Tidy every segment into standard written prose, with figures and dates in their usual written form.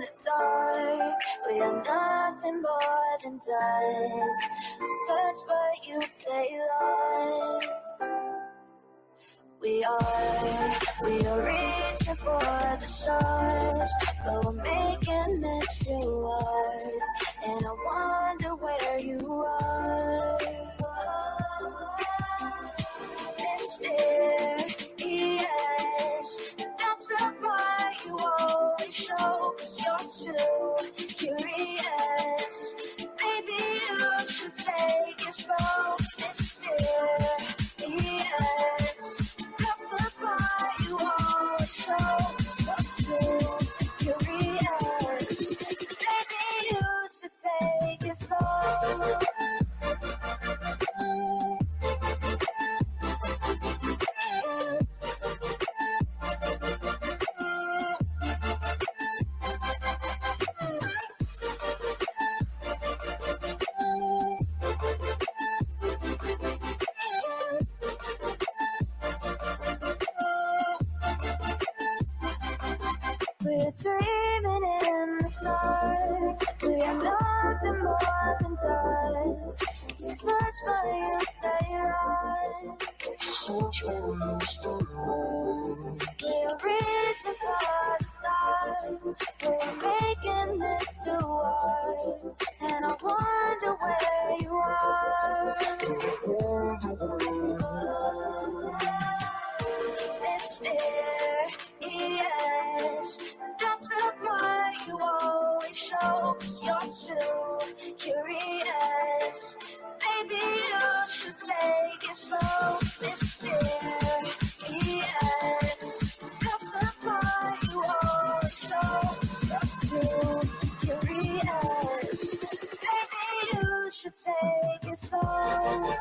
the dark. We are nothing more than dust. Search but you stay lost. We are reaching for the stars, but we're making this too hard. And I wonder where you are. Mysterious, that's the part you always show. 'Cause you're too curious. Maybe you should take it slow. Mysterious, that's the part you always show. 'Cause you're too curious. Maybe you should take it slow. We're dreaming in the dark. We are nothing more than dust. Search but you stay lost. Search but you stay lost. We're reaching for the stars. We're making this too hard. And I wonder where you are. Mysterious, that's the part you always show. 'Cause you're too curious. Maybe you should take it slow. Mysterious, that's the part you always show. 'Cause you're too curious. Maybe you should take it slow.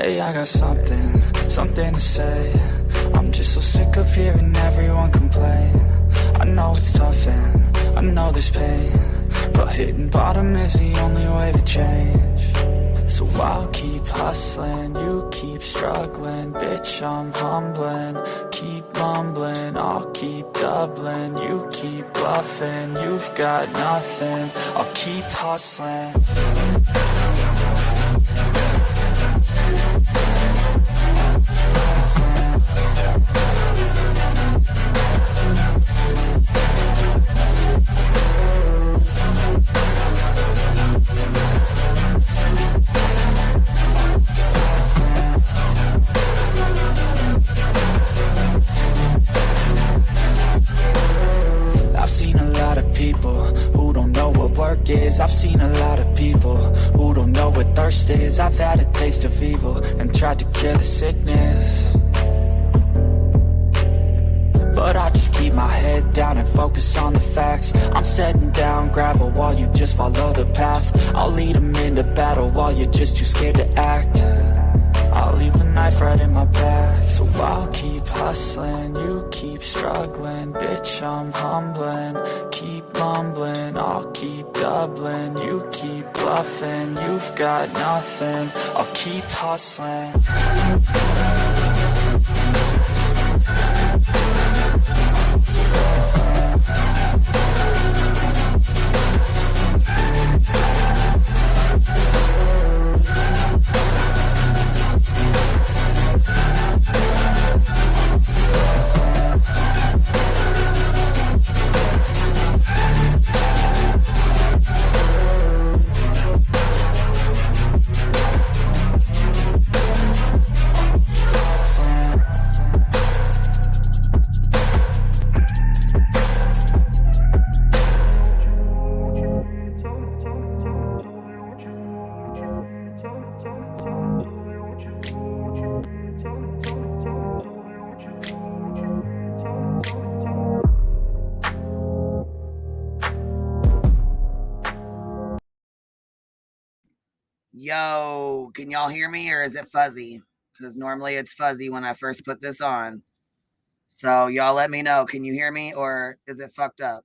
Hey, I got something to say. I'm just so sick of hearing everyone complain. I know it's tough and I know there's pain, but hitting bottom is the only way to change. So I'll keep hustling, you keep struggling. Bitch, I'm humbling, keep mumbling. I'll keep doubling, you keep bluffing. You've got nothing, I'll keep hustling. I've seen a lot of people who don't know what work is. I've seen a lot of people who don't know what thirst is. I've had a taste of evil and tried to cure the sickness, but I just keep my head down and focus on the facts. I'm setting down gravel while you just follow the path. I'll lead them into battle while you're just too scared to act. I'll leave the knife right in my back. So I'll keep hustling, you keep struggling. Bitch, I'm humbling, keep mumbling. I'll keep doubling, you keep bluffing. You've got nothing, I'll keep hustling. Yo, can y'all hear me or is it fuzzy? Because normally it's fuzzy when I first put this on. So y'all let me know. Can you hear me or is it fucked up?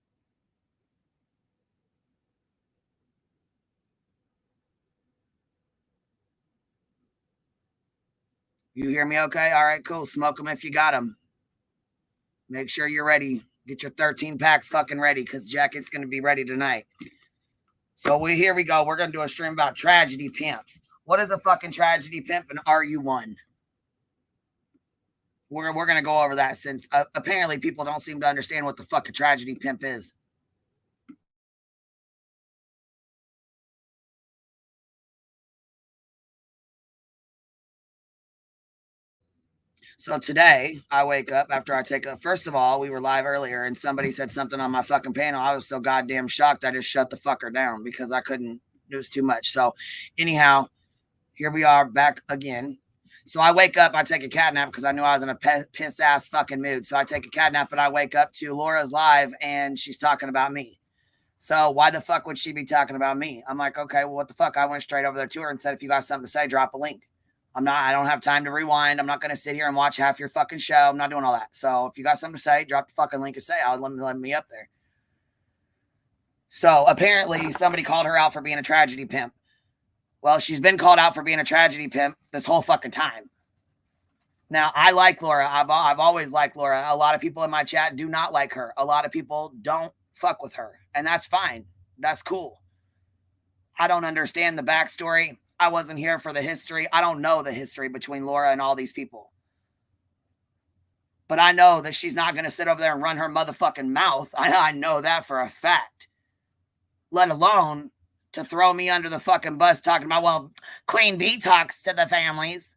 You hear me okay? All right, cool. Smoke them if you got them. Make sure you're ready. Get your 13 packs fucking ready because Jacket's going to be ready tonight. So here we go. We're going to do a stream about tragedy pimps. What is a fucking tragedy pimp and are you one? We're going to go over that since apparently people don't seem to understand what the fuck a tragedy pimp is. So today I wake up after I take a, first of all, we were live earlier and somebody said something on my fucking panel. I was so goddamn shocked. I just shut the fucker down because I couldn't, it was too much. So anyhow, here we are back again. So I wake up, I take a cat nap because I knew I was in a piss ass fucking mood. So I take a cat nap and I wake up to Laura's live and she's talking about me. So why the fuck would she be talking about me? I'm like, okay, well, what the fuck? I went straight over there to her and said, if you got something to say, drop a link. I don't have time to rewind. I'm not going to sit here and watch half your fucking show. I'm not doing all that. So if you got something to say, drop the fucking link and say, I'll let me up there. So apparently somebody called her out for being a tragedy pimp. Well, she's been called out for being a tragedy pimp this whole fucking time. Now, I like Laura. I've always liked Laura. A lot of people in my chat do not like her. A lot of people don't fuck with her. And that's fine. That's cool. I don't understand the backstory. I wasn't here for the history. I don't know the history between Laura and all these people. But I know that she's not going to sit over there and run her motherfucking mouth. I know that for a fact. Let alone to throw me under the fucking bus talking about, well, Queen Bee talks to the families.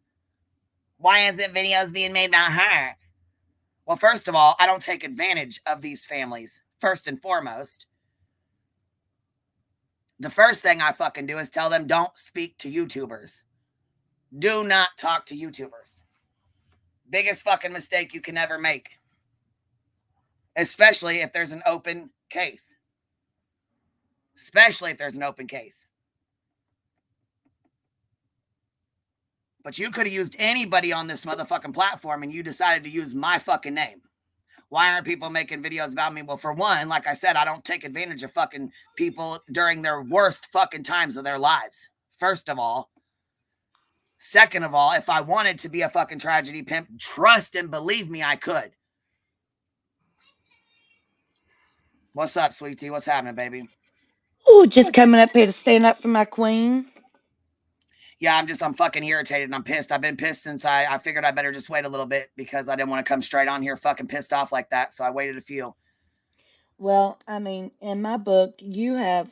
Why isn't videos being made about her? Well, first of all, I don't take advantage of these families, first and foremost. The first thing I fucking do is tell them don't speak to YouTubers. Do not talk to YouTubers. Biggest fucking mistake you can ever make. Especially if there's an open case. Especially if there's an open case. But you could have used anybody on this motherfucking platform and you decided to use my fucking name. Why aren't people making videos about me? Well, for one, like I said, I don't take advantage of fucking people during their worst fucking times of their lives. First of all. Second of all, if I wanted to be a fucking tragedy pimp, trust and believe me, I could. What's up, sweetie? What's happening, baby? Oh, just coming up here to stand up for my queen. Yeah, I'm fucking irritated and I'm pissed. I've been pissed since I figured I better just wait a little bit because I didn't want to come straight on here fucking pissed off like that. So I waited a few. Well, I mean, in my book, you have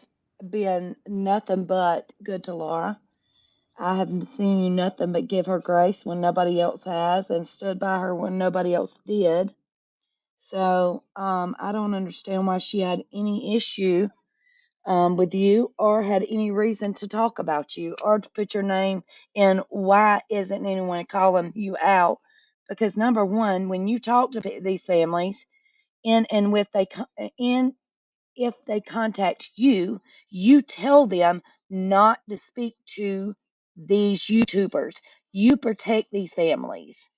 been nothing but good to Laura. I haven't seen you nothing but give her grace when nobody else has and stood by her when nobody else did. So, I don't understand why she had any issue with you or had any reason to talk about you or to put your name in. Why isn't anyone calling you out? Because number one, when you talk to these families, and with they in if they contact you, you tell them not to speak to these YouTubers. You protect these families.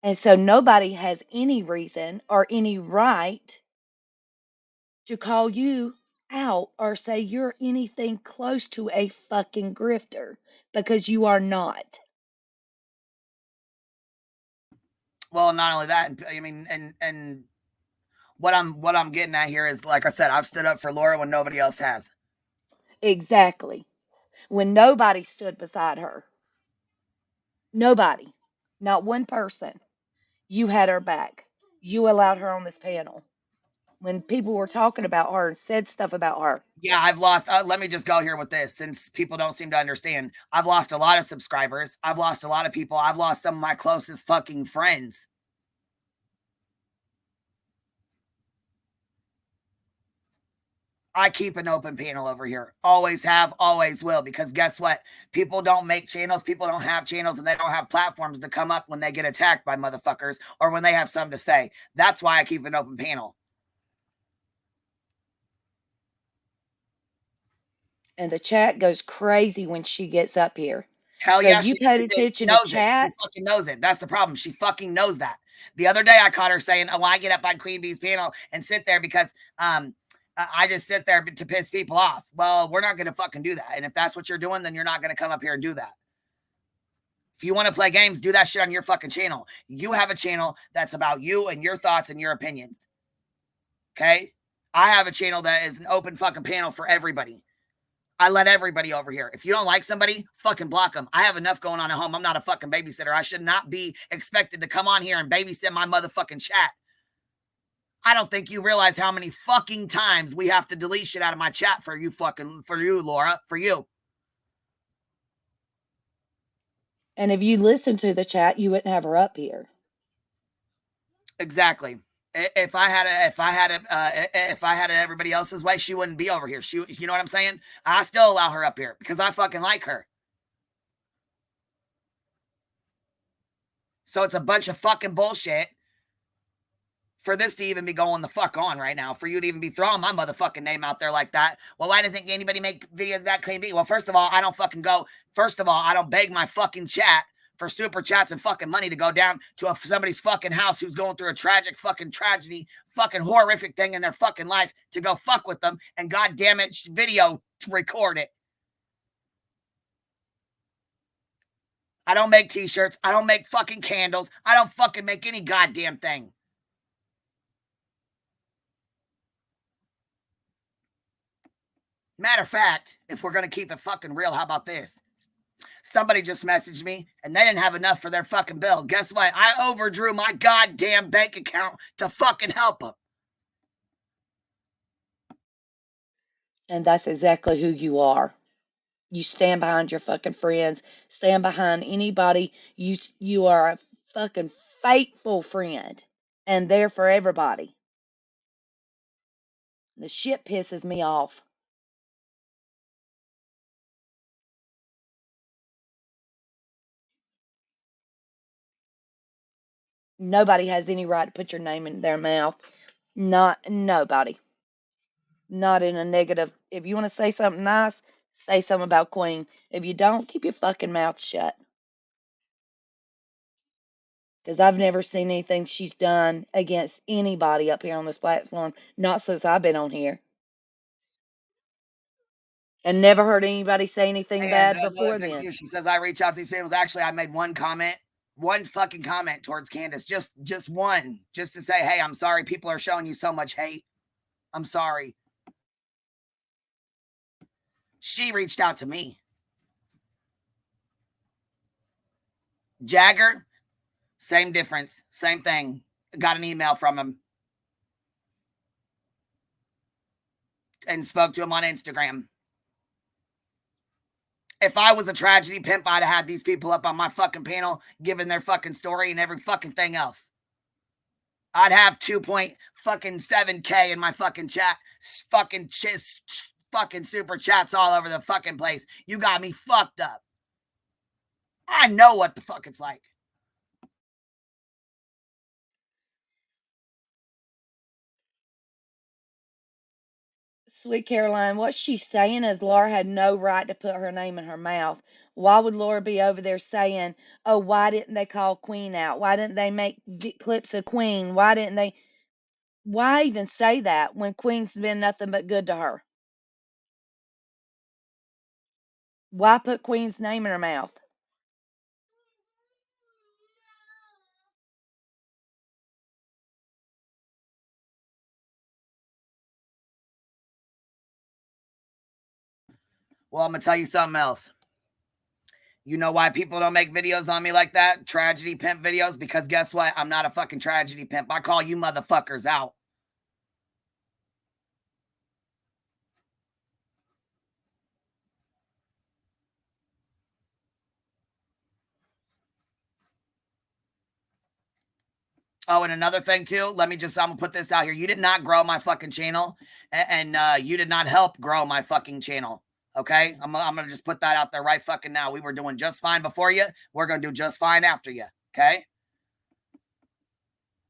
And so nobody has any reason or any right to call you out or say you're anything close to a fucking grifter because you are not. Well, not only that, I mean, and what I'm getting at here is, like I said, I've stood up for Laura when nobody else has. Exactly. When nobody stood beside her. Nobody. Not one person. You had her back. You allowed her on this panel. When people were talking about her and said stuff about her. Yeah, I've lost. Let me just go here with this, since people don't seem to understand. I've lost a lot of subscribers. I've lost a lot of people. I've lost some of my closest fucking friends. I keep an open panel over here. Always have, always will. Because guess what? People don't make channels. People don't have channels and they don't have platforms to come up when they get attacked by motherfuckers or when they have something to say. That's why I keep an open panel. And the chat goes crazy when she gets up here. Hell So yeah, if you she paid knows attention to it. chat. She fucking knows it. That's the problem. She fucking knows that. The other day I caught her saying, "Oh, I get up on Queen Bee's panel and sit there because I just sit there to piss people off." Well, we're not going to fucking do that. And if that's what you're doing, then you're not going to come up here and do that. If you want to play games, do that shit on your fucking channel. You have a channel that's about you and your thoughts and your opinions. Okay? I have a channel that is an open fucking panel for everybody. I let everybody over here. If you don't like somebody, fucking block them. I have enough going on at home. I'm not a fucking babysitter. I should not be expected to come on here and babysit my motherfucking chat. I don't think you realize how many fucking times we have to delete shit out of my chat for you, Laura, for you. And if you listen to the chat, you wouldn't have her up here. Exactly. If I had it everybody else's way, she wouldn't be over here. You know what I'm saying? I still allow her up here because I fucking like her. So it's a bunch of fucking bullshit for this to even be going the fuck on right now, for you to even be throwing my motherfucking name out there like that. Well, why doesn't anybody make videos about Queen Bee? Well, first of all, I don't fucking go. First of all, I don't beg my fucking chat for super chats and fucking money to go down to somebody's fucking house who's going through a tragic fucking tragedy, fucking horrific thing in their fucking life to go fuck with them and goddamn it, video to record it. I don't make t-shirts. I don't make fucking candles. I don't fucking make any goddamn thing. Matter of fact, if we're going to keep it fucking real, how about this? Somebody just messaged me and they didn't have enough for their fucking bill. Guess what? I overdrew my goddamn bank account to fucking help them. And that's exactly who you are. You stand behind your fucking friends, stand behind anybody. You are a fucking faithful friend and there for everybody. The shit pisses me off. Nobody has any right to put your name in their mouth. Not nobody. Not in a negative. If you want to say something nice, Say something about Queen. If you don't, keep your fucking mouth shut. Because I've never seen anything she's done against anybody up here on this platform. Not since I've been on here. And never heard anybody say anything And bad before another thing then. too, she says I reach out to these families. Actually, I made one comment, one fucking comment towards Candace, just one, just to say, hey, I'm sorry. People are showing you so much hate. I'm sorry. She reached out to me. Jagger, same difference, same thing. Got an email from him and spoke to him on Instagram. If I was a tragedy pimp, I'd have had these people up on my fucking panel giving their fucking story and every fucking thing else. I'd have 2.7K in my fucking chat, fucking super chats all over the fucking place. You got me fucked up. I know what the fuck it's like. Sweet Caroline, what she's saying is Laura had no right to put her name in her mouth. Why would Laura be over there saying, oh, why didn't they call Queen out? Why didn't they make clips of Queen? Why even say that when Queen's been nothing but good to her? Why put Queen's name in her mouth? Well, I'm going to tell you something else. You know why people don't make videos on me like that? Tragedy pimp videos? Because guess what? I'm not a fucking tragedy pimp. I call you motherfuckers out. Oh, and another thing too, I'm gonna put this out here. You did not grow my fucking channel, and you did not help grow my fucking channel. Okay, I'm gonna just put that out there right fucking now. We were doing just fine before you. We're gonna do just fine after you. Okay,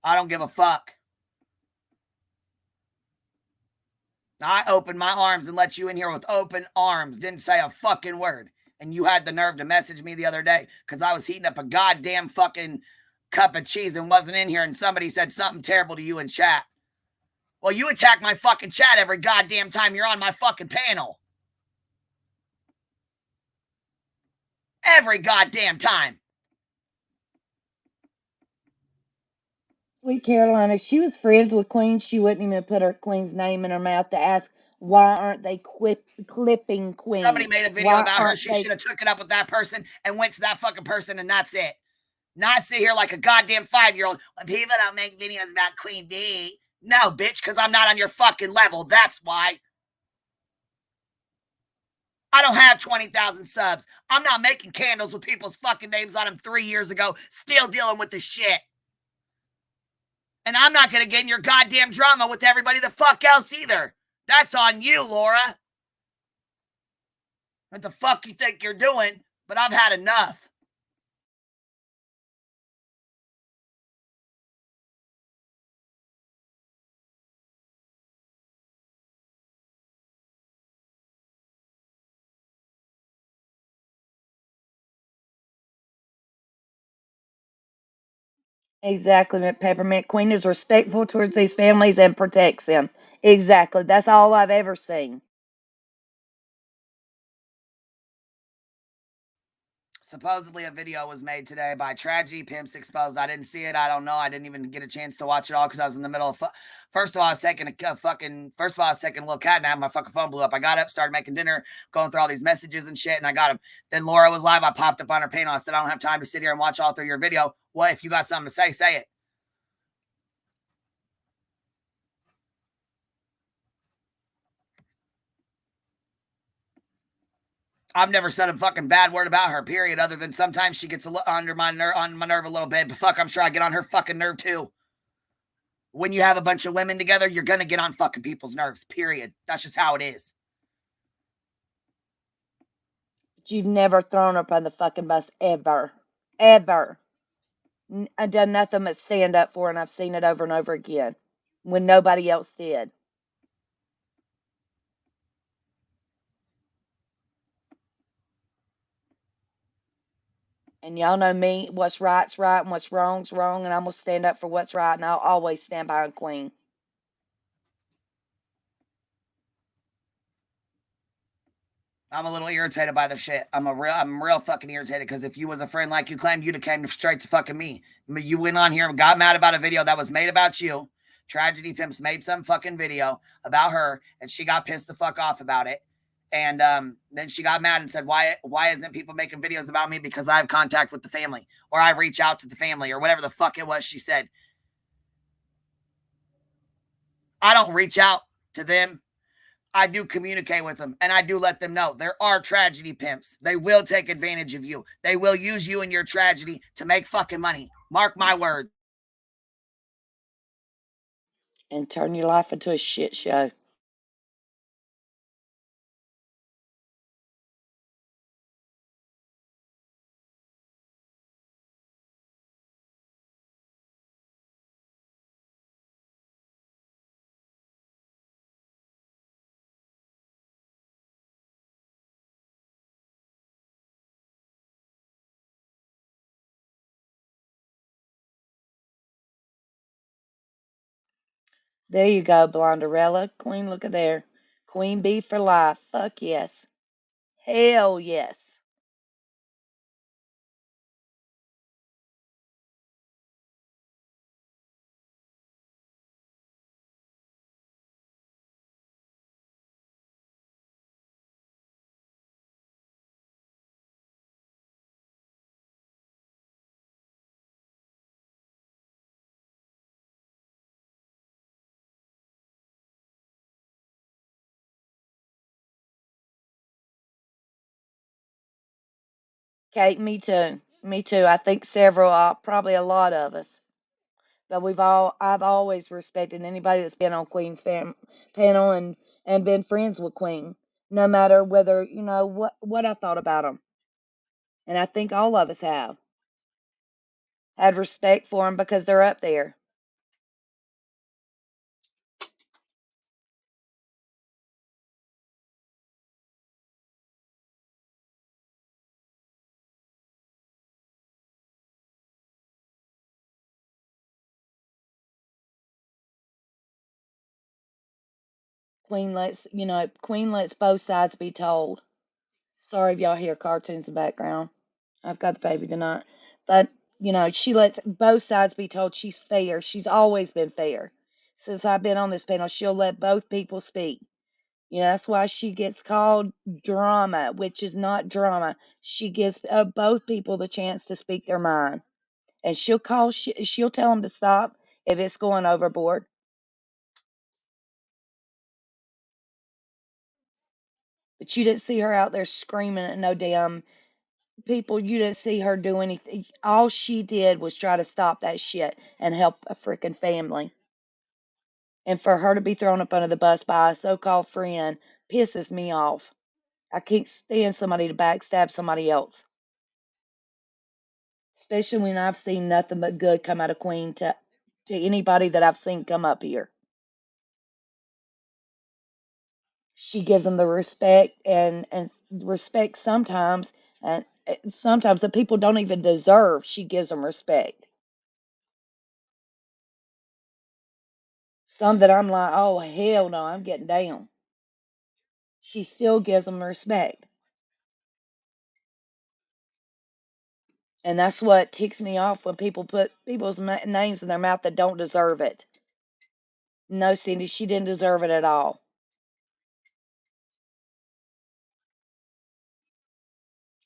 I don't give a fuck. I opened my arms and let you in here with open arms. Didn't say a fucking word, and you had the nerve to message me the other day because I was heating up a goddamn fucking cup of cheese and wasn't in here, and somebody said something terrible to you in chat. Well, you attack my fucking chat every goddamn time you're on my fucking panel. Every goddamn time. Sweet Caroline, if she was friends with Queen, she wouldn't even put her Queen's name in her mouth to ask, why aren't they clipping Somebody Queen? made a video Why about her. aren't She they? should have took it up with that person and went to that fucking person, and that's it. Not sit here like a goddamn 5-year-old. When people don't make videos about Queen Bee. No, bitch, because I'm not on your fucking level. That's why. I don't have 20,000 subs. I'm not making candles with people's fucking names on them 3 years ago, still dealing with the shit. And I'm not going to get in your goddamn drama with everybody the fuck else either. That's on you, Laura. What the fuck you think you're doing? But I've had enough. Exactly, Peppermint. Queen is respectful towards these families and protects them. Exactly. That's all I've ever seen. Supposedly a video was made today by Tragedy Pimps Exposed. I didn't see it. I don't know. I didn't even get a chance to watch it all because I was in the middle of first of all, I was taking a little cat nap. My fucking phone blew up. I got up, started making dinner, going through all these messages and shit, and I got them. Then Laura was live. I popped up on her panel. I said, I don't have time to sit here and watch all through your video. Well, if you got something to say it. I've never said a fucking bad word about her, period, other than sometimes she gets on my nerve a little bit. But fuck, I'm sure I get on her fucking nerve too. When you have a bunch of women together, you're going to get on fucking people's nerves, period. That's just how it is. But you've never thrown her up on the fucking bus ever. Ever. I've done nothing but stand up for her, and I've seen it over and over again when nobody else did. And y'all know me, what's right's right and what's wrong's wrong, and I'm going to stand up for what's right, and I'll always stand by a queen. I'm a little irritated by the shit. I'm real fucking irritated because if you was a friend like you claimed, you'd have came straight to fucking me. You went on here and got mad about a video that was made about you. Tragedy Pimps made some fucking video about her, and she got pissed the fuck off about it. And then she got mad and said, why isn't people making videos about me? Because I have contact with the family, or I reach out to the family, or whatever the fuck it was she said. I don't reach out to them. I do communicate with them, and I do let them know there are tragedy pimps. They will take advantage of you. They will use you in your tragedy to make fucking money. Mark my words. And turn your life into a shit show. There you go, Blonderella. Queen, look at there. Queen bee for life. Fuck yes. Hell yes. Kate, me too. Me too. I think several, probably a lot of us. But I've always respected anybody that's been on Queen's panel and been friends with Queen, no matter whether, what I thought about them. And I think all of us have had respect for them because they're up there. Queen lets both sides be told. Sorry if y'all hear cartoons in the background. I've got the baby tonight. But, she lets both sides be told she's fair. She's always been fair. Since I've been on this panel, she'll let both people speak. That's why she gets called drama, which is not drama. She gives both people the chance to speak their mind. And she'll tell them to stop if it's going overboard. But you didn't see her out there screaming at no damn people. You didn't see her do anything. All she did was try to stop that shit and help a freaking family. And for her to be thrown up under the bus by a so-called friend pisses me off. I can't stand somebody to backstab somebody else. Especially when I've seen nothing but good come out of Queen to anybody that I've seen come up here. She gives them the respect and respect sometimes, and sometimes the people don't even deserve. She gives them respect. Some that I'm like, oh hell no, I'm getting down. She still gives them respect, and that's what ticks me off when people put people's names in their mouth that don't deserve it. No, Cindy, she didn't deserve it at all.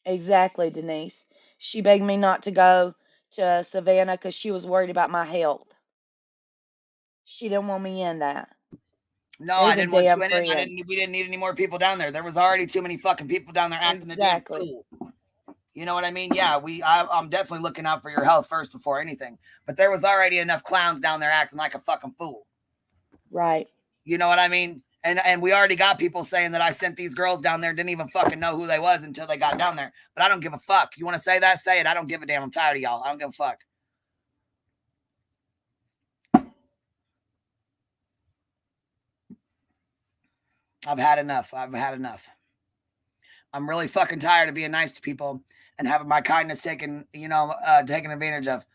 Exactly, Denise. She begged me not to go to Savannah because she was worried about my health. She didn't want me in that. No, I There's a didn't want damn you in it. friend. We didn't need any more people down there. There was already too many fucking people down there acting a damn Exactly. fool. You know what I mean? Yeah, I'm definitely looking out for your health first before anything. But there was already enough clowns down there acting like a fucking fool. Right. You know what I mean? And we already got people saying that I sent these girls down there, didn't even fucking know who they was until they got down there. But I don't give a fuck. You want to say that? Say it. I don't give a damn. I'm tired of y'all. I don't give a fuck. I've had enough. I've had enough. I'm really fucking tired of being nice to people and having my kindness taken, taken advantage of.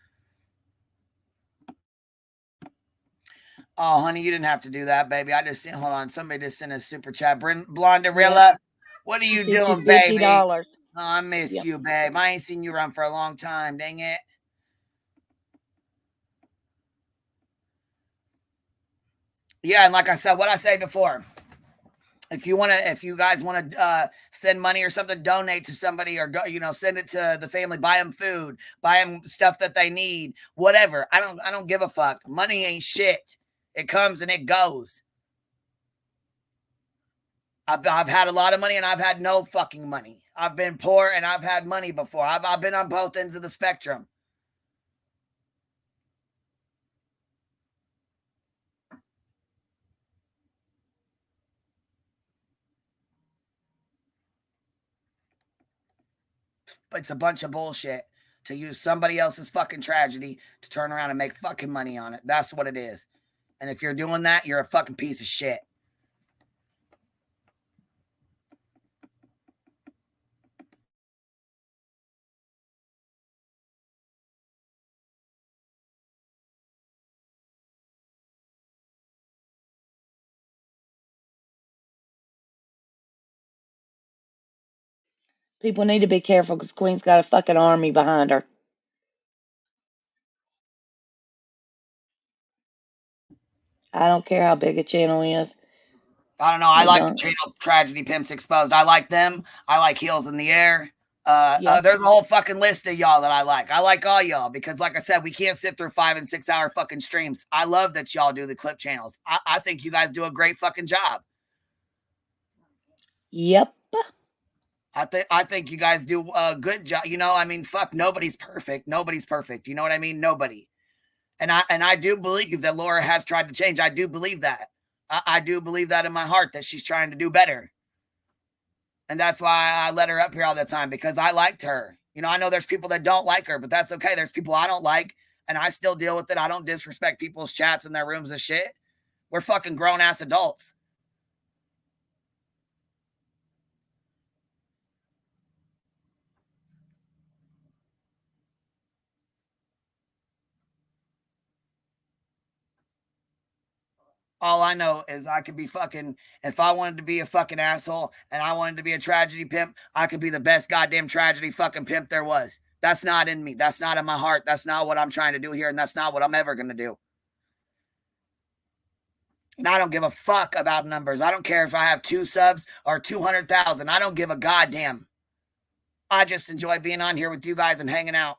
Oh, honey, you didn't have to do that, baby. Hold on. Somebody just sent a super chat. Blonderilla, Yes. what are She you sent you doing, baby? $50. Oh, I miss Yep. you, babe. I ain't seen you run for a long time. Dang it. Yeah, and like I said, what I said before, if you guys want to send money or something, donate to somebody or go, send it to the family, buy them food, buy them stuff that they need, whatever. I don't give a fuck. Money ain't shit. It comes and it goes. I've had a lot of money and I've had no fucking money. I've been poor and I've had money before. I've been on both ends of the spectrum. It's a bunch of bullshit to use somebody else's fucking tragedy to turn around and make fucking money on it. That's what it is. And if you're doing that, you're a fucking piece of shit. People need to be careful because Queen's got a fucking army behind her. I don't care how big a channel is. I don't know. I like the channel Tragedy Pimps Exposed. I like them. I like Heels in the Air. Yep. There's a whole fucking list of y'all that I like. I like all y'all because, like I said, we can't sit through 5 and 6 hour fucking streams. I love that y'all do the clip channels. I think you guys do a great fucking job. Yep. I think you guys do a good job. Fuck, nobody's perfect. Nobody's perfect. You know what I mean? Nobody. And I do believe that Laura has tried to change. I do believe that. I do believe that in my heart that she's trying to do better. And that's why I let her up here all the time, because I liked her. I know there's people that don't like her, but that's okay. There's people I don't like, and I still deal with it. I don't disrespect people's chats in their rooms and shit. We're fucking grown-ass adults. All I know is I could be fucking, if I wanted to be a fucking asshole and I wanted to be a tragedy pimp, I could be the best goddamn tragedy fucking pimp there was. That's not in me. That's not in my heart. That's not what I'm trying to do here, and that's not what I'm ever going to do. And I don't give a fuck about numbers. I don't care if I have 2 subs or 200,000. I don't give a goddamn. I just enjoy being on here with you guys and hanging out.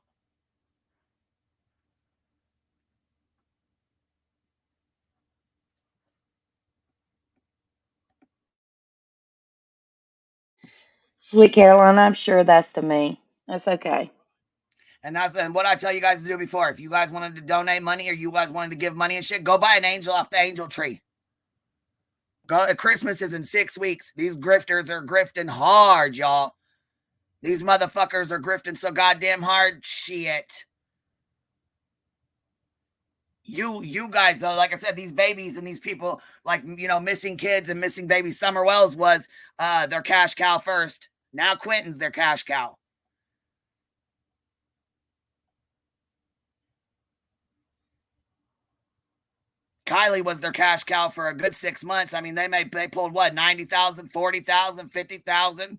Sweet Caroline, I'm sure that's to me. That's okay. And what I tell you guys to do before. If you guys wanted to donate money or you guys wanted to give money and shit, go buy an angel off the angel tree. Christmas is in 6 weeks. These grifters are grifting hard, y'all. These motherfuckers are grifting so goddamn hard. Shit. You guys, though, like I said, these babies and these people, like, missing kids and missing babies. Summer Wells was their cash cow first. Now Quentin's their cash cow. Kylie was their cash cow for a good 6 months. I mean, they pulled what, 90,000, 40,000, 50,000.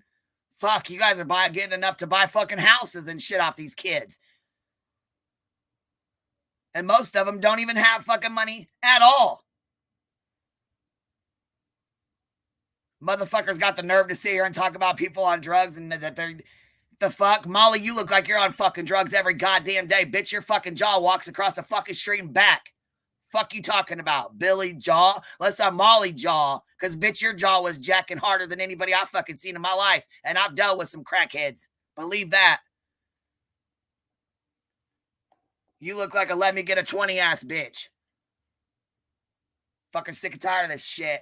Fuck, you guys are getting enough to buy fucking houses and shit off these kids. And most of them don't even have fucking money at all. Motherfuckers got the nerve to sit here and talk about people on drugs and that they're... The fuck? Molly, you look like you're on fucking drugs every goddamn day. Bitch, your fucking jaw walks across the fucking street and back. Fuck you talking about? Billy jaw? Let's not Molly jaw. Because, bitch, your jaw was jacking harder than anybody I've fucking seen in my life. And I've dealt with some crackheads. Believe that. You look like a let me get a 20 ass bitch. Fucking sick and tired of this shit.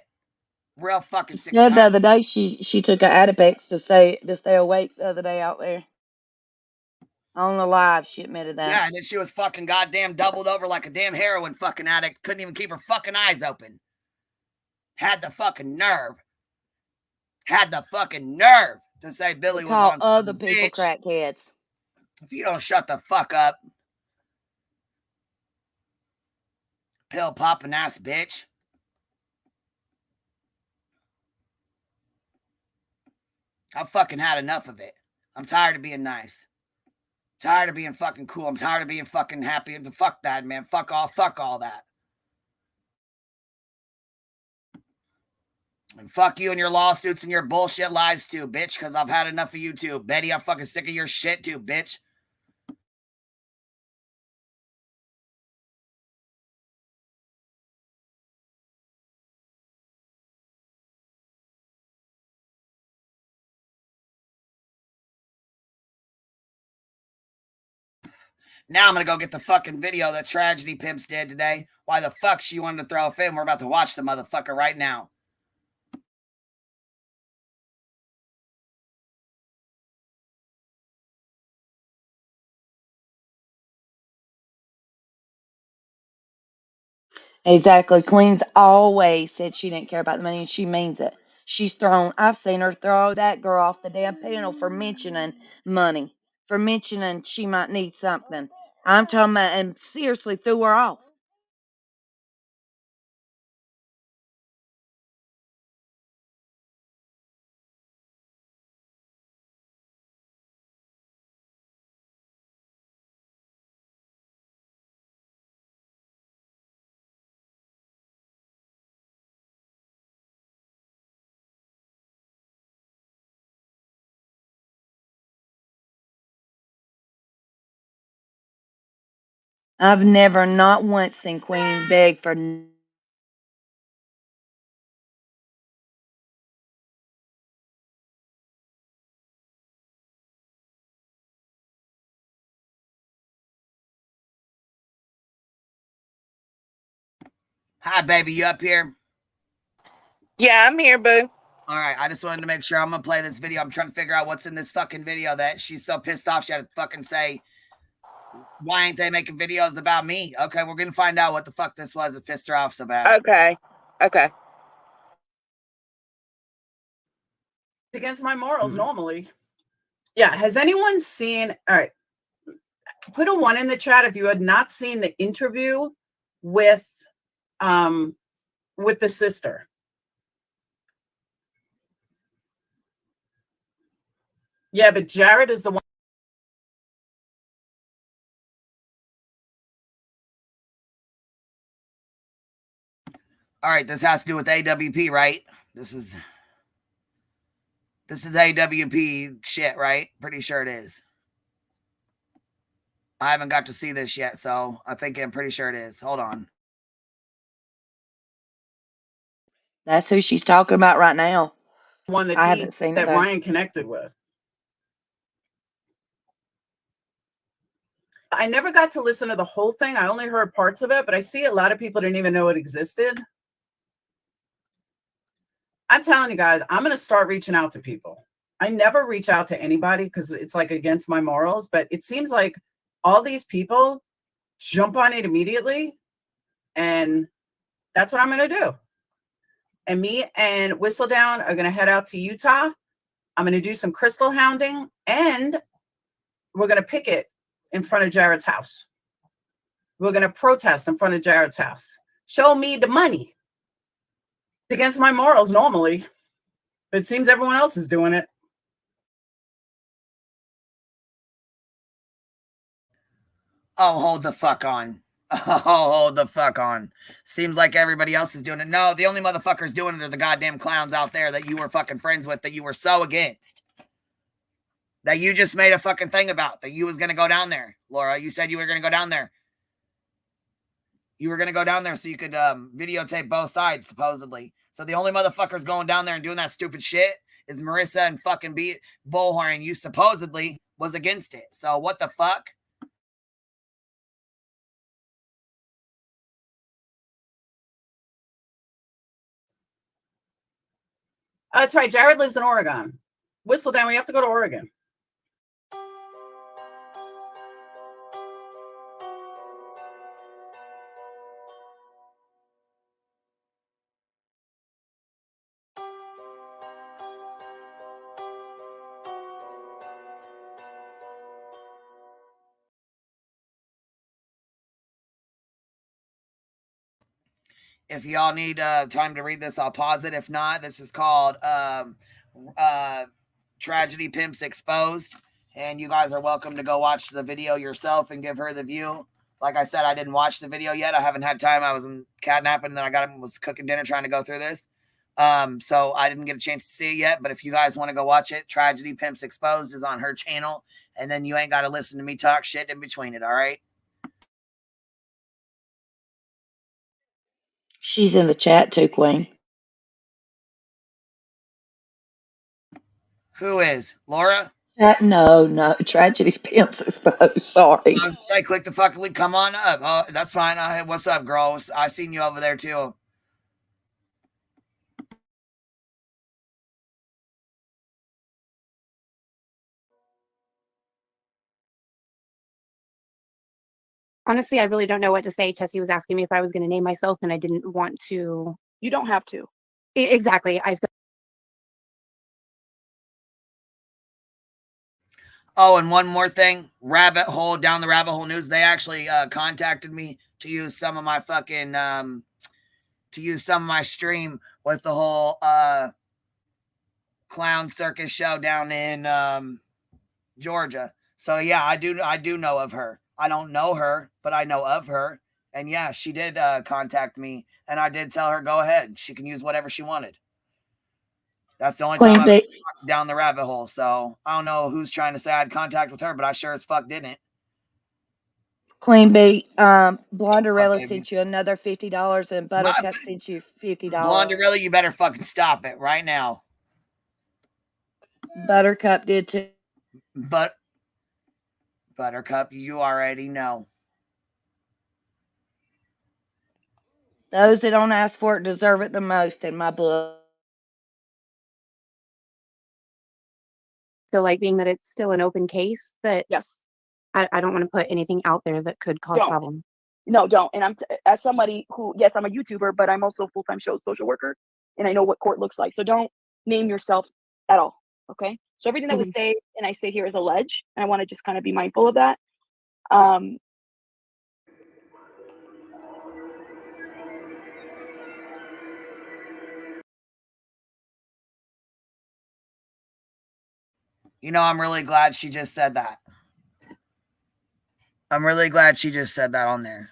Real fucking sick and tired. The other day she took an Adipex to stay awake the other day out there. On the live, she admitted that. Yeah, and then she was fucking goddamn doubled over like a damn heroin fucking addict. Couldn't even keep her fucking eyes open. Had the fucking nerve. Had the fucking nerve. to say To Billy was call on other some people bitch. crackheads. If you don't shut the fuck up, pill popping ass bitch. I've fucking had enough of it. I'm tired of being nice. Tired of being fucking cool. I'm tired of being fucking happy. Fuck that, man. Fuck all that. And fuck you and your lawsuits and your bullshit lies too, bitch, because I've had enough of you too. Betty, I'm fucking sick of your shit too, bitch. Now I'm going to go get the fucking video that Tragedy Pimps did today. Why the fuck she wanted to throw a fit? We're about to watch the motherfucker right now. Exactly. Queen's always said she didn't care about the money, and she means it. I've seen her throw that girl off the damn panel for mentioning money, for mentioning she might need something. I'm talking about, and seriously threw her off. I've never, not once, seen Queen beg for. Hi, baby. You up here? Yeah, I'm here, boo. All right. I just wanted to make sure I'm going to play this video. I'm trying to figure out what's in this fucking video that she's so pissed off she had to fucking say, why ain't they making videos about me? Okay, we're going to find out what the fuck this was that pissed her off so bad. Okay. Against my morals normally. Yeah. Has anyone seen? All right. Put a 1 in the chat if you had not seen the interview with the sister. Yeah, but Jared is the one. All right, this has to do with AWP, right? This is AWP shit, right? Pretty sure it is. I haven't got to see this yet, so I'm pretty sure it is. Hold on. That's who she's talking about right now. One that I haven't seen it, though. Ryan connected with. I never got to listen to the whole thing. I only heard parts of it, but I see a lot of people didn't even know it existed. I'm telling you guys, I'm going to start reaching out to people. I never reach out to anybody because it's like against my morals, but it seems like all these people jump on it immediately. And that's what I'm going to do. And me and Whistledown are going to head out to Utah. I'm going to do some crystal hounding, and we're going to picket in front of Jared's house. We're going to protest in front of Jared's house. Show me the money. It's against my morals normally, but it seems everyone else is doing it. Oh, hold the fuck on. Oh, hold the fuck on. Seems like everybody else is doing it. No, the only motherfuckers doing it are the goddamn clowns out there that you were fucking friends with, that you were so against. That you just made a fucking thing about, that you was going to go down there. Laura, you said you were going to go down there. You were going to go down there so you could videotape both sides, supposedly. So the only motherfuckers going down there and doing that stupid shit is Marissa and fucking Bullhorn, and you supposedly was against it. So what the fuck? That's right. Jared lives in Oregon. Whistledown, we have to go to Oregon. If y'all need time to read this, I'll pause it. If not, this is called Tragedy Pimps Exposed. And you guys are welcome to go watch the video yourself and give her the view. Like I said, I didn't watch the video yet. I haven't had time. I was in catnapping, and then was cooking dinner trying to go through this. So I didn't get a chance to see it yet. But if you guys want to go watch it, Tragedy Pimps Exposed is on her channel. And then you ain't got to listen to me talk shit in between it, all right? She's in the chat too, Queen. Who is? Laura? No. Tragedy Pimps Exposed. Sorry. I was say, click the fucking link. Come on up. Oh, that's fine. What's up, girl? I seen you over there too. Honestly, I really don't know what to say. Tessie was asking me if I was going to name myself, and I didn't want to. You don't have to. Exactly. Oh, and one more thing. Down the rabbit hole news. They actually contacted me to use some of my fucking stream with the whole clown circus show down in Georgia. So yeah, I do know of her. I don't know her, but I know of her. And yeah, she did contact me, and I did tell her, go ahead. She can use whatever she wanted. That's the only time I've walked down the rabbit hole. So I don't know who's trying to say I had contact with her, but I sure as fuck didn't. Queen Bee, Blonderella sent you another $50, and Buttercup sent you $50. Blonderella, you better fucking stop it right now. Buttercup did too. But Buttercup, you already know. Those that don't ask for it deserve it the most in my book. feel like being that it's still an open case, that Yes. I don't want to put anything out there that could cause problems. No, don't. And as somebody who, yes, I'm a YouTuber, but I'm also a full-time social worker, and I know what court looks like. So don't name yourself at all. Okay. So everything that we say and I say here is alleged, and I want to just kind of be mindful of that. You know, I'm really glad she just said that. I'm really glad she just said that on there.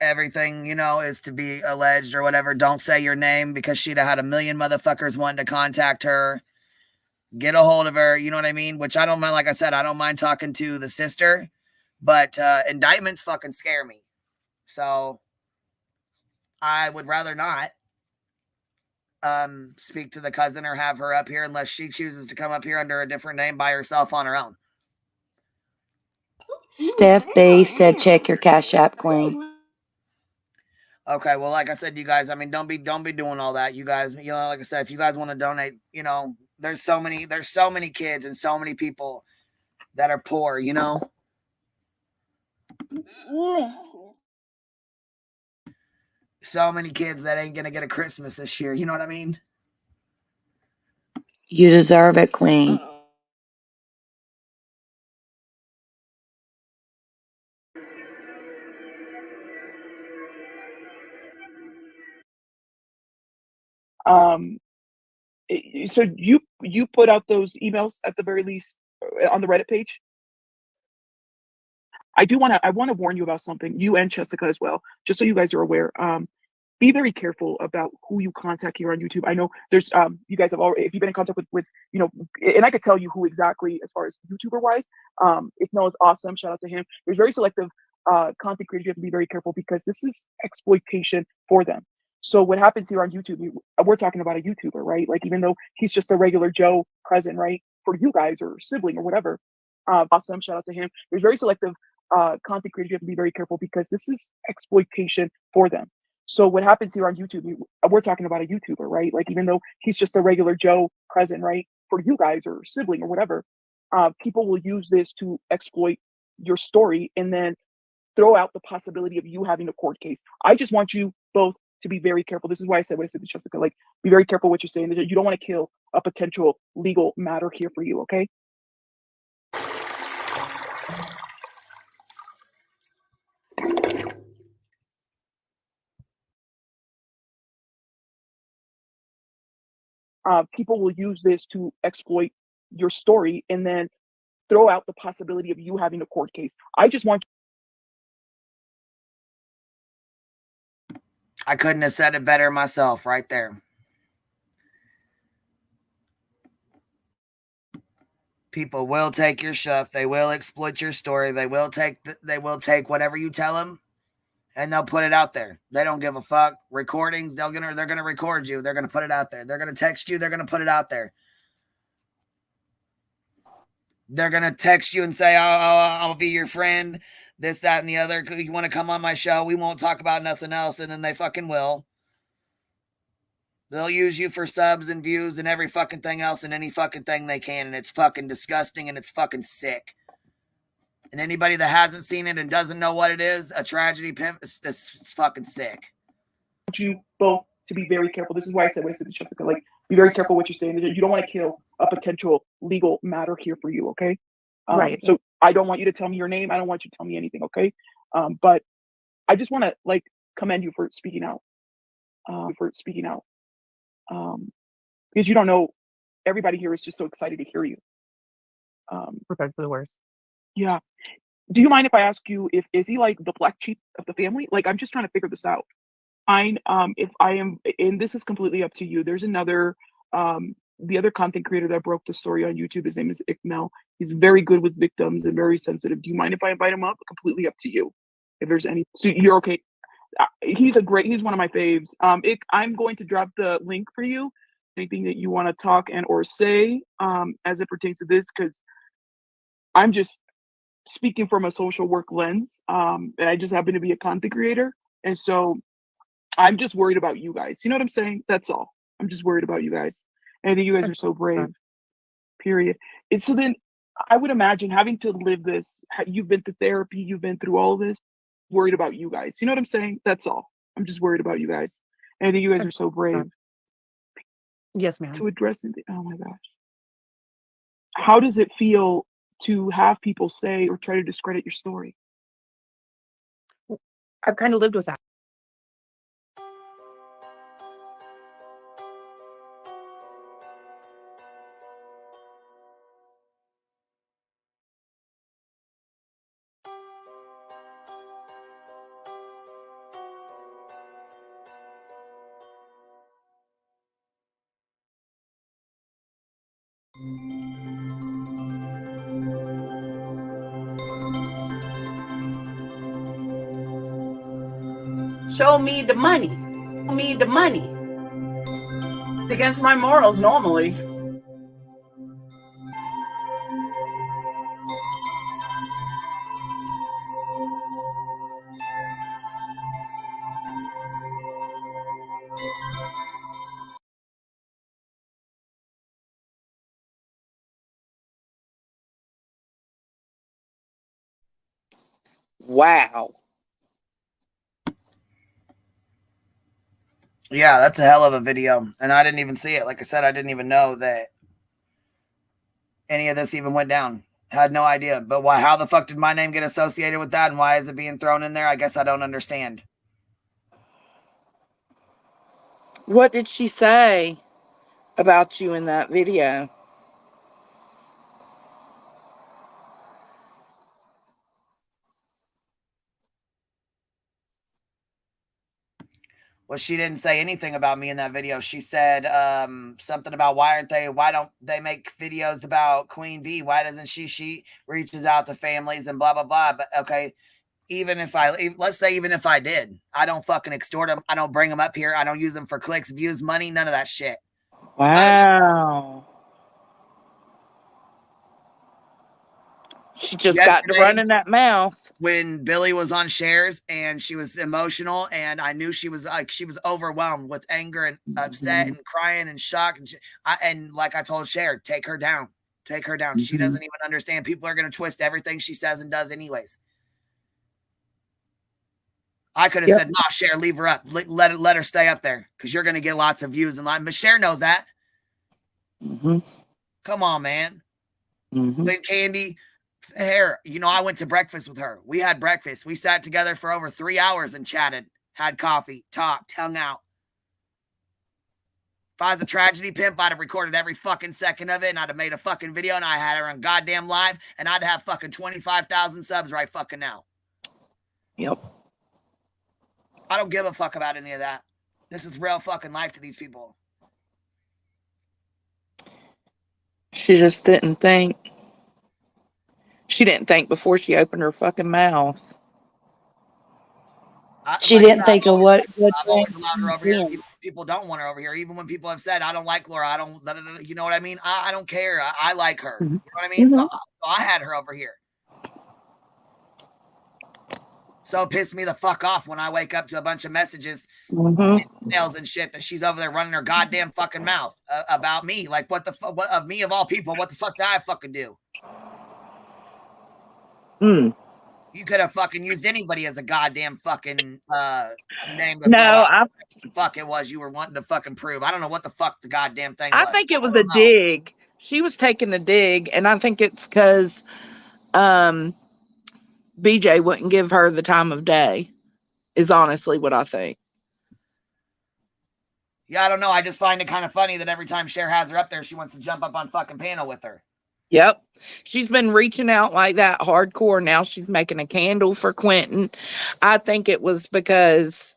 Everything, you know, is to be alleged or whatever. Don't say your name, because she'd have had a million motherfuckers wanting to contact her. Get a hold of her, you know what I mean? Which I don't mind. Like I said, I don't mind talking to the sister, but indictments fucking scare me. So I would rather not speak to the cousin or have her up here unless she chooses to come up here under a different name by herself on her own. Steph B said, check your Cash App, Queen. Okay, well, like I said, you guys, I mean, don't be doing all that. You guys, you know, like I said, if you guys want to donate, you know, there's so many kids and so many people that are poor, you know. So many kids that ain't gonna get a Christmas this year, you know what I mean? You deserve it, Queen. So you put out those emails at the very least on the Reddit page. I want to warn you about something, you and Jessica as well, just so you guys are aware. Be very careful about who you contact here on YouTube. I know there's you guys have already, if you've been in contact with you know, and I could tell you who exactly as far as YouTuber wise. If Noah's awesome, shout out to him. There's very selective content creators. You have to be very careful because this is exploitation for them. So what happens here on YouTube, we're talking about a YouTuber, right? Like, even though he's just a regular Joe cousin, right? For you guys or sibling or whatever. Awesome, shout out to him. There's very selective content creators. You have to be very careful because this is exploitation for them. So what happens here on YouTube, we're talking about a YouTuber, right? Like, even though he's just a regular Joe cousin, right? For you guys or sibling or whatever, people will use this to exploit your story and then throw out the possibility of you having a court case. I just want you both to be very careful. This is why I said what I said to Jessica, like, be very careful what you're saying. You don't want to kill a potential legal matter here for you, okay? people will use this to exploit your story and then throw out the possibility of you having a court case. I just want. I couldn't have said it better myself right there. People will take your stuff. They will exploit your story. They will take whatever you tell them, and they'll put it out there. They don't give a fuck. Recordings, they're gonna record you. They're gonna put it out there. They're gonna text you. They're gonna put it out there. They're gonna text you and say, "Oh, I'll be your friend." This, that, and the other. You want to come on my show? We won't talk about nothing else, and then they fucking will. They'll use you for subs and views and every fucking thing else and any fucking thing they can. And it's fucking disgusting and it's fucking sick. And anybody that hasn't seen it and doesn't know what it is, a tragedy pimp, it's fucking sick. I want you both to be very careful. This is why I said what I said to Jessica. Like, be very careful what you're saying. You don't want to kill a potential legal matter here for you, okay? Right. So I don't want you to tell me your name. I don't want you to tell me anything, okay? But I just want to, like, commend you for speaking out. Because you don't know, everybody here is just so excited to hear you. Prepared for the worst. Yeah. Do you mind if I ask you, is he like the black sheep of the family? Like, I'm just trying to figure this out. If I am, and this is completely up to you. There's another, the other content creator that broke the story on YouTube. His name is Ikmel. He's very good with victims and very sensitive. Do you mind if I invite him up? Completely up to you. If there's any, so you're okay. He's one of my faves. I'm going to drop the link for you. Anything that you want to talk and or say as it pertains to this, because I'm just speaking from a social work lens, and I just happen to be a content creator, and so I'm just worried about you guys. You know what I'm saying? That's all. I'm just worried about you guys. And I think you guys are so brave. Period. And so then I would imagine having to live this. You've been to therapy. You've been through all this. Worried about you guys. You know what I'm saying? That's all. I'm just worried about you guys. And I think you guys are so brave. Yes, ma'am. To address it. Oh my gosh. How does it feel to have people say or try to discredit your story? I've kind of lived with that. Show me the money. Show me the money. It's against my morals normally. Wow. Yeah, that's a hell of a video. And I didn't even see it. Like I said, I didn't even know that any of this even went down. Had no idea. But why? How the fuck did my name get associated with that? And why is it being thrown in there? I guess I don't understand. What did she say about you in that video? Well, she didn't say anything about me in that video. She said something about why don't they make videos about Queen Bee? Why doesn't she reaches out to families and blah, blah, blah. But okay, let's say even if I did, I don't fucking extort them. I don't bring them up here. I don't use them for clicks, views, money, none of that shit. Wow. She just got to running that mouth. When Billy was on shares and she was emotional, and I knew she was overwhelmed with anger and upset and crying and shock. And like I told Cher, take her down. Take her down. She doesn't even understand. People are going to twist everything she says and does anyways. I could have said, nah, Cher, leave her up. Let her stay up there because you're going to get lots of views. But Cher knows that. Come on, man. When Candy... I went to breakfast with her. We had breakfast. We sat together for over 3 hours and chatted, had coffee, talked, hung out. If I was a tragedy pimp, I'd have recorded every fucking second of it, and I'd have made a fucking video, and I had her on goddamn live, and I'd have fucking 25,000 subs right fucking now. Yep. I don't give a fuck about any of that. This is real fucking life to these people. She just didn't think. She didn't think before she opened her fucking mouth. She didn't think of what I've always allowed her over here. People don't want her over here. Even when people have said, I don't like Laura, I don't, you know what I mean? I don't care. I like her. You know what I mean? Mhm. So I had her over here. So it pissed me the fuck off when I wake up to a bunch of messages, emails and shit that she's over there running her goddamn fucking mouth about me. Like, what the fuck, of me of all people, what the fuck did I fucking do? You could have fucking used anybody as a goddamn fucking name. No, fuck it was you were wanting to fucking prove. I don't know what the fuck the goddamn thing I was. think it was a dig. She was taking a dig, and I think it's because BJ wouldn't give her the time of day, is honestly what I think. Yeah, I don't know. I just find it kind of funny that every time Cher has her up there, she wants to jump up on fucking panel with her. Yep. She's been reaching out like that hardcore. Now she's making a candle for Quentin. I think it was because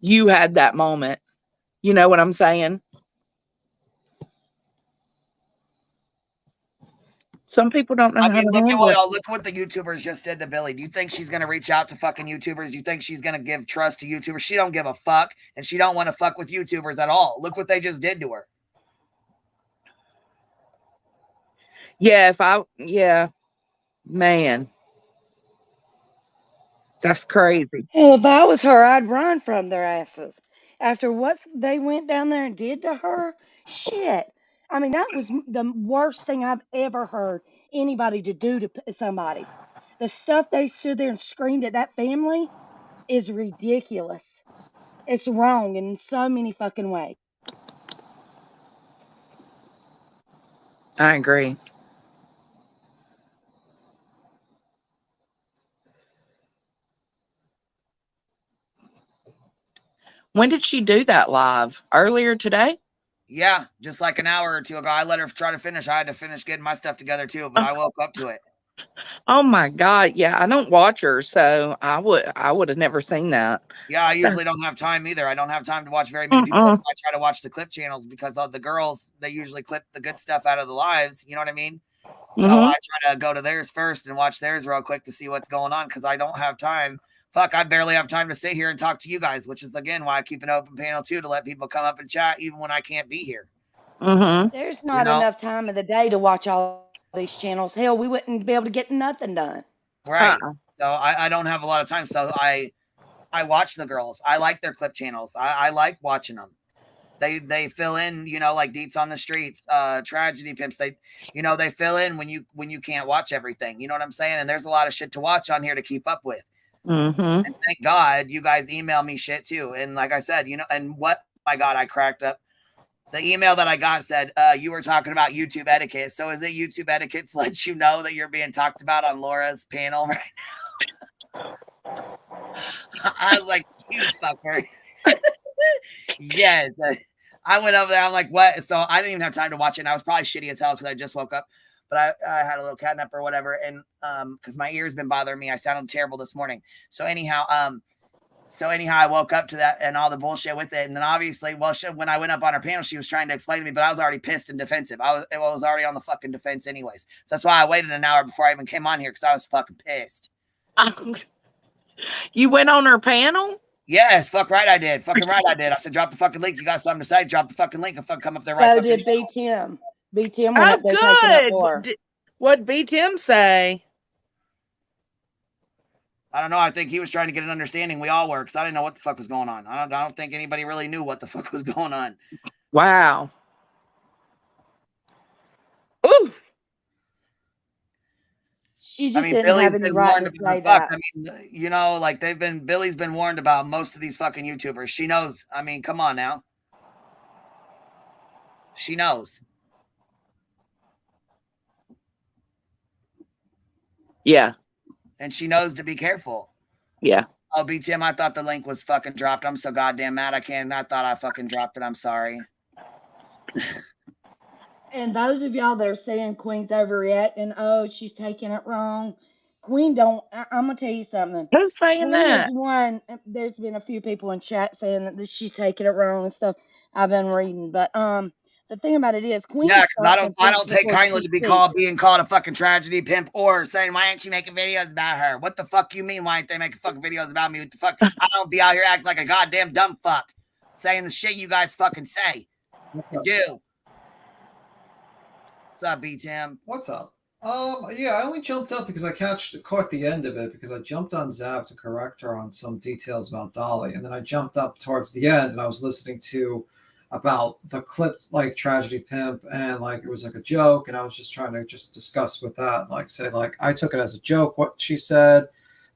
you had that moment. You know what I'm saying? Some people don't know how to handle it. Look at what the YouTubers just did to Billy. Do you think she's going to reach out to fucking YouTubers? Do you think she's going to give trust to YouTubers? She don't give a fuck, and she don't want to fuck with YouTubers at all. Look what they just did to her. Yeah, man. That's crazy. Hell, if I was her, I'd run from their asses. After what they went down there and did to her, shit. I mean, that was the worst thing I've ever heard anybody to do to somebody. The stuff they stood there and screamed at that family is ridiculous. It's wrong in so many fucking ways. I agree. When did she do that live? Earlier today? Yeah, just like an hour or two ago. I let her try to finish. I had to finish getting my stuff together too, but I woke up to it. Oh my God. Yeah, I don't watch her, so I would have never seen that. Yeah, I usually don't have time either. I don't have time to watch very many people. That's why I try to watch the clip channels because of the girls, they usually clip the good stuff out of the lives. You know what I mean? So I try to go to theirs first and watch theirs real quick to see what's going on because I don't have time. Fuck, I barely have time to sit here and talk to you guys, which is, again, why I keep an open panel, too, to let people come up and chat even when I can't be here. There's not enough time of the day to watch all these channels. Hell, we wouldn't be able to get nothing done. Right. So I don't have a lot of time. So I watch the girls. I like their clip channels. I like watching them. They fill in, you know, like Deets on the Streets, Tragedy Pimps. They fill in when you can't watch everything. You know what I'm saying? And there's a lot of shit to watch on here to keep up with. And thank God you guys email me shit too. And like I said, and what, my God, I cracked up. The email that I got said, you were talking about YouTube etiquette. So is it YouTube etiquette to let you know that you're being talked about on Laura's panel right now? I was like, you fucker. Yes. I went over there. I'm like, what? So I didn't even have time to watch it. And I was probably shitty as hell because I just woke up. But I had a little catnip or whatever. And because my ear's been bothering me. I sounded terrible this morning. So anyhow, I woke up to that and all the bullshit with it. And then obviously, when I went up on her panel, she was trying to explain to me, but I was already pissed and defensive. I was already on the fucking defense anyways. So that's why I waited an hour before I even came on here because I was fucking pissed. You went on her panel? Yes, fuck right I did. Fucking right I did. I said, drop the fucking link. You got something to say? Drop the fucking link and fucking come up there right. So did B Tim. B Tim went up there taking up Laura. What'd B Tim say? I don't know. I think he was trying to get an understanding. We all were, because I didn't know what the fuck was going on. I don't think anybody really knew what the fuck was going on. Wow. Ooh. She just didn't have any right to say that. I mean, like Billy's been warned about most of these fucking YouTubers. She knows. I mean, come on now. She knows. Yeah. And she knows to be careful. Yeah. Oh, BTM, I thought the link was fucking dropped. I'm so goddamn mad. I thought I fucking dropped it. I'm sorry. And those of y'all that are saying Queen's overreacting, oh, she's taking it wrong. Queen don't. I'm gonna tell you something. Who's saying Queen that? is one. There's been a few people in chat saying that she's taking it wrong and stuff. I've been reading, but the thing about it is, Queen Yeah, because stops and I thinks don't take before kindly she to speaks. being called a fucking tragedy pimp or saying why aren't you making videos about her? What the fuck you mean? Why aren't they making fucking videos about me? What the fuck? I don't be out here acting like a goddamn dumb fuck, saying the shit you guys fucking say and do. What's up, B Tim? What's up? Yeah, I only jumped up because I caught the end of it because I jumped on Zav to correct her on some details about Dolly, and then I jumped up towards the end and I was listening to about the clip like tragedy pimp and like it was like a joke, and I was just trying to just discuss with that, like say like I took it as a joke what she said,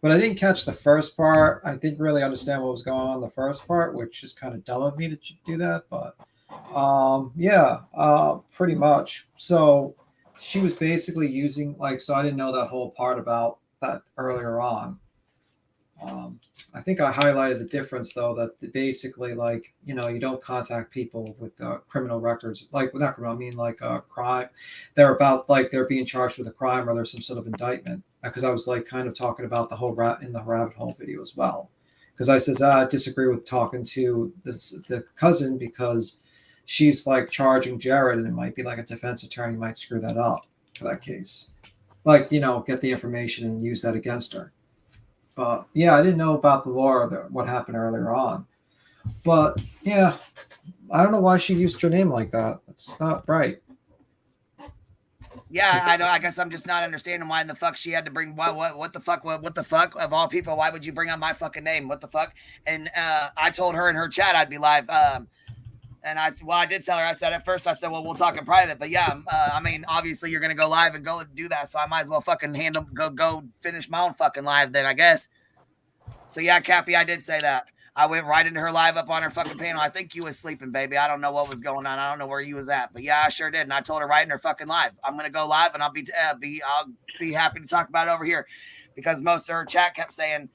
but I didn't catch the first part. I didn't really understand what was going on in the first part, which is kind of dumb of me to do that, but pretty much. So she was basically using like, so I didn't know that whole part about that earlier on. I think I highlighted the difference though, that basically like, you know, you don't contact people with criminal records, like not criminal, I mean like crime. They're about like they're being charged with a crime or there's some sort of indictment. Because I was like kind of talking about the whole in the rabbit hole video as well. Because I says I disagree with talking to the cousin because she's like charging Jared, and it might be like a defense attorney might screw that up for that case. Like, you know, get the information and use that against her. But yeah, I didn't know about the Laura, what happened earlier on. But yeah, I don't know why she used her name like that. That's not right. Yeah, I don't. I guess I'm just not understanding why in the fuck she had to bring what the fuck of all people. Why would you bring up my fucking name? What the fuck? And I told her in her chat I'd be live. And I did tell her. I said at first I said, well, we'll talk in private. But yeah, I mean, obviously you're gonna go live and go and do that, so I might as well fucking go finish my own fucking live then, I guess. So yeah, Cappy, I did say that. I went right into her live up on her fucking panel. I think you was sleeping, baby. I don't know what was going on. I don't know where you was at, but yeah, I sure did. And I told her right in her fucking live, I'm gonna go live and I'll be happy to talk about it over here, because most of her chat kept saying,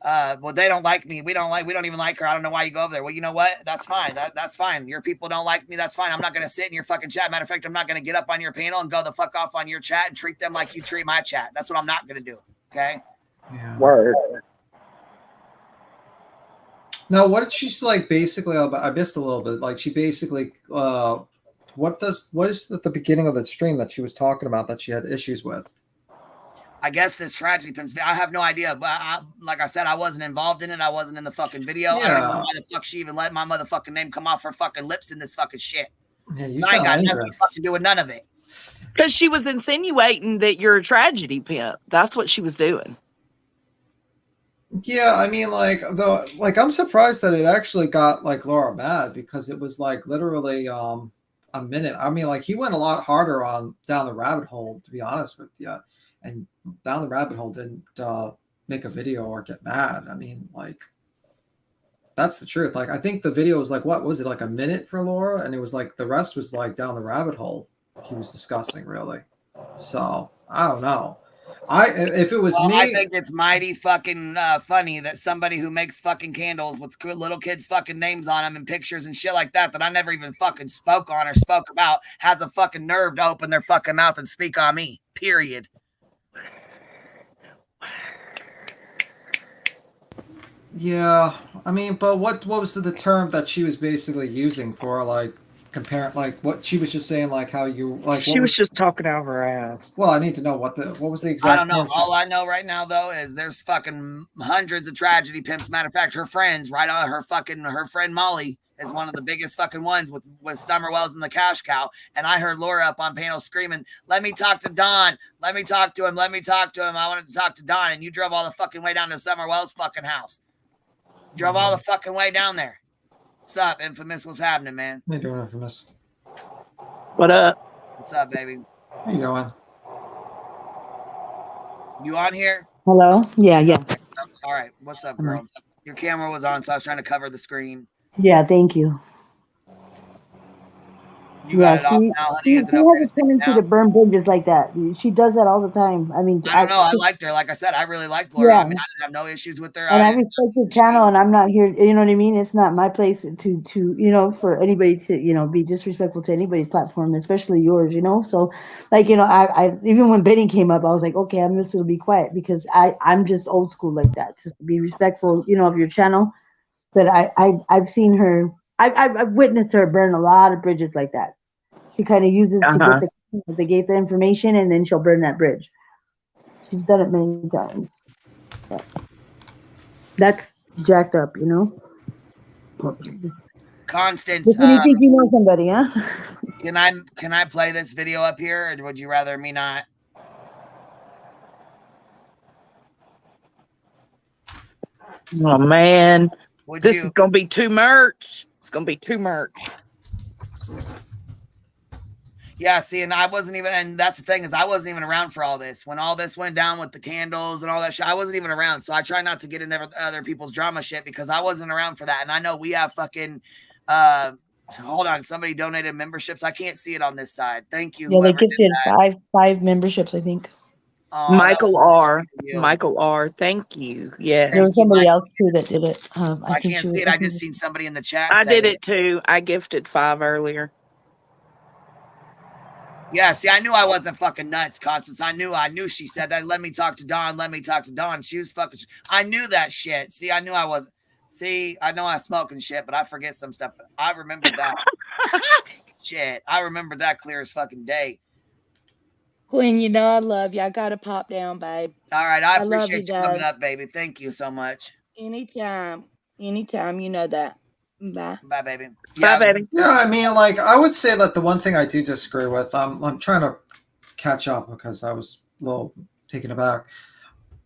well, they don't like me. We don't even like her. I don't know why you go over there. Well, you know what? That's fine. That's fine. Your people don't like me. That's fine. I'm not gonna sit in your fucking chat. Matter of fact, I'm not gonna get up on your panel and go the fuck off on your chat and treat them like you treat my chat. That's what I'm not gonna do. Okay. Yeah. Word. Now, what did she like? Basically, I missed a little bit. Like she basically, what is at the beginning of the stream that she was talking about that she had issues with? I guess this tragedy. I have no idea, but like I said, I wasn't involved in it. I wasn't in the fucking video. Yeah. I don't know why the fuck she even let my motherfucking name come off her fucking lips in this fucking shit. Yeah, you So I ain't sound got angry. nothing to fucking do with none of it. Because she was insinuating that you're a tragedy pimp. That's what she was doing. Yeah, I mean, like though, like I'm surprised that it actually got like Laura mad, because it was like literally a minute. I mean, like he went a lot harder on down the rabbit hole, to be honest with you, and down the rabbit hole didn't make a video or get mad. I mean, like that's the truth. Like I think the video was like, what was it, like a minute for Laura, and it was like the rest was like down the rabbit hole he was discussing really. So I don't know. If it was me, I think it's mighty fucking funny that somebody who makes fucking candles with little kids' fucking names on them and pictures and shit like that I never even fucking spoke on or spoke about has a fucking nerve to open their fucking mouth and speak on me. Period. Yeah, I mean, but what was the term that she was basically using for like comparing, like what she was just saying, like how you like She was just talking out of her ass. Well, I need to know what was the exact. I don't know. All I know right now though is there's fucking hundreds of tragedy pimps. Matter of fact, her friends, right on her friend Molly is one of the biggest fucking ones with Summer Wells and the Cash Cow. And I heard Laura up on panel screaming, "Let me talk to Don. Let me talk to him. Let me talk to him. I wanted to talk to Don." And you drove all the fucking way down to Summer Wells' fucking house. Drove all the fucking way down there. What's up, Infamous? What's happening, man? How you doing, Infamous? What up? What's up, baby? How you doing? You on here? Hello? Yeah. All right. What's up, girl? Your camera was on, so I was trying to cover the screen. Yeah, thank you. You got it off now, honey. Is it okay to has a say it tendency now? to burn bridges like that. She does that all the time. I mean, I don't know. I liked her. Like I said, I really liked Laura. yeah. I mean, I didn't have no issues with her. And I I didn't. respect your channel, and I'm not here. You know what I mean? It's not my place to you know, for anybody to, you know, be disrespectful to anybody's platform, especially yours. You know, so like, you know, I even when Benny came up, I was like, okay, I'm just gonna be quiet because I'm just old school like that, just to be respectful, you know, of your channel. But I've seen her. I've witnessed her burn a lot of bridges like that. She kind of uses to get the gate the information, and then she'll burn that bridge. She's done it many times. Yeah. That's jacked up, you know. Constance, Just when you think you know somebody, huh? can I play this video up here, or would you rather me not? Oh man, Would this you? is gonna be too much. It's gonna be too much. Yeah, see, and I wasn't even, and that's the thing is I wasn't even around for all this. When all this went down with the candles and all that shit, I wasn't even around. So I try not to get into other people's drama shit because I wasn't around for that. And I know we have fucking, hold on, somebody donated memberships. I can't see it on this side. Thank you. Yeah, they Whoever did gifted that. five memberships, I think. Oh, Michael R. you. Michael R. Thank you. Yes. There was Thank you, somebody Mike. else too that did it. I think can't she see it. was. I just seen somebody in the chat. I say did it too. I gifted 5 earlier. Yeah, see, I knew I wasn't fucking nuts, Constance. I knew she said that. Let me talk to Dawn. Let me talk to Dawn. She was fucking. I knew that shit. See, I knew I wasn't. See, I know I smoking shit, but I forget some stuff. I remember that. Shit, I remember that clear as fucking day. Quinn, you know I love you. I gotta pop down, babe. All right, I love appreciate you coming up, baby. Thank you so much. Anytime, you know that. Bye. Bye, baby. Bye, baby. Yeah, I mean, like, I would say that the one thing I do disagree with, I'm trying to catch up because I was a little taken aback.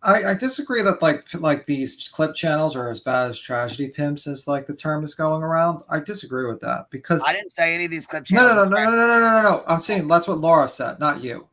I disagree that like these clip channels are as bad as tragedy pimps, as like the term is going around. I disagree with that because I didn't say any of these clip channels. No. I'm saying that's what Laura said, not you.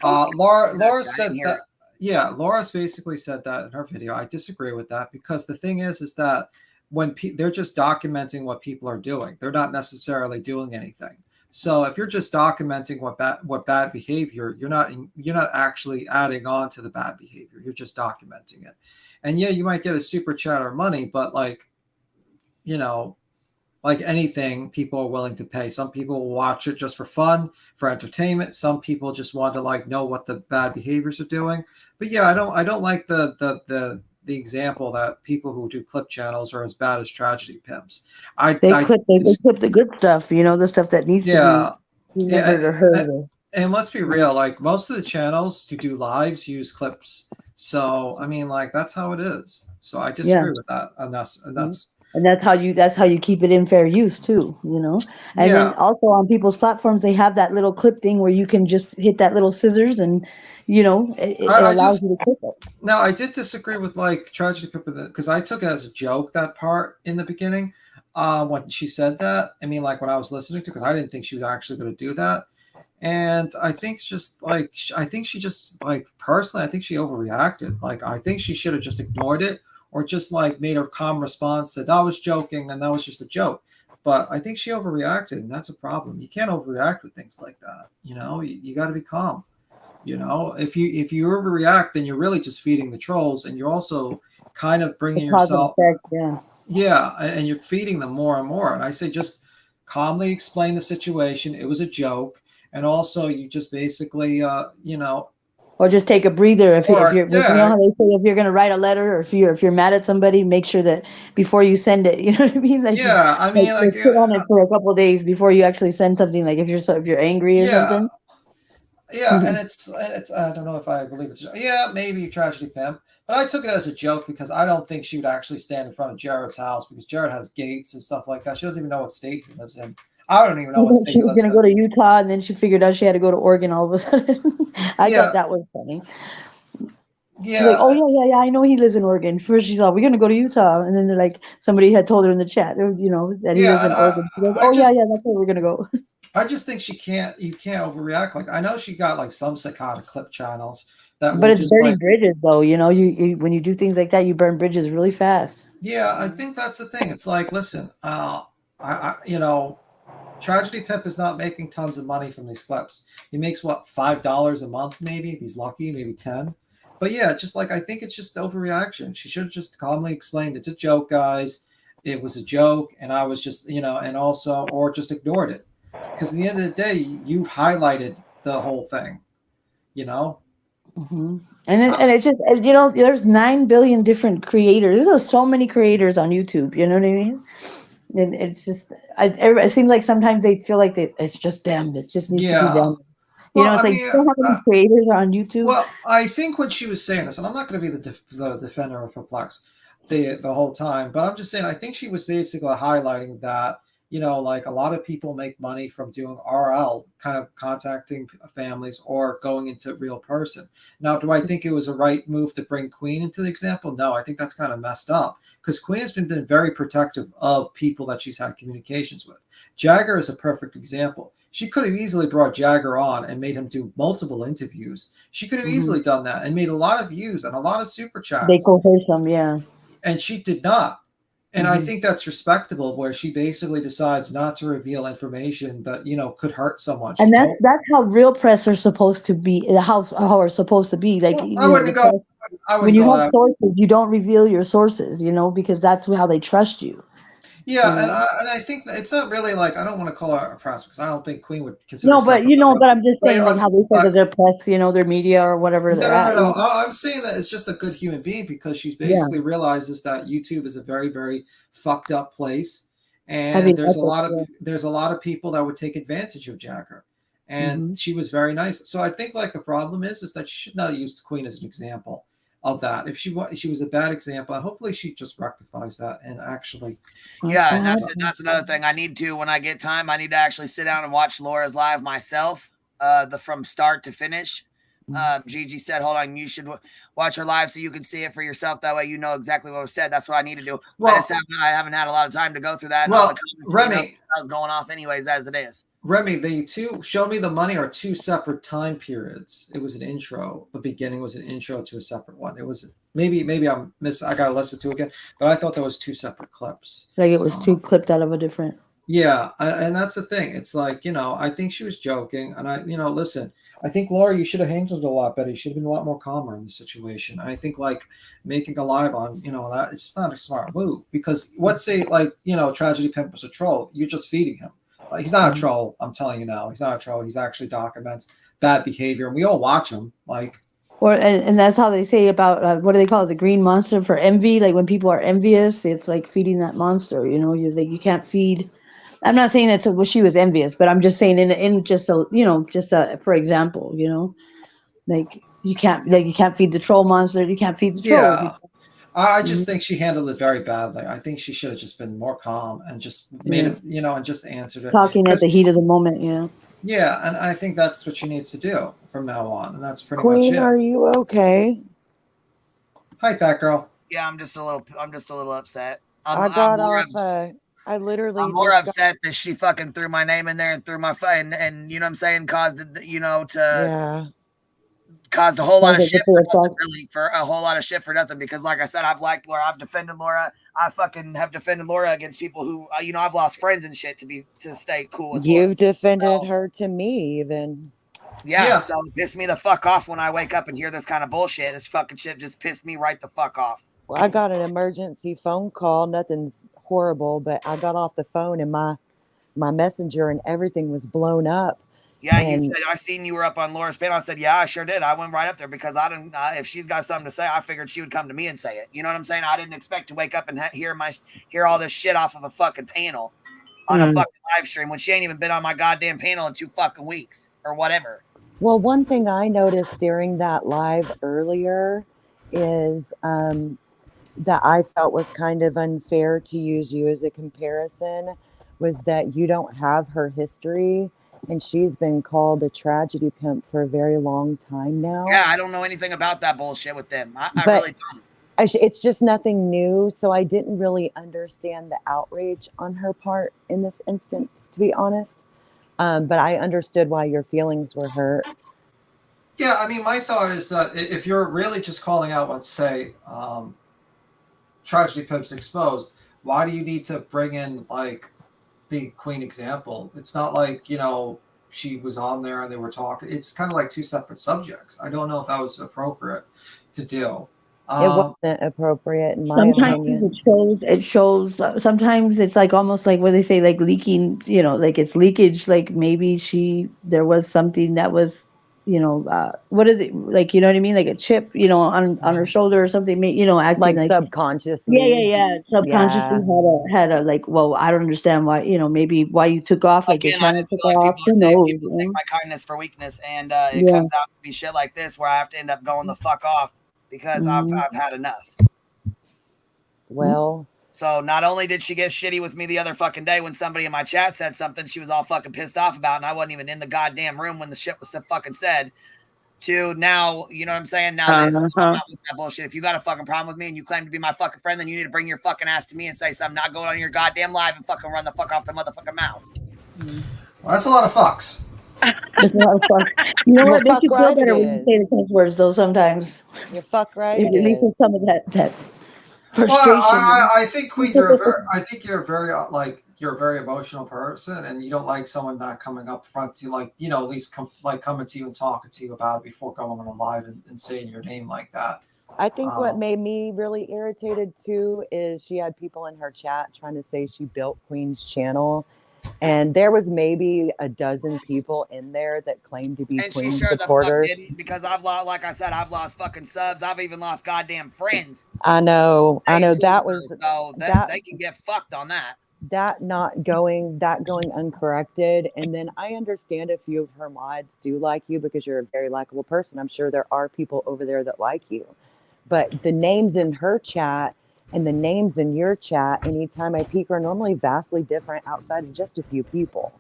Laura said that. Yeah, Laura's basically said that in her video. I disagree with that because the thing is that when they're just documenting what people are doing, they're not necessarily doing anything. So if you're just documenting what bad behavior, you're not actually adding on to the bad behavior. You're just documenting it. And yeah, you might get a super chat or money, but like, you know, like anything, people are willing to pay. Some people will watch it just for fun, for entertainment. Some people just want to like know what the bad behaviors are doing. But yeah, I don't like the example that people who do clip channels are as bad as tragedy pimps. They clip the good stuff, you know, the stuff that needs to be remembered or heard. And let's be real, like most of the channels to do lives use clips. So I mean, like that's how it is. So I disagree with that, and that's how you keep it in fair use too, you know. And then also on people's platforms, they have that little clip thing where you can just hit that little scissors, and you know it allows you to clip it. No, I did disagree with like tragedy because I took it as a joke, that part in the beginning when she said that. I mean, like when I was listening to, because I didn't think she was actually going to do that. And I think she just like personally, I think she overreacted. Like I think she should have just ignored it, or just like made a calm response, said I was joking and that was just a joke. But I think she overreacted, and that's a problem. You can't overreact with things like that. You know, you got to be calm. You know, if you overreact, then you're really just feeding the trolls, and you're also kind of bringing yourself, and you're feeding them more and more. And I say just calmly explain the situation. It was a joke, and also you just basically, you know. Or just take a breather. If you're, you know how they say, if you're going to write a letter, or if you're mad at somebody, make sure that before you send it, you know what I mean? Like, yeah, I mean, like sit on it for a couple of days before you actually send something. Like if you're angry or something. Yeah, and it's I don't know if I believe it's maybe tragedy pimp, but I took it as a joke because I don't think she would actually stand in front of Jared's house because Jared has gates and stuff like that. She doesn't even know what state he lives in. I don't even know what state she was going to go to Utah, and then she figured out she had to go to Oregon all of a sudden. I thought that was funny. Yeah. She's like, oh yeah, I know he lives in Oregon. First she thought we're going to go to Utah, and then they're like, somebody had told her in the chat, you know, that he lives in Oregon. She goes, that's where we're going to go. I just think you can't overreact. Like I know she got like some psychotic clip channels but it's burning bridges though, you know, you when you do things like that, you burn bridges really fast. Yeah, I think that's the thing. It's like, listen, you know, Tragedy Pimp is not making tons of money from these clips. He makes what, $5 a month, maybe if he's lucky, maybe 10. But yeah, just like I think it's just overreaction. She should have just calmly explained it's a joke, guys. It was a joke, and I was just, and also, or just ignored it. Because at the end of the day, you highlighted the whole thing, Mm-hmm. And it's just, there's 9 billion different creators. There's so many creators on YouTube. You know what I mean? And it's just, it seems like sometimes they feel like it's just them. It just needs to be them. Well, It's I like, mean, so how many creators are on YouTube? Well, I think when she was saying this, and I'm not going to be the defender of Perplex the whole time, but I'm just saying I think she was basically highlighting that, like a lot of people make money from doing RL, kind of contacting families or going into real person. Now, do I think it was a right move to bring Queen into the example? No, I think that's kind of messed up because Queen has been very protective of people that she's had communications with. Jagger is a perfect example. She could have easily brought Jagger on and made him do multiple interviews. She could have easily done that and made a lot of views and a lot of super chats. They coerce them, yeah. And she did not. And I think that's respectable, where she basically decides not to reveal information that, could hurt someone. And that's how real press are supposed to be, how are supposed to be. Like, well, I wouldn't go when you have sources, you don't reveal your sources, because that's how they trust you. Yeah, and I think that it's not really like, I don't want to call her a press because I don't think Queen would consider. No, but but I'm just saying, like how they say that they're press, their media or whatever they're at. No. I'm saying that it's just a good human being because she basically realizes that YouTube is a very, very fucked up place, and there's a lot of people that would take advantage of Jagger, and she was very nice. So I think like the problem is that she should not have used Queen as an example of that. If she was a bad example, and hopefully she just rectifies that and actually. Yeah, and that's another thing. I need to, when I get time, I need to actually sit down and watch Laura's live myself, from start to finish. Gigi said, hold on, you should watch her live so you can see it for yourself. That way you know exactly what was said. That's what I need to do. Well, I haven't had a lot of time to go through that. Well, Remy, I was going off anyways as it is. Remy, the two Show Me the Money are two separate time periods. It was an intro. The beginning was an intro to a separate one. It was maybe I gotta listen to it again, but I thought there was two separate clips. Like it was two clipped out of a different. Yeah, and that's the thing. It's like, I think she was joking, and listen, I think Laura, you should have handled it a lot better. You should have been a lot more calmer in the situation. I think like making a live on, that it's not a smart move because let's say like, Tragedy Pimp was a troll. You're just feeding him. He's not a troll. I'm telling you now, he's not a troll. He's actually documents bad behavior, and we all watch him. Like, and that's how they say about what do they call it, the green monster for envy? Like when people are envious, it's like feeding that monster. You can't feed. I'm not saying that she was envious, but I'm just saying in just for example, like you can't feed the troll monster. You can't feed the troll. Yeah. I just think she handled it very badly. I think she should have just been more calm and just made it, and just answered it. Talking at the heat of the moment, yeah. Yeah, and I think that's what she needs to do from now on, and that's pretty Queen, much it. are you okay? Hi, Fat Girl. Yeah, I'm just a little upset. I literally. I'm more upset that she fucking threw my name in there and threw my phone, and you know what I'm saying, caused caused a whole lot of shit for nothing, really, for a whole lot of shit for nothing. Because, like I said, I've liked Laura, I've defended Laura, I fucking have defended Laura against people who, I've lost friends and shit to stay cool with. You've defended her to me, even. Yeah, so it pissed me the fuck off when I wake up and hear this kind of bullshit. This fucking shit just pissed me right the fuck off. Well, I got an emergency phone call. Nothing's horrible, but I got off the phone and my messenger and everything was blown up. Yeah, you said, I seen you were up on Laura's panel. I said, yeah, I sure did. I went right up there because I didn't. If she's got something to say, I figured she would come to me and say it. You know what I'm saying? I didn't expect to wake up and hear all this shit off of a fucking panel on a fucking live stream when she ain't even been on my goddamn panel in 2 fucking weeks or whatever. Well, one thing I noticed during that live earlier is that I felt was kind of unfair to use you as a comparison was that you don't have her history. And she's been called a tragedy pimp for a very long time now. Yeah, I don't know anything about that bullshit with them. I really don't. It's just nothing new. So I didn't really understand the outrage on her part in this instance, to be honest. But I understood why your feelings were hurt. Yeah, I mean, my thought is that if you're really just calling out, let's say, tragedy pimps exposed, why do you need to bring in like the Queen example. It's not like, you know, she was on there and they were talking. It's kind of like two separate subjects. I don't know if that was appropriate to do. It wasn't appropriate in my Sometimes opinion. it shows sometimes it's like almost like what they say, like leaking, you know, like it's leakage, like maybe there was something that was, you know, what is it, like, you know what I mean, like a chip, you know, on her shoulder or something, you know, acting Like like subconsciously. subconsciously had a like, well, I don't understand why, you know, maybe why you took off, like your Again, I channel just took feel like off, who knows, you take know? my kindness for weakness, and it Yeah. comes out to be shit like this where I have to end up going the fuck off because I've had enough. Well, so not only did she get shitty with me the other fucking day when somebody in my chat said something she was all fucking pissed off about, and I wasn't even in the goddamn room when the shit was fucking said, to now, you know what I'm saying? Now this, I'm not with that bullshit. If you got a fucking problem with me and you claim to be my fucking friend, then you need to bring your fucking ass to me and say something, not go on your goddamn live and fucking run the fuck off the motherfucking mouth. Well, that's a lot of fucks. It's a lot of fun. You know what? Makes you feel better when you say the cuss words, though. Sometimes you fuck right. It releases some of that frustration. Well, I think Queen, you're a very emotional person, and you don't like someone not coming up front to, like, you know, at least coming to you and talking to you about it before going on a live and saying your name like that. I think what made me really irritated too is she had people in her chat trying to say she built Queen's channel, and there was maybe a dozen people in there that claimed to be and Queen she sure supporters. the fuck didn't, because I've lost, like I said, I've lost fucking subs. I've even lost goddamn friends. I know that was so that they can get fucked on that. That going uncorrected. And then I understand a few of her mods do like you because you're a very likable person. I'm sure there are people over there that like you, but the names in her chat and the names in your chat, anytime I peek, are normally vastly different outside of just a few people.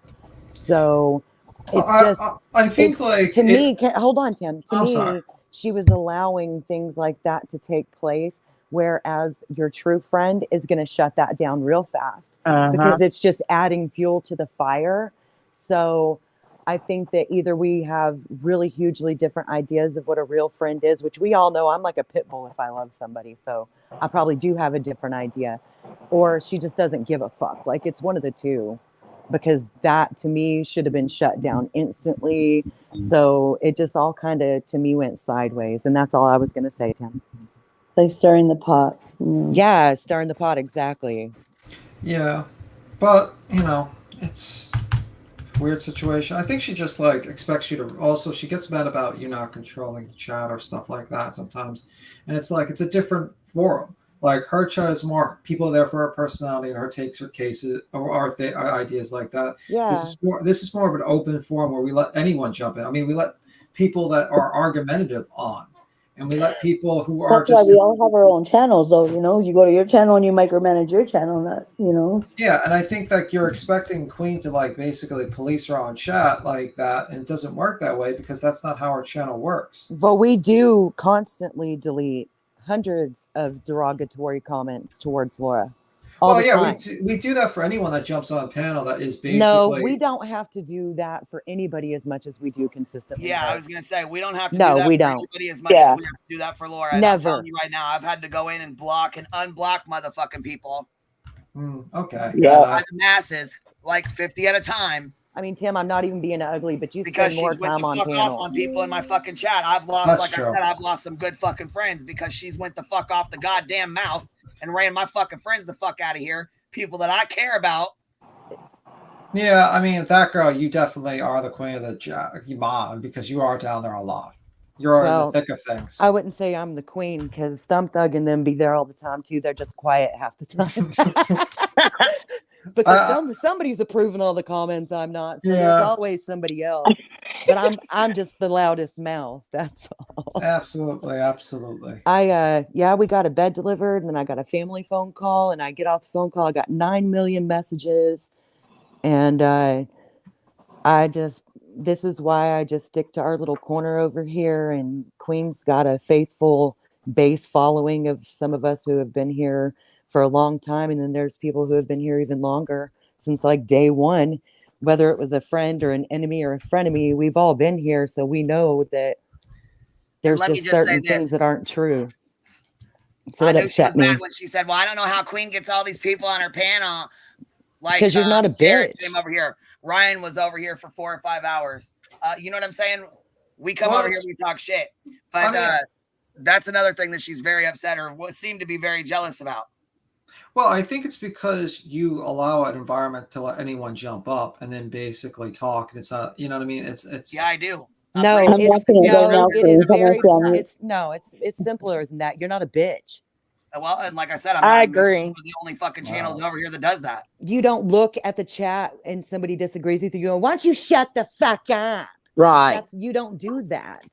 So it's I think to me, hold on, Tim. To me, sorry. she was allowing things like that to take place, whereas your true friend is going to shut that down real fast because it's just adding fuel to the fire. So I think that either we have really hugely different ideas of what a real friend is, which we all know I'm like a pit bull if I love somebody. So I probably do have a different idea, or she just doesn't give a fuck. Like, it's one of the two, because that to me should have been shut down instantly. So it just all kind of, to me, went sideways. And that's all I was going to say, Tim. It's like stirring the pot. Yeah, stirring the pot, exactly. Yeah, but, you know, it's a weird situation. I think she just, like, expects you to... Also, she gets mad about you not controlling the chat or stuff like that sometimes. And it's like, it's a different forum. Like, her chat is more people there for her personality and her takes for cases or ideas like that. Yeah. This is more of an open forum where we let anyone jump in. I mean, we let people that are argumentative on. And we let people who are That's why we all have our own channels, though. You know, you go to your channel and you micromanage your channel, not, you know. Yeah, and I think that you're expecting Queen to, like, basically police her own chat like that, and it doesn't work that way because that's not how our channel works. Well, we do constantly delete hundreds of derogatory comments towards Laura. Well, yeah, we do that for anyone that jumps on a panel that is basically... No, we don't have to do that for anybody as much as we do consistently. Yeah, I was going to say, we don't have to do that we for don't. anybody as much as we have to do that for Laura. And Never. I'm telling you right now, I've had to go in and block and unblock motherfucking people. Okay. Yeah. By the masses, like 50 at a time. I mean, Tim, I'm not even being ugly, but you spend more time on panel. Off on people in my fucking chat. I've lost, I said, I've lost some good fucking friends because she's went the fuck off the goddamn mouth and ran my fucking friends the fuck out of here. People that I care about. Yeah, I mean, that girl, you definitely are the queen of the mod because you are down there a lot. You're in the thick of things. I wouldn't say I'm the queen because Thumb Thug and them be there all the time too. They're just quiet half the time. Because somebody's approving all the comments. I'm not. So there's always somebody else. But I'm just the loudest mouth. That's all. Absolutely. We got a bed delivered, and then I got a family phone call, and I get off the phone call. I got 9 million messages, and this is why I just stick to our little corner over here. And Queen's got a faithful base following of some of us who have been here for a long time. And then there's people who have been here even longer, since like day one, whether it was a friend or an enemy or a frenemy, we've all been here. So we know that there's just certain things that aren't true. So it upset me when she said, well, I don't know how Queen gets all these people on her panel. Like, Because you're not a Jared bitch. came over here. Ryan was over here for 4 or 5 hours. You know what I'm saying? We come Well, over here, it's- we talk shit. But I mean, that's another thing that she's very upset or seemed to be very jealous about. well, I think it's because you allow an environment to let anyone jump up and then basically talk. And it's not, you know what I mean? It's Yeah, I do. I'm No, pretty it's sure watching it right no, now it for is you. Come on, very Sammy. it's simpler than that. You're not a bitch. Well, and like I said, I'm I not agree. one of the only fucking channels over here that does that. You don't look at the chat and somebody disagrees with you. You go, why don't you shut the fuck up? Right. You don't do that.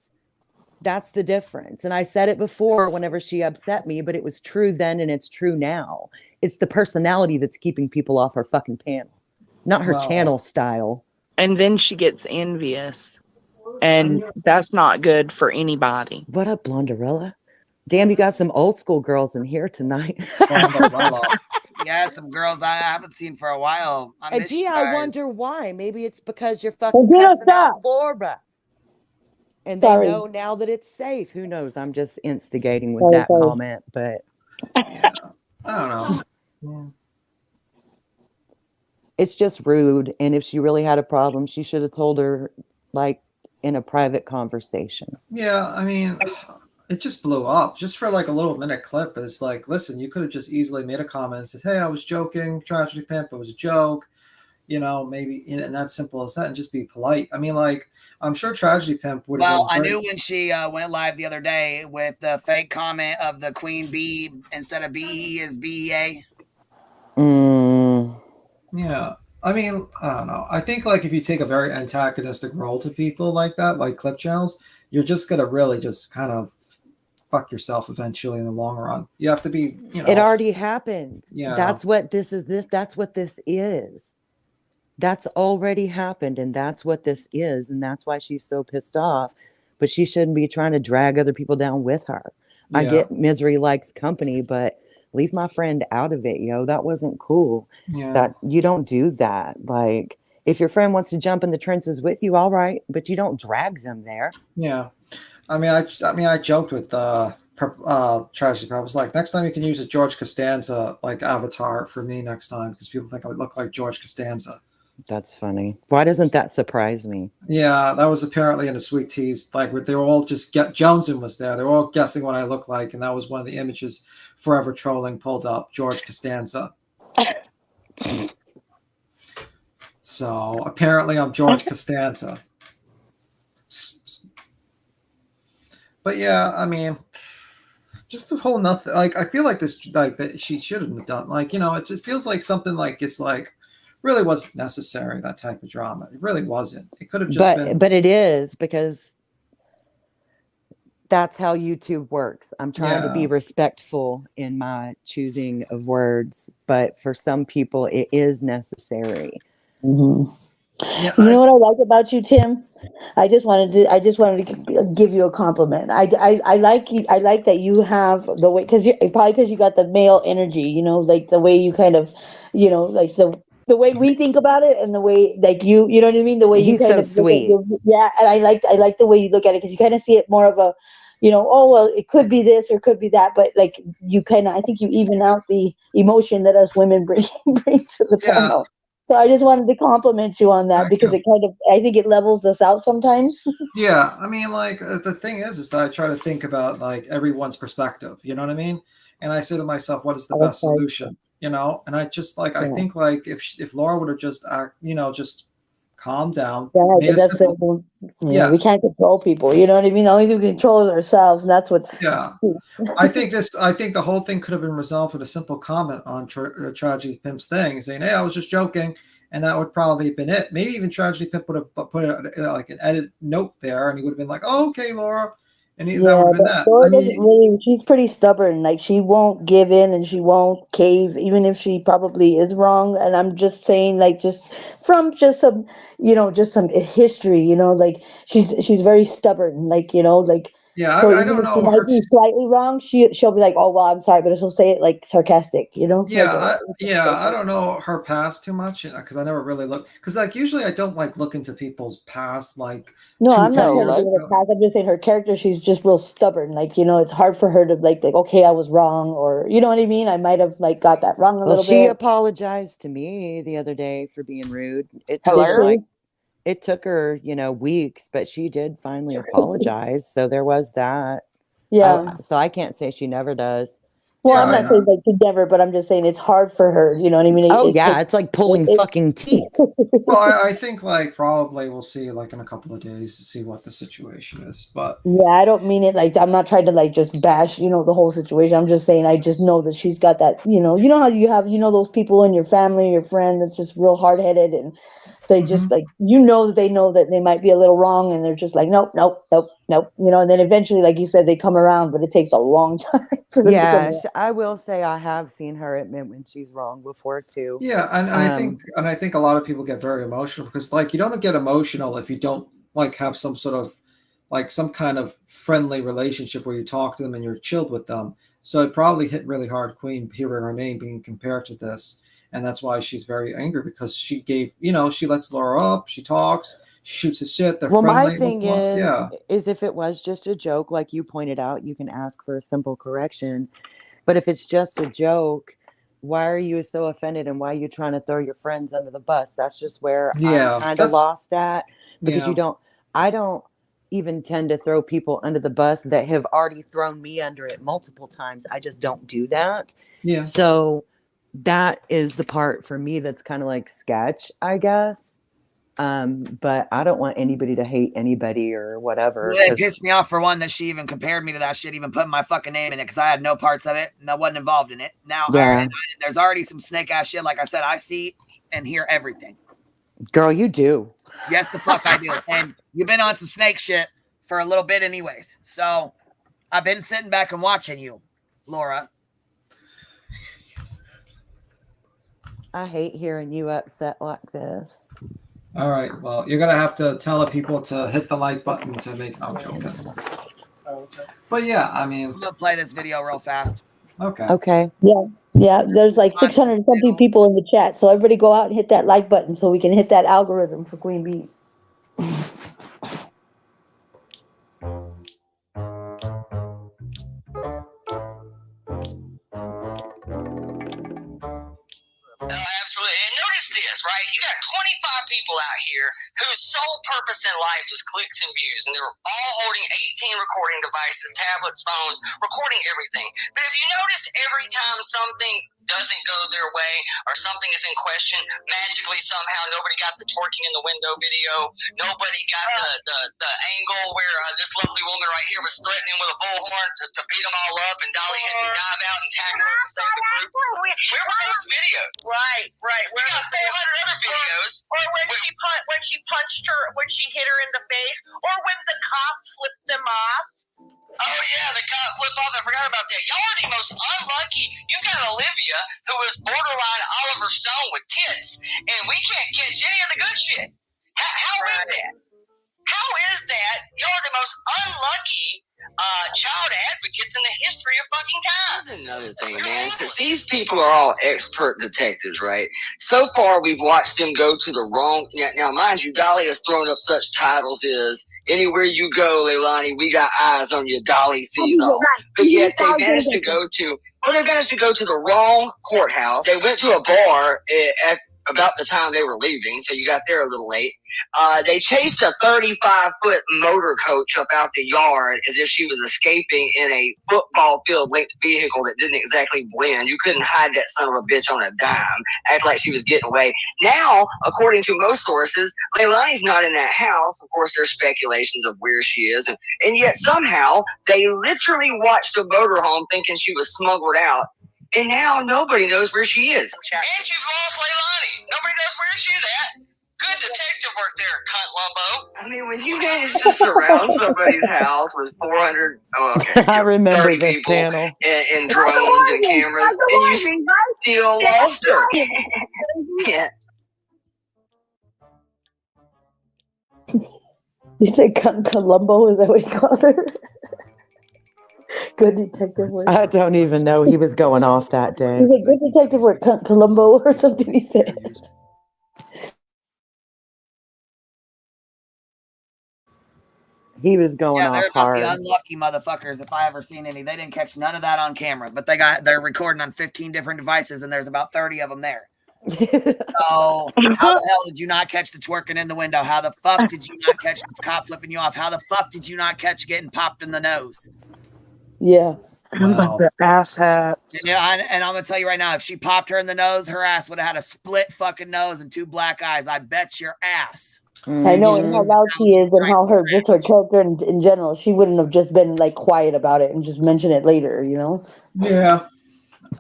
That's the difference. And I said it before whenever she upset me, but it was true then and it's true now. It's the personality that's keeping people off her fucking panel, not her channel style. And then she gets envious. And that's not good for anybody. What up, Blonderella? Damn, you got some old school girls in here tonight. Yeah, some girls I haven't seen for a while. I miss Gee, you I guys. wonder why. Maybe it's because you're fucking Gina, cussing out stop. Laura. And they Sorry. know now that it's safe. Who knows? I'm just instigating with Sorry, that sorry. comment, but yeah, I don't know. it's just rude. And if she really had a problem, she should have told her, like, in a private conversation. Yeah, I mean, it just blew up just for like a little minute clip. It's like, listen, you could have just easily made a comment and said, hey, I was joking, tragedy pimp, it was a joke, you know, maybe, and that's simple as that, and just be polite. I mean, like, I'm sure tragedy pimp would have Well, been I knew when she went live the other day with the fake comment of the queen bee instead of BE is BEA. Yeah. I mean, I don't know. I think like if you take a very antagonistic role to people like that, like clip channels, you're just gonna really just kind of fuck yourself eventually in the long run. You have to be, you know. It already happened. Yeah. That's what this is. That's what this is. That's already happened, and that's what this is, and that's why she's so pissed off. But she shouldn't be trying to drag other people down with her. I Yeah. get misery likes company, but leave my friend out of it, yo. That wasn't cool. Yeah. That you don't do that. Like, if your friend wants to jump in the trenches with you, all right, but you don't drag them there. Yeah. I mean, I joked with Tragedy. I was like, next time you can use a George Costanza like avatar for me next time because people think I would look like George Costanza. That's funny. Why doesn't that surprise me? Yeah, that was apparently in a Sweet Teas. Like, they were all just Joneson was there. They were all guessing what I look like, and that was one of the images Forever Trolling pulled up. George Costanza. So apparently, I'm George Costanza. But yeah, I mean, just the whole nothing. Like, I feel like this, like that she shouldn't have done. Like, you know, it feels like something like it's like. Really wasn't necessary, that type of drama. It really wasn't. It could have just been. But it is, because that's how YouTube works. I'm trying to be respectful in my choosing of words, but for some people it is necessary. Mm-hmm. Yeah, you know what I like about you, Tim? I just wanted to give you a compliment. I like you. I like that you have the way, because you got the male energy. You know, like the way you kind of, you know, like the way we think about it, and the way like you know what I mean. The way He's you kind so of sweet. Yeah, and I like the way you look at it, because you kind of see it more of a, you know, oh well, it could be this or it could be that, but like you kind of, I think you even out the emotion that us women bring to the panel. So I just wanted to compliment you on that, because it kind of, I think it levels us out sometimes. Yeah, I mean, like the thing is that I try to think about like everyone's perspective. You know what I mean? And I say to myself, what is the best solution? You know, and I just like I think like if Laura would have just just calmed down. Yeah, that's simple. Yeah, we can't control people. You know what I mean? The only thing we control is ourselves, and that's what's. Yeah, I think the whole thing could have been resolved with a simple comment on Tragedy Pimp's thing, saying, "Hey, I was just joking," and that would probably have been it. Maybe even Tragedy Pimp would have put like an edit note there, and he would have been like, "Oh, okay, Laura." And that would have been that. Laura doesn't really, she's pretty stubborn. Like, she won't give in and she won't cave, even if she probably is wrong. And I'm just saying, like, just from just some, you know, just some history, you know, like she's very stubborn. Like, you know, like Yeah, So I even don't if she know might her. be slightly wrong, she'll be like, "Oh well, I'm sorry," but she'll say it like sarcastic, you know, like a I don't know her past too much because I never really look. Because like usually I don't like look into people's past like No, two, I'm not three No, trying to years give like it a ago. pass. I'm just saying her character, she's just real stubborn. Like, it's hard for her to like, okay, I was wrong, or you know what I mean? I might have like got that wrong a Well, little she bit. apologized to me the other day for being rude. It Did took her hello. she? like it took her, weeks, but she did finally apologize. So there was that. Yeah. So I can't say she never does. Well, Yeah, I'm not saying Um, like to never, but I'm just saying it's hard for her. You know what I mean? oh It yeah, takes it's like it, pulling it fucking teeth. well, I think like probably we'll see like in a couple of days to see what the situation is. But Yeah, I don't mean it like I'm not trying to like just bash, the whole situation. I'm just saying I just know that she's got that, you know how you have, those people in your family, your friend that's just real hard headed and they just Mhm. like that they know that they might be a little wrong and they're just like, nope, nope, nope, nope, and then eventually, like you said, they come around, but it takes a long time for them to come Yeah, around. I will say I have seen her admit when she's wrong before too. Yeah, and I think a lot of people get very emotional because like you don't get emotional if you don't like have some sort of like some kind of friendly relationship where you talk to them and you're chilled with them. So it probably hit really hard Queen hearing her name being compared to this. And that's why she's very angry because she gave, she lets Laura up, she talks, she shoots his shit, they're Well, my friendly once thing in a while. Yeah. is if it was just a joke, like you pointed out, you can ask for a simple correction. But if it's just a joke, why are you so offended and why are you trying to throw your friends under the bus? That's just where I'm Yeah. kind of That's lost at because yeah. I don't even tend to throw people under the bus that have already thrown me under it multiple times. I just don't do that. Yeah. So that is the part for me that's kind of like sketch, I guess. But I don't want anybody to hate anybody or whatever. Well, it pissed me off for one that she even compared me to that shit, even putting my fucking name in it because I had no parts of it and I wasn't involved in it. Now, Yeah, there's already some snake ass shit. Like I said, I see and hear everything. girl, you do. Yes, the fuck I do. And you've been on some snake shit for a little bit, anyways. So I've been sitting back and watching you, Laura. I hate hearing you upset like this. All right. Well, you're gonna have to tell the people to hit the like button to make. No, I'm joking. But yeah, I mean, I'm gonna play this video real fast. okay. Okay. Yeah, there's like 600 and something people in the chat, so everybody go out and hit that like button so we can hit that algorithm for Queen Bee. Absolutely. And notice this, right? You got 25 people out here whose sole purpose in life was clicks and views, and they're all holding 18 recording devices, tablets, phones, recording everything. But have you noticed every time something doesn't go their way or something is in question, magically somehow nobody got the twerking in the window video, nobody got the angle where this lovely woman right here was threatening with a bullhorn to beat them all up, and Dolly had to dive out and tackle her to save the group. Where were those videos? Right. We got 400 other videos. Or when she punched her, when she hit her in the face, or when the cop flipped them off. Oh yeah, the cop flipped off. I forgot about that. Y'all are the most unlucky. You got Olivia, who was borderline Oliver Stone with tits, and we can't catch any of the good shit. How is that? How is that? Y'all are the most unlucky child advocates in the history of fucking time. Here's another thing, man. Since these people are all expert detectives, right? So far, we've watched them go to the wrong. Now, mind you, Dolly has thrown up such titles as anywhere you go, Leilani, we got eyes on you. Dolly sees all. But yet they managed to go to. Well, they managed to go to the wrong courthouse. They went to a bar at about the time they were leaving, so you got there a little late. They chased a 35-foot motor coach up out the yard as if she was escaping in a football field linked vehicle that didn't exactly blend. You couldn't hide that son of a bitch on a dime. Act like she was getting away. Now, according to most sources, Leilani's not in that house. Of course, there's speculations of where she is. And yet somehow they literally watched a motorhome thinking she was smuggled out. And now nobody knows where she is. And you've lost Leilani. Nobody knows where she's at. Good detective work there, cunt Lumbo. I mean, when you manage to surround somebody's house with 400, I remember 30 this people panel. and drones and cameras, and you still lost her. Yeah. You said Columbo? Is that what you called her? Good detective work. I don't even know he was going off that day. He's like, good detective work, Columbo or something he said. He was going Yeah, off they're about hard. the unlucky motherfuckers if I ever seen any. They didn't catch none of that on camera, but they're recording on 15 different devices and there's about 30 of them there. So how the hell did you not catch the twerking in the window? How the fuck did you not catch the cop flipping you off? How the fuck did you not catch getting popped in the nose? Yeah. Bunch of ass hats. And I'm gonna tell you right now, if she popped her in the nose, her ass would have had a split fucking nose and 2 black eyes. I bet your ass. I know, and how loud she is, and how her character in general, she wouldn't have just been like quiet about it and just mention it later, you know? Yeah.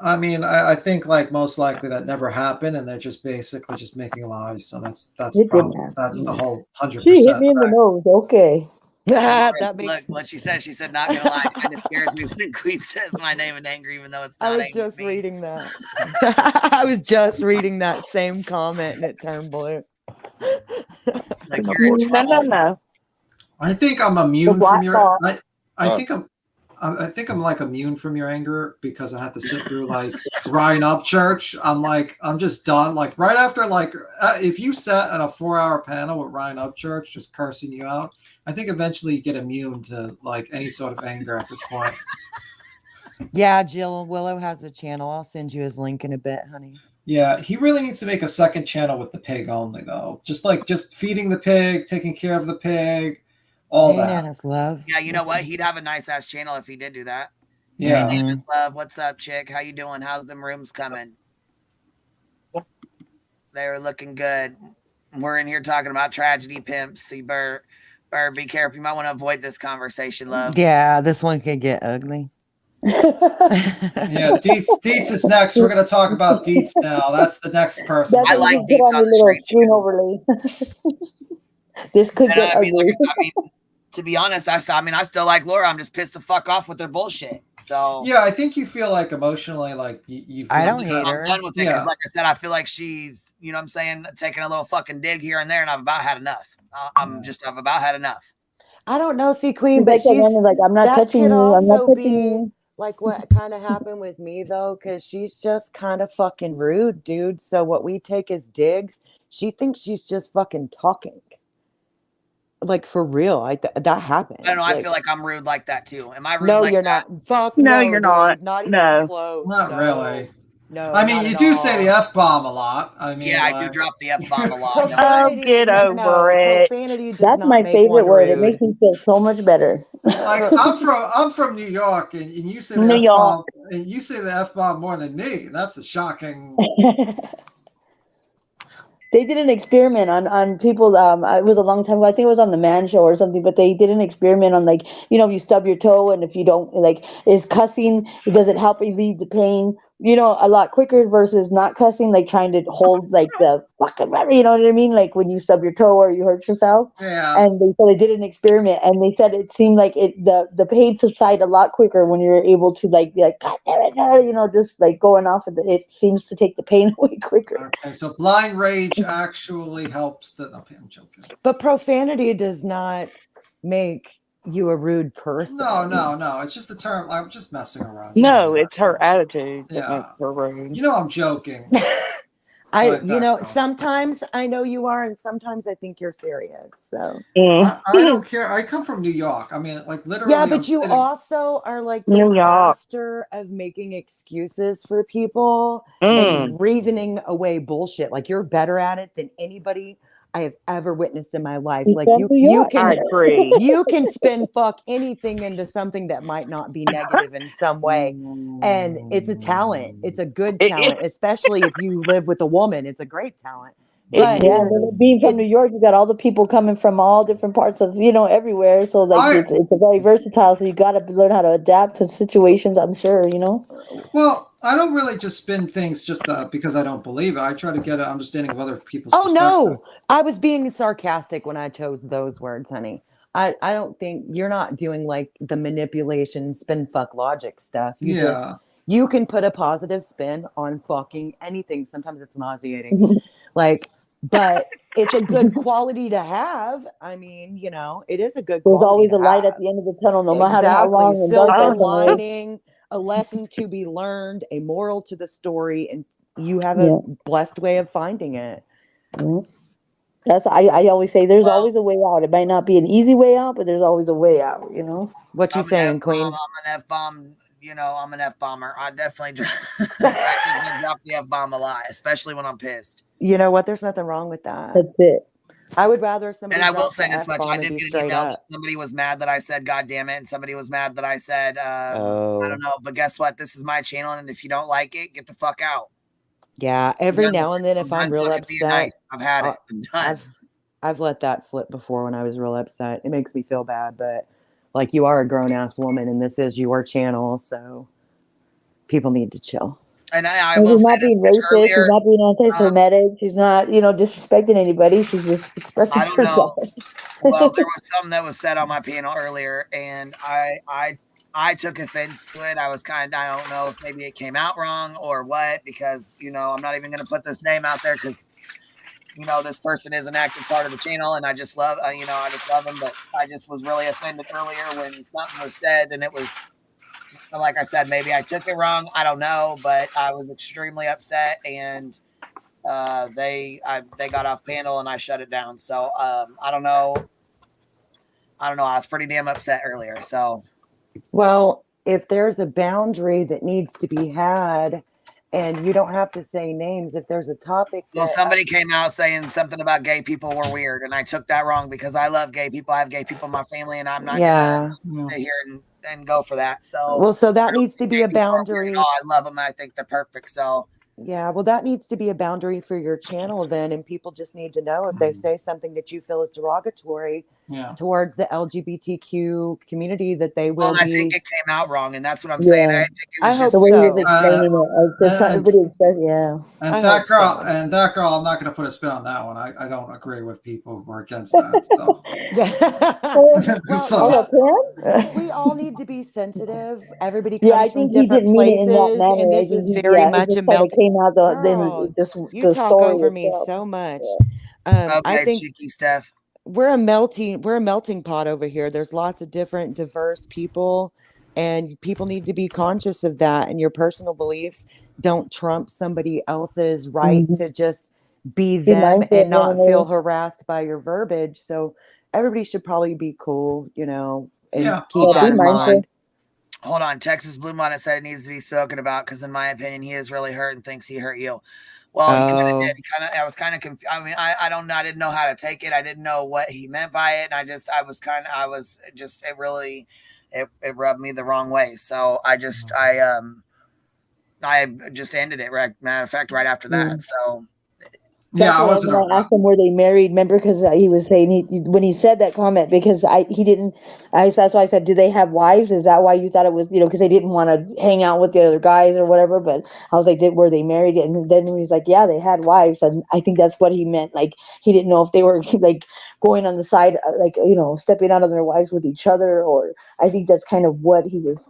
I mean, I think like most likely that never happened, and they're just basically just making lies. So that's It probably didn't that's the whole 100%. She hit me in the nose. Okay. Look what she said. She said, "Not gonna lie, it kind of scares me when Queen says my name in anger, even though it's not." I was just reading that. I was just reading that same comment, and it turned blue. Like you're in trouble. No. I think I'm immune from your. I think I'm like immune from your anger because I had to sit through like Ryan Upchurch. I'm just done. Like right after if you sat on a 4-hour panel with Ryan Upchurch just cursing you out, I think eventually you get immune to like any sort of anger at this point. Yeah, Jill Willow has a channel. I'll send you his link in a bit, honey. Yeah, he really needs to make a second channel with the pig only though. Just feeding the pig, taking care of the pig. All hey, that. Nana's love. Yeah, you know what? He'd have a nice ass channel if he did do that. Yeah. Hey, Nana's love. What's up, chick? How you doing? How's them rooms coming? They were looking good. We're in here talking about tragedy pimps. So you better be careful. You might want to avoid this conversation, love. Yeah, this one could get ugly. Yeah, Dietz is next. We're going to talk about Dietz now. That's the next person. I like Dietz on the street screen overlay. This could get ugly. I mean, to be honest, I still like Laura. I'm just pissed the fuck off with their bullshit. So yeah, I think you feel like emotionally like you've. I don't hate her. I'm done with it because, like I said, I feel like she's, you know what I'm saying, taking a little fucking dig here and there, and I've about had enough. I've about had enough. I don't know, see, Queen, but she's like, I'm not touching you. I'm not touching you. Like what kind of happened with me though, because she's just kind of fucking rude, dude. So what we take as digs, she thinks she's just fucking talking. Like for real, that happened. I don't know. I feel like I'm rude like that too. Am I rude? No, like you're that? not. Fuck no, you're dude. not. Not even close. Not really. No. I mean, you do say the F-bomb a lot. I mean, yeah, I do drop the F-bomb a lot. Get over it. Profanity does That's not my make favorite one word. rude. It makes me feel so much better. Like I'm from New York, and you say the F-bomb, and you say the F-bomb more than me. That's a shocking. They did an experiment on people. It was a long time ago. I think it was on the Man Show or something. But they did an experiment on like, you know, if you stub your toe and if you don't like, is cussing, does it help alleviate the pain? You know, a lot quicker versus not cussing, like trying to hold like the fucking, you know what I mean? Like when you stub your toe or you hurt yourself. Yeah. And they did an experiment, and they said it seemed like the pain subside a lot quicker when you're able to like be like, God damn it, no, you know, just like going off of it seems to take the pain away quicker. Okay, so blind rage actually helps. I'm joking. But profanity does not make you a rude person. No. It's just a term. I'm just messing around. No, it's her attitude that Yeah. makes her rude. You know, I'm joking. Sometimes I know you are, and sometimes I think you're serious. So I don't care. I come from New York. I mean, like literally. Yeah, but you also are like the master of making excuses for people and reasoning away bullshit. Like you're better at it than anybody I have ever witnessed in my life. Like you can spin fuck anything into something that might not be negative in some way. And it's a talent. It's a good talent, especially if you live with a woman. It's a great talent. But being from New York, you got all the people coming from all different parts of, you know, everywhere. So like it's a very versatile. So you got to learn how to adapt to situations, I'm sure, you know. Well, I don't really just spin things just because I don't believe it. I try to get an understanding of other people's perspective. No, I was being sarcastic when I chose those words, honey. I don't think you're not doing like the manipulation, spin, fuck logic stuff. You can put a positive spin on fucking anything. Sometimes it's nauseating. Like but it's a good quality to have. I mean, you know, it is a good There's quality always to a light have. at the end of the tunnel, no matter how Exactly. long and dark that Silver tunnel is. lining, a lesson to be learned, a moral to the story, and you have a Yeah. blessed way of finding it. Mhm. I always say there's Well, always a way out. It might not be an easy way out, but there's always a way out, you know? What you I'm an saying, F-bomb. Queen? I'm an F-bomb. You know, I'm an F-bomber. I definitely drop the F-bomb a lot, especially when I'm pissed. You know what? There's nothing wrong with that. That's it. I would rather somebody And I will drop say the this much: F-bomb I and did be get an straight email up. that somebody was mad that I said "God damn it," and somebody was mad that I said, I Oh, don't know. But guess what? This is my channel, and if you don't like it, get the fuck out. yeah. I'm Every done with now and it. then, I'm if I'm done real fucking being nice. upset, I've had uh, it. I'm done. I've let that slip before when I was real upset. It makes me feel bad, but like you are a grown ass woman, and this is your channel, so people need to chill. And I And will she's say not this being much racist. She's earlier. not being anti-Semitic. She's not, you know, disrespecting anybody. She's just expressing I don't know. herself. Well, there was something that was said on my panel earlier, and I took offense to it. I was kind of, I don't know if maybe it came out wrong or what, because, you know, I'm not even going to put this name out there because, you know, this person is an active part of the channel, and I just love, you know, I just love him. But I just was really offended earlier when something was said, and it was, like I said, maybe I took it wrong. I don't know, but I was extremely upset, and they got off panel, and I shut it down. So I don't know. I was pretty damn upset earlier. So, Well, if there's a boundary that needs to be had, and you don't have to say names, if there's a topic well, that somebody came out saying something about gay people were weird, and I took that wrong because I love gay people. I have gay people in my family, and I'm not yeah. gonna sit here and go for that. So, Well, so I that don't needs to think be gay a people are weird at boundary. all. I love them. I think they're perfect. So, Yeah, well, that needs to be a boundary for your channel then, and people just need to know if they say something that you feel is derogatory Yeah. towards the LGBTQ community that they well, will and I think be. it came out wrong, and that's what I'm saying. I Yeah. think it I was hope just The way he was so. explaining it, like just and- everybody express, yeah. And I that hope girl, so. and that girl, I'm not going to put a spin on that one. I don't agree with people who are against that. So, Well, so we all need to be sensitive. Everybody Yeah, I comes from think he different didn't mean it in that places, manner. and I this think is very it much a just kind of melting. came out Girl, just you the talk story over me itself. so much. Yeah. I okay, think cheeky Steph. we're a melting pot over here. There's lots of different diverse people, and people need to be conscious of that, and your personal beliefs don't trump somebody else's right Mhm. to just be Be them mindful and of one not feel another. harassed by your verbiage. So everybody should probably be cool, you know, and yeah, keep Hold Yeah, that be in mindful. mind. Hold on. Texas Blue Bonnet said it needs to be spoken about because, in my opinion, he is really hurt and thinks he hurt you. Well, he kind of Oh, did. I was kind of confused. I mean, I don't know. I didn't know how to take it. I didn't know what he meant by it. And it rubbed me the wrong way. So I just ended it. Matter of fact, right after Yeah. that. So yeah. That's I why wasn't when I asked him were they married, remember, because he was saying when he said that comment, because he didn't. That's why I said, do they have wives? Is that why you thought it was, you know, because they didn't want to hang out with the other guys or whatever? But I was like, were they married? And then he's like, yeah, they had wives, and I think that's what he meant. Like he didn't know if they were like going on the side, like, you know, stepping out on their wives with each other, or I think that's kind of what he was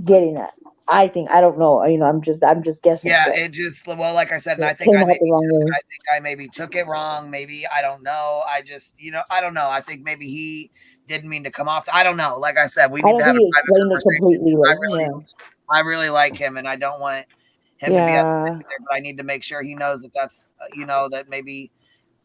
getting at. I think, I don't know, you know, I'm just guessing. yeah, But it just, well, like I said, and it I think came out the wrong way. I maybe took it wrong. Maybe I don't know. I just, I don't know. I think maybe he didn't mean to come off. I don't know. Like I said, we I need don't to have think a he private explained it conversation. completely right. I really like him, and I don't want him to be upset yeah. either, but I need to make sure he knows that that's, that maybe,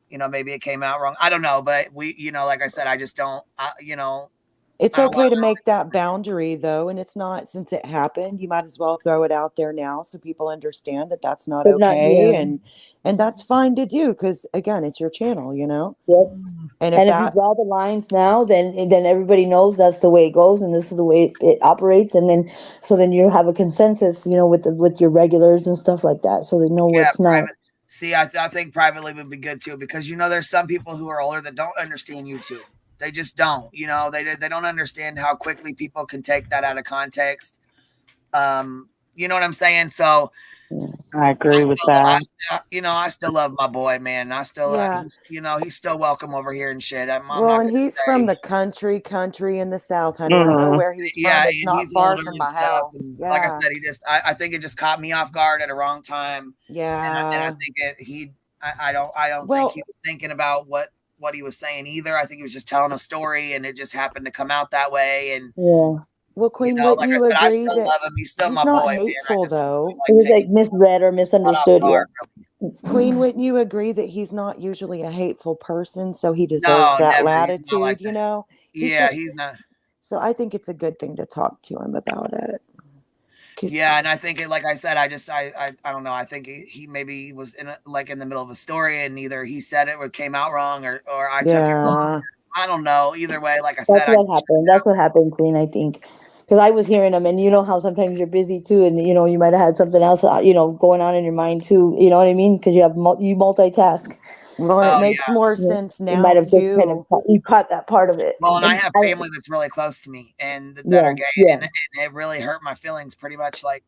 maybe it came out wrong. I don't know, but like I said, I just don't, It's I don't okay want to make that boundary though, and it's not, since it happened, you might as well throw it out there now so people understand that that's not But not, okay, yeah. and that's fine to do because again, it's your channel, you know. Yep. And And if you draw the lines now, then everybody knows that's the way it goes, and this is the way it operates, and then you have a consensus, you know, with your regulars and stuff like that, so they know what's not. private. See, I think privately would be good too, because there's some people who are older that don't understand YouTube. They just don't. They don't understand how quickly people can take that out of context. You know what I'm saying? So I agree with that. I still love my boy, man. I still, Yeah. he's still welcome over here and shit. I'm well, not and gonna he's say, from the country in the South, honey. I know where he's yeah, from. It's and not he's far older from and my stuff. house. And like I Yeah. said, I think it just caught me off guard at a wrong time. And I Yeah. think I don't think Well, he was thinking about what he was saying either. I think he was just telling a story, and it just happened to come out that way. And Yeah. well, you Queen, know, wouldn't like I you said, I agree still that love him. He's still he's my not boy, man. I hateful just though? It was take like misread or it off misunderstood. guard. Queen, wouldn't you agree that he's not usually a hateful person, so he deserves No, that never. He's not like latitude, you that. know? He's Yeah, just he's not. so I think it's a good thing to talk to him about it. 'Cause- Yeah, and I think it, like I said, I don't know. I think he maybe was in in the middle of a story, and either he said it or came out wrong, or I took it wrong. yeah. I don't know. Either way, like I That's said, what happened. That's what happened, Queen, I think. Because I was hearing them, and you know how sometimes you're busy too, and you know you might have had something else, you know, going on in your mind too. You know what I mean? Because you have you multitask. Well, and it Oh makes yeah. more You, sense you now might have just kind of too. you caught that part of it. Well, and I And have family that's really close to me and that are gay, yeah, and it really hurt my feelings pretty much. Like,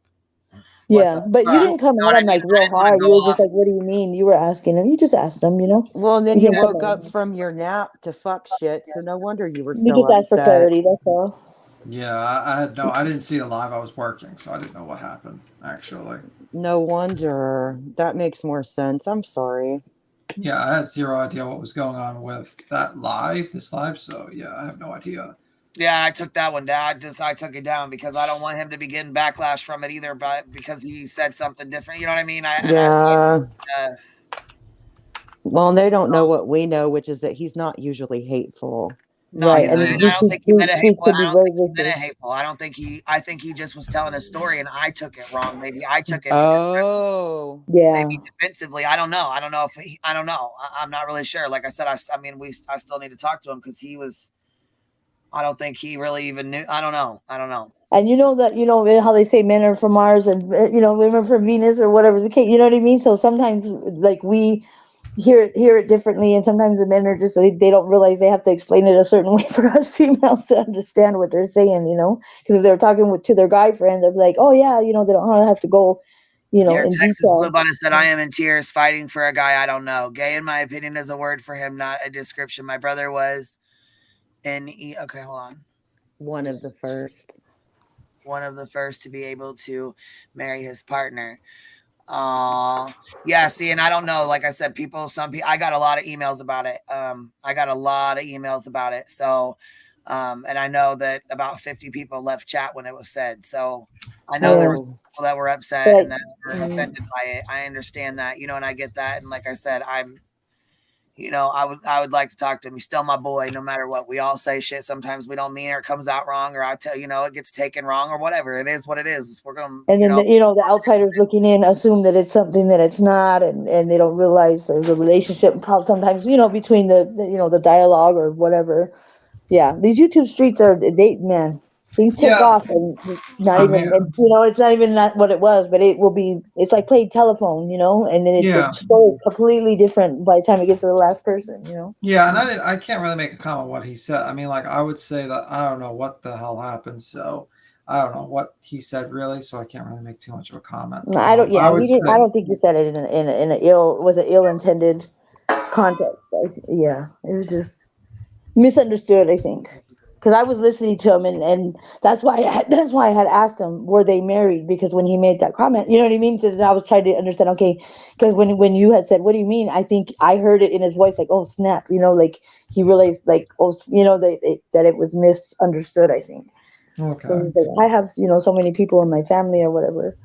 what yeah. the But you fuck? didn't come You know at what I them mean? like I real didn't want to hard. go You were just off. like, "What do you mean?" You were asking them. You just asked them. You know. Well, and then You you didn't come woke at up them. from your nap to fuck shit, so no wonder you were You so just asked for upset. clarity. That's all. Yeah, I didn't see it live. I was working, so I didn't know what happened actually. No wonder. That makes more sense. I'm sorry. Yeah, I had zero idea what was going on with this live. So yeah, I have no idea. Yeah, I took that one down. I took it down because I don't want him to be getting backlash from it either, but because he said something different. You know what I mean? Yeah. Well, and they don't know what we know, which is that he's not usually hateful. No, Right, he's and not. his I don't think he meant it hateful. could I be don't very think he meant it vicious. hateful. I think he just was telling a story, and I took it wrong. Maybe I took it Oh. Yeah. maybe defensively. I don't know. I don't know if I don't know. I'm not really sure. Like I said, I mean, I still need to talk to him because he was. I don't think he really even knew. I don't know. And you know that, you know how they say men are from Mars and you know women are from Venus or whatever the case. You know what I mean? So sometimes like we hear it differently, and sometimes the men are just they don't realize they have to explain it a certain way for us females to understand what they're saying. You know, because if they're talking to their guy friend, they're like, oh yeah, you know, they don't have to go, you know, Here, in Texas Blue detail. Bunny said, I am in tears fighting for a guy I don't know. Gay, in my opinion, is a word for him, not a description. My brother was okay, hold on. One of the first To be able to marry his partner. Yeah, see, and I don't know. Like I said, some people, I got a lot of emails about it. So, and I know that about 50 people left chat when it was said. So I know there was people that were upset and that were offended by it. I understand that, you know, and I get that. And like I said, you know, I would like to talk to him. He's still my boy, no matter what. We all say shit. Sometimes we don't mean it, or it comes out wrong, or I tell you know it gets taken wrong, or whatever. It is what it is. We're gonna, And you then know, the outsiders looking in assume that it's something that it's not, and they don't realize there's a relationship sometimes, you know, between the dialogue or whatever. Yeah, these YouTube streets are man, things take Yeah, off, and not I even, mean, and you know, it's not even not what it was, but it will be. It's like playing telephone, you know, and then yeah, it's so completely different by the time it gets to the last person, you know. yeah, and I can't really make a comment on what he said. I mean, like I would say that I don't know what the hell happened, so I don't know what he said really, so I can't really make too much of a comment. No, I don't. I Yeah, would he didn't. I say, don't think he said it in an ill intended context. Yeah, it was just misunderstood, I think, because I was listening to him, and that's why I had asked him, were they married, because when he made that comment, you know what I mean. So I was trying to understand, okay, because when you had said, what do you mean, I think I heard it in his voice, like, oh snap, you know, like he realized, like, oh, you know, that it was misunderstood, I think. okay. So he's like, I have, you know, so many people in my family or whatever.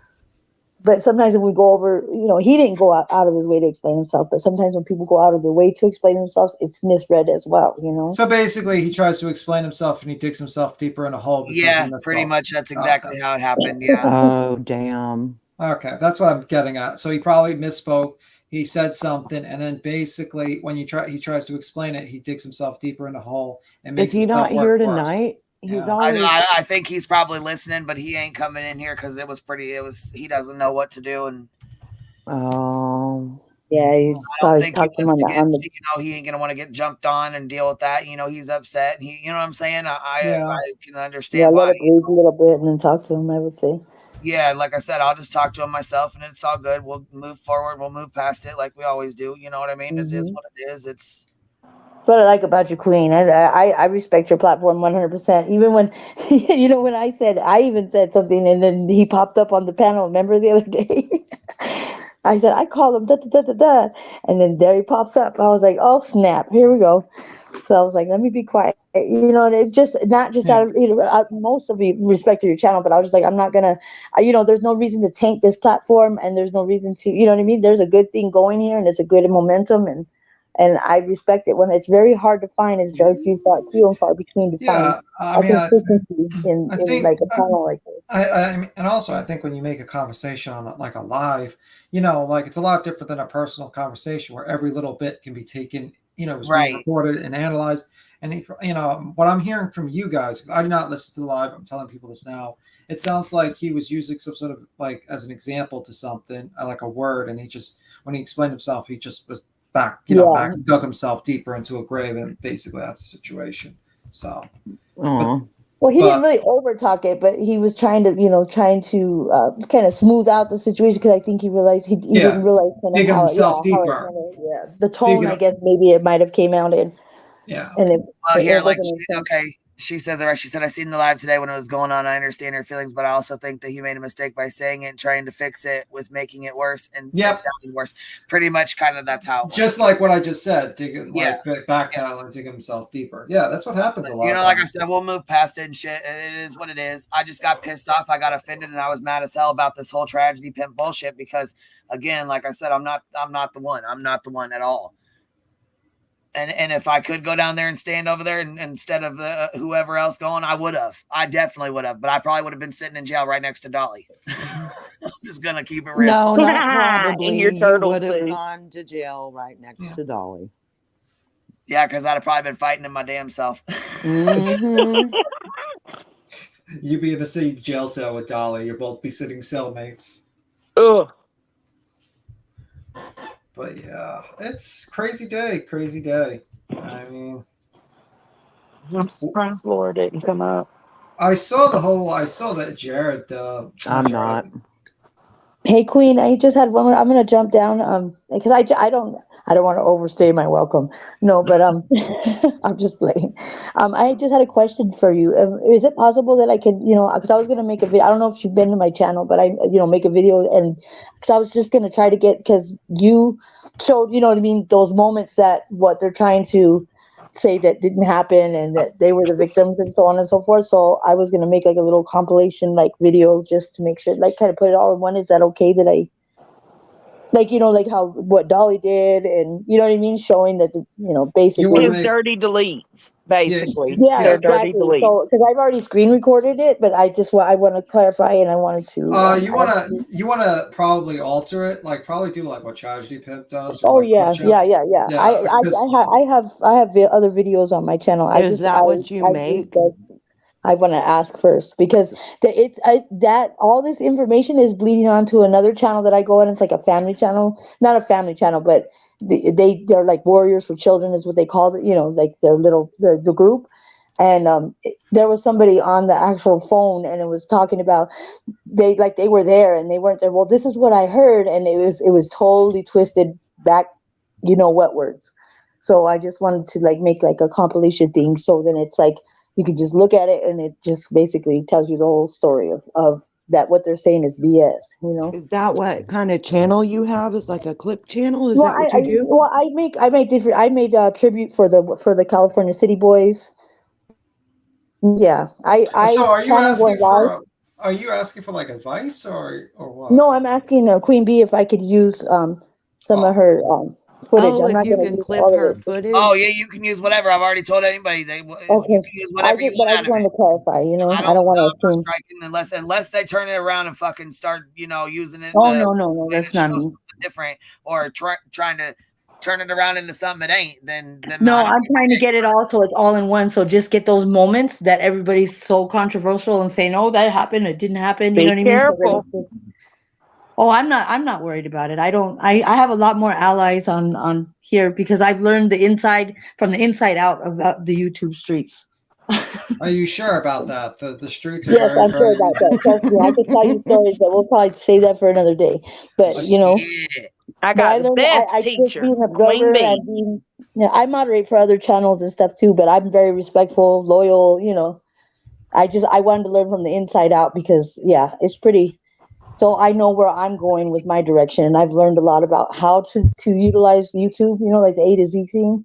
But sometimes when we go over, you know, he didn't go out of his way to explain himself. But sometimes when people go out of their way to explain themselves, it's misread as well, you know? So basically, he tries to explain himself and he digs himself deeper in a hole because yeah, he misspoke. pretty much that's exactly how it happened. Yeah. Oh, damn. Okay, that's what I'm getting at. So he probably misspoke. He said something, and then basically, when he tries to explain it, he digs himself deeper in a hole and makes Is he himself not work here worse. tonight? He's Yeah. always I think he's probably listening, but he ain't coming in here because he doesn't know what to do, and Oh. Yeah, he's I don't probably think he talking wants to on get, the you know, he ain't gonna want to get jumped on and deal with that. You know, he's upset. You know what I'm saying? Yeah. I can yeah, understand let why. it breathe a little bit and then talk to him, I would say. Yeah, like I said, I'll just talk to him myself, and it's all good. We'll move forward. We'll move past it like we always do. You know what I mean? It is what it is. It's What I like about you, Queen. I respect your platform 100%. Even when, you know, I even said something and then he popped up on the panel. Remember the other day? I said, I call him da da da da da, and then there he pops up. I was like, oh snap, here we go. So I was like, let me be quiet, you know, and it just not just out of most of the respect to your channel, but I was just like, I'm not gonna, you know, there's no reason to tank this platform, and there's no reason to, you know what I mean? There's a good thing going here, and it's a good momentum, and I respect it. When it's very hard to find, it's very few and far between to find I mean, consistency in think like a channel like this. I mean, and also I think when you make a conversation on like a live, you know, like it's a lot different than a personal conversation where every little bit can be taken, you know, is being recorded and analyzed. And you know what I'm hearing from you guys, because I do not listen to the live. I'm telling people this now. It sounds like he was using some sort of like as an example to something, like a word, and he just when he explained himself, he just was back, you know, back dug himself deeper into a grave, and basically that's the situation. So. Well, he didn't really over talk it, but he was trying to, you know, kind of smooth out the situation, because I think he realized he didn't realize kind of how deeper. The tone, I guess maybe it might have came out in. Yeah. And it, well, it here, like, wasn't she says it right. She said, I seen the live today when it was going on. I understand her feelings, but I also think that he made a mistake by saying it and trying to fix it with making it worse and it sounding worse. Pretty much kind of that's how it just like what I just said, digging backpedal and dig himself deeper. Yeah, that's what happens a lot. You know, like I said, we'll move past it and shit. And it is what it is. I just got pissed off. I got offended, and I was mad as hell about this whole tragedy pimp bullshit because, again, like I said, I'm not the one. I'm not the one at all. And if I could go down there and stand over there and instead of whoever else going, I would have. I definitely would have. But I probably would have been sitting in jail right next to Dolly. I'm just going to keep it real. No, not probably. In your You turtle would have suit. gone to jail right next to Dolly. Yeah, because I'd have probably been fighting in my damn self. Mm-hmm. You'd be in the same jail cell with Dolly. You'll both be sitting cellmates. Ugh. But yeah, it's crazy day. I mean, I'm surprised Laura didn't come up. I saw that Jared. I'm not. Hey Queen, I just had one more. I'm gonna jump down because I don't want to overstay my welcome. No, but I'm just playing. I just had a question for you. Is it possible that I could, you know, because I was gonna make a video. I don't know if you've been to my channel, but make a video, and because I was just gonna try to get, because you showed, you know what I mean, those moments that what they're trying to say that didn't happen and that they were the victims and so on and so forth. So I was going to make like a little compilation like video just to make sure, like kind of put it all in one. Is that okay that I, like, you know, like how what Dolly did, and you know what I mean, showing that basically his dirty deletes, basically. Yeah, they're exactly. dirty deletes. So because I've already screen recorded it, but I want to clarify, and I wanted to. You want to probably alter it, like probably do like what Tragedy Pimp does. Oh yeah. I have other videos on my channel. Is that what you make? I want to ask first, because that all this information is bleeding onto another channel that I go on. It's like a family channel, not a family channel, but they're like Warriors for Children is what they call it. You know, like their little the group. And there was somebody on the actual phone, and it was talking about they were there and they weren't there. Well, this is what I heard, and it was totally twisted back, you know what words. So I just wanted to like make like a compilation thing, so then it's like you can just look at it and it just basically tells you the whole story of that what they're saying is BS, you know. Is that what kind of channel you have? Is like a clip channel? Is that what you do? Well, I make different. I made tribute for the California City Boys. Yeah, So are you asking for like advice or what? No, I'm asking Queen Bee if I could use some of her footage. Oh, if you can clip her footage. Oh yeah, you can use whatever. I've already told anybody you can use whatever you want. But I just wanted to clarify, you know. I don't want to assume unless they turn it around and fucking start, you know, using it. Oh no, that's not me. Different or trying to turn it around into something it ain't. Then no, I'm trying to get it all so it's all in one. So just get those moments that everybody's so controversial and saying, "Oh, that happened. It didn't happen." You know what I mean? Careful. Oh, I'm not worried about it. I have a lot more allies on here because I've learned from the inside out about the YouTube streets. Are you sure about that? The streets are yes, I'm sure about that. Trust me, I could tell you stories, but we'll probably save that for another day. But you know, I got the best teacher, Queen Bee. I moderate for other channels and stuff too, but I'm very respectful, loyal. You know, I wanted to learn from the inside out because it's pretty. So I know where I'm going with my direction, and I've learned a lot about how to utilize YouTube, you know, like the A to Z thing.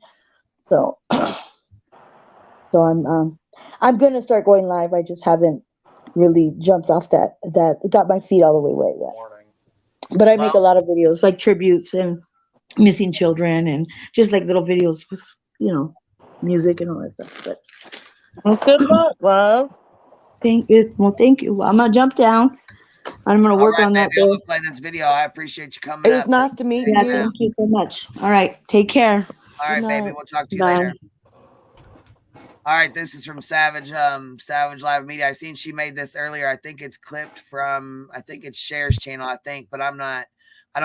So so I'm gonna start going live. I just haven't really jumped off that got my feet all the way wet yet. But I make a Well, lot of videos like tributes and missing children and just like little videos with, you know, music and all that stuff. But Well, good luck, love. thank you. Well, thank you. I'm gonna jump down. I'm gonna all work right, on that baby. I'm there. gonna play this video. I appreciate you coming It was up. nice to meet Yeah, you. thank you so much. All right, take care. All Good right, baby. night. We'll talk to you Bye. later. All right, this is from Savage Live Media. I seen she made this earlier. I think it's clipped from, I think it's Cher's channel, I think, but I don't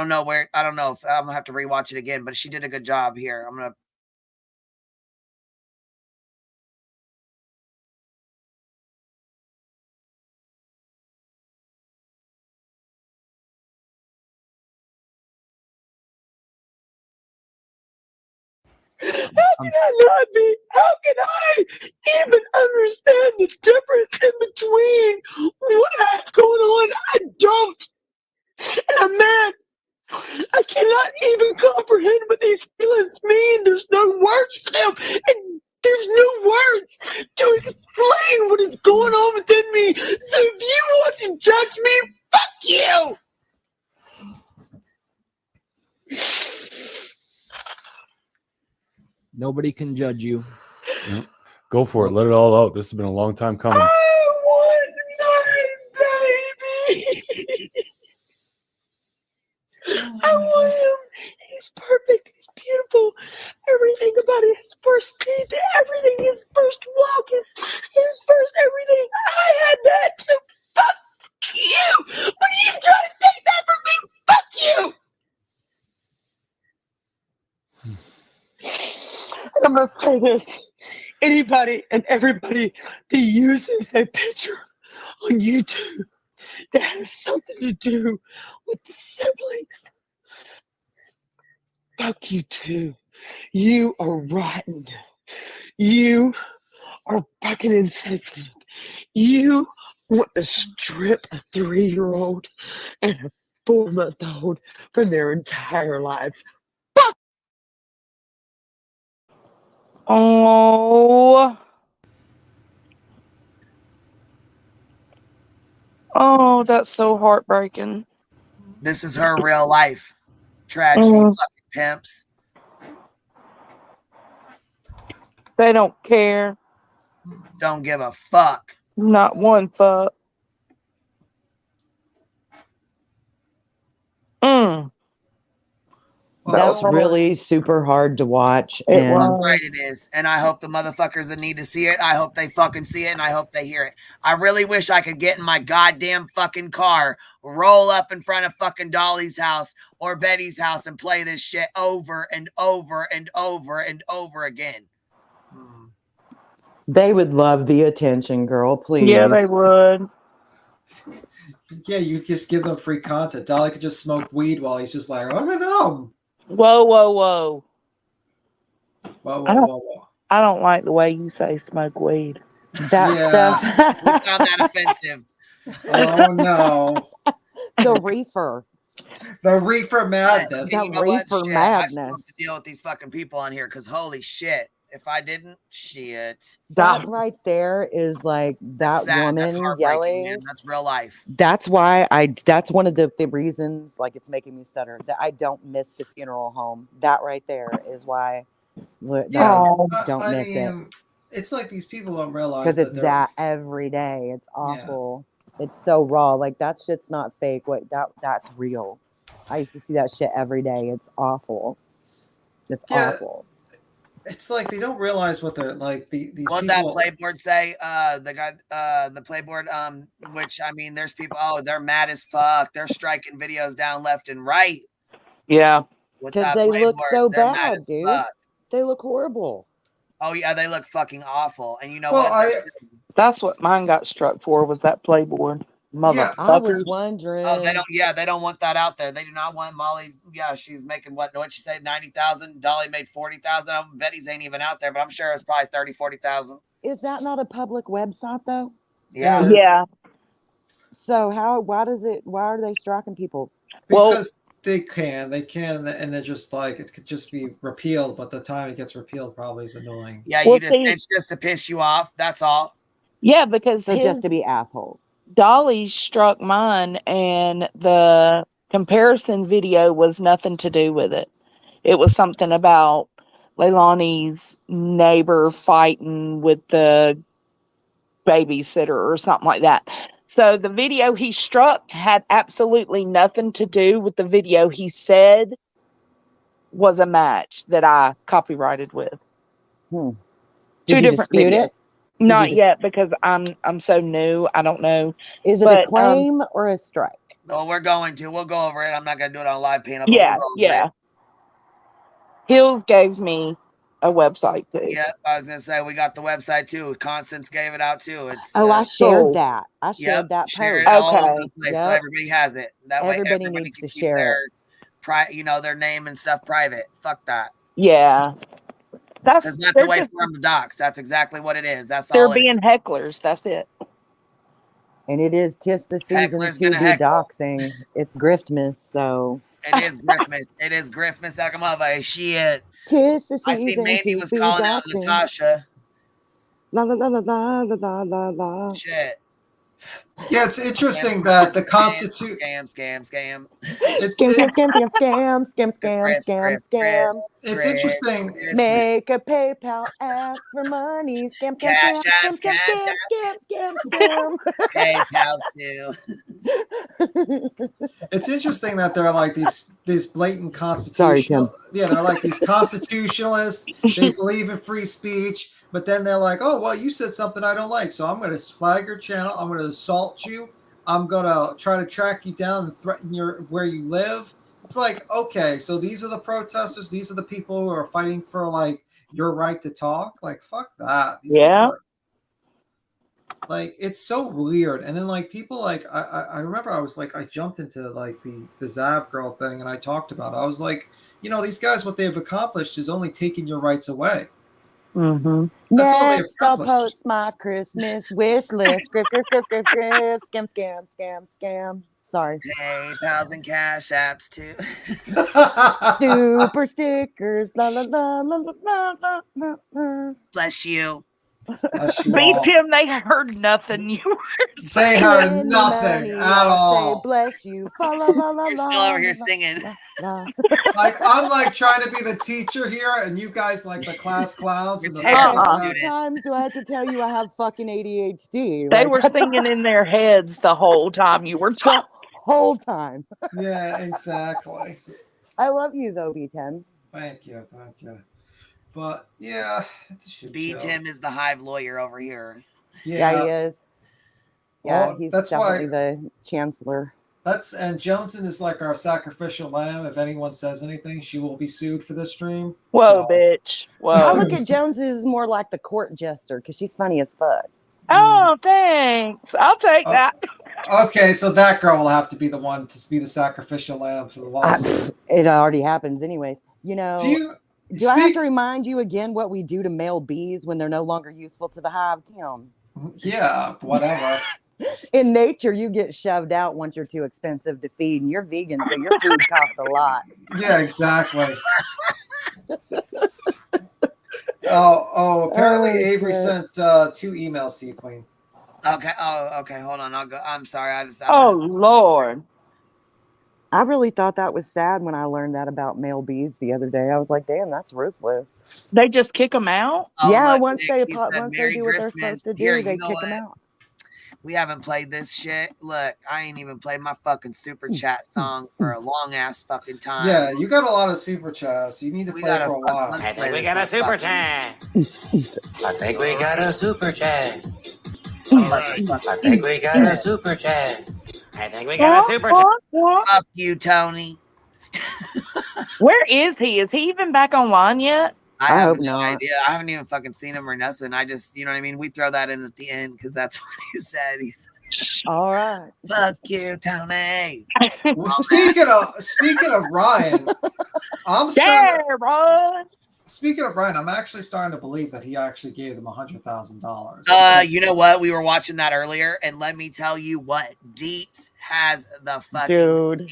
know if I'm gonna have to rewatch it again, but she did a good job here. I'm gonna How can I not be? How can I even understand the difference in between what I have going on? I don't. And I'm mad. I cannot even comprehend what these feelings mean. There's no words for them. And there's no words to explain what is going on within me. So if you want to judge me, fuck you. Nobody can judge you. Yep. Go for it. Let it all out. This has been a long time coming. I want my baby. I want him. He's perfect. He's beautiful. Everything about it. His first teeth, everything. His first walk, his first everything. I had that. So fuck you. When you try to take that from me, fuck you. And I'm gonna say this. Anybody and everybody that uses a picture on YouTube that has something to do with the siblings, fuck you too. You are rotten. You are fucking insensitive. You want to strip a 3-year-old and a 4-month-old from their entire lives. Fuck! Oh. Oh, that's so heartbreaking. This is her real life tragedy, Mm. fucking pimps. They don't care. Don't give a fuck. Not one fuck. Mm. That's really super hard to watch. It And Fuck right it is. And I hope the motherfuckers that need to see it, I hope they fucking see it, and I hope they hear it. I really wish I could get in my goddamn fucking car, roll up in front of fucking Dolly's house or Betty's house and play this shit over and over and over and over again. they would love the attention, girl. Please. Yeah, they would. Yeah, you just give them free content. Dolly could just smoke weed while he's just like, look at them. Whoa, whoa, whoa. Whoa, I whoa, don't, whoa, whoa. I don't like the way you say smoke weed. That stuff. We found that offensive. Oh no. The reefer. The reefer madness. The You know what? reefer Shit, I still have madness. to deal with these fucking people on here because holy shit. If I didn't, shit. That right there is like that Sad. That's woman heartbreaking, yelling. man. That's real life. That's why that's one of the reasons, like, it's making me stutter, that I don't miss the funeral home. That right there is why Yeah, I don't I miss it. mean, it's like these people don't realize Because it's they're that every day. It's awful. It's so raw. Like, that shit's not fake. That's real. I used to see that shit every day. It's awful. It's awful. It's like they don't realize what they're like. These What people. that playboard say? The playboard. Which I mean, there's people. Oh, they're mad as fuck. They're striking videos down left and right. Yeah, because they look so bad, dude. They look horrible. Oh yeah, they look fucking awful. And you know Well, what? That's what mine got struck for, was that playboard. Motherfuckers. I was wondering. Oh, they don't. Yeah, they don't want that out there. They do not want Molly. Yeah, she's making what she said, 90,000. Dolly made 40,000. Betty's ain't even out there, but I'm sure it's probably 30,000, 40,000. Is that not a public website though? Yeah. Yeah. So why are they striking people? Because they can, and they're just like, it could just be repealed, but the time it gets repealed probably is annoying. Yeah, it's just to piss you off. That's all. Yeah, because So just to be assholes. Dolly struck mine, and the comparison video was nothing to do with it. It was something about Leilani's neighbor fighting with the babysitter or something like that. So the video he struck had absolutely nothing to do with the video he said was a match that I copyrighted with. Did Two you different dispute videos. it? Not yet, because I'm so new. I don't know. Is it a claim or a strike? Well, we'll go over it. I'm not gonna do it on a live panel. Yeah, but we'll go over it. Hills gave me a website too. Yeah, I was gonna say we got the website too. Constance gave it out too. It's I shared that. I shared that post. Share it all over the place so everybody has it. That way Everybody everybody needs can to keep share their their name and stuff private. Fuck that. Yeah. That's not the way for them to dox. That's exactly what it is. That's all They're it is. being hecklers. That's it. And it is 'tis the season Heckler's to gonna be heckle. doxing. It's Griftmas, so It is Griffmas. It is Griffmas. Shit. 'tis the I seen season Mandy to was be calling out doxing. Natasha. La la la la la la la la. Shit. Yeah, it's interesting that the Constitution. Scam. It's Scam. It's interesting. Make a PayPal, ask for money. Scam. PayPal too. It's interesting that they're like these blatant constitutional. Yeah, they're like these constitutionalists. They believe in free speech, but then they're like, oh well, you said something I don't like, so I'm going to flag your channel. I'm going to assault you. I'm going to try to track you down and threaten where you live. It's like, okay, so these are the protesters. These are the people who are fighting for like your right to talk. Like, fuck that. These people are, like, it's so weird. And then like people like I remember I was like, I jumped into like the Zav girl thing and I talked about it. I was like, these guys, what they've accomplished is only taking your rights away. Mm-hmm. Next, I'll post my Christmas wish list. Scam. Sorry. PayPals and Cash Apps too. Super stickers. La la la la la la la la. Bless you. Me, Tim, they heard nothing. You were saying. They heard nothing at all. Say bless you. Fa la la la. You're still over here singing. Like I'm like trying to be the teacher here, and you guys like the class clowns. And How many times do I have to tell you I have fucking ADHD? They were singing in their heads the whole time you were talking. Whole time. Yeah, exactly. I love you though, B10. Thank you. But yeah, it's a shit show. Tim is the Hive lawyer over here. Yeah, he is. Yeah, well, he's that's definitely why the chancellor. And Johnson is like our sacrificial lamb. If anyone says anything, she will be sued for this stream. Whoa, bitch. Whoa. I look at Jones as more like the court jester because she's funny as fuck. Oh, thanks. I'll take that. Okay, so that girl will have to be the one to be the sacrificial lamb for the lawsuit. It already happens anyways. Do I have to remind you again what we do to male bees when they're no longer useful to the hive, Tim? Yeah, whatever. In nature, you get shoved out once you're too expensive to feed, and you're vegan, so your food costs a lot. Yeah, exactly. Apparently Avery sent 2 emails to you, Queen. Okay. Oh, okay. Hold on. I'll go. I'm sorry. Lord. I really thought that was sad when I learned that about male bees the other day. I was like, damn, that's ruthless. They just kick them out? Yeah, once they do what they're supposed to do, they kick them out. We haven't played this shit. Look, I ain't even played my fucking super chat song for a long ass fucking time. Yeah, you got a lot of super chats. You need to play for a while. I think we got a super chat. I think we got a super chat. I think we got a super chat. I think we got a super chat. Fuck you, Tony. Where is he? Is he even back online yet? I have no idea. I haven't even fucking seen him or nothing. I just, you know what I mean? We throw that in at the end because that's what he said. He's all right. Fuck you, Tony. Well, speaking of Ryan, I'm Speaking of Ryan, I'm actually starting to believe that he actually gave them $100,000. You know what? We were watching that earlier, and let me tell you what, Deets has the fucking Dude.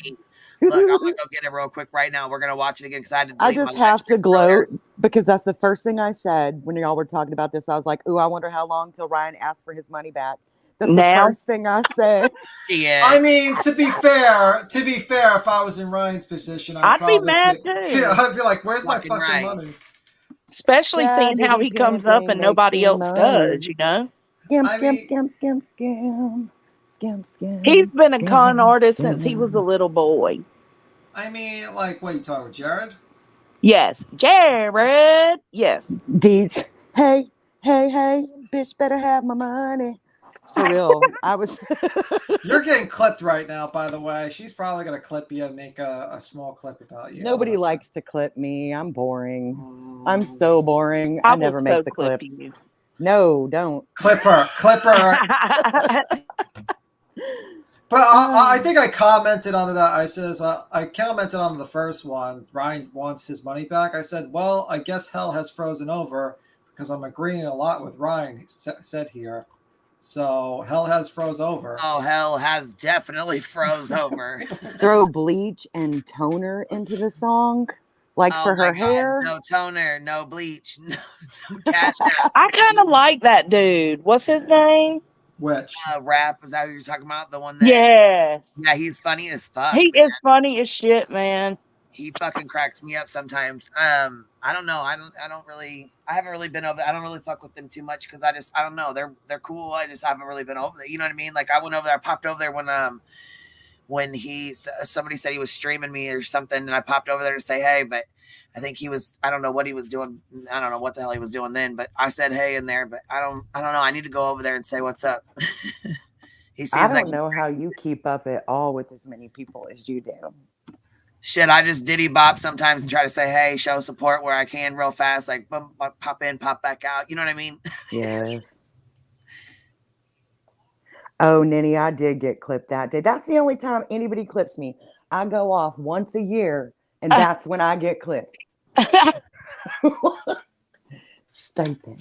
Look, I'm gonna go get it real quick right now. We're gonna watch it again because I had to. I just have to gloat because that's the first thing I said when y'all were talking about this. I was like, "Ooh, I wonder how long till Ryan asks for his money back." That's the first thing I said. Yeah. I mean, to be fair, if I was in Ryan's position, I'd be mad too. I'd be like, "Where's my Fucking fucking right. money?" Especially seeing how he comes up and nobody else does, you know? Scam. He's been a con artist since he was a little boy. I mean, like, what, you talking with Jared? Yes. Jared. Yes. Deets. Hey, bitch better have my money. For real. I was You're getting clipped right now, by the way. She's probably gonna clip you and make a small clip about you. Nobody likes to clip me. I'm boring. I'm so boring. I never make the clips. You. No, don't. Clip her. But I think I commented on that. I says, I commented on the first one. Ryan wants his money back. I said, well, I guess hell has frozen over because I'm agreeing a lot with Ryan said here. So hell has froze over. Oh, hell has definitely froze over. Throw bleach and toner into the song, like for her hair. No toner, no bleach, no cash out. I kind of like that dude. What's his name? Which? Rap, is that who you're talking about? The one that? Yes. Yeah, he's funny as fuck. He is funny as shit, man. He fucking cracks me up sometimes. I don't know. I haven't really been over there. I don't really fuck with them too much because I don't know. They're cool. I just haven't really been over there. You know what I mean? Like I went over there, I popped over there when somebody said he was streaming me or something, and I popped over there to say hey, but I think I don't know what he was doing. I don't know what the hell he was doing then, but I said hey in there, but I don't know. I need to go over there and say what's up. I don't know how you keep up at all with as many people as you do. Shit, I just diddy bop sometimes and try to say hey, show support where I can real fast, like boom, pop in, pop back out. You know what I mean? Yes. Oh, Ninny, I did get clipped that day. That's the only time anybody clips me. I go off once a year, and that's when I get clipped. Stupid.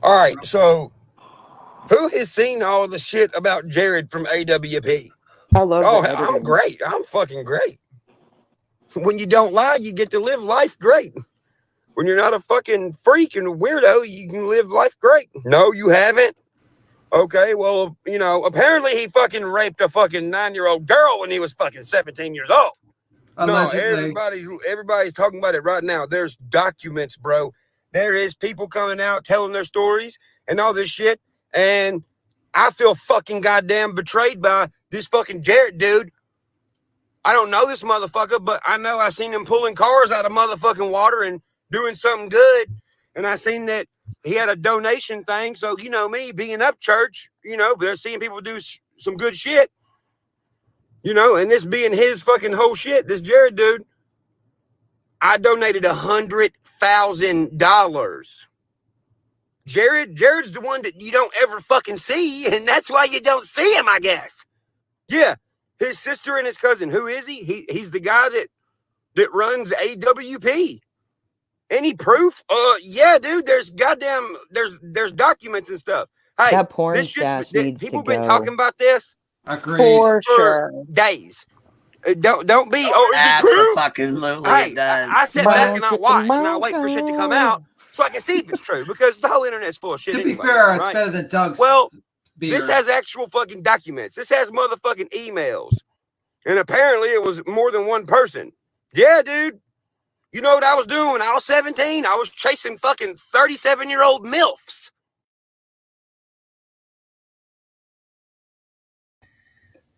All right, so who has seen all the shit about Jared from AWP? I love that. I'm great. I'm fucking great. When you don't lie, you get to live life great. When you're not a fucking freak and a weirdo, you can live life great. No, you haven't. Okay, well, apparently he fucking raped a fucking 9-year-old girl when he was fucking 17 years old. Allegedly. No, everybody's talking about it right now. There's documents, bro. There is people coming out telling their stories and all this shit. And I feel fucking goddamn betrayed by this fucking Jared dude. I don't know this motherfucker, but I know I seen him pulling cars out of motherfucking water and doing something good. And I seen that he had a donation thing. So, you know me, being up church, but they're seeing people do some good shit. And this being his fucking whole shit, this Jared dude, I donated $100,000. Jared's the one that you don't ever fucking see, and that's why you don't see him, I guess. Yeah, his sister and his cousin. Who is he? He's the guy that runs AWP. Any proof? Yeah, dude. There's documents and stuff. Hey, that porn stash needs people to go. Been talking about this. Agreed. For sure. Days. Don't be. Oh, is it true? Fucking Hey, it does. I sit back and I watch and I wait for shit to come out so I can see if it's true because the whole internet's full of shit. To be anyway, fair, right? it's better than Doug's. Well, beer. This has actual fucking documents. This has motherfucking emails, and apparently it was more than one person. Yeah, dude. You know what I was doing when I was 17? I was chasing fucking 37-year-old MILFs.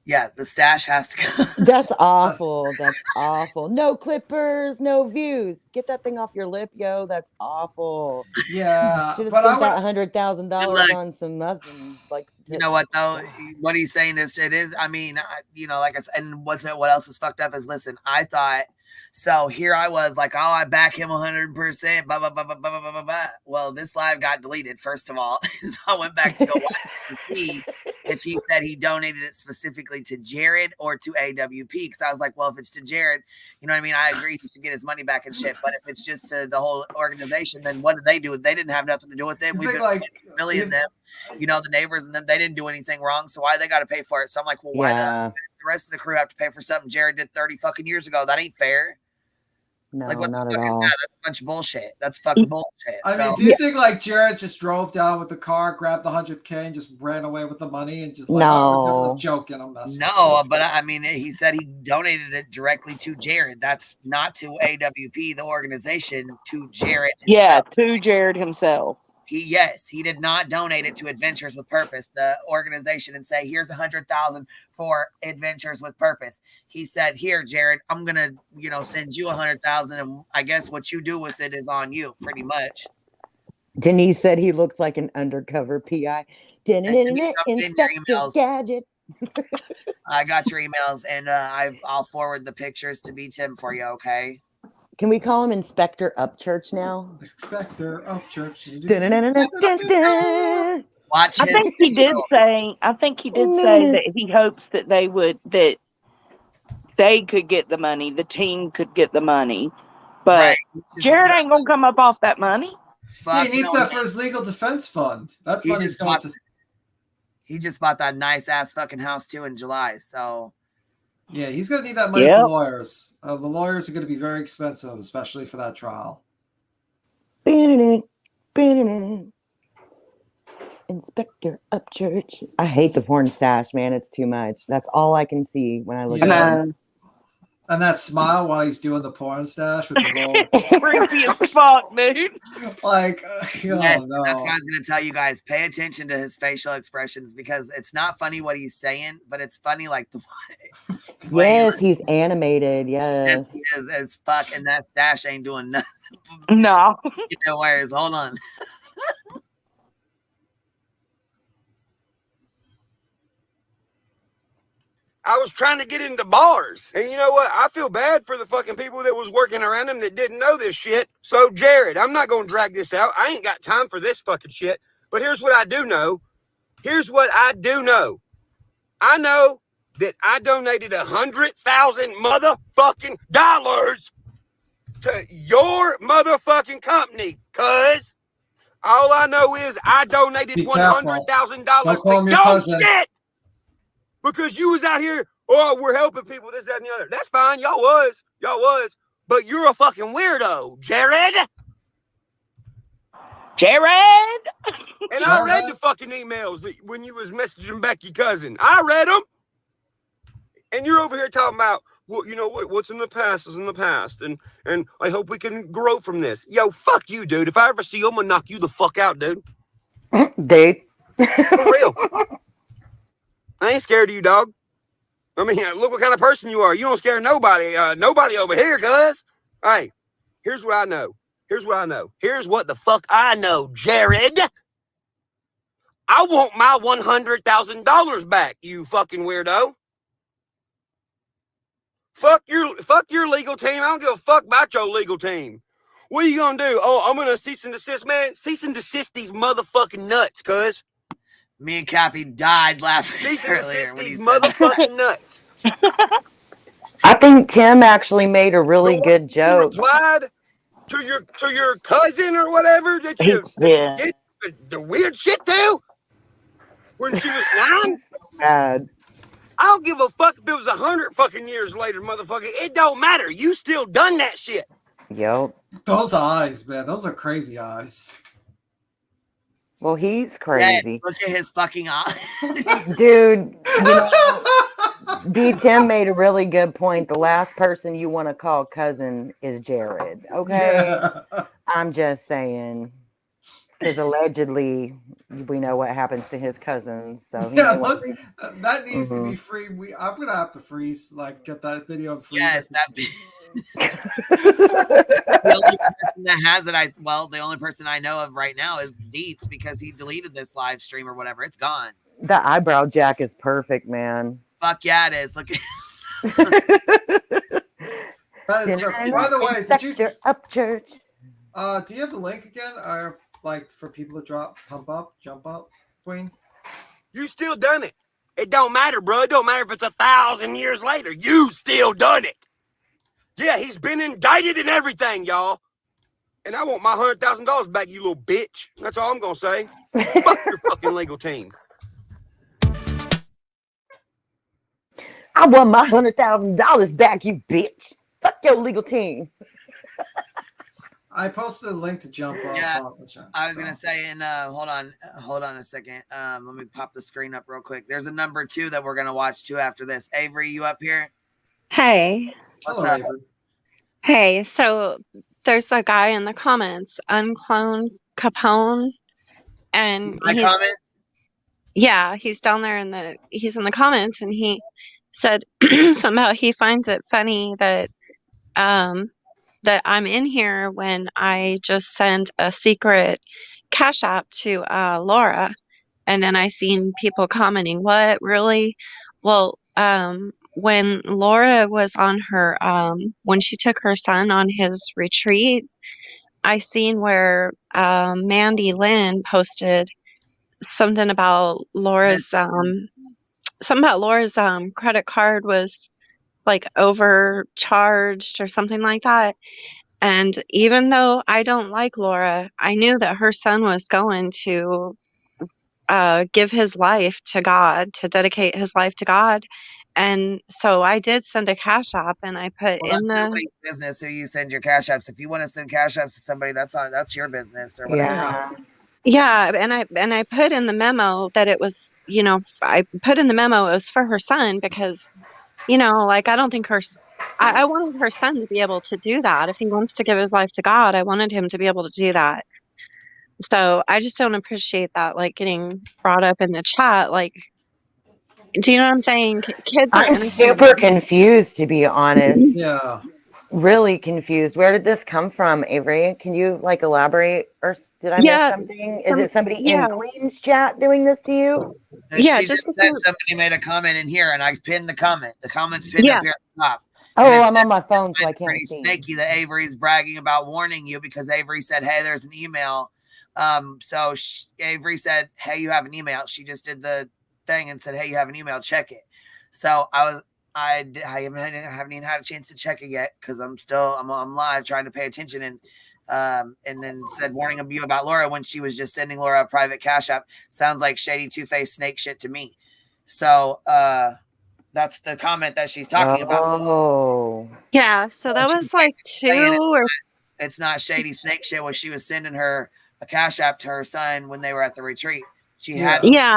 Yeah, the stash has to go. That's awful. That's awful. No clippers, no views. Get that thing off your lip, yo. That's awful. Yeah, should have but spent that $100,000 on some nothing. Like, you know what though? What he's saying is, it is. I mean, like I said, and what else is fucked up is, listen, I thought. So here I was like, oh, I back him 100%. Blah, blah, blah, blah, blah, blah, blah, blah. Well, this live got deleted, first of all. So I went back to go watch it and see. if he said he donated it specifically to Jared or to AWP. Because I was like, well, if it's to Jared, you know what I mean? I agree he should get his money back and shit. But if it's just to the whole organization, then what did they do? They didn't have nothing to do with it. We've been like affiliating them, you know, the neighbors and them. They didn't do anything wrong. So why they got to pay for it? So I'm like, well, why the rest of the crew have to pay for something Jared did 30 fucking years ago? That ain't fair. No, Like, what the not fuck at is all. that? That's a bunch of bullshit. That's fucking bullshit. I mean, do you think like Jared just drove down with the car, grabbed the $100K, and just ran away with the money and just like, oh, I'm joking, I'm messing. No, but I mean, he said he donated it directly to Jared. That's not to AWP, the organization, to Jared. Yeah, to Jared himself. He did not donate it to Adventures with Purpose, the organization, and say, here's $100,000 for Adventures with Purpose. He said, here, Jared, I'm gonna, you know, send you $100,000, and I guess what you do with it is on you, pretty much. Denise said he looks like an undercover PI. Inspector Gadget. I got your emails, and I'll forward the pictures to B-Tim for you, okay? Can we call him Inspector Upchurch now? Inspector Upchurch. Watch. I think he did say that he hopes that they could get the money, the team could get the money, but Jared ain't gonna come up off that money. Yeah, he needs that for his legal defense fund. That money's going to. He just bought that nice ass fucking house too in July, so. Yeah, he's going to need that money for lawyers. The lawyers are going to be very expensive, especially for that trial. Inspector Upchurch. I hate the porn stash, man. It's too much. That's all I can see when I look at it. And that smile while he's doing the porn stash with the little creepy as fuck, dude. Like, yes, no. That's what I was gonna tell you guys. Pay attention to his facial expressions because it's not funny what he's saying, but it's funny like the way. Yes, he's animated. Yes, he is as fuck, and that stash ain't doing nothing. No, you know where's hold on. I was trying to get into bars. And you know what? I feel bad for the fucking people that was working around him that didn't know this shit. So, Jared, I'm not going to drag this out. I ain't got time for this fucking shit. But here's what I do know. I know that I donated $100,000 motherfucking dollars to your motherfucking company, cuz all I know is I donated $100,000 to your shit. Because you was out here, oh, we're helping people, this, that, and the other. That's fine. Y'all was. But you're a fucking weirdo, Jared. And I read the fucking emails when you was messaging Becky cousin. I read them. And you're over here talking about, well, you know what? What's in the past is in the past. And I hope we can grow from this. Yo, fuck you, dude. If I ever see you, I'm going to knock you the fuck out, dude. Dude. For real. I ain't scared of you, dog. I mean, look what kind of person you are. You don't scare nobody. Nobody over here, cuz. Hey, here's what I know. Here's what the fuck I know, Jared. I want my $100,000 back, you fucking weirdo. Fuck your legal team. I don't give a fuck about your legal team. What are you gonna do? Oh, I'm gonna cease and desist, man. Cease and desist these motherfucking nuts, cuz. Me and Cappy died laughing earlier when he said motherfucking nuts. I think Tim actually made a really good joke. Replied to your cousin or whatever that you did the weird shit to when she was 9. Bad. I don't give a fuck if it was 100 fucking years later, motherfucker. It don't matter. You still done that shit. Yep. Those eyes, man. Those are crazy eyes. Well, he's crazy. Yes, look at his fucking eyes. Dude, you know, Tim made a really good point. The last person you want to call cousin is Jared. Okay? Yeah. I'm just saying. Because allegedly, we know what happens to his cousins. So look, that needs to be free. I'm going to have to freeze, like, get that video and freeze. Yes, the only person that has it, the only person I know of right now is Beats because he deleted this live stream or whatever. It's gone. The eyebrow jack is perfect, man. Fuck yeah, it is. Look at that is perfect. By the way, did you Upchurch? Do you have the link again, or like for people to jump up, Queen? You still done it. It don't matter, bro. It don't matter if it's 1,000 years later. You still done it. Yeah, he's been indicted and everything, y'all. And I want my $100,000 back, you little bitch. That's all I'm gonna say. Fuck your fucking legal team. I want my $100,000 back, you bitch. Fuck your legal team. I posted a link to jump up. Yeah, on the chat, I was so. gonna say, and hold on a second. Let me pop the screen up real quick. There's a number 2 that we're gonna watch too after this. Avery, you up here? Hey. What's Hello, up? Avery. Hey, so there's a guy in the comments, Unclone Capone, and My comment? yeah, he's down there he's in the comments, and he said somehow he finds it funny that that I'm in here when I just sent a secret Cash App to Laura, and then I seen people commenting, "What, really?" Well, when Laura was on her when she took her son on his retreat, I seen where Mandy Lynn posted something about Laura's credit card was like overcharged or something like that. And even though I don't like Laura, I knew that her son was going to give his life to God, to dedicate his life to God. And so I did send a Cash App, and I put Well, in that's nobody's business who you send your Cash Apps. If you want to send Cash Apps to somebody, that's your business or whatever. Yeah, and I put in the memo that it was, I put in the memo it was for her son because, like I don't think I wanted her son to be able to do that. If he wants to give his life to God, I wanted him to be able to do that. So I just don't appreciate that, like getting brought up in the chat. Like, do you know what I'm saying? Kids are I'm innocent. super confused, to be honest. Yeah. Really confused. Where did this come from, Avery? Can you like elaborate, or did I miss something? Is it somebody in Queen's chat doing this to you? She just said somebody made a comment in here, and I pinned the comment. The comment's pinned up here at the top. Oh, I'm on my phone, so I can't Pretty see. snaky that Avery's bragging about warning you because Avery said, "Hey, there's an email." So Avery said, "Hey, you have an email." She just did the thing and said, "Hey, you have an email. Check it." So I haven't even had a chance to check it yet because I'm live trying to pay attention, and then said warning of you about Laura when she was just sending Laura a private Cash App. Sounds like shady two-faced snake shit to me. So that's the comment that she's talking about. Oh. Yeah, so that was like 2 or it's not shady snake shit when she was sending her a Cash App to her son when they were at the retreat. She had Yeah,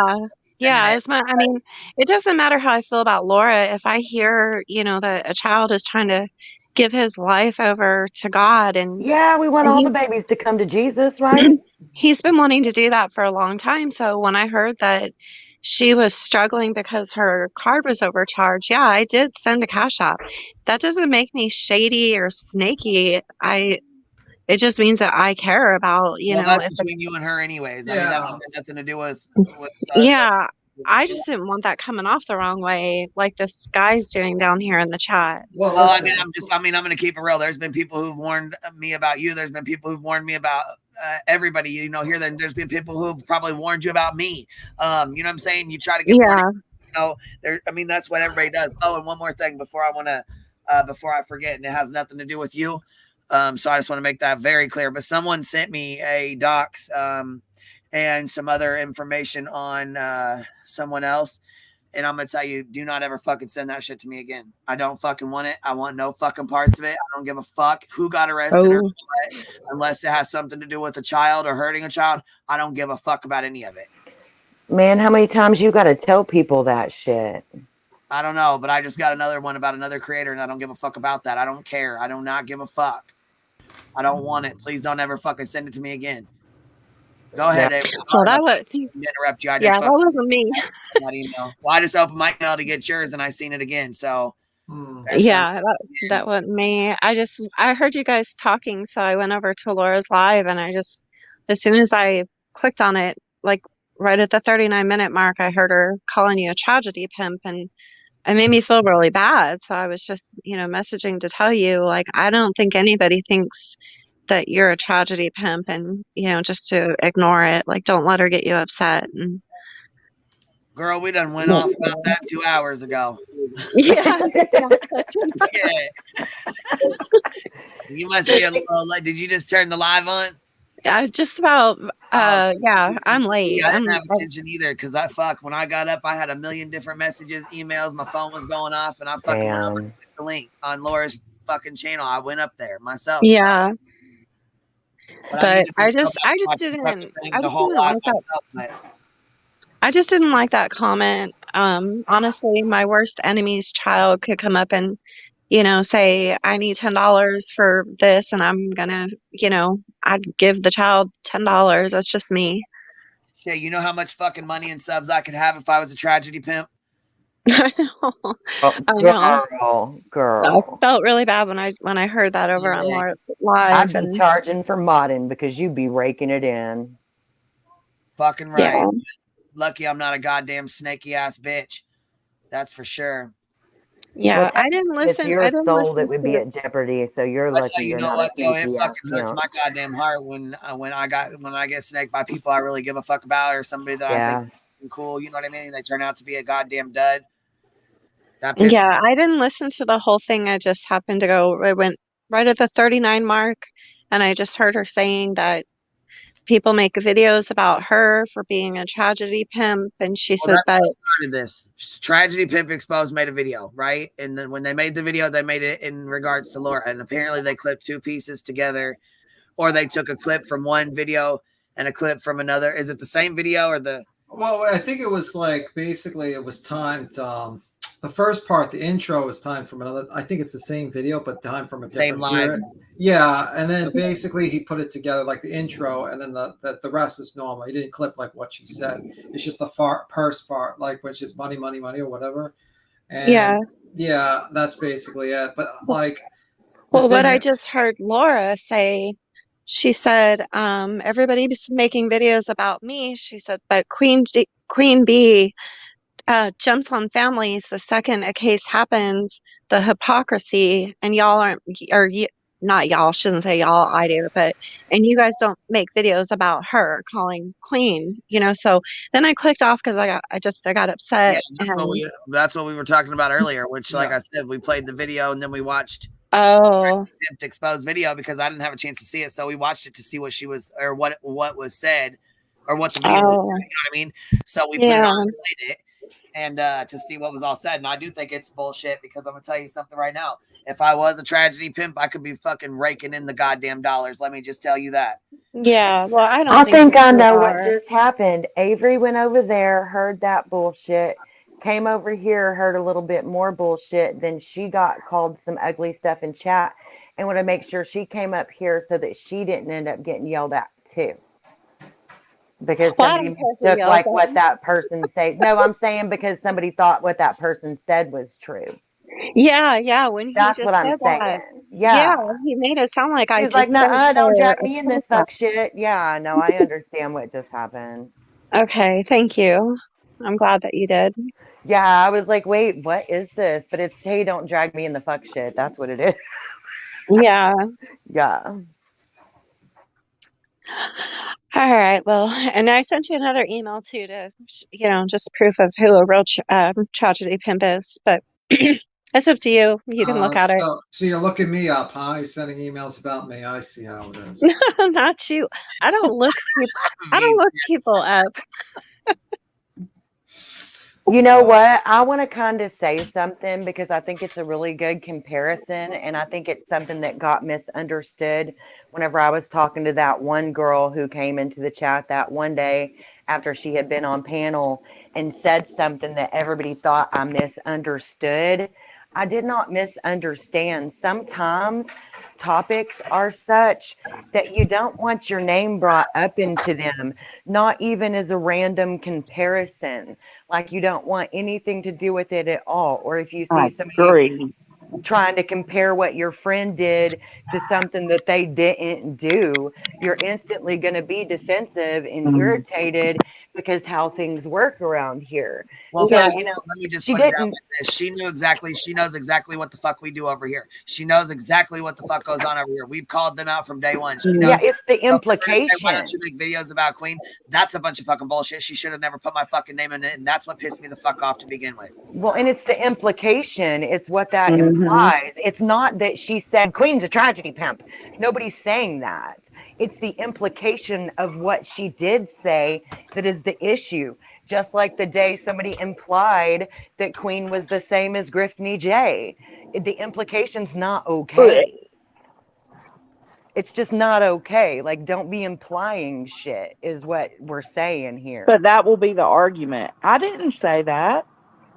I mean, it doesn't matter how I feel about Laura. If I hear, that a child is trying to give his life over to God, and yeah, we want all the babies to come to Jesus, right? He's been wanting to do that for a long time. So when I heard that she was struggling because her card was overcharged, yeah, I did send a Cash App. That doesn't make me shady or snaky. It just means that I care about, that's between you and her anyways. I mean, that has nothing to do with yeah, I just didn't want that coming off the wrong way, like this guy's doing down here in the chat. Well, I'm going to keep it real. There's been people who've warned me about you. There's been people who've warned me about everybody, here. There's been people who've probably warned you about me. You know what I'm saying? You try to get warning, that's what everybody does. Oh, and one more thing before I forget, and it has nothing to do with you. So I just want to make that very clear. But someone sent me a docs and some other information on someone else. And I'm going to tell you, do not ever fucking send that shit to me again. I don't fucking want it. I want no fucking parts of it. I don't give a fuck who got arrested or what, unless it has something to do with a child or hurting a child. I don't give a fuck about any of it. Man, how many times you got to tell people that shit? I don't know, but I just got another one about another creator, and I don't give a fuck about that. I don't care. I do not give a fuck. I don't want it. Please don't ever fucking send it to me again. Go ahead, Avery. Well, that was interrupt you. that wasn't me. That email. Well, I just opened my email to get yours, and I seen it again. So yeah, that wasn't me. I heard you guys talking, so I went over to Laura's live, and as soon as I clicked on it, like right at the 39-minute mark, I heard her calling you a tragedy pimp, and it made me feel really bad. So I was just, messaging to tell you, like, I don't think anybody thinks that you're a tragedy pimp, and just to ignore it. Like, don't let her get you upset. And Girl, we done went off about that 2 hours ago. Yeah, just not touching. Yeah. You must be a little late. Did you just turn the live on? Just about. Yeah, I'm late. See, I didn't have attention either because when I got up, I had a million different messages, emails, my phone was going off, and I fucking went over and clicked the link on Laura's fucking channel. I went up there myself. Yeah. But I just didn't like that. I just didn't like that comment. Honestly, my worst enemy's child could come up and, say, I need $10 for this, and I'm gonna, I'd give the child $10. That's just me. Shit, you know how much fucking money and subs I could have if I was a tragedy pimp? I know. I know. Girl. I felt really bad when I heard that over on live. I'd be charging for modding because you'd be raking it in. Fucking right. Yeah. Lucky I'm not a goddamn snaky ass bitch. That's for sure. Yeah, I didn't listen. It's your I didn't soul listen that would be at jeopardy, so you're That's lucky how you you're know not what a though. It sneaky fucking hurts my goddamn heart when I get snaked by people I really give a fuck about, or somebody that I think is cool. You know what I mean? They turn out to be a goddamn dud. Yeah, I didn't listen to the whole thing. I just happened to go. I went right at the 39 mark, and I just heard her saying that people make videos about her for being a tragedy pimp, and she said that. Started this Tragedy Pimp Exposed made a video, right? And then when they made the video, they made it in regards to Laura, and apparently they clipped two pieces together, or they took a clip from one video and a clip from another. Is it the same video or the? Well, I think it was like basically it was timed. The first part, the intro, is timed from another. I think it's the same video, but timed from a different live. Yeah, and then basically he put it together like the intro, and then the rest is normal. He didn't clip like what she said. It's just the first part, like which is money, money, money, or whatever. And yeah, that's basically it. But like, well, what I just heard Laura say, she said, everybody's making videos about me. She said, but Queen Bee jumps on families the second a case happens. The hypocrisy, and y'all aren't, or not y'all, shouldn't say y'all, I do, and you guys don't make videos about her calling Queen, so then I clicked off because I got upset. Yeah, that's what we were talking about earlier, which like I said, we played the video and then we watched Exposed video because I didn't have a chance to see it, so we watched it to see what she was, or what was said, or what the video was, you know what I mean? So we put it on and played it, and to see what was all said. And I do think it's bullshit because I'm gonna tell you something right now. If I was a tragedy pimp, I could be fucking raking in the goddamn dollars. Let me just tell you that. Yeah, well, I think I know what just happened. Avery went over there, heard that bullshit, came over here, heard a little bit more bullshit. Then she got called some ugly stuff in chat, and want to make sure she came up here so that she didn't end up getting yelled at too. Because somebody mistook like what that person said. No, I'm saying because somebody thought what that person said was true. Yeah. When he That's just what I'm said saying. that, Yeah, he made it sound like She's like, no, don't drag me in this fuck shit. Yeah, no, I understand what just happened. Okay, thank you. I'm glad that you did. Yeah, I was like, wait, what is this? But it's, hey, don't drag me in the fuck shit. That's what it is. Yeah. Yeah. All right. Well, and I sent you another email too to, just proof of who a real tragedy pimp is. But it's up to you. You can look at it. So you're looking me up, huh? You're sending emails about me. I see how it is. Not you. I don't look people up. You know what? I want to kind of say something because I think it's a really good comparison, and I think it's something that got misunderstood whenever I was talking to that one girl who came into the chat that one day after she had been on panel and said something that everybody thought I misunderstood. I did not misunderstand. Sometimes topics are such that you don't want your name brought up into them, not even as a random comparison. Like you don't want anything to do with it at all. Or if you see somebody, trying to compare what your friend did to something that they didn't do, you're instantly going to be defensive and irritated because how things work around here. Well, So, first, you know, let me just she put it down didn't. like this. She knows exactly what the fuck we do over here. She knows exactly what the fuck goes on over here. We've called them out from day one. She knows. Yeah, it's the So for her to say, why don't implication. you make videos about Queen? That's a bunch of fucking bullshit. She should have never put my fucking name in it, and that's what pissed me the fuck off to begin with. Well, and it's the implication. It's what that Mhm. implies. It's not that she said Queen's a tragedy pimp. Nobody's saying that. It's the implication of what she did say that is the issue. Just like the day somebody implied that Queen was the same as Griffney J. The implication's not okay. It's just not okay. Like, don't be implying shit, is what we're saying here. But that will be the argument. I didn't say that.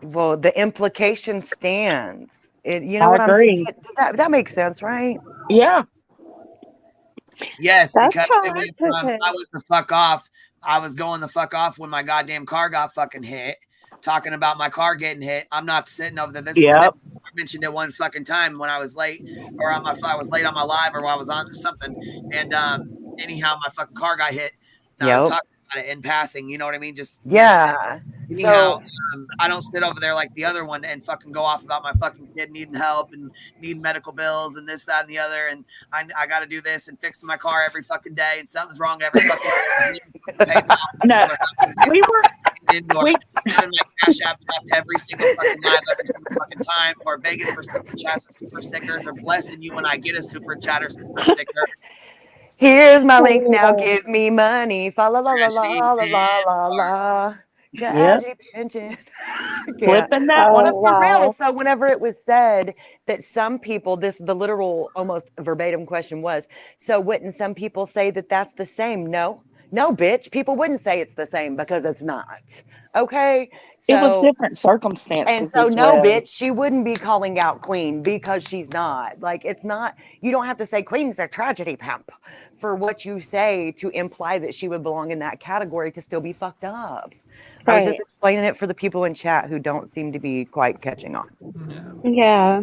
Well, the implication stands. You know I what I'm agree. saying? That makes sense, right? Yeah. Yes, That's because how it I went took from it. I was the fuck off. I was going the fuck off when my goddamn car got fucking hit. Talking about my car getting hit. I'm not sitting over there. This is Yep. I mentioned it one fucking time when I was late, or I was late on my live, or I was on something. And anyhow, my fucking car got hit. And I was Yep. talking about it in passing. You know what I mean? Just Yeah. anyhow, So I don't sit over there like the other one and fucking go off about my fucking kid needing help and needing medical bills and this, that, and the other. And I got to do this and fix my car every fucking day. And something's wrong every fucking day. No, we were. We having my cash app tapped every single fucking live every single fucking time, or begging for super chats and super stickers, or blessing you when I get a super chat or super sticker. here's my link now. Give me money. Fa la la la la la la la la. Tragedy pension. Yeah. Flipping that one. But for real, so whenever it was said that some people, the literal almost verbatim question was, so wouldn't some people say that that's the same? No, bitch. People wouldn't say it's the same because it's not. Okay. It was So, different circumstances and so as no, well. bitch, she wouldn't be calling out Queen because she's not. Like, it's not, you don't have to say Queen's a tragedy pimp for what you say to imply that she would belong in that category to still be fucked up. I was just Right. explaining it for the people in chat who don't seem to be quite catching on. Yeah.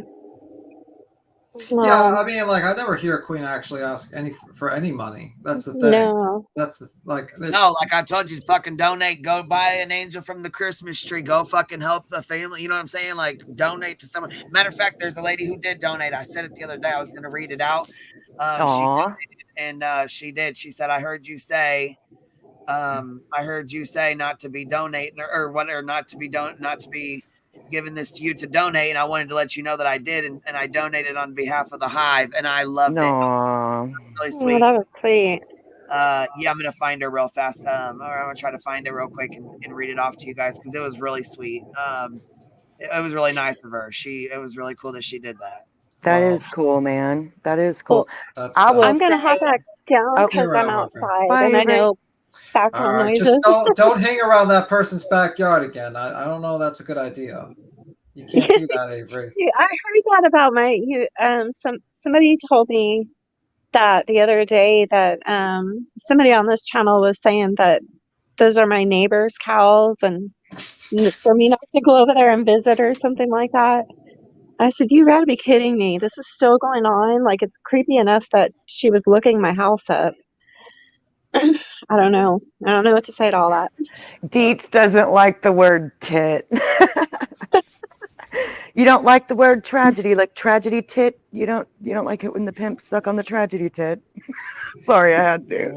Yeah, I mean, like I never hear Queen actually ask for any money. That's the thing. No. That's the No, like I told you, fucking donate. Go buy an angel from the Christmas tree. Go fucking help the family. You know what I'm saying? Like donate to someone. Matter of fact, there's a lady who did donate. I said it the other day. I was going to read it out. She donated, and she did. She said, "I heard you say, not to be donating or whatever, not to be giving this to you to donate, and I wanted to let you know that I did, and I donated on behalf of the Hive, and I loved it. Really sweet. Oh, that was sweet. Yeah, I'm gonna find her real fast. I'm gonna try to find it real quick and read it off to you guys because it was really sweet. It was really nice of her. It was really cool that she did that. That is cool, man. That is cool. Well, I will I'm gonna say, hop back down okay, because I'm outside Bye, and I Avery. know background All right, noises. just don't hang around that person's backyard again. I don't know that's a good idea. You can't do that, Avery. Yeah, I heard that about somebody told me that the other day that somebody on this channel was saying that those are my neighbor's cows and for me not to go over there and visit or something like that. I said, you gotta be kidding me. This is still going on. Like, it's creepy enough that she was looking my house up. I don't know. I don't know what to say to all that. Dietz doesn't like the word tit. You don't like the word tragedy, like tragedy tit? You don't like it when the pimp stuck on the tragedy tit? Sorry, I had to.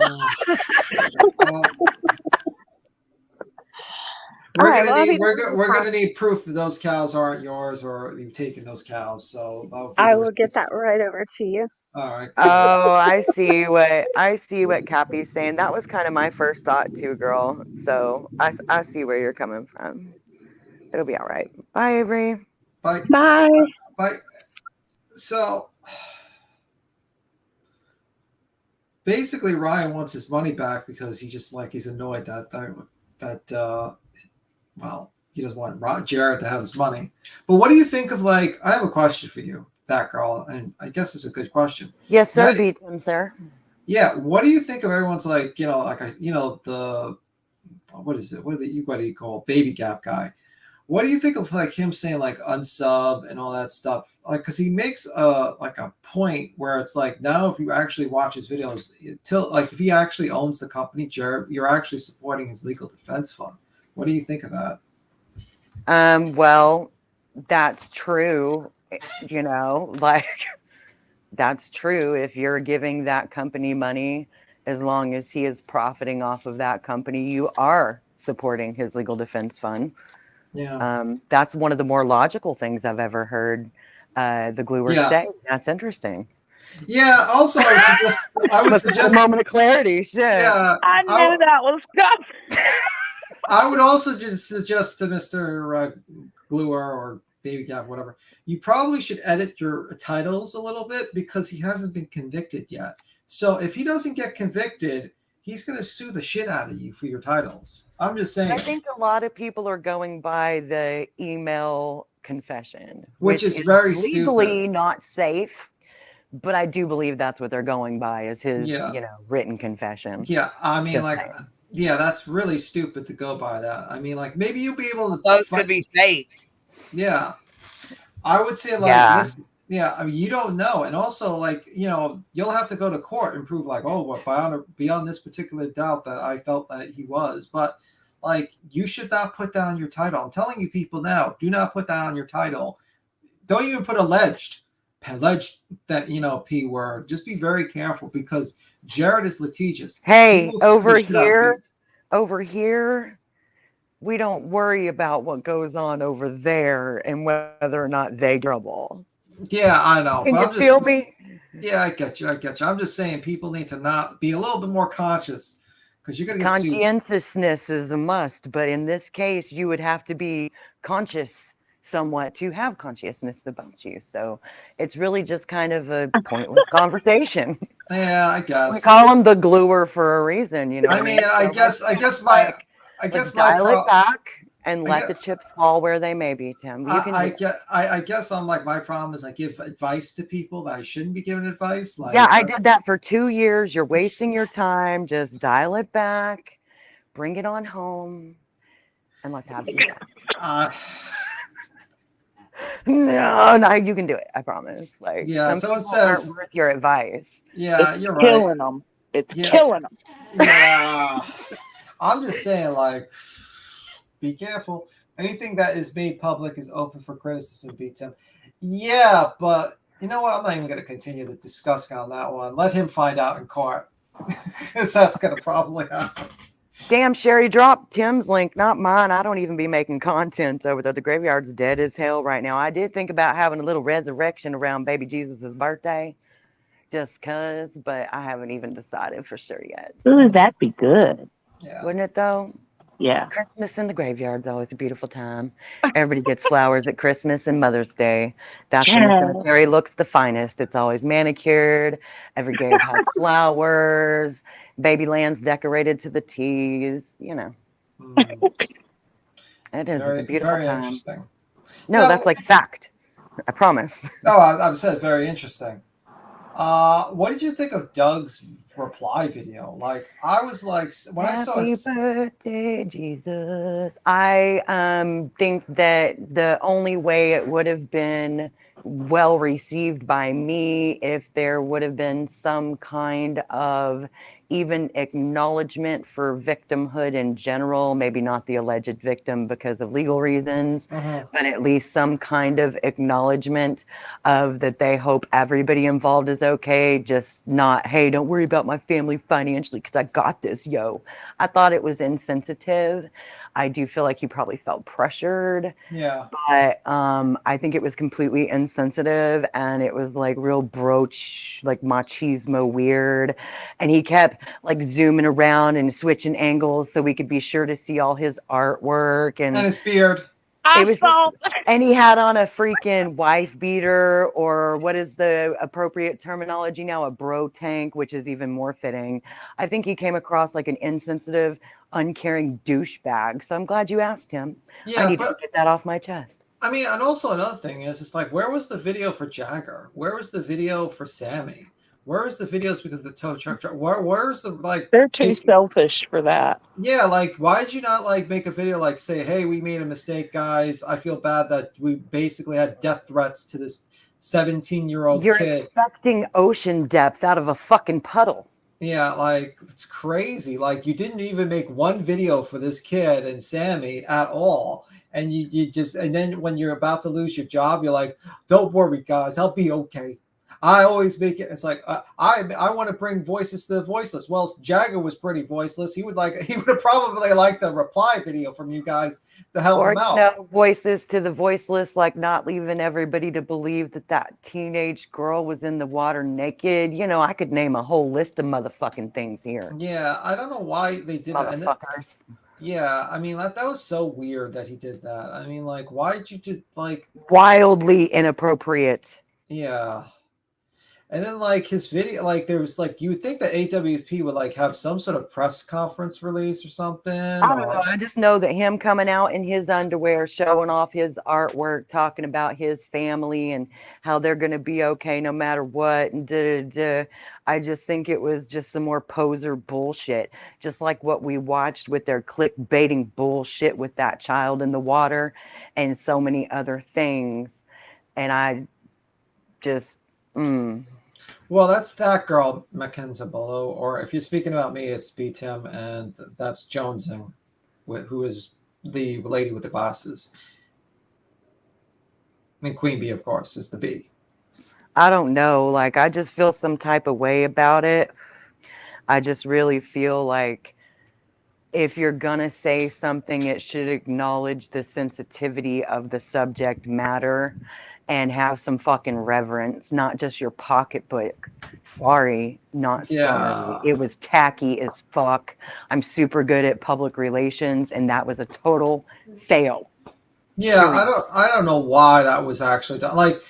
We're gonna need proof that those cows aren't yours or you've taken those cows. So I will get that right over to you. All right. Oh, I see what Cappy's saying. That was kind of my first thought too, girl. So I see where you're coming from. It'll be all right. Bye, Avery. Bye. Bye. Bye. So basically, Ryan wants his money back because he's annoyed that he doesn't want Jared to have his money. But what do you think of I have a question for you, that girl, and I guess it's a good question. Yes, sir. Beat him, sir. Yeah. What do you think of everyone's the what is it? What do you call baby gap guy? What do you think of like him saying like unsub and all that stuff? Like, because he makes like a point where it's like now if you actually watch his videos, till like if he actually owns the company, Jared, you're actually supporting his legal defense fund. What do you think of that? Well, that's true. You know, like that's true if you're giving that company money, as long as he is profiting off of that company, you are supporting his legal defense fund. Yeah. That's one of the more logical things I've ever heard the gluer say. That's interesting. Yeah. Also, I would suggest a moment of clarity. Shit. Yeah. I knew that was coming. I would also just suggest to Mr. Gluer or Baby Gap, whatever, you probably should edit your titles a little bit because he hasn't been convicted yet. So if he doesn't get convicted, he's going to sue the shit out of you for your titles. I'm just saying. I think a lot of people are going by the email confession, which is very legally stupid. Not safe. But I do believe that's what they're going by is his, written confession. Yeah, I mean, Just like, saying. yeah, that's really stupid to go by that. I mean, like, maybe you'll be able to. Those could be faked. Yeah, I would say like, listen, I mean, you don't know, and also like, you'll have to go to court and prove like, oh, well, beyond this particular doubt that I felt that he was, but like, you should not put that on your title. I'm telling you, people now, do not put that on your title. Don't even put alleged that P word. Just be very careful because Jared is litigious. Hey, over here, we don't worry about what goes on over there and whether or not they trouble. Yeah, I know. Can but you I'm feel just, me? Yeah, I get you. I'm just saying people need to not be a little bit more conscious because you're gonna get sued. Conscientiousness is a must, but in this case, you would have to be conscious somewhat to have consciousness about you. So it's really just kind of a pointless conversation. Yeah, I guess. We call him the gluer for a reason, you know. I mean, I guess my dial it back and let the chips fall where they may be, Tim. You can I guess I'm like, my problem is I give advice to people that I shouldn't be giving advice. Like, yeah, I did that for 2 years. You're wasting your time. Just dial it back, bring it on home, and let's have some No, you can do it. I promise. Like, yeah, some so it says aren't worth your advice. Yeah, it's you're killing right. them. It's killing them. Yeah, I'm just saying, like, be careful. Anything that is made public is open for criticism, Tim. Yeah, but you know what? I'm not even going to continue the discussion on that one. Let him find out in court, because that's going to probably happen. Damn, Sherry, drop Tim's link, not mine. I don't even be making content over there. The graveyard's dead as hell right now. I did think about having a little resurrection around baby Jesus' birthday, just cause, but I haven't even decided for sure yet. Ooh, that'd be good. Yeah. Wouldn't it though? Yeah. Christmas in the graveyard's always a beautiful time. Everybody gets flowers at Christmas and Mother's Day. That's when the cemetery looks the finest. It's always manicured. Every grave has flowers. Baby land's decorated to the T's. You know. It is. It's a beautiful very time. Interesting. No, that's like fact. I promise. Oh, I said very interesting. What did you think of Doug's reply video? Like, I was like, when I saw Happy birthday, Jesus. I think that the only way it would have been well received by me if there would have been some kind of even acknowledgement for victimhood in general, maybe not the alleged victim because of legal reasons, but at least some kind of acknowledgement of that they hope everybody involved is okay, just not, hey, don't worry about my family financially because I got this, yo. I thought it was insensitive. I do feel like he probably felt pressured. Yeah. But I think it was completely insensitive and it was like real broach, like machismo weird. And he kept like zooming around and switching angles so we could be sure to see all his artwork and his beard. It was just, and he had on a freaking wife beater, or what is the appropriate terminology now? A bro tank, which is even more fitting. I think he came across like an insensitive, uncaring douchebag. So I'm glad you asked him. Yeah, I need to get that off my chest. I mean, and also another thing is, it's like, where was the video for Jagger? Where was the video for Sammy? Where's the videos because the tow truck? Where's the like? They're too selfish for that. Yeah, like why'd you not like make a video like say, hey, we made a mistake, guys. I feel bad that we basically had death threats to this 17-year-old You're kid. expecting ocean depth out of a fucking puddle. Yeah, like it's crazy. Like you didn't even make one video for this kid and Sammy at all. And you just, and then when you're about to lose your job, you're like, don't worry, guys, I'll be okay. I always make it. It's like I want to bring voices to the voiceless. Well, Jagger was pretty voiceless. He would have probably liked the reply video from you guys to help Or him out. voices to the voiceless, like not leaving everybody to believe that teenage girl was in the water naked. You know, I could name a whole list of motherfucking things here. Yeah, I don't know why they did that. Motherfuckers. Yeah, I mean that was so weird that he did that. I mean, like, why did you just like wildly inappropriate? Yeah. And then like his video, like there was like you would think that AWP would like have some sort of press conference release or something. I don't know. I just know that him coming out in his underwear, showing off his artwork, talking about his family and how they're going to be okay no matter what. And I just think it was just some more poser bullshit, just like what we watched with their clickbaiting bullshit with that child in the water and so many other things. And I just, Well, that's that girl, Mackenzie Below, or if you're speaking about me, it's B Tim, and that's Jonesing, who is the lady with the glasses. And Queen Bee, of course, is the B. I don't know. Like, I just feel some type of way about it. I just really feel like if you're gonna say something, it should acknowledge the sensitivity of the subject matter and have some fucking reverence, not just your pocketbook. Sorry, not sorry. It was tacky as fuck. I'm super good at public relations, and that was a total fail. Yeah, I don't know why that was actually done.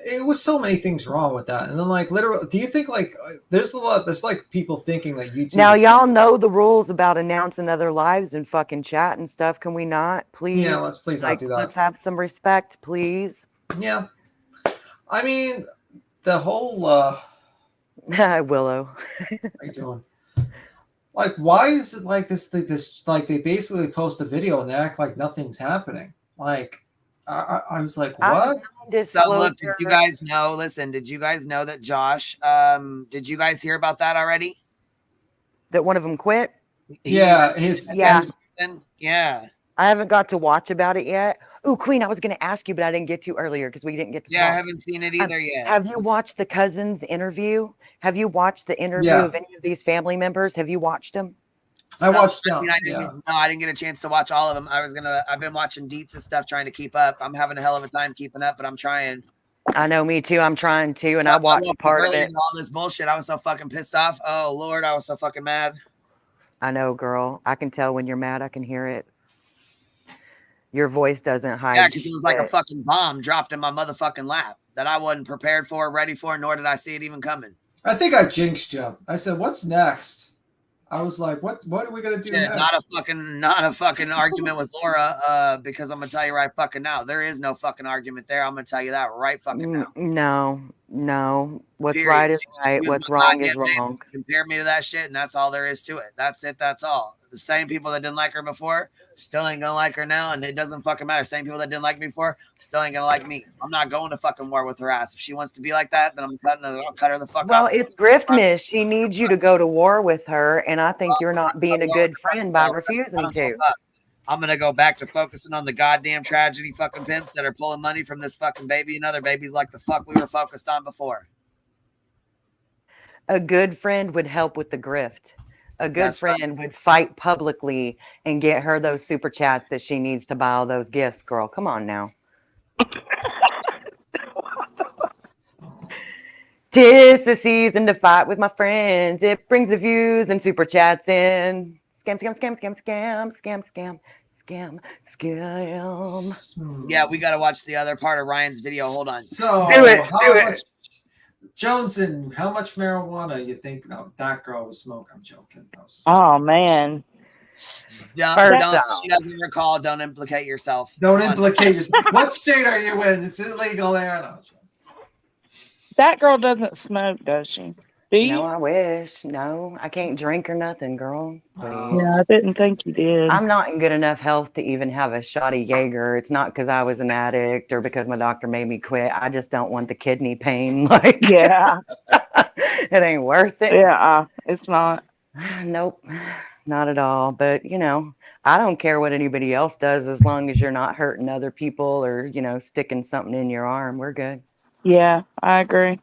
It was so many things wrong with that. And then like literally, do you think like there's like people thinking that YouTube Now y'all know the rules about announcing other lives and fucking chat and stuff. Can we not, please? Yeah, let's please not do that. Let's have some respect, please. Yeah. I mean, the whole Willow. How you doing? Like, why is it like this like they basically post a video and they act like nothing's happening? Like I was like, what? So look, did you guys know? Listen, did you guys know that Josh? Did you guys hear about that already? That one of them quit? Yeah, yeah. I haven't got to watch about it yet. Oh, Queen, I was going to ask you, but I didn't get to earlier because we didn't get to Yeah, talk. I haven't seen it either yet. Have you watched the Cousins interview? Have you watched the interview of any of these family members? Have you watched them? I watched them. I didn't get a chance to watch all of them. I've been watching Deets and stuff, trying to keep up. I'm having a hell of a time keeping up, but I'm trying. I know, me too. I'm trying to, and I watched part of it. All this bullshit. I was so fucking pissed off. Oh Lord, I was so fucking mad. I know, girl. I can tell when you're mad. I can hear it. Your voice doesn't hide. Yeah, because it was like a fucking bomb dropped in my motherfucking lap that I wasn't prepared for, ready for, nor did I see it even coming. I think I jinxed you. I said, "What's next?" I was like, "What are we gonna do next?" Not a fucking argument with Laura. Because I'm gonna tell you right fucking now, there is no fucking argument there. I'm gonna tell you that right fucking now. No. What's Period. right is right. What's wrong is wrong. Compare me to that shit, and that's all there is to it. That's it. That's all. The same people that didn't like her before still ain't gonna like her now, and it doesn't fucking matter. Same people that didn't like me before still ain't gonna like me. I'm not going to fucking war with her ass. If she wants to be like that, then I'll cut her the fuck off. Well, it's griftness. She needs you to go to war with her, and I think you're not being a good friend by refusing to. I'm gonna go back to focusing on the goddamn tragedy fucking pimps that are pulling money from this fucking baby and other babies like the fuck we were focused on before. A good friend would help with the grift. A good friend would fight publicly and get her those super chats that she needs to buy all those gifts, girl. Come on now. 'Tis the season to fight with my friends. It brings the views and super chats in. Scam, scam, scam, scam, scam, scam, scam, scam, scam. Yeah, we got to watch the other part of Ryan's video. Hold on. So, do it. Johnson, how much marijuana you think that girl was smoking? I'm joking. Oh man. She doesn't recall. Don't implicate yourself. Don't implicate yourself. What state are you in? It's illegal there. No. That girl doesn't smoke, does she? Do you? No, I wish. No, I can't drink or nothing, girl. Please. Yeah, I didn't think you did. I'm not in good enough health to even have a shoddy Jaeger. It's not because I was an addict or because my doctor made me quit. I just don't want the kidney pain. Like, Yeah. it ain't worth it. Yeah, it's not. Nope, not at all. But, you know, I don't care what anybody else does as long as you're not hurting other people or, you know, sticking something in your arm. We're good. Yeah, I agree.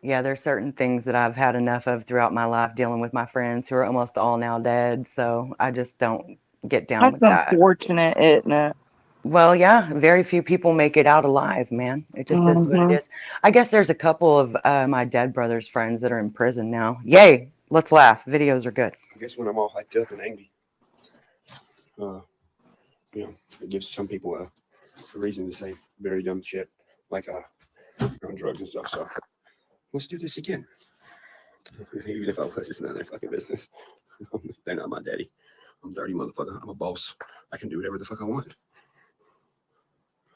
Yeah, there's certain things that I've had enough of throughout my life dealing with my friends who are almost all now dead. So I just don't get down That's with that. unfortunate, isn't it? Well, yeah, very few people make it out alive, man. It just is what it is. I guess there's a couple of my dead brother's friends that are in prison now. Yay, let's laugh. Videos are good. I guess when I'm all hyped up and angry, you know, it gives some people a reason to say very dumb shit, like on drugs and stuff. So let's do this again. Even if I was, it's none of their fucking business. They're not my daddy. I'm 30, motherfucker. I'm a boss. I can do whatever the fuck I want.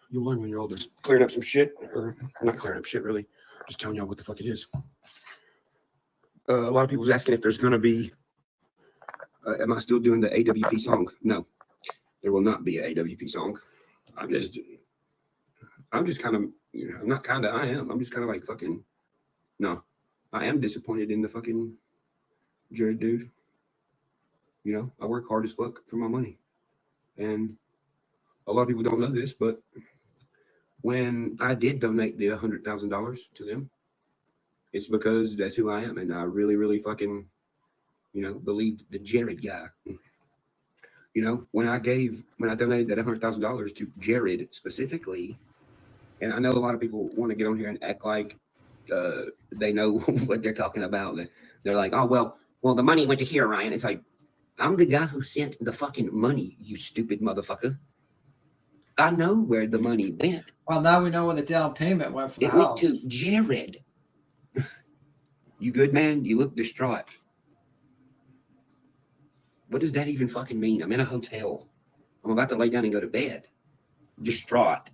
You'll learn when you're older. Clearing up some shit, or not clearing up shit, really. Just telling y'all what the fuck it is. A lot of people was asking if there's going to be, am I still doing the AWP song? No, there will not be an AWP song. I'm just kind of, you know, I'm not kind of, I am. I'm just kind of like fucking, no. I am disappointed in the fucking Jared dude. You know, I work hard as fuck for my money. And a lot of people don't know this, but when I did donate the $100,000 to them, it's because that's who I am. And I really, really fucking, you know, believed the Jared guy. You know, when I donated that $100,000 to Jared specifically, and I know a lot of people want to get on here and act like they know what they're talking about. They're like, oh, well, the money went to here, Ryan. It's like, I'm the guy who sent the fucking money, you stupid motherfucker. I know where the money went. Well, now we know where the down payment went for the house. It went to Jared. You good, man? You look distraught. What does that even fucking mean? I'm in a hotel. I'm about to lay down and go to bed. Distraught.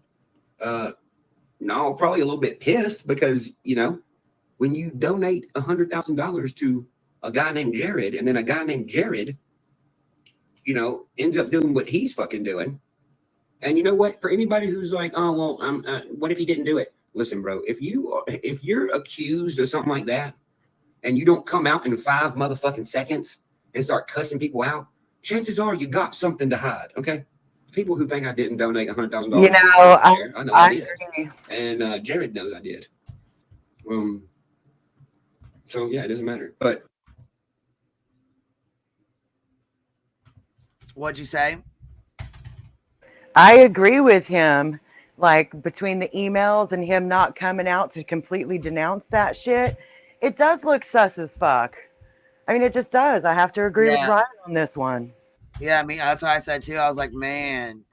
No, probably a little bit pissed because, you know, when you donate $100,000 to a guy named Jared, and then a guy named Jared, you know, ends up doing what he's fucking doing. And you know what? For anybody who's like, oh, well, what if he didn't do it? Listen, bro, if you're accused of something like that and you don't come out in 5 motherfucking seconds and start cussing people out, chances are you got something to hide, okay? People who think I didn't donate $100,000. You know, I know I did. agree. And Jared knows I did. So, yeah, it doesn't matter. But what'd you say? I agree with him. Like, between the emails and him not coming out to completely denounce that shit, it does look sus as fuck. I mean, it just does. I have to agree with Ryan on this one. Yeah, I mean, that's what I said too. I was like, man.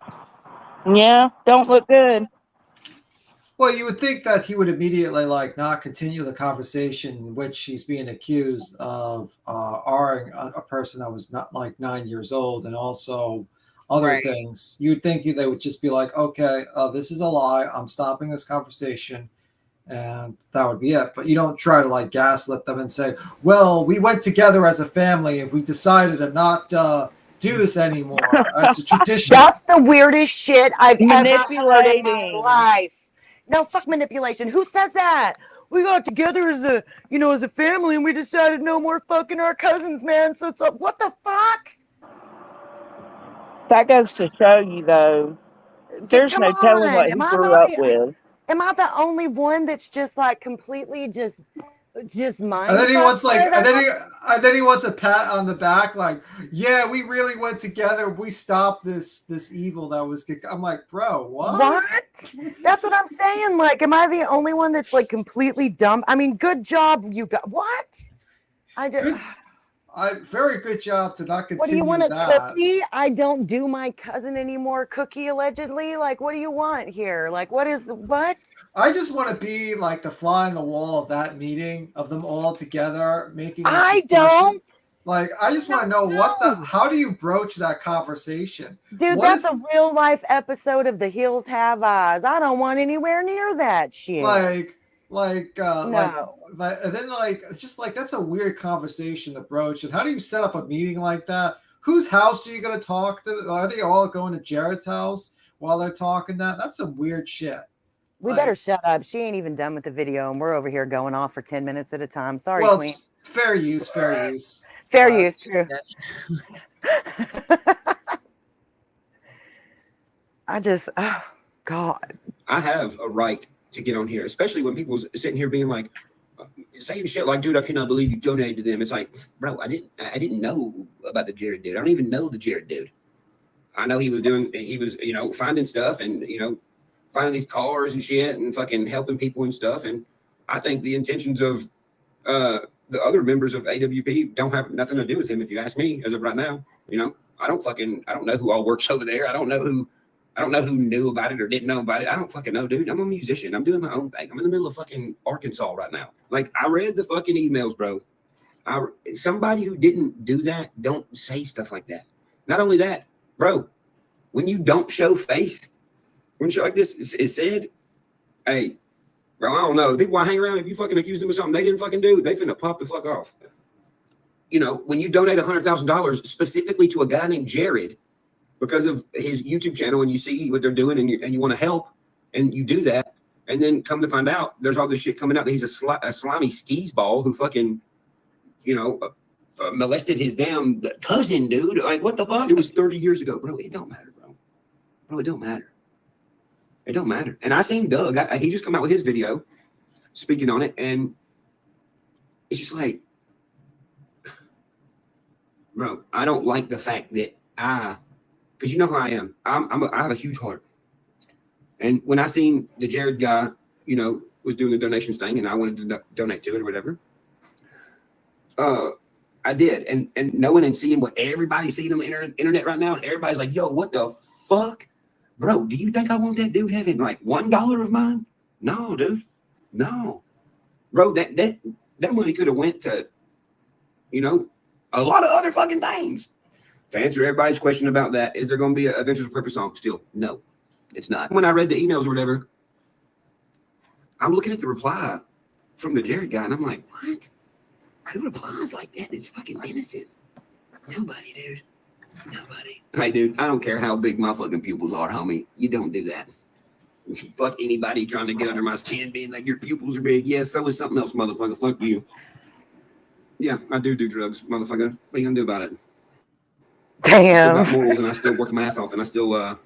Yeah, don't look good. Well, you would think that he would immediately like not continue the conversation in which he's being accused of R-ing a person that was not like 9 years old and also other things. You'd think they would just be like, okay, this is a lie. I'm stopping this conversation. And that would be it. But you don't try to like gaslit them and say, well, we went together as a family and we decided to not do this anymore. As a tradition. That's the weirdest shit I've ever heard in my life. No, fuck manipulation. Who says that? We got together as a, you know, as a family and we decided no more fucking our cousins, man. So it's like, what the fuck? That goes to show you, though, there's no telling what he grew up with. Am I the only one that's just like completely just mind? And then he wants like, and then he wants a pat on the back, like, yeah, we really went together. We stopped this evil that was. I'm like, bro, what? What? That's what I'm saying. Like, am I the only one that's like completely dumb? I mean, good job, you got what? I just. Very good job to not continue. What do you want, a that. cookie? I don't do my cousin anymore. Cookie, allegedly. Like, what do you want here? Like, what? I just want to be like the fly on the wall of that meeting of them all together making. This I discussion. don't. Like, I just want to know how do you broach that conversation? Dude, that's a real life episode of The Hills Have Eyes. I don't want anywhere near that shit. Like, Like, No. and then like, it's just like, that's a weird conversation to broach. And how do you set up a meeting like that? Whose house are you going to talk to? Are they all going to Jared's house while they're talking that? That's some weird shit. We better shut up. She ain't even done with the video, and we're over here going off for 10 minutes at a time. Sorry, Well, Queen. it's fair use, fair use. Fair use, true. I just, oh, God. I have a right to get on here, especially when people's sitting here being like, saying shit like, dude, I cannot believe you donated to them. It's like, bro, I didn't know about the Jared dude. I don't even know the Jared dude. I know he was, you know, finding stuff and, you know, finding these cars and shit and fucking helping people and stuff. And I think the intentions of the other members of AWP don't have nothing to do with him, if you ask me, as of right now. You know, I don't know who all works over there. I don't know who knew about it or didn't know about it. I don't fucking know, dude. I'm a musician. I'm doing my own thing. I'm in the middle of fucking Arkansas right now. Like, I read the fucking emails, bro. Somebody who didn't do that, don't say stuff like that. Not only that, bro, when you don't show face, when shit like this is said, hey, bro, I don't know. The people I hang around, if you fucking accuse them of something they didn't fucking do, they finna pop the fuck off. You know, when you donate $100,000 specifically to a guy named Jared because of his YouTube channel, and you see what they're doing, and you want to help, and you do that, and then come to find out there's all this shit coming out that he's a slimy skis ball who fucking, you know, molested his damn cousin, dude. Like, what the fuck? It was 30 years ago, bro. It don't matter, bro. Bro, it don't matter. It don't matter. And I seen Doug. He just come out with his video speaking on it, and it's just like, bro, I don't like the fact that because you know how I am. I have a huge heart. And when I seen the Jared guy, you know, was doing the donations thing, and I wanted to donate to it or whatever, I did. And knowing and seeing what everybody's seeing on the internet right now, and everybody's like, yo, what the fuck? Bro, do you think I want that dude having like $1 of mine? No, dude. No. Bro, that money could have went to, you know, a lot of other fucking things. To answer everybody's question about that, is there going to be a Adventures of Purpose song still? No, it's not. When I read the emails or whatever, I'm looking at the reply from the Jared guy, and I'm like, what? Who replies like that? It's fucking innocent. Nobody, dude. Nobody. Hey, dude, I don't care how big my fucking pupils are, homie. You don't do that. Fuck anybody trying to get under my skin being like, your pupils are big. Yeah, so is something else, motherfucker. Fuck you. Yeah, I do drugs, motherfucker. What are you gonna do about it? Damn. I still got morals, and I still work my ass off, and I still,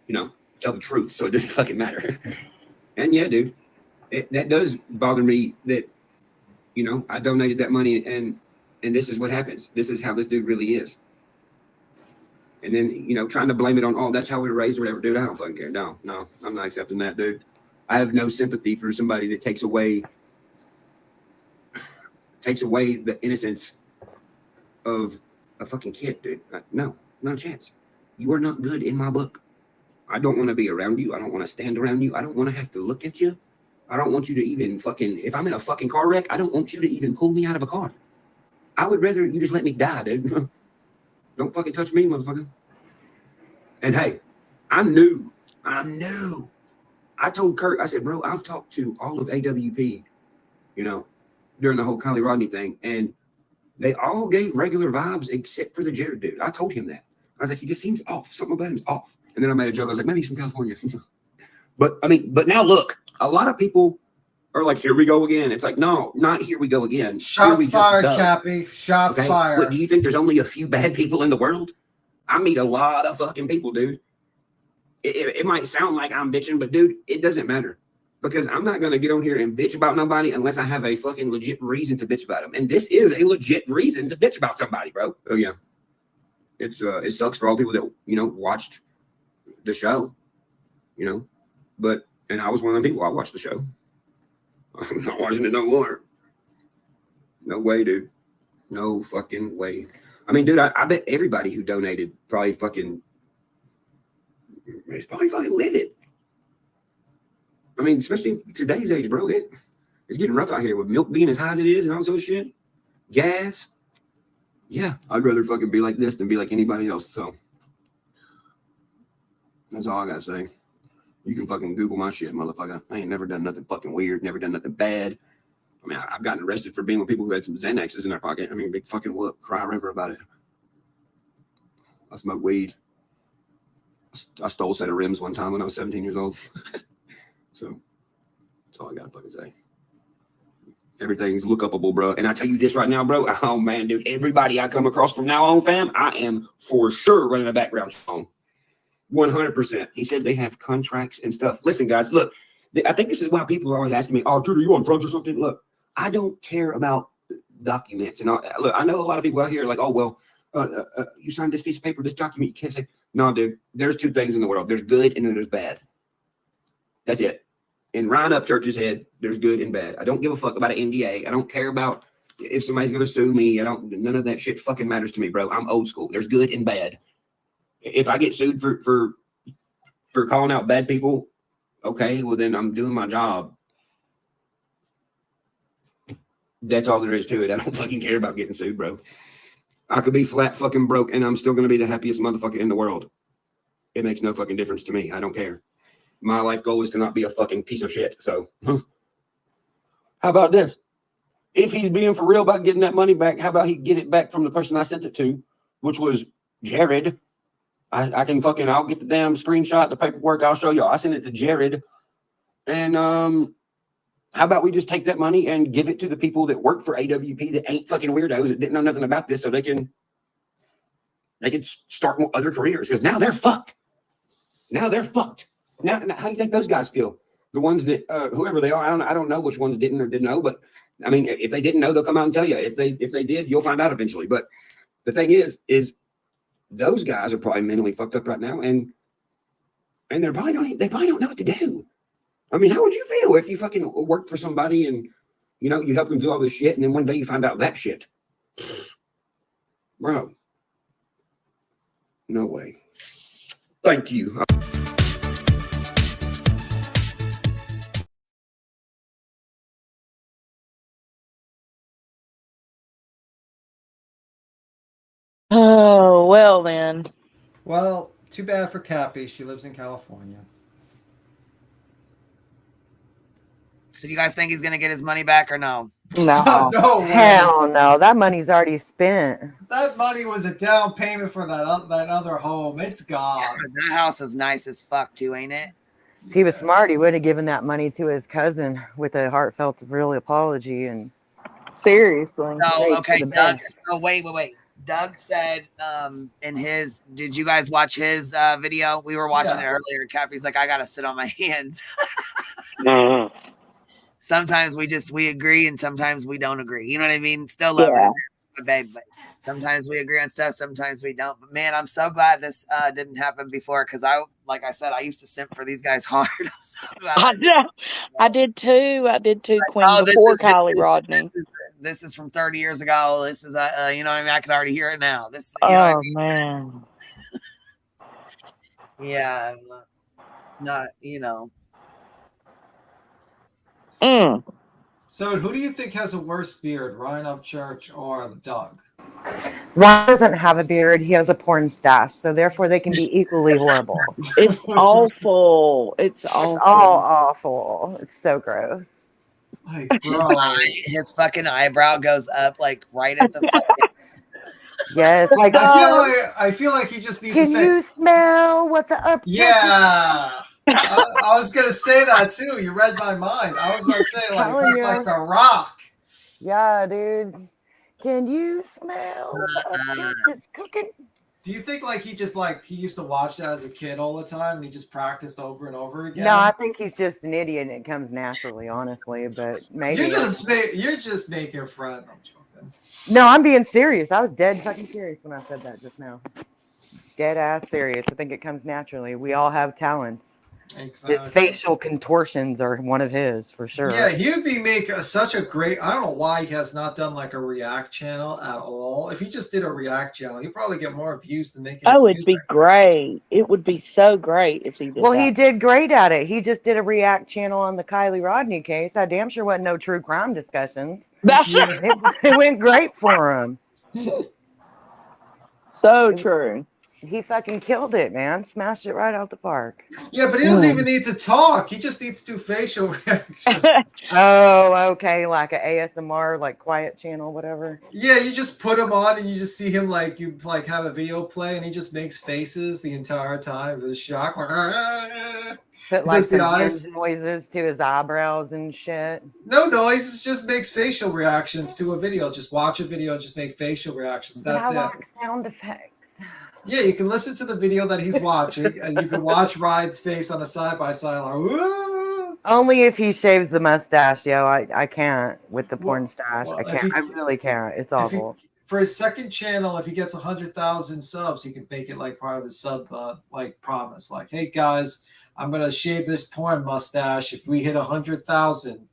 you know, tell the truth, so it doesn't fucking matter. And yeah, dude, that does bother me that, you know, I donated that money, and this is what happens. This is how this dude really is. And then, you know, trying to blame it on, oh, that's how we were raised or whatever, dude. I don't fucking care. No, I'm not accepting that, dude. I have no sympathy for somebody that takes away the innocence of a fucking kid, dude. No, not a chance. You are not good in my book. I don't want to be around you. I don't want to stand around you. I don't want to have to look at you. I don't want you to even fucking, if I'm in a fucking car wreck, I don't want you to even pull me out of a car. I would rather you just let me die, dude. Don't fucking touch me, motherfucker. And hey, I knew. I told Kurt, I said, bro, I've talked to all of AWP, you know, during the whole Kylie Rodney thing, and they all gave regular vibes except for the Jared dude. I told him that. I was like, he just seems off. Something about him's off. And then I made a joke. I was like, maybe he's from California. But now look, a lot of people are like, here we go again. It's like, no, not here we go again. Shots fired, Cappy. Shots fired. What, do you think there's only a few bad people in the world? I meet a lot of fucking people, dude. It might sound like I'm bitching, but dude, it doesn't matter. Because I'm not going to get on here and bitch about nobody unless I have a fucking legit reason to bitch about them. And this is a legit reason to bitch about somebody, bro. Oh, yeah. It sucks for all people that, you know, watched the show, you know. And I was one of the people. I watched the show. I'm not watching it no more. No way, dude. No fucking way. I mean, dude, I bet everybody who donated probably fucking livid. I mean, especially in today's age, bro. It's getting rough out here with milk being as high as it is and all this other shit. Gas. Yeah, I'd rather fucking be like this than be like anybody else. So that's all I gotta say. You can fucking Google my shit, motherfucker. I ain't never done nothing fucking weird, never done nothing bad. I mean, I've gotten arrested for being with people who had some Xanaxes in their pocket. I mean, big fucking whoop, cry a river about it. I smoke weed. I stole a set of rims one time when I was 17 years old. So that's all I gotta fucking say. Everything's look upable, bro. And I tell you this right now, bro. Oh man, dude. Everybody I come across from now on, fam, I am for sure running a background song. 100%. He said they have contracts and stuff. Listen, guys, look. I think this is why people are always asking me, "Oh, dude, are you on drugs or something?" Look, I don't care about documents and all. Look, I know a lot of people out here are like, "Oh, well, you signed this piece of paper, this document." You can't say, "No, dude." There's two things in the world. There's good and then there's bad. That's it. In Ryan Upchurch's head, there's good and bad. I don't give a fuck about an NDA. I don't care about if somebody's gonna sue me. None of that shit fucking matters to me, bro. I'm old school. There's good and bad. If I get sued for calling out bad people, okay, well then I'm doing my job. That's all there is to it. I don't fucking care about getting sued, bro. I could be flat fucking broke and I'm still gonna be the happiest motherfucker in the world. It makes no fucking difference to me. I don't care. My life goal is to not be a fucking piece of shit. So, how about this? If he's being for real about getting that money back, how about he get it back from the person I sent it to, which was Jared? I'll get the damn screenshot, the paperwork. I'll show y'all. I sent it to Jared. And how about we just take that money and give it to the people that work for AWP that ain't fucking weirdos that didn't know nothing about this, so they can start other careers, because now they're fucked. Now, how do you think those guys feel? The ones that, whoever they are, I don't know which ones didn't or didn't know, but I mean, if they didn't know, they'll come out and tell you. If they did, you'll find out eventually. But the thing is those guys are probably mentally fucked up right now, and they probably don't know what to do. I mean, how would you feel if you fucking worked for somebody and you helped them do all this shit, and then one day you find out that shit, bro? No way. Thank you. Oh, well then. Well, too bad for Cappy. She lives in California. So do you guys think he's gonna get his money back or no? No. No way. Hell no. That money's already spent. That money was a down payment for that other home. It's gone. Yeah, that house is nice as fuck too, ain't it? If he was smart, he would have given that money to his cousin with a heartfelt, real apology. And seriously. No, okay, Doug. So wait. Doug said in his, did you guys watch his video? We were watching it earlier. Cappy's like, I gotta sit on my hands. Sometimes we agree and sometimes we don't agree. You know what I mean? Still love her, babe, but sometimes we agree on stuff, sometimes we don't. But man, I'm so glad this didn't happen before, because like I said, I used to simp for these guys hard. I did too, Quinn, before Kylie Rodney. This is from 30 years ago. This is you know what I mean? I can already hear it now. This, you know what I mean? Man. Yeah, not So who do you think has a worse beard, Ryan Upchurch or Doug? Ron doesn't have a beard. He has a porn stash, so therefore they can be equally horrible. It's awful. It's awful. It's all awful. It's so gross. Like, his fucking eyebrow goes up like right at the fucking... Yes, like I feel like he just needs to say, "Can you smell what's up?" Yeah. I was gonna say that too. You read my mind. I was gonna say he's like The Rock. Yeah, dude. Can you smell it's cooking? Do you think he used to watch that as a kid all the time and he just practiced over and over again? No, I think he's just an idiot and it comes naturally, honestly. But maybe you're just making fun. I'm joking. No, I'm being serious. I was dead fucking serious when I said that just now. Dead ass serious. I think it comes naturally. We all have talents. Exactly. His facial contortions are one of his, for sure. Yeah, he'd be making such a great... I don't know why he has not done like a React channel at all. If he just did a React channel, he'd probably get more views than making his it'd be great. It would be so great if he did that. He did great at it. He just did a React channel on the Kylie Rodney case. I damn sure wasn't no true crime discussions. That's it went great for him. So true. He fucking killed it, man. Smashed it right out the park. Yeah, but he doesn't even need to talk. He just needs to do facial reactions. Oh, okay. Like a ASMR, like quiet channel, whatever. Yeah, you just put him on and you just see him like you like have a video play and he just makes faces the entire time. The shock. Put like Does the some eyes. hinge noises to his eyebrows and shit. No noise. It just makes facial reactions to a video. Just watch a video and just make facial reactions. But That's I it. like sound effects. Yeah, you can listen to the video that he's watching, and you can watch Ryan's face on a side by side. Like, "Whoa." Only if he shaves the mustache, yo. I can't with the porn Well, stash. well, I if can't. he- I really can't. It's if he- awful. for his second channel, if he gets 100,000 subs, he can make it like part of his sub like promise. Like, hey guys, I'm gonna shave this porn mustache if we hit 100,000.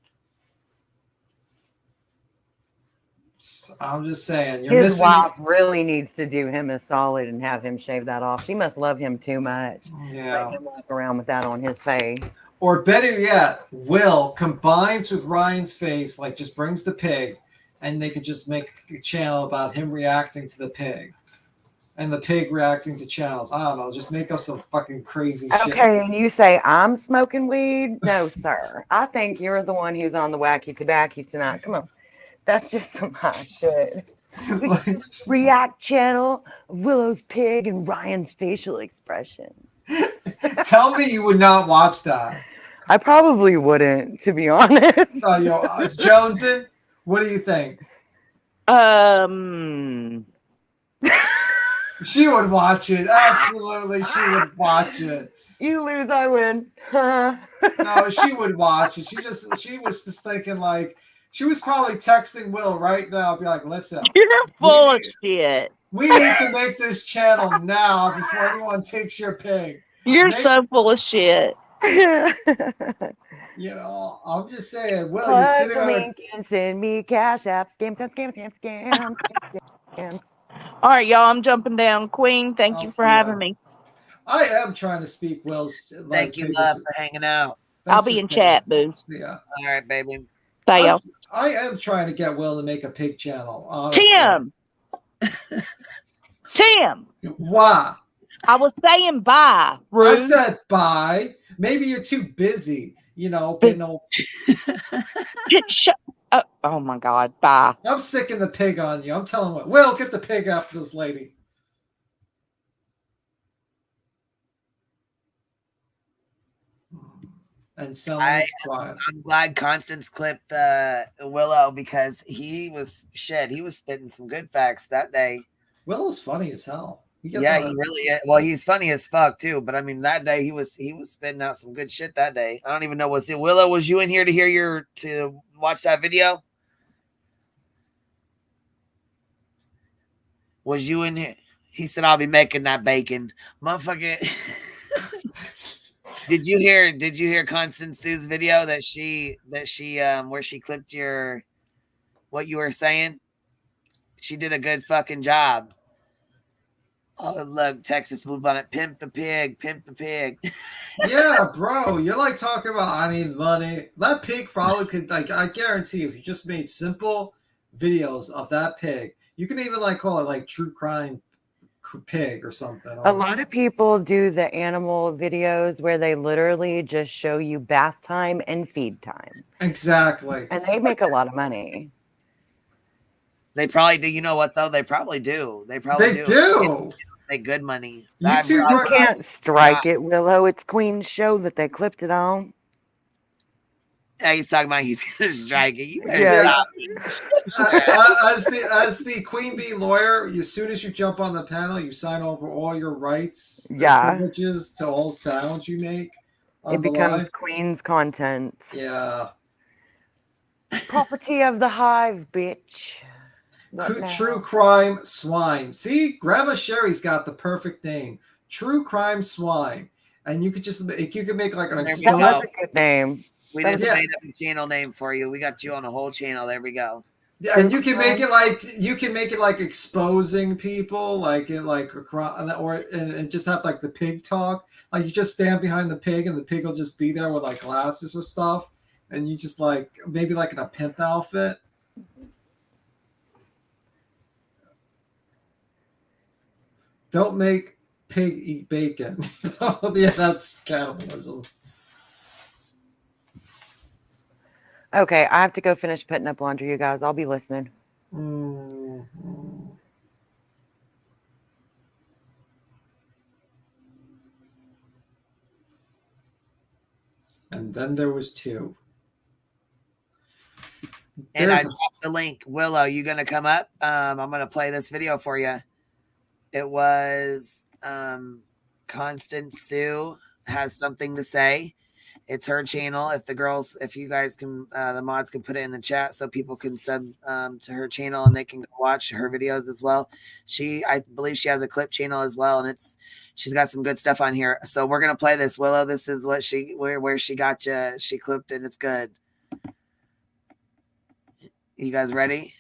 I'm just saying, you're His missing. wife really needs to do him a solid and have him shave that off. She must love him too much. Yeah. Let him walk around with that on his face. Or better yet, Will combines with Ryan's face, like just brings the pig, and they could just make a channel about him reacting to the pig. And the pig reacting to channels. I don't know. Just make up some fucking crazy shit. Okay, and you say I'm smoking weed? No, sir. I think you're the one who's on the wacky tobacco tonight. Come on. That's just some hot shit. React channel, Willow's pig, and Ryan's facial expression. Tell me you would not watch that. I probably wouldn't, to be honest. Oh, yo, Joneson, what do you think? She would watch it. Absolutely, she would watch it. You lose, I win. No, she would watch it. She was just thinking like, she was probably texting Will right now, be like, listen, You're full of shit. we need to make this channel now before anyone takes your pig. You're so full of shit. You know, I'm just saying, Will, you're Click sitting the on link and send me cash app. Scam. All right, y'all, I'm jumping down. Queen, thank you for having me. I am trying to speak Will's. Thank you, love, for hanging out. I'll be in chat, boo. Yeah. All right, baby. Bye, y'all. I am trying to get Will to make a pig channel. Honestly. Tim. Why? I was saying bye. Rude. I said bye. Maybe you're too busy. You know. Oh my God. Bye. I'm sicking the pig on you. I'm telling you. Will, get the pig after this lady. And someone's quiet. I'm glad Constance clipped Willow because he was spitting some good facts that day. Willow's funny as hell. He really. Well, he's funny as fuck too. But I mean, that day he was spitting out some good shit. That day, I don't even know. Was it Willow? Was you in here to watch that video? Was you in here? He said, "I'll be making that bacon, motherfucker." Did you hear Constance's video that she where she clipped what you were saying? She did a good fucking job. Oh, look, Texas moved on it. Pimp the pig. Yeah, bro. You're like talking about I need money. That pig probably could, like, I guarantee if you just made simple videos of that pig, you can even like call it like true crime pig or something. A lot of people do the animal videos where they literally just show you bath time and feed time. Exactly. And they make a lot of money. They probably do. You know what though? They probably do. They do. Make good money. You can't strike it, Willow. It's Queen's show that they clipped it on. Yeah, he's talking about he's gonna strike it. You better Yeah. stop. As the Queen Bee lawyer, as soon as you jump on the panel, you sign over all your rights, and privileges to all sounds you make. It becomes Queen's content. Yeah. Property of the hive, bitch. True crime swine. See, Grandma Sherry's got the perfect name. True crime swine, and you could make like an There we go. That's a good name. We just made up a channel name for you. We got you on a whole channel. There we go. Yeah, and you can make it like exposing people, like in like and just have like the pig talk. Like you just stand behind the pig, and the pig will just be there with like glasses or stuff, and you just like maybe like in a pimp outfit. Don't make pig eat bacon. Oh, yeah, that's cannibalism. Okay, I have to go finish putting up laundry, you guys. I'll be listening. Mm-hmm. And then there was two. And I There's dropped the link. Willow, you gonna come up? I'm gonna play this video for you. It was Constance Sue has something to say. It's her channel. If you guys can, the mods can put it in the chat so people can sub to her channel and they can watch her videos as well. I believe she has a clip channel as well, and she's got some good stuff on here. So we're gonna play this. Willow, this is what where she got you. She clipped it. It's good. You guys ready?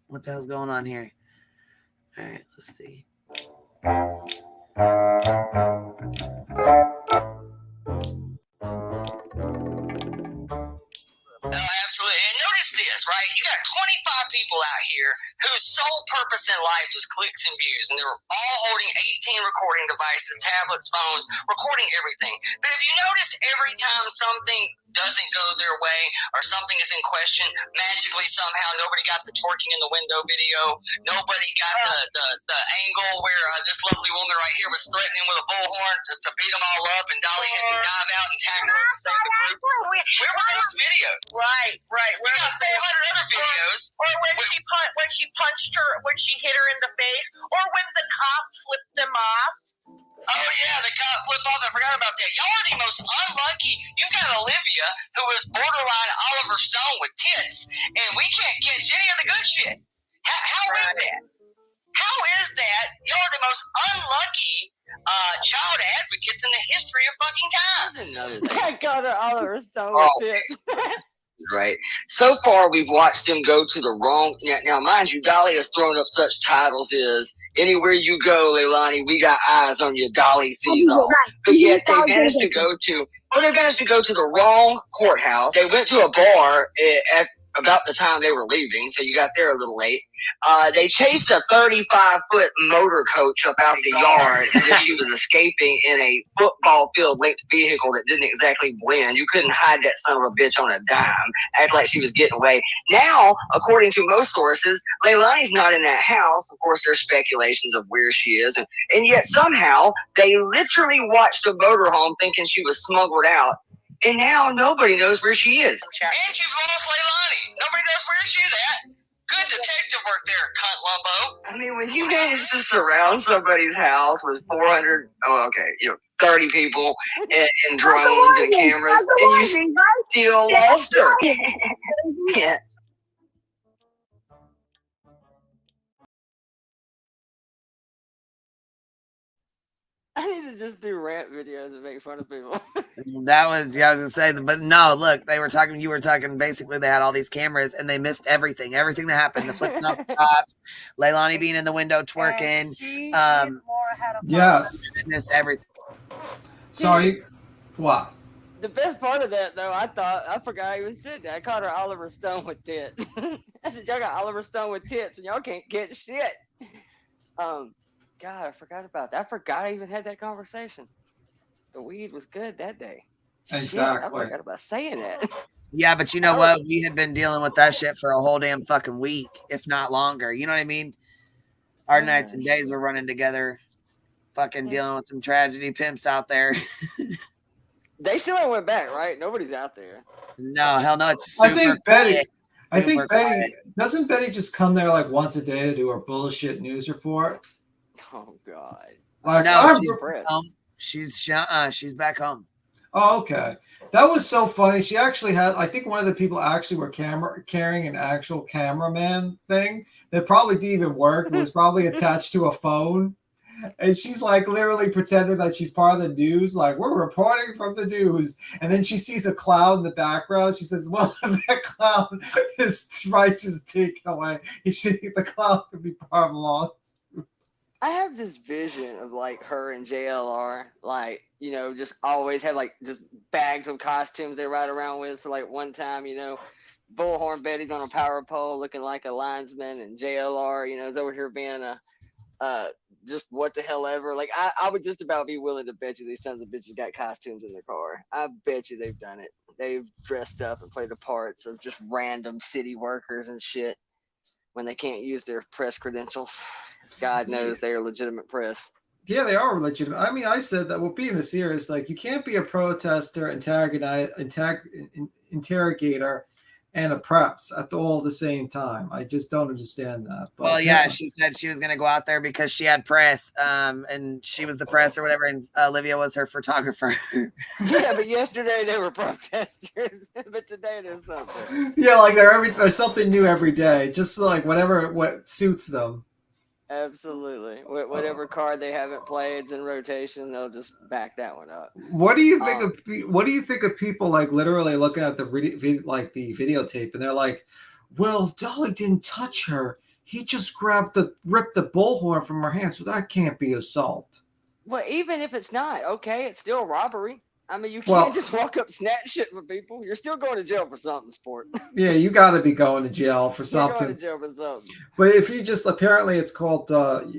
What the hell's going on here? All right, let's see. Absolutely. And notice this, right? You got 25 people out here whose sole purpose in life was clicks and views, and they were all holding 18 recording devices, tablets, phones, recording everything. But have you noticed every time something doesn't go their way or something is in question, magically somehow nobody got the twerking in the window video, nobody got the angle where this lovely woman right here was threatening with a bullhorn to beat them all up, and Dolly had to dive out and tackle her to save the group? Where were those videos? Right. We got 400 other videos. Or when she punched her, when she hit her in the face, or when the cop flipped them off. Oh yeah, the cop flipped off. I forgot about that. Y'all are the most unlucky. You got Olivia, who is borderline Oliver Stone with tits, and we can't catch any of the good shit. How is that? How is that? Y'all are the most unlucky child advocates in the history of fucking time. I got her Oliver Stone with tits. Right. So far, we've watched him go to the wrong. Now, mind you, Dolly has thrown up such titles as anywhere you go, Leilani, we got eyes on you. Dolly sees all. But yet they managed to go to. Well, they managed to go to the wrong courthouse. They went to a bar at about the time they were leaving, so you got there a little late. They chased a 35-foot motor coach up out the yard as if she was escaping in a football field linked vehicle that didn't exactly blend. You couldn't hide that son of a bitch on a dime. Act like she was getting away. Now, according to most sources, Leilani's not in that house. Of course, there's speculations of where she is. And yet somehow they literally watched a motorhome thinking she was smuggled out. And now nobody knows where she is. And you've lost Leilani. Nobody knows where she's at. Good detective work there, cunt lumbo. I mean, when you manage to surround somebody's house with 30 people and drones and cameras, and you still lost her. Yeah. I need to just do rant videos and make fun of people. I was gonna say, but no, look, you were talking, basically they had all these cameras and they missed everything that happened. The flipping off the cops, Leilani being in the window twerking. Yes. They missed everything. Sorry, what? The best part of that, though, I forgot I even said that. I called her Oliver Stone with tits. I said, y'all got Oliver Stone with tits and y'all can't get shit. God, I forgot about that. I forgot I even had that conversation. The weed was good that day. Exactly. Shit, I forgot about saying that. Yeah, but you know what? We had been dealing with that shit for a whole damn fucking week, if not longer. You know what I mean? Our nights and days were running together, fucking dealing with some tragedy pimps out there. They still ain't went back, right? Nobody's out there. No, hell no. It's I think Betty. quiet. I think Super Betty quiet. doesn't Betty just come there like once a day to do her bullshit news report? Oh God. Like, No, she's back home. Oh, okay. That was so funny. She actually had, I think one of the people actually were carrying an actual cameraman thing that probably didn't even work. It was probably attached to a phone. And she's like literally pretending that she's part of the news. Like, we're reporting from the news. And then she sees a cloud in the background. She says, well, if that cloud, his rights is taken away, the cloud could be part of law. I have this vision of like her and JLR, like, you know, just always have like just bags of costumes they ride around with. So like one time, you know, Bullhorn Betty's on a power pole looking like a linesman, and JLR, you know, is over here being a just what the hell ever. Like I would just about be willing to bet you these sons of bitches got costumes in their car. I bet you they've done it. They've dressed up and played the parts of just random city workers and shit when they can't use their press credentials. God knows they are legitimate press. Yeah, they are legitimate. I mean, I said that. Well, being serious, like you can't be a protester, interrogator, and a press at all the same time. I just don't understand that. But well, yeah, she said she was going to go out there because she had press, and she was the press or whatever, and Olivia was her photographer. Yeah, but yesterday they were protesters, but today there's something. Yeah, like there's something new every day, just like what suits them. Absolutely. Whatever card they haven't played is in rotation, they'll just back that one up. What do you think of people like literally looking at the videotape and they're like, "Well, Dolly didn't touch her. He just ripped the bullhorn from her hand, so that can't be assault." Well, even if it's not, okay, it's still robbery. I mean, you can't just walk up snatch shit from people. You're still going to jail for something, sport. Yeah, you got to be going to jail for something. You're going to jail for something. But if you just apparently it's called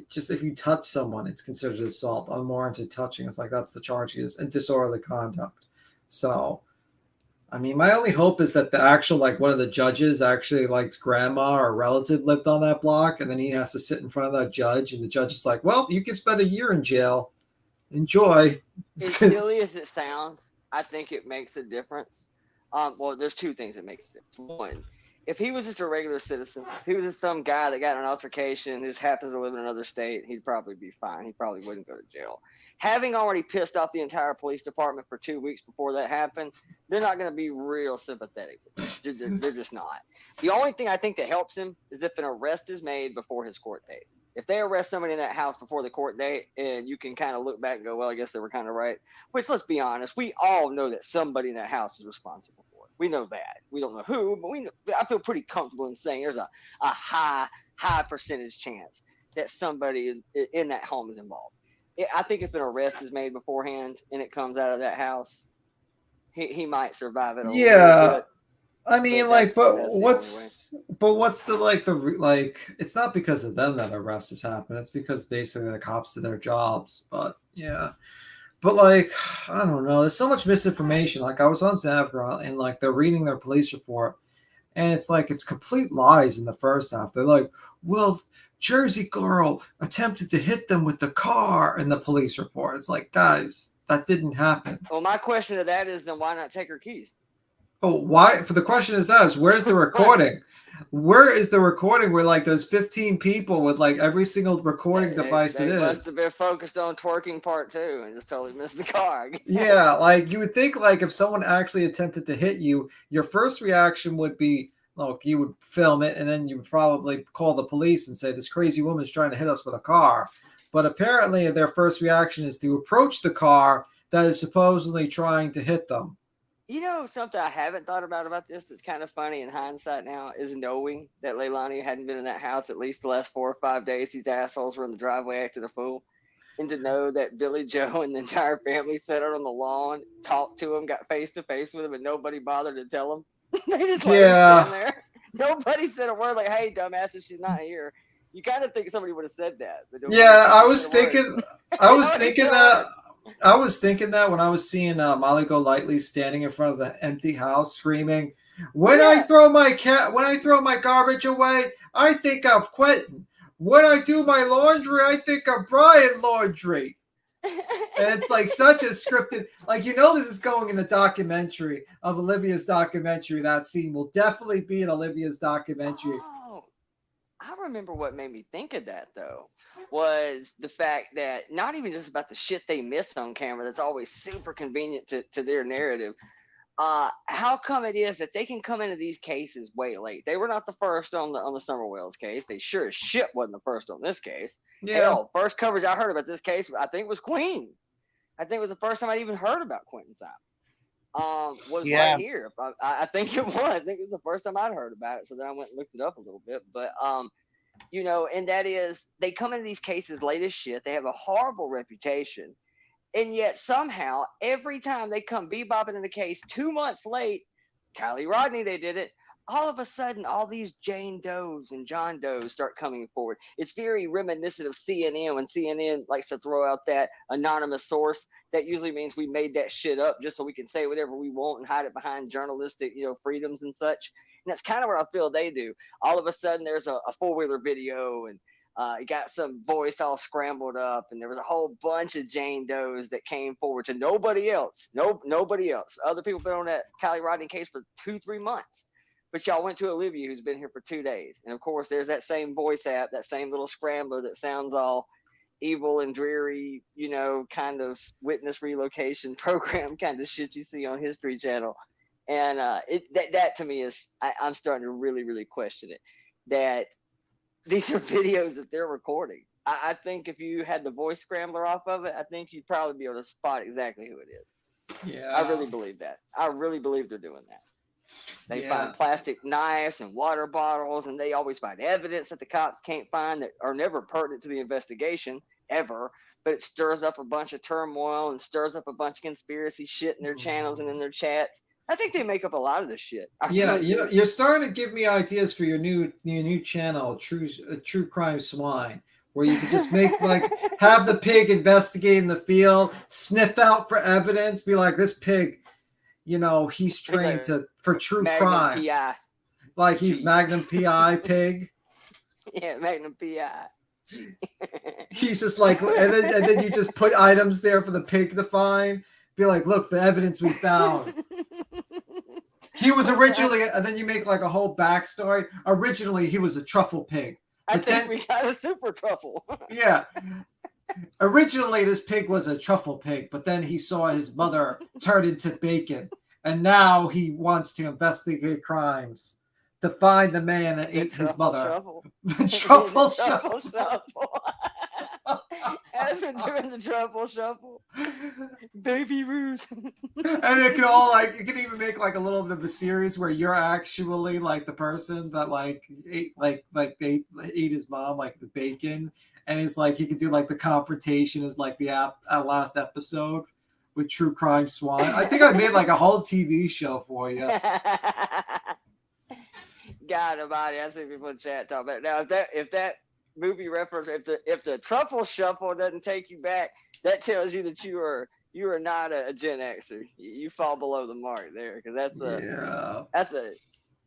just if you touch someone, it's considered assault, unwarranted touching. It's like that's the charge is and disorderly conduct. So, I mean, my only hope is that the actual one of the judges actually grandma or relative lived on that block, and then he has to sit in front of that judge, and the judge is like, "Well, you can spend a year in jail. Enjoy." As silly as it sounds, I think it makes a difference. Well, there's two things that make a difference. One, if he was just a regular citizen, if he was just some guy that got in an altercation who just happens to live in another state, he'd probably be fine. He probably wouldn't go to jail. Having already pissed off the entire police department for 2 weeks before that happened, they're not going to be real sympathetic. They're just not. The only thing I think that helps him is if an arrest is made before his court date. If they arrest somebody in that house before the court date, and you can kind of look back and go, well, I guess they were kind of right. Which, let's be honest, we all know that somebody in that house is responsible for it. We know that. We don't know who, but we know, I feel pretty comfortable in saying there's a high percentage chance that somebody in that home is involved. I think if an arrest is made beforehand and it comes out of that house, he might survive it. Yeah. I mean, what's the it's not because of them that arrest has happened. It's because basically the cops did their jobs. But yeah, but I don't know. There's so much misinformation. Like I was on Zavgral and they're reading their police report, and it's complete lies in the first half. They're like, well, Jersey girl attempted to hit them with the car in the police report. It's like, guys, that didn't happen. Well, my question to that is then why not take her keys? Oh, why? For the question is that where's the recording? Where is the recording where there's 15 people with every single recording device they must have been focused on twerking part 2 and just totally missed the car. Yeah, you would think if someone actually attempted to hit you, your first reaction would be, look, you would film it and then you would probably call the police and say this crazy woman's trying to hit us with a car. But apparently their first reaction is to approach the car that is supposedly trying to hit them. You know, something I haven't thought about this that's kind of funny in hindsight now is knowing that Leilani hadn't been in that house at least the last 4 or 5 days. These assholes were in the driveway acting a fool. And to know that Billy Joe and the entire family sat out on the lawn, talked to him, got face to face with him, and nobody bothered to tell him. They just let him stand there. Nobody said a word hey, dumbasses, she's not here. You kind of think somebody would have said that. Yeah, I was thinking that when I was seeing Molly Golightly standing in front of the empty house screaming, when I throw my garbage away, I think of Quentin. When I do my laundry, I think of Brian Laundry. And it's such a scripted, this is going in the documentary of Olivia's documentary. That scene will definitely be in Olivia's documentary. Oh, I remember what made me think of that though. Was the fact that not even just about the shit they miss on camera that's always super convenient to their narrative. How come it is that they can come into these cases way late? They were not the first on the Summer Wells case. They sure as shit wasn't the first on this case. Yeah. Hell, first coverage I heard about this case, I think was Queen. I think it was the first time I'd even heard about Quentin Simon. Right here. I think it was. I think it was the first time I'd heard about it. So then I went and looked it up a little bit. But and that is they come into these cases late as shit. They have a horrible reputation. And yet somehow every time they come bebopping in the case 2 months late, Kylie Rodney, they did it. all of a sudden, all these Jane Does and John Does start coming forward. It's very reminiscent of CNN when CNN likes to throw out that anonymous source. That usually means we made that shit up just so we can say whatever we want and hide it behind journalistic, freedoms and such. And that's kind of what I feel they do. All of a sudden, there's a four-wheeler video, and you got some voice all scrambled up, and there was a whole bunch of Jane Does that came forward to nobody else. Nobody else. Other people been on that Kylie Rodney case for 2-3 months. But y'all went to Olivia, who's been here for 2 days. And of course, there's that same voice app, that same little scrambler that sounds all evil and dreary, kind of witness relocation program kind of shit you see on History Channel. And that to me is, I'm starting to really, really question it. That these are videos that they're recording. I think if you had the voice scrambler off of it, I think you'd probably be able to spot exactly who it is. Yeah. I really believe that. I really believe they're doing that. They find plastic knives and water bottles, and they always find evidence that the cops can't find that are never pertinent to the investigation, ever. But it stirs up a bunch of turmoil and stirs up a bunch of conspiracy shit in their channels and in their chats. I think they make up a lot of this shit. You're starting to give me ideas for your new channel, True Crime Swine, where you could just make have the pig investigate in the field, sniff out for evidence, be like, this pig, he's trained for true crime. PI. Like he's Magnum PI pig. Yeah, Magnum PI. He's just like, and then you just put items there for the pig to find. Be like, look, the evidence we found. He was originally, and then you make like a whole backstory. Originally, he was a truffle pig. I think we got a super truffle. Yeah. Originally, this pig was a truffle pig, but then he saw his mother turn into bacon, and now he wants to investigate crimes to find the man that ate his mother. The truffle shuffle. I've been doing the truffle shuffle. Baby Ruth. And it can all you can even make like a little bit of a series where you're actually like the person that ate they ate his mom, like the bacon, and it's like you could do like the confrontation is like the last episode with True Crime Swine. I think I made like a whole TV show for you. God almighty, I see people in chat talk about it. Now if that movie reference, if the truffle shuffle doesn't take you back, that tells you that you are not a Gen Xer. You fall below the mark there, because that's a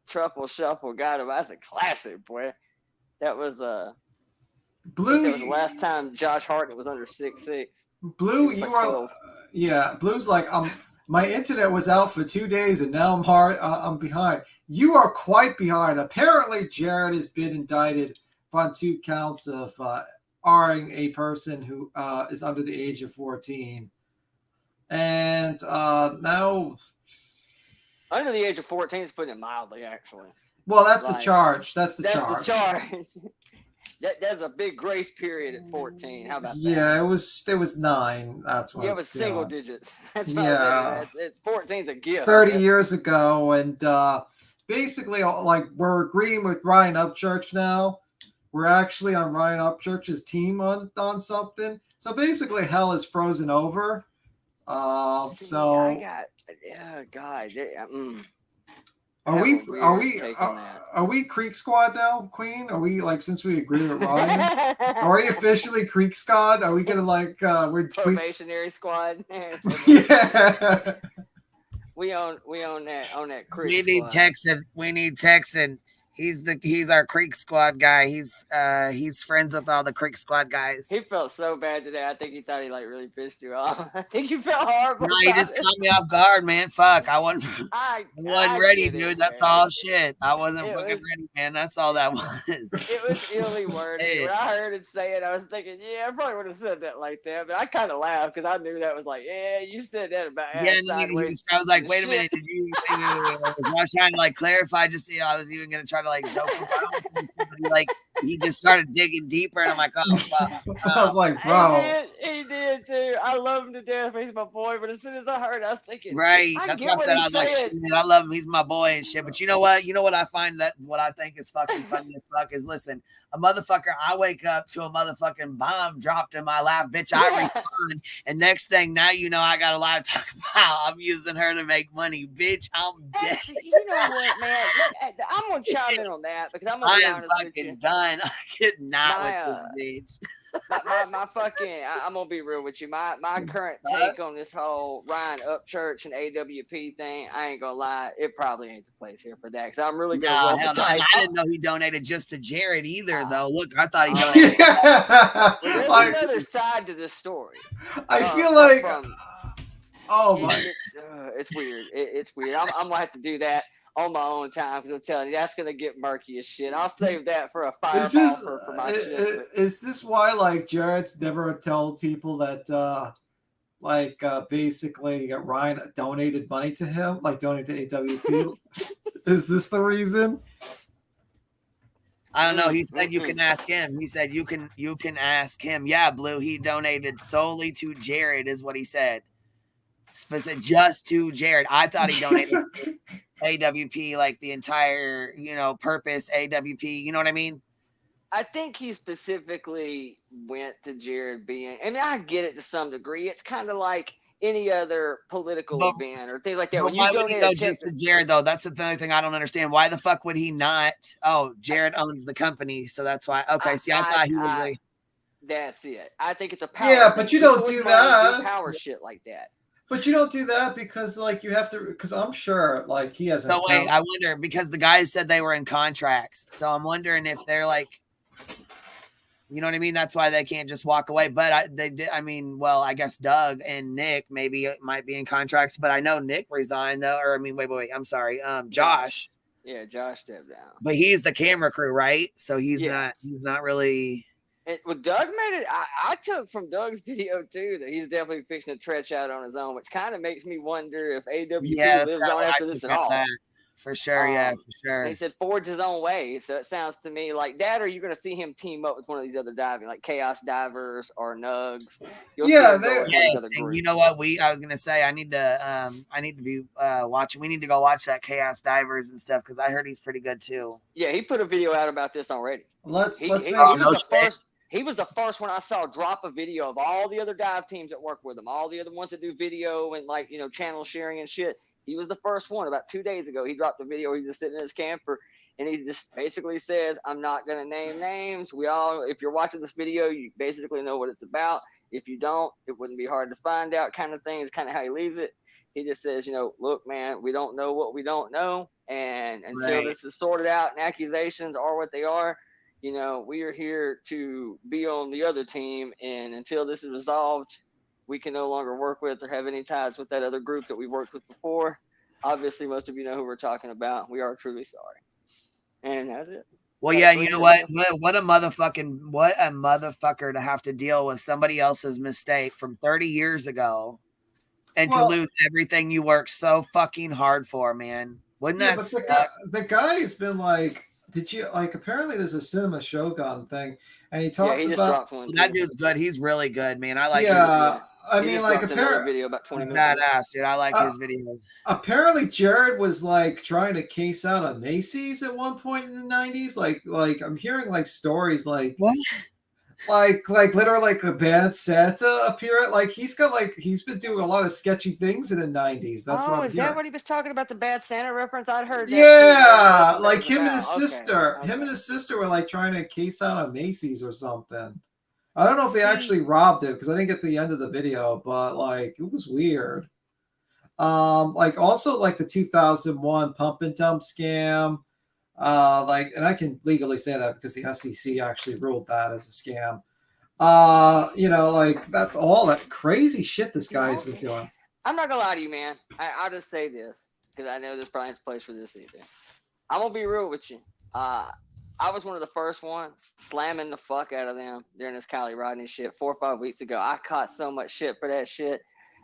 truffle shuffle. God almighty, that's a classic, boy. That was Blue. That was the last time Josh Hartnett was under 6'6". Blue, you are. Yeah, Blue's like my internet was out for 2 days and now I'm behind. You are quite behind. Apparently, Jared has been indicted on 2 counts of R-ing a person who is under the age of 14. And now... Under the age of 14 is putting it mildly, actually. Well, that's the charge. That's the charge. There's a big grace period at 14. How about that? Yeah, it was 9. That's what. Yeah, it was single digits. That's 14's a gift. 30 years ago, and basically, we're agreeing with Ryan Upchurch now. We're actually on Ryan Upchurch's team on something. So basically, hell is frozen over. Are we Creek Squad now, Queen? Are we since we agree with Ryan? Are we officially Creek Squad? Are we gonna we're probationary squad? Yeah. We own that Creek. We need Texan. We need Texan. He's our Creek Squad guy. He's friends with all the Creek Squad guys. He felt so bad today. I think he thought he really pissed you off. I think you felt horrible. No, he just caught me off guard, man. Fuck, I wasn't ready, dude. That's all shit. I wasn't fucking ready, man. That's all that was. It was illy worded. When I heard it say it, I was thinking, yeah, I probably would have said that like that. But I kind of laughed because I knew that was you said that about I was like, wait a minute, did you? I was trying to clarify. Just I was even gonna try to joke about he just started digging deeper, and I'm like, oh fuck. I was like, bro. He did too. I love him to death. He's my boy. But as soon as I heard, I was thinking, Right. I That's get why I what said I he's was like, saying. shit, I love him. He's my boy and shit. But you know what? You know what I find that what I think is fucking funny as fuck is listen, a motherfucker, I wake up to a motherfucking bomb dropped in my lap, bitch. I respond. And next thing now you know I got a live talk about I'm using her to make money. Bitch, I'm dead. Actually, you know what, man? I'm gonna chime in on that because I'm gonna I be am honest with you. fucking done. I cannot My with this bitch. my fucking I'm gonna be real with you. My current take on this whole Ryan Upchurch and AWP thing, I ain't gonna lie, it probably ain't the place here for that because I'm really gonna No, roll hell the no. And dice. I didn't know he donated just to Jared either, though. Look, I thought he donated. Well, there's another side to this story. I feel like, oh It- my, it's weird. It's weird. I'm gonna have to do that on my own time because I'm telling you that's gonna get murky as shit. I'll save that for a is this fireball for my shit. But is this why like Jared's never told people that basically Ryan donated money to him, like donated to AWP? Is this the reason? I don't know. He said you can ask him. He said you can ask him. Yeah, Blue. He donated solely to Jared, is what he said. Specific, just to Jared. I thought he donated to AWP, like the entire, purpose AWP. You know what I mean? I think he specifically went to Jared being, and I get it to some degree. It's kind of like any other political event or things like that. But When why you would he donate go a check just to Jared, though? That's the other thing I don't understand. Why the fuck would he not? Oh, Jared owns the company, so that's why. Okay, see, I thought he was a. That's it. I think it's a power. Yeah, thing. but you People don't with do money that. do power shit like that. But you don't do that because like you have to, because I'm sure like he has an So wait, account. I wonder because the guys said they were in contracts, so I'm wondering if they're like, you know what I mean? That's why they can't just walk away. But they did. I mean, well, I guess Doug and Nick maybe might be in contracts, but I know Nick resigned though. Or I mean, wait. I'm sorry, Josh. Yeah, Josh stepped down. But he's the camera crew, right? So he's Yeah. not really. And well, Doug made it. I took from Doug's video too that he's definitely fixing to stretch out on his own, which kind of makes me wonder if AWP lives on after this at all. For sure, yeah, for sure. He said forge his own way, so it sounds to me like that, or you're going to see him team up with one of these other diving, like Chaos Divers or Nugs. You'll see him go with one of these other groups. You know what? I was gonna say I need to be watching. We need to go watch that Chaos Divers and stuff because I heard he's pretty good too. Yeah, he put a video out about this already. He was the first one I saw drop a video of all the other dive teams that work with him, all the other ones that do video and like channel sharing and shit. He was the first one. About 2 days ago, he dropped a video. He's just sitting in his camper, and he just basically says, "I'm not gonna name names. If you're watching this video, you basically know what it's about. If you don't, it wouldn't be hard to find out." Kind of thing is kind of how he leaves it. He just says, "Look, man, we don't know what we don't know, and until this is sorted out and accusations are what they are, we are here to be on the other team, and until this is resolved, we can no longer work with or have any ties with that other group that we worked with before. Obviously, most of you know who we're talking about. We are truly sorry." And that's it. Well, yeah, you know what? What a motherfucker to have to deal with somebody else's mistake from 30 years ago and to lose everything you worked so fucking hard for, man. Wouldn't that suck? The guy's been like, did you apparently there's a Cinema Shogun thing and he talks about that dude's good. He's really good, man. I like his I mean, like, apparently, video about 20 minutes badass, dude. I like his videos. Apparently, Jared was like trying to case out a Macy's at one point in the 90s. Like I'm hearing like stories like what? Like literally like a bad Santa appear. Like he's been doing a lot of sketchy things in the 90s. That's what I'm is hearing. that what he was talking about? The bad Santa reference? I'd heard that. Yeah, like him and his sister. Him and his sister were like trying to case out a Macy's or something. I don't know if they actually robbed it because I didn't get the end of the video, but like it was weird. Like also like the 2001 pump and dump scam. And I can legally say that because the SEC actually ruled that as a scam. Like that's all that crazy shit this guy's been doing. I'm not gonna lie to you, man. I'll just say this because I know there's probably a place for this either. I'm gonna be real with you. I was one of the first ones slamming the fuck out of them during this Kylie Rodney shit 4 or 5 weeks ago. I caught so much shit for that shit,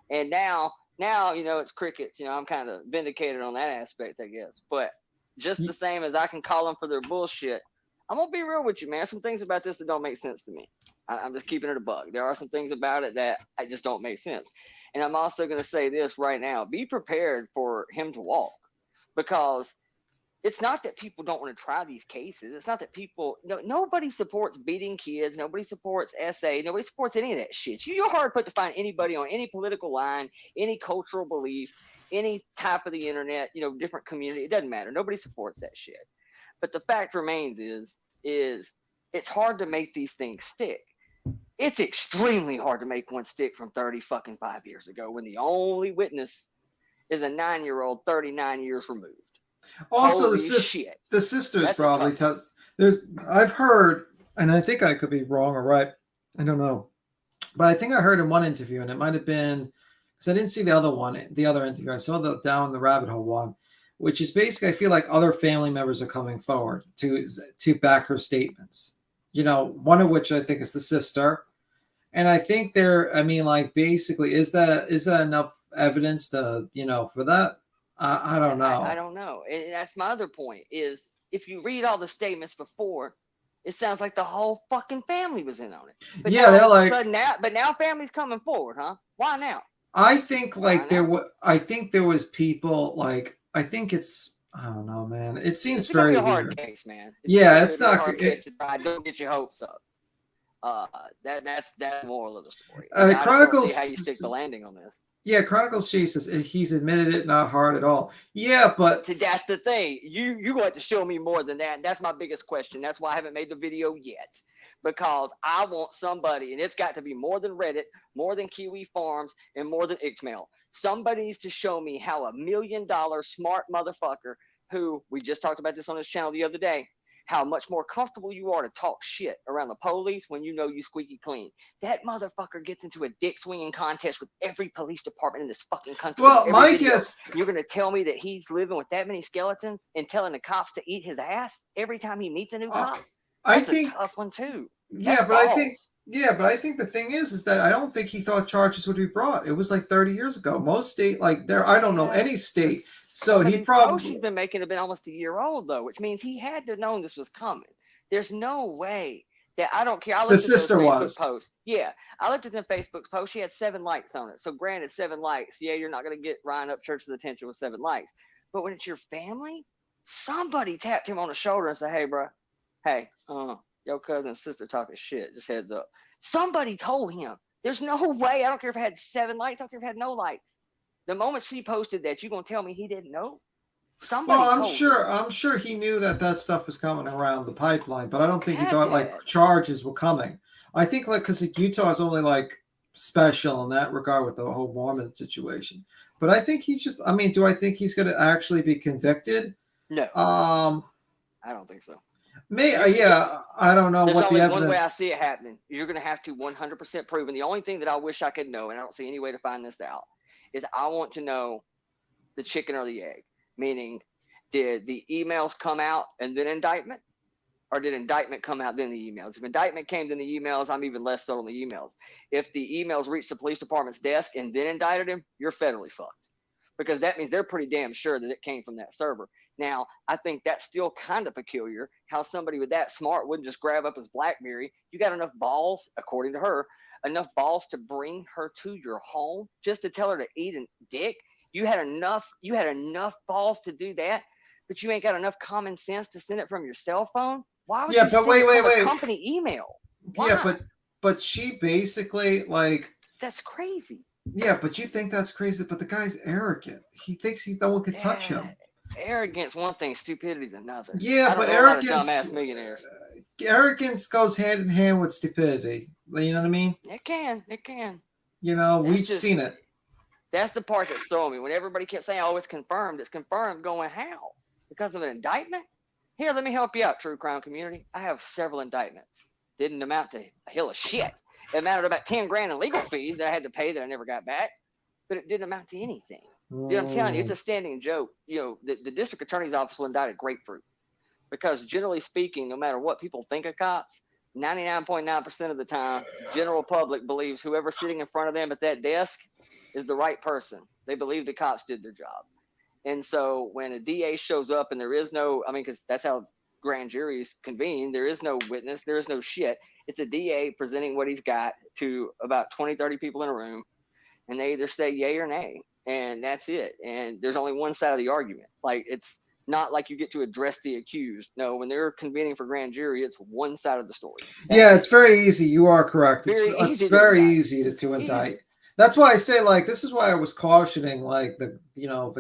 and now it's crickets. I'm kind of vindicated on that aspect, I guess. But just the same as I can call them for their bullshit, I'm gonna be real with you, man. Some things about this that don't make sense to me. I'm just keeping it a bug. There are some things about it that I just don't make sense. And I'm also going to say this right now: be prepared for him to walk, because it's not that people don't want to try these cases. It's not that people, nobody supports beating kids. Nobody supports SA. Nobody supports any of that shit. You're hard put to find anybody on any political line, any cultural belief, any type of the internet, different community. It doesn't matter. Nobody supports that shit. But the fact remains is it's hard to make these things stick. It's extremely hard to make one stick from 35 years ago when the only witness is a 9-year-old 39 years removed. Also, Holy the shit. sisters That's probably I've heard, and I think I could be wrong or right, I don't know, but I think I heard in one interview, and it might have been because I didn't see the other interview. I saw the down the rabbit hole one, which is basically I feel like other family members are coming forward to back her statements. One of which I think is the sister, and I think basically is that enough evidence to for that? I don't know. I don't know. And that's my other point is if you read all the statements before, it sounds like the whole fucking family was in on it. But yeah, they're like, but now family's coming forward, huh? Why now? I think there was people like, I think it's, I don't know, man. It seems It's gonna very be a hard weird. case, man. It's gonna be a not hard case to try. Don't get your hopes up. That's the moral of the story. Chronicles, see how you stick the landing on this. Yeah, Chronicles She says he's admitted it, not hard at all. Yeah, but that's the thing. You're going to show me more than that. That's my biggest question. That's why I haven't made the video yet, because I want somebody, and it's got to be more than Reddit, more than Kiwi Farms, and more than Ixmail. Somebody needs to show me how $1 million smart motherfucker, who we just talked about this on this channel the other day, how much more comfortable you are to talk shit around the police when you know you squeaky clean. That motherfucker gets into a dick swinging contest with every police department in this fucking country. Well, my video. guess, You're going to tell me that he's living with that many skeletons and telling the cops to eat his ass every time he meets a new cop? That's a tough one too. Yeah, but I think the thing is that I don't think he thought charges would be brought. It was like 30 years ago. Most state, I don't know any state. So he probably, she's been making it been almost a year old though, which means he had to have known this was coming. There's no way that I don't care. I looked the at sister those Facebook was. posts. Yeah, I looked at the Facebook post. She had 7 likes on it. So granted, 7 likes. Yeah, you're not going to get Ryan Upchurch's attention with 7 likes. But when it's your family, somebody tapped him on the shoulder and said, "Hey, bro, hey, your cousin and sister talking shit. Just heads up." Somebody told him. There's no way. I don't care if it had 7 likes. I don't care if it had no likes. The moment she posted that, you gonna tell me he didn't know? Somebody. Well, told him. I'm sure he knew that stuff was coming around the pipeline, but I don't think he thought charges were coming. I think because Utah is only special in that regard with the whole Mormon situation. But I think he's just. I mean, do I think he's going to actually be convicted? No. I don't think so. I don't know. There's what only the evidence. one way I see it happening. You're going to have to 100% prove. And the only thing that I wish I could know, and I don't see any way to find this out, is I want to know the chicken or the egg. Meaning, did the emails come out and then indictment? Or did indictment come out then the emails? If indictment came then the emails, I'm even less so on the emails. If the emails reached the police department's desk and then indicted him, you're federally fucked. Because that means they're pretty damn sure that it came from that server. Now, I think that's still kind of peculiar, how somebody with that smart wouldn't just grab up his BlackBerry. You got enough balls, according to her, enough balls to bring her to your home just to tell her to eat a dick? You had enough balls to do that, but you ain't got enough common sense to send it from your cell phone? Why would you send it from a company email? Why? Yeah, but she basically that's crazy. Yeah, but you think that's crazy, but the guy's arrogant. He thinks no one can touch him. Arrogance one thing, stupidity's another. Yeah, but arrogance goes hand in hand with stupidity. You know what I mean? It can. We've seen it. That's the part that's throwing me. When everybody kept saying, "Oh, it's confirmed," going how? Because of an indictment? Here, let me help you out, true crime community. I have several indictments. Didn't amount to a hill of shit. It amounted to about 10 grand in legal fees that I had to pay that I never got back. But it didn't amount to anything. Dude, I'm telling you, it's a standing joke. The district attorney's office will indict a grapefruit. Because generally speaking, no matter what people think of cops, 99.9% of the time, general public believes whoever's sitting in front of them at that desk is the right person. They believe the cops did their job. And so when a DA shows up and there is no, because that's how grand juries convened. There is no witness. There is no shit. It's a DA presenting what he's got to about 20, 30 people in a room, and they either say yay or nay, and that's it. And there's only one side of the argument. Like, it's not like you get to address the accused. No, when they're convening for grand jury, it's one side of the story. Yeah, it's very easy. You are correct. It's easy to very indict. easy to indict. That's why I say, like, this is why I was cautioning, like, the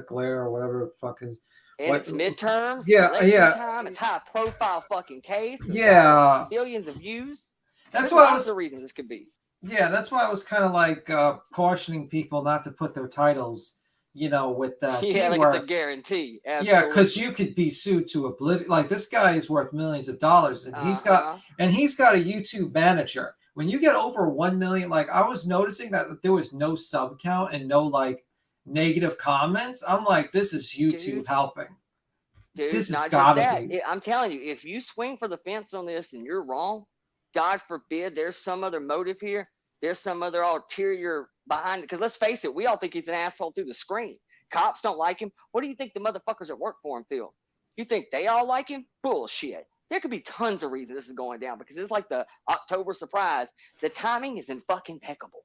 glare or whatever the fuck is. And it's midterms. Yeah, election yeah. time. It's high profile fucking case. It's Yeah. got billions of views. That's There's why I lots was. of reasons this could be. Yeah, that's why I was kind of like cautioning people not to put their titles, with that. Yeah, like keyword. it's a guarantee. Yeah, Absolutely. because you could be sued to oblivion. Like, this guy is worth millions of dollars, and he's got a YouTube manager. When you get over 1 million, like, I was noticing that there was no sub count and no like negative comments. I'm like, this is YouTube helping. Dude, this not has just gotta that. be. I'm telling you, if you swing for the fence on this and you're wrong, God forbid, there's some other motive here. There's some other ulterior behind it. Because let's face it, we all think he's an asshole through the screen. Cops don't like him. What do you think the motherfuckers that work for him feel? You think they all like him? Bullshit. There could be tons of reasons this is going down, because it's like the October surprise. The timing is impeccable.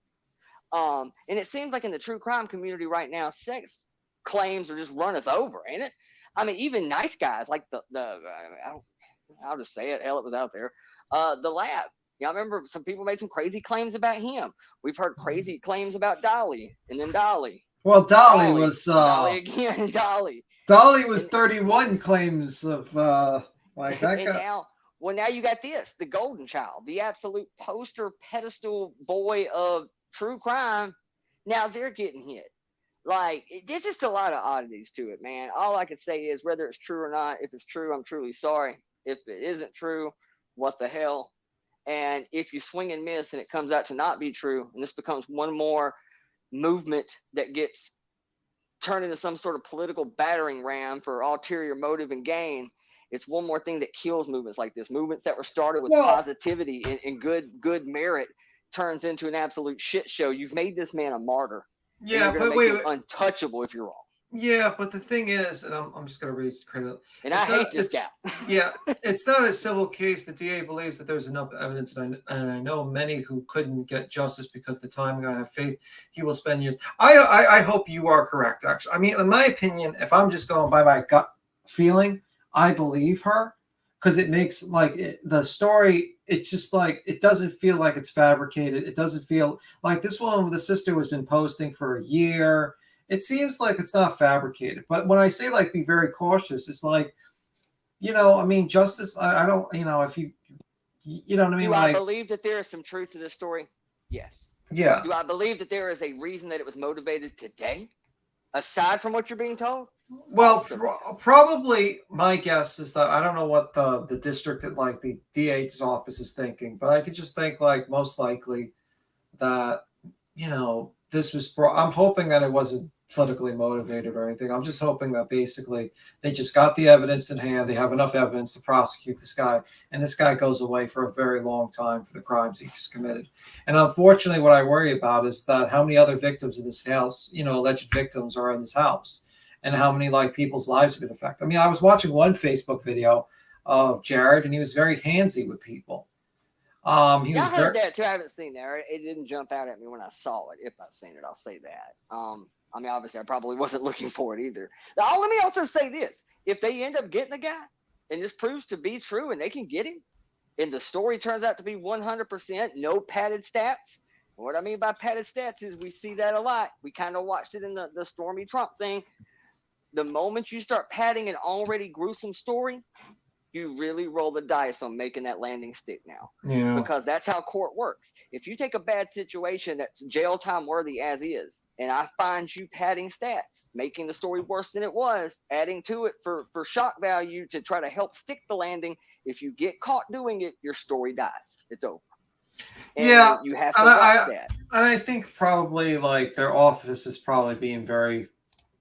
And it seems like in the true crime community right now, sex claims are just runneth over, ain't it? I mean, even nice guys like I'll just say it. Hell, it was out there. The Lab. Y'all remember some people made some crazy claims about him. We've heard crazy claims about Dolly, and then Dolly. Well, Dolly was Dolly again. Dolly. Dolly was 31 claims of like that And guy. now you got this, the golden child, the absolute poster pedestal boy of true crime. Now they're getting hit. Like, there's just a lot of oddities to it, man. All I can say is, whether it's true or not, if it's true, I'm truly sorry. If it isn't true, what the hell? And if you swing and miss and it comes out to not be true, and this becomes one more movement that gets turned into some sort of political battering ram for ulterior motive and gain, it's one more thing that kills movements like this. Movements that were started with positivity and good merit turns into an absolute shit show. You've made this man a martyr. Yeah, but wait, untouchable if you're wrong. Yeah, but the thing is, and I'm just going to read credit. And I hate this guy. Yeah, it's not a civil case. The DA believes that there's enough evidence, and I know many who couldn't get justice because the timing. I have faith he will spend years. I hope you are correct, actually. I mean, in my opinion, if I'm just going by my gut feeling, I believe her, because it makes the story. It's just like, it doesn't feel like it's fabricated. It doesn't feel like this one with the sister has been posting for a year. It seems like it's not fabricated. But when I say, like, be very cautious, it's like, I mean, justice, I don't, if you know what I mean? Do I believe that there is some truth to this story? Yes. Yeah. Do I believe that there is a reason that it was motivated today, aside from what you're being told? Well, probably my guess is that I don't know what the district, like the DA's office, is thinking, but I could just think, like, most likely that, this was, I'm hoping that it wasn't politically motivated or anything. I'm just hoping that basically they just got the evidence in hand. They have enough evidence to prosecute this guy, and this guy goes away for a very long time for the crimes he's committed. And unfortunately, what I worry about is that how many other victims in this house, alleged victims, are in this house, and how many people's lives have been affected. I mean, I was watching one Facebook video of Jared, and he was very handsy with people. I heard that too. I haven't seen that. It didn't jump out at me when I saw it. If I've seen it, I'll say that. I mean, obviously, I probably wasn't looking for it either. Now, let me also say this: if they end up getting a guy, and this proves to be true, and they can get him, and the story turns out to be 100% no padded stats. What I mean by padded stats is we see that a lot. We kind of watched it in the Stormy Trump thing. The moment you start padding an already gruesome story, you really roll the dice on making that landing stick now. Yeah. Because that's how court works. If you take a bad situation that's jail time worthy as is, and I find you padding stats, making the story worse than it was, adding to it for shock value to try to help stick the landing, if you get caught doing it, your story dies. It's over. And yeah. You have to watch that. And I think probably their office is probably being very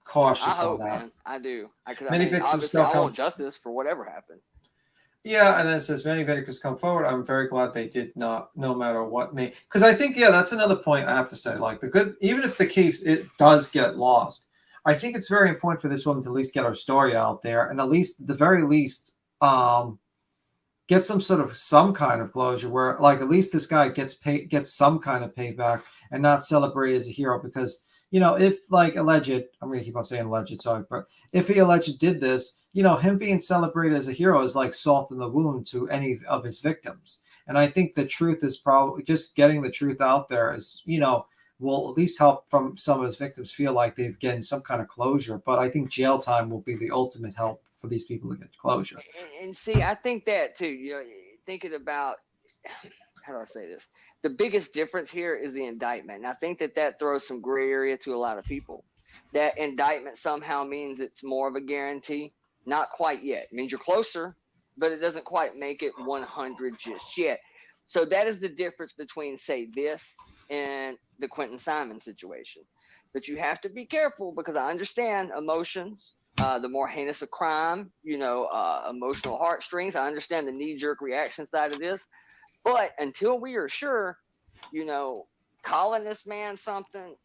cautious on that. Man, I do. Many victims still I want justice for whatever happened. Yeah, and then it says many victims come forward. I'm very glad they did not, no matter what may. Because I think, that's another point I have to say. Like, even if the case it does get lost, I think it's very important for this woman to at least get her story out there, and at least, the very least, get some kind of closure where like at least this guy gets some kind of payback and not celebrated as a hero. Because if like alleged, I'm gonna keep on saying alleged, sorry, but if he alleged did this, him being celebrated as a hero is like salt in the wound to any of his victims. And I think the truth is probably just getting the truth out there is will at least help from some of his victims feel like they've gotten some kind of closure. But I think jail time will be the ultimate help for these people to get closure. And see, I think that too. Thinking about how do I say this? The biggest difference here is the indictment, and I think that throws some gray area to a lot of people. That indictment somehow means it's more of a guarantee. Not quite yet. It means you're closer, but it doesn't quite make it 100 just yet. So that is the difference between, say, this and the Quentin Simon situation. But you have to be careful because I understand emotions. The more heinous a crime, emotional heartstrings. I understand the knee-jerk reaction side of this. But until we are sure, calling this man something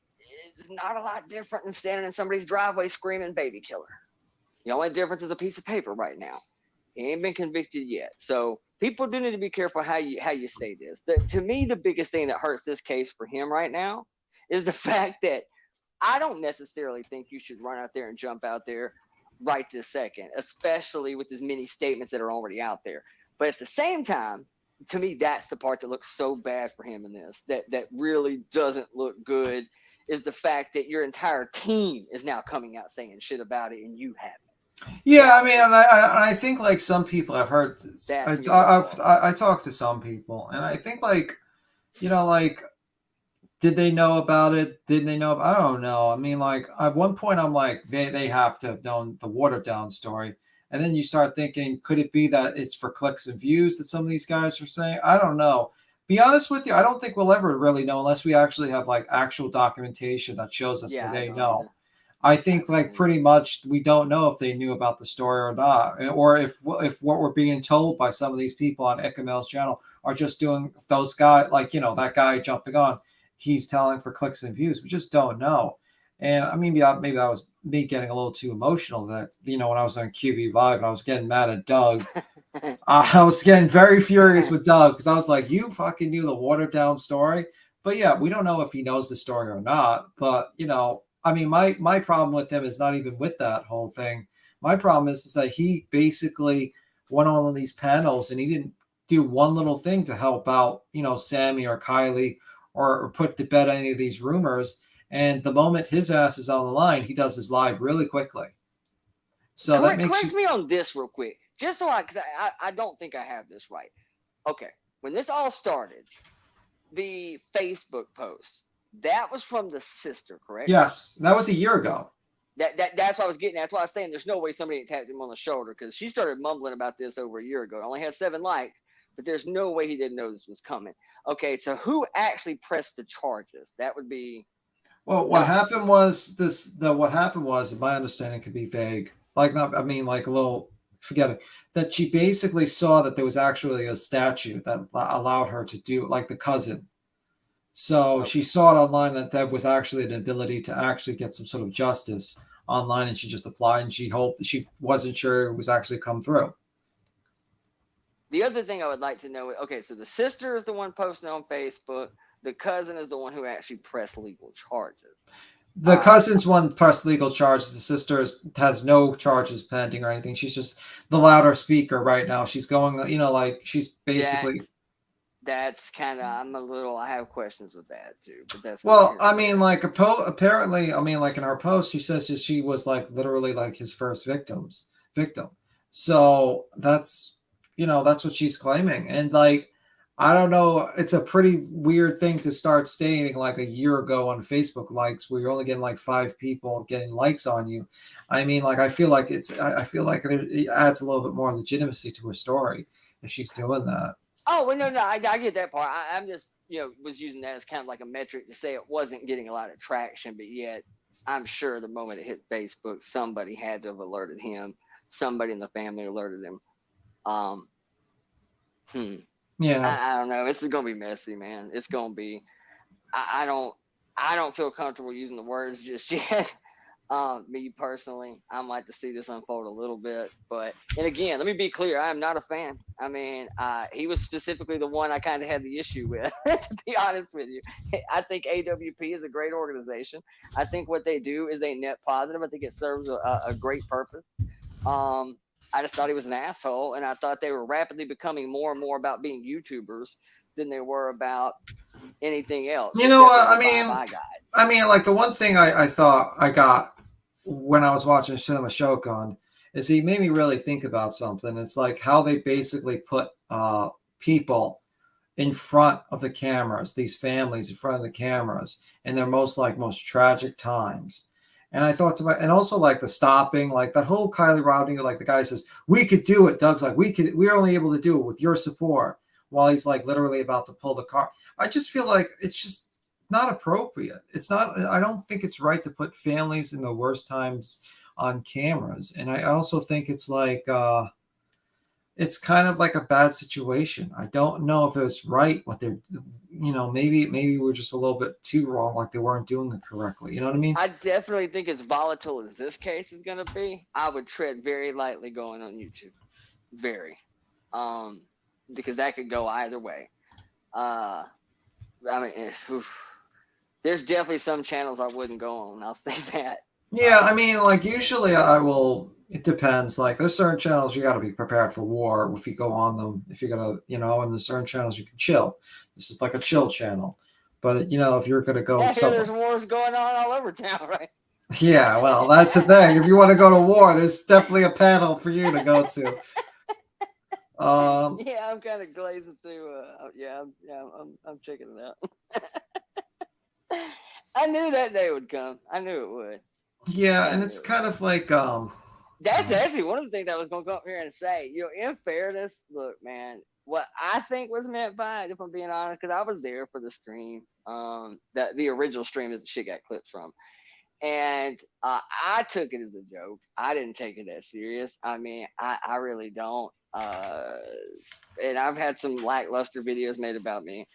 is not a lot different than standing in somebody's driveway screaming baby killer. The only difference is a piece of paper right now. He ain't been convicted yet. So people do need to be careful how you say this. To me, the biggest thing that hurts this case for him right now is the fact that I don't necessarily think you should run out there and jump out there right this second, especially with as many statements that are already out there. But at the same time, to me, that's the part that looks so bad for him in this, that really doesn't look good, is the fact that your entire team is now coming out saying shit about it and you haven't. Yeah, I mean, and I think like some people I've heard, I talked to some people, and I think like, like, did they know about it? Didn't they know? I don't know. I mean, like at one point I'm like, they have to have known the watered down story. And then you start thinking, could it be that it's for clicks and views that some of these guys are saying? I don't know. Be honest with you, I don't think we'll ever really know unless we actually have like actual documentation that shows us that they know. I think like pretty much we don't know if they knew about the story or not, or if what we're being told by some of these people on Ikamel's channel are just doing those guys, like that guy jumping on, he's telling for clicks and views. We just don't know. And I mean, maybe that was me getting a little too emotional. That when I was on QB Live and I was getting mad at Doug, I was getting very furious with Doug because I was like, "You fucking knew the watered down story." But yeah, we don't know if he knows the story or not. But I mean, my problem with him is not even with that whole thing. My problem is that he basically went on these panels and he didn't do one little thing to help out, Sammy or Kylie or put to bed any of these rumors. And the moment his ass is on the line, he does his live really quickly. So correct me on this real quick, just so because I don't think I have this right. Okay, when this all started, the Facebook post, that was from the sister, correct? Yes, that was a year ago. That's what I was getting at. That's why I was saying there's no way somebody tapped him on the shoulder, because she started mumbling about this over a year ago. It only had 7 likes, but there's no way he didn't know this was coming. Okay, so who actually pressed the charges? That would be. Well, what happened was what happened was, my understanding could be vague. Like a little, forget it. That she basically saw that there was actually a statute that allowed her to do like the cousin. So she saw it online that there was actually an ability to actually get some sort of justice online, and she just applied, and she wasn't sure it was actually come through. The other thing I would like to know, okay, so the sister is the one posting on Facebook. The cousin is the one who actually pressed legal charges. The cousin's one pressed legal charges. The sister has no charges pending or anything. She's just the louder speaker right now. She's going, like she's basically. That's kind of, I have questions with that too. But that's well, I mean, like apparently, I mean, like in her post, she says that she was like literally like his first victim. So that's what she's claiming, and like. I don't know. It's a pretty weird thing to start stating like a year ago on Facebook likes, where you're only getting like 5 people getting likes on you. I mean, like, I feel like it adds a little bit more legitimacy to her story if she's doing that. Oh, well, no, I get that part. I'm just, was using that as kind of like a metric to say it wasn't getting a lot of traction, but yet I'm sure the moment it hit Facebook, somebody had to have alerted him. Somebody in the family alerted him. Yeah, I don't know. This is gonna be messy, man. It's gonna be. I don't feel comfortable using the words just yet. Me personally, I might like to see this unfold a little bit, but and again, let me be clear, I am not a fan. I mean, he was specifically the one I kind of had the issue with, to be honest with you. I think AWP is a great organization. I think what they do is a net positive. I think it serves a great purpose. I just thought he was an asshole, and I thought they were rapidly becoming more and more about being YouTubers than they were about anything else. You know what? I mean, like the one thing I thought I got when I was watching Cinema Shogun is he made me really think about something. It's like how they basically put people in front of the cameras, these families in front of the cameras, in their most tragic times. And I thought to my, and also like the stopping, like that whole Kylie Rowdy, like the guy says, we could do it. Doug's like, we're only able to do it with your support, while he's like literally about to pull the car. I just feel like it's just not appropriate. It's not, I don't think it's right to put families in the worst times on cameras. And I also think it's like, it's kind of like a bad situation. I don't know if it was right what they're, maybe we're just a little bit too wrong, like they weren't doing it correctly. You know what I mean? I definitely think as volatile as this case is going to be, I would tread very lightly going on YouTube. Very. Because that could go either way. I mean, there's definitely some channels I wouldn't go on. I'll say that. Yeah, I mean, like usually I will. It depends. Like there's certain channels you got to be prepared for war if you go on them. If you're gonna, and there's certain channels you can chill. This is like a chill channel. But if you're gonna go, there's wars going on all over town, right? Yeah, well, that's the thing. If you want to go to war, there's definitely a panel for you to go to. Yeah, I'm kind of glazing too. I'm checking it out. I knew that day would come. I knew it would. Yeah, and it's kind of like that's actually one of the things I was gonna come up here and say. In fairness, look, man, what I think was meant by it, if I'm being honest, because I was there for the stream, that the original stream that shit got clipped from, and I took it as a joke. I didn't take it as serious. I mean, I really don't. And I've had some lackluster videos made about me,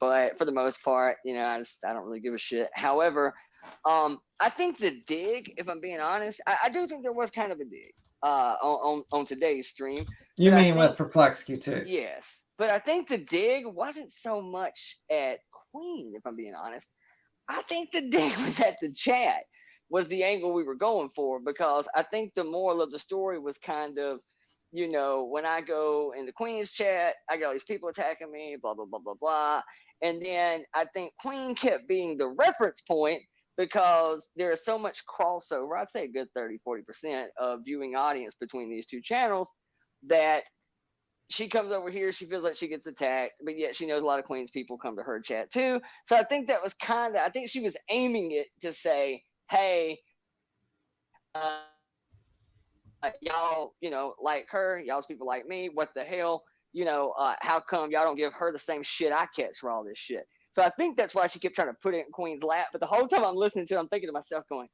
but for the most part, I don't really give a shit. However, I think the dig, if I'm being honest, I do think there was kind of a dig on today's stream. You mean with Perplex Q2? Yes, but I think the dig wasn't so much at Queen, if I'm being honest. I think the dig was at the chat, was the angle we were going for, because I think the moral of the story was kind of, when I go in the Queen's chat, I got all these people attacking me, blah, blah, blah, blah, blah. And then I think Queen kept being the reference point because there is so much crossover. I'd say a good 30-40% of viewing audience between these two channels, that she comes over here, she feels like she gets attacked, but yet she knows a lot of Queen's people come to her chat too. So I think that was I think she was aiming it to say, hey, y'all, like her, y'all's people like me, what the hell, how come y'all don't give her the same shit I catch for all this shit? So I think that's why she kept trying to put it in Queen's lap. But the whole time I'm listening to it, I'm thinking to myself going,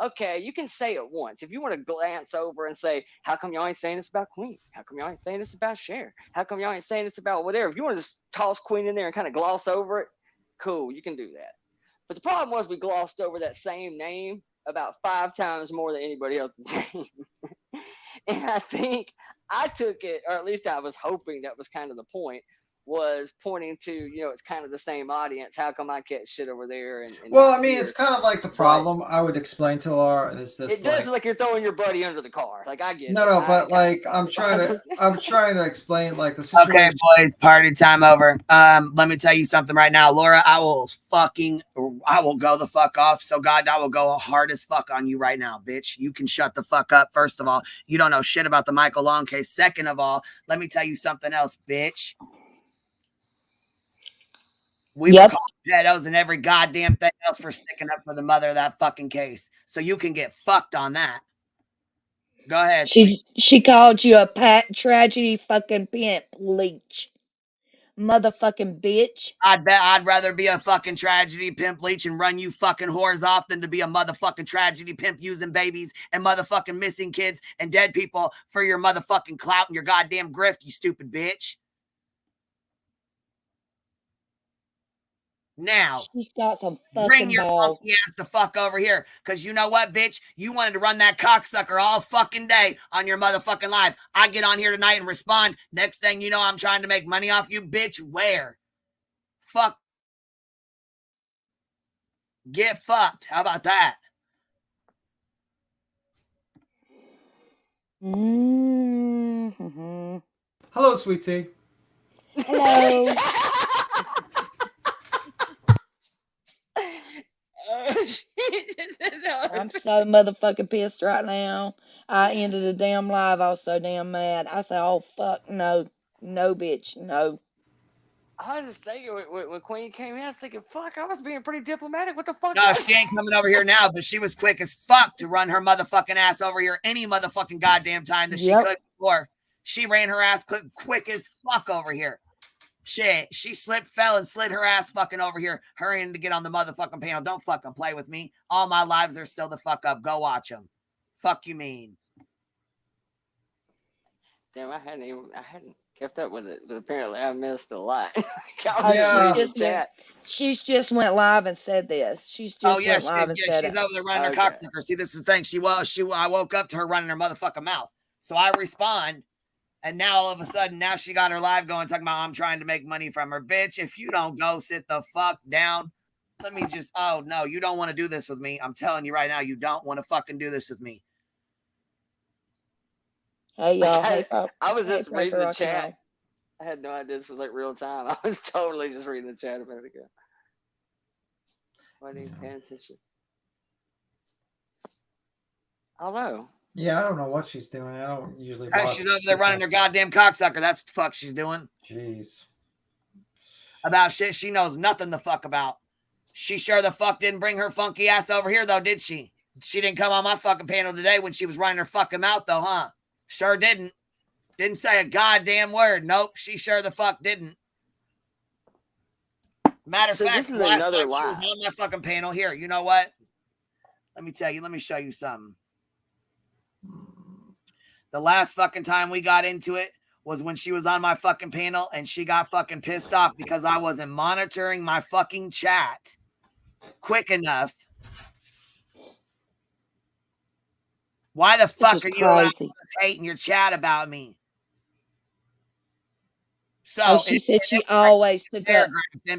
okay, you can say it once. If you want to glance over and say, how come y'all ain't saying this about Queen? How come y'all ain't saying this about Cher? How come y'all ain't saying this about whatever? If you want to just toss Queen in there and kind of gloss over it, cool, you can do that. But the problem was we glossed over that same name about 5 times more than anybody else's name. And I think I took it, or at least I was hoping that was kind of the point, was pointing to, it's kind of the same audience. How come I catch shit over there? And well, I mean, it's kind of like the problem I would explain to Laura is this. It does like you're throwing your buddy under the car. Like I get it. No, but like I'm trying to explain like the situation. Okay, boys, party time over. Let me tell you something right now, Laura. I will go the fuck off. So God, I will go hard as fuck on you right now, bitch. You can shut the fuck up. First of all, you don't know shit about the Michael Long case. Second of all, let me tell you something else, bitch. We were called pedos and every goddamn thing else for sticking up for the mother of that fucking case. So you can get fucked on that. Go ahead. She called you a tragedy fucking pimp leech. Motherfucking bitch. I'd rather be a fucking tragedy pimp leech and run you fucking whores off than to be a motherfucking tragedy pimp using babies and motherfucking missing kids and dead people for your motherfucking clout and your goddamn grift, you stupid bitch. Now, She's got some bring fucking your balls. funky ass the fuck over here. Because you know what, bitch? You wanted to run that cocksucker all fucking day on your motherfucking live. I get on here tonight and respond. Next thing you know, I'm trying to make money off you, bitch. Where? Fuck. Get fucked. How about that? Mm-hmm. Hello, sweet tea. Hello. I'm so motherfucking pissed right now. I ended the damn live. I was so damn mad. I said, oh, fuck, no. No, bitch, no. I was just thinking when Queen came in, I was thinking, fuck, I was being pretty diplomatic. What the fuck? No, she ain't coming over here now, but she was quick as fuck to run her motherfucking ass over here any motherfucking goddamn time that she could before. She ran her ass quick as fuck over here. Shit, she slipped, fell, and slid her ass fucking over here, hurrying to get on the motherfucking panel. Don't fucking play with me. All my lives are still the fuck up. Go watch them. Fuck you mean. Damn, I hadn't kept up with it, but apparently I missed a lot. She's just went live and said this. She's just went live and said she's it. over there running her cocksucker. See, this is the thing. I woke up to her running her motherfucking mouth. So I respond. And now all of a sudden, now she got her live going, talking about I'm trying to make money from her. Bitch, if you don't go sit the fuck down, let me just, oh no, you don't want to do this with me. I'm telling you right now, you don't want to fucking do this with me. Hey, y'all. I was just reading the chat. I had no idea this was like real time. I was totally just reading the chat a minute ago. Why didn't you pay attention? I don't know. Yeah, I don't know what she's doing. I don't usually Hey, watch. she's over there running her goddamn cocksucker. That's what the fuck she's doing. Jeez. About shit she knows nothing the fuck about. She sure the fuck didn't bring her funky ass over here, though, did she? She didn't come on my fucking panel today when she was running her fucking mouth, though, huh? Sure didn't. Didn't say a goddamn word. Nope, she sure the fuck didn't. Matter of fact, this is last another time she was on my fucking panel. Here, you know what? Let me tell you. Let me show you something. The last fucking time we got into it was when she was on my fucking panel and she got fucking pissed off because I wasn't monitoring my fucking chat quick enough. Why the fuck are you allowing us hate in your chat about me? So she said she always took up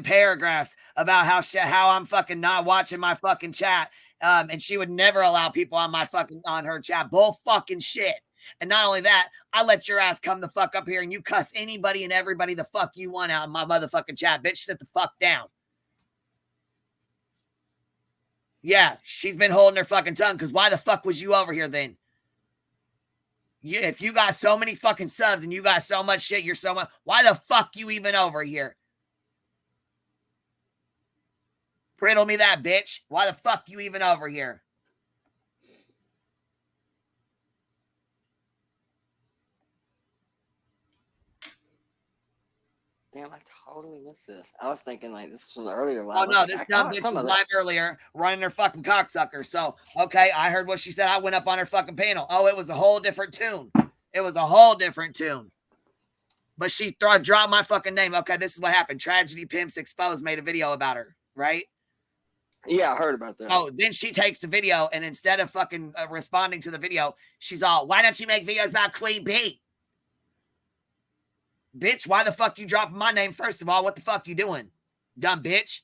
paragraphs about how I'm fucking not watching my fucking chat. And she would never allow people on her chat. Bull fucking shit. And not only that, I let your ass come the fuck up here and you cuss anybody and everybody the fuck you want out in my motherfucking chat. Bitch, sit the fuck down. Yeah, she's been holding her fucking tongue because why the fuck was you over here then? If you got so many fucking subs and you got so much shit, you're so much, why the fuck you even over here? Riddle me that, bitch. Why the fuck you even over here? Damn, I totally missed this. I was thinking like this was an earlier live. Oh no, this dumb bitch was live earlier running her fucking cocksucker. So, okay, I heard what she said. I went up on her fucking panel. Oh, it was a whole different tune. It was a whole different tune. But she dropped my fucking name. Okay, this is what happened. Tragedy Pimps Exposed made a video about her, right? Yeah, I heard about that. Oh, then she takes the video and instead of fucking responding to the video, she's all, why don't you make videos about Queen Bee? Bitch, why the fuck you dropping my name? First of all, what the fuck you doing? Dumb bitch.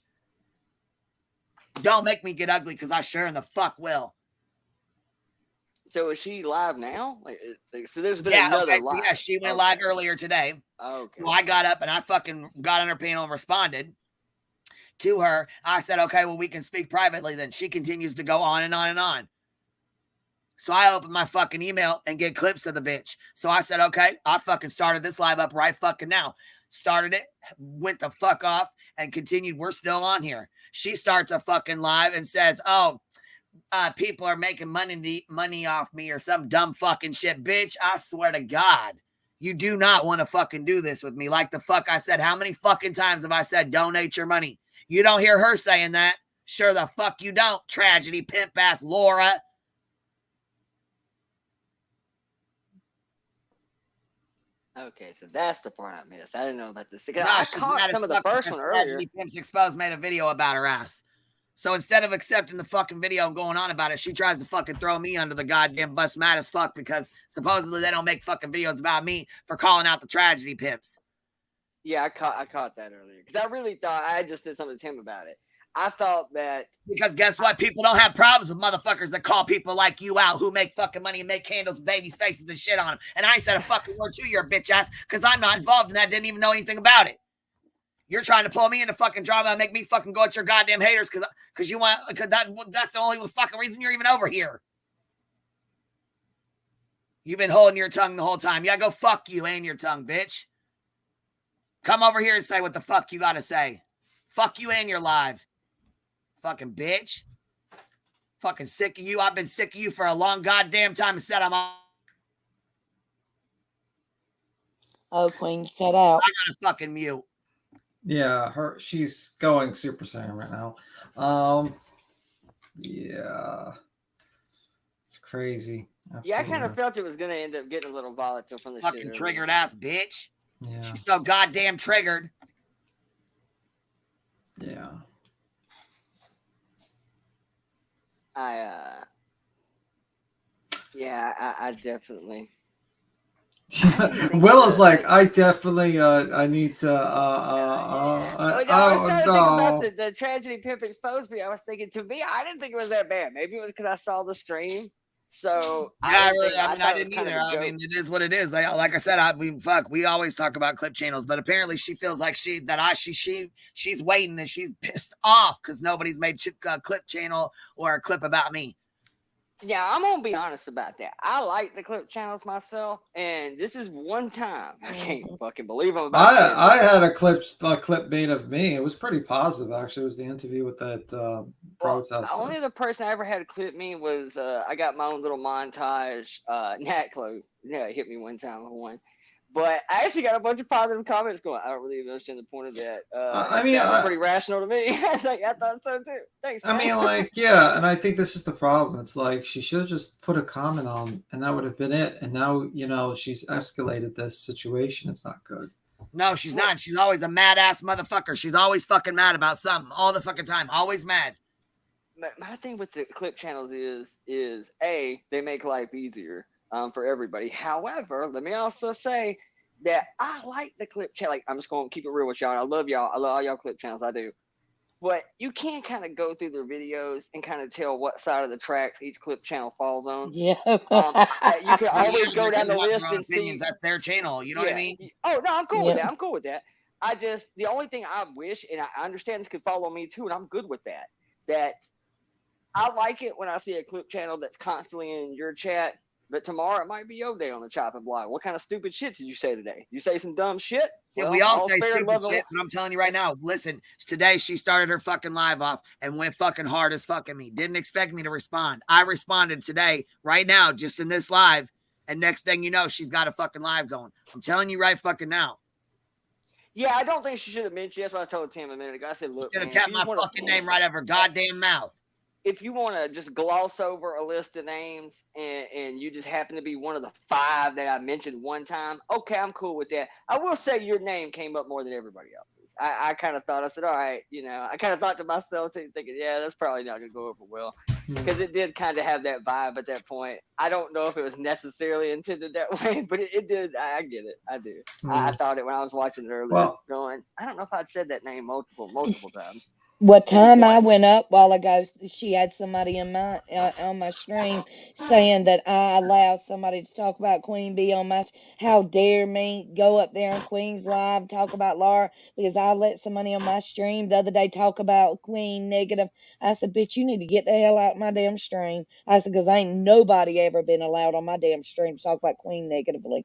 Don't make me get ugly because I sure in the fuck will. So is she live now? So there's been another live. So yeah, she went live earlier today. Okay. So I got up and I fucking got on her panel and responded to her. I said, okay, well, we can speak privately then. She continues to go on and on and on. So I opened my fucking email and get clips of the bitch. So I said, okay, I fucking started this live up right fucking now. Started it, went the fuck off, and continued. We're still on here. She starts a fucking live and says, oh, people are making money off me or some dumb fucking shit. Bitch, I swear to God, you do not want to fucking do this with me. Like the fuck I said, how many fucking times have I said donate your money? You don't hear her saying that. Sure the fuck you don't, tragedy pimp ass Laura. Okay, so that's the part I missed. I didn't know about this. No, I she's caught mad as some of the fuck first because one earlier. Tragedy Pimps Exposed made a video about her ass. So instead of accepting the fucking video and going on about it, she tries to fucking throw me under the goddamn bus, mad as fuck, because supposedly they don't make fucking videos about me for calling out the Tragedy Pimps. Yeah, I caught that earlier because I really thought I just did something to Tim about it. I thought that because guess what? People don't have problems with motherfuckers that call people like you out who make fucking money and make candles with babies' faces and shit on them. And I ain't said a fucking word to your bitch ass because I'm not involved in that. Didn't even know anything about it. You're trying to pull me into fucking drama and make me fucking go at your goddamn haters because you want that's the only fucking reason you're even over here. You've been holding your tongue the whole time. Yeah, go fuck you and your tongue, bitch. Come over here and say what the fuck you gotta say. Fuck you and your live. Fucking bitch. Fucking sick of you. I've been sick of you for a long goddamn time and said I'm on. Oh, Queen, shut out. I gotta fucking mute. Yeah, she's going Super Saiyan right now. Yeah. It's crazy. Absolutely. Yeah, I kind of felt it was gonna end up getting a little volatile from the fucking shit triggered ass bitch. Yeah. She's so goddamn triggered. Yeah. I definitely. Willow's like, I definitely, I need to, I was trying to think about the Tragedy Pimp Exposed me. I was thinking, to me, I didn't think it was that bad. Maybe it was because I saw the stream. So yeah, I didn't either. I mean, it is what it is. Like I said, we always talk about clip channels, but apparently she feels like she's waiting and she's pissed off because nobody's made a clip channel or a clip about me. Yeah, I'm gonna be honest about that. I like the clip channels myself, and this is one time I can't fucking believe I'm about. I had a clip made of me. It was pretty positive, actually. It was the interview with that protester. Only the person I ever had to clip me was I got my own little montage. Nat Clo, hit me one time with one. But I actually got a bunch of positive comments going. I don't really understand the point of that. I mean, pretty rational to me. I thought so too. Thanks. Man. I mean, like, yeah, and I think this is the problem. It's like she should have just put a comment on, and that would have been it. And now, she's escalated this situation. It's not good. No, she's not. She's always a mad ass motherfucker. She's always fucking mad about something all the fucking time. Always mad. My thing with the clip channels is A, they make life easier. For everybody. However, let me also say that I like the clip channel. Like, I'm just going to keep it real with y'all. I love y'all. I love all y'all clip channels. I do. But you can kind of go through their videos and kind of tell what side of the tracks each clip channel falls on. Yeah. You can always go down the list and see. That's their channel. You know what I mean? Oh, no, I'm cool with that. I'm cool with that. The only thing I wish, and I understand this could follow me too, and I'm good with that I like it when I see a clip channel that's constantly in your chat. But tomorrow it might be your day on the chopping block. What kind of stupid shit did you say today? You say some dumb shit? Yeah, we all say stupid shit, but I'm telling you right now, listen, today she started her fucking live off and went fucking hard as fucking me. Didn't expect me to respond. I responded today, right now, just in this live, and next thing you know, she's got a fucking live going. I'm telling you right fucking now. Yeah, I don't think she should have mentioned. That's what I told Tim a minute ago. I said, look, should have kept my fucking name right out of her goddamn mouth. If you want to just gloss over a list of names and you just happen to be one of the 5 that I mentioned one time, okay, I'm cool with that. I will say your name came up more than everybody else's. I kind of thought, I said, all right, I kind of thought to myself, too, thinking, yeah, that's probably not going to go over well. Because it did kind of have that vibe at that point. I don't know if it was necessarily intended that way, but it did. I get it. I do. I thought it when I was watching it earlier, going, I don't know if I'd said that name multiple times. What time I went up while ago, she had somebody in my on my stream saying that I allow somebody to talk about Queen Bee on my. How dare me go up there on Queen's Live talk about Laura because I let somebody on my stream the other day talk about Queen negative. I said, bitch, you need to get the hell out of my damn stream. I said, because ain't nobody ever been allowed on my damn stream to talk about Queen negatively.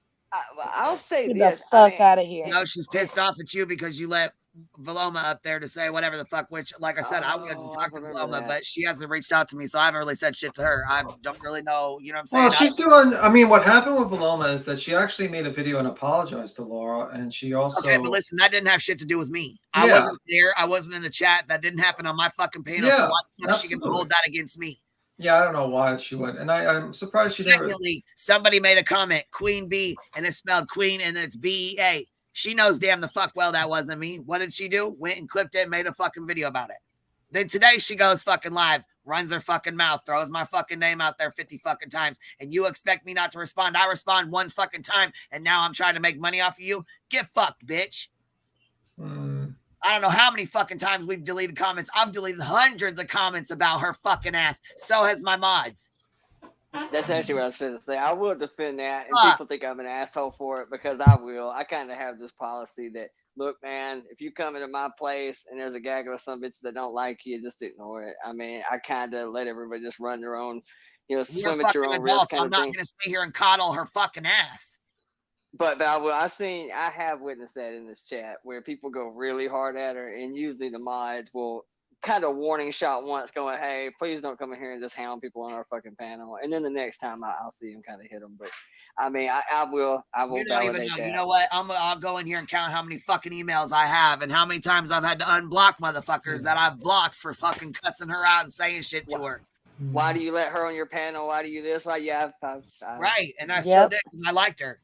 I'll say Get this. the fuck out of here. No, she's pissed off at you because you let Veloma up there to say whatever the fuck, which, like I said, I wanted to talk to Veloma, but she hasn't reached out to me, so I haven't really said shit to her. I don't really know, you know what I'm saying? Well, she's doing, I mean, what happened with Veloma is that she actually made a video and apologized to Laura, and she also... Okay, but listen, that didn't have shit to do with me. I wasn't there. I wasn't in the chat. That didn't happen on my fucking panel, so why the fuck is she going to hold that against me? Yeah, I don't know why she went, and I'm surprised she never. Secondly, somebody made a comment, Queen Bee, and it's spelled Queen, and then it's BEA. She knows damn the fuck well that wasn't me. What did she do? Went and clipped it and made a fucking video about it. Then today she goes fucking live, runs her fucking mouth, throws my fucking name out there 50 fucking times, and you expect me not to respond? I respond one fucking time, and now I'm trying to make money off of you? Get fucked, bitch. I don't know how many fucking times we've deleted comments. I've deleted hundreds of comments about her fucking ass. So has my mods. That's actually what I was going to say. I will defend that, and people think I'm an asshole for it because I will. I kind of have this policy that, look, man, if you come into my place and there's a gaggle of some bitches that don't like you, just ignore it. I mean, I kind of let everybody just run their own, swim at your own risk kind I'm of not thing. going to stay here and coddle her fucking ass. But I have witnessed that in this chat where people go really hard at her, and usually the mods will kind of warning shot once, going, "Hey, please don't come in here and just hound people on our fucking panel." And then the next time I'll see them kind of hit them. But I mean, I will You don't even validate know. that. You know what? I'll go in here and count how many fucking emails I have and how many times I've had to unblock motherfuckers that I've blocked for fucking cussing her out and saying shit to her. Why do you let her on your panel? Why do you this? Why? Yeah, right. And I still did because I liked her.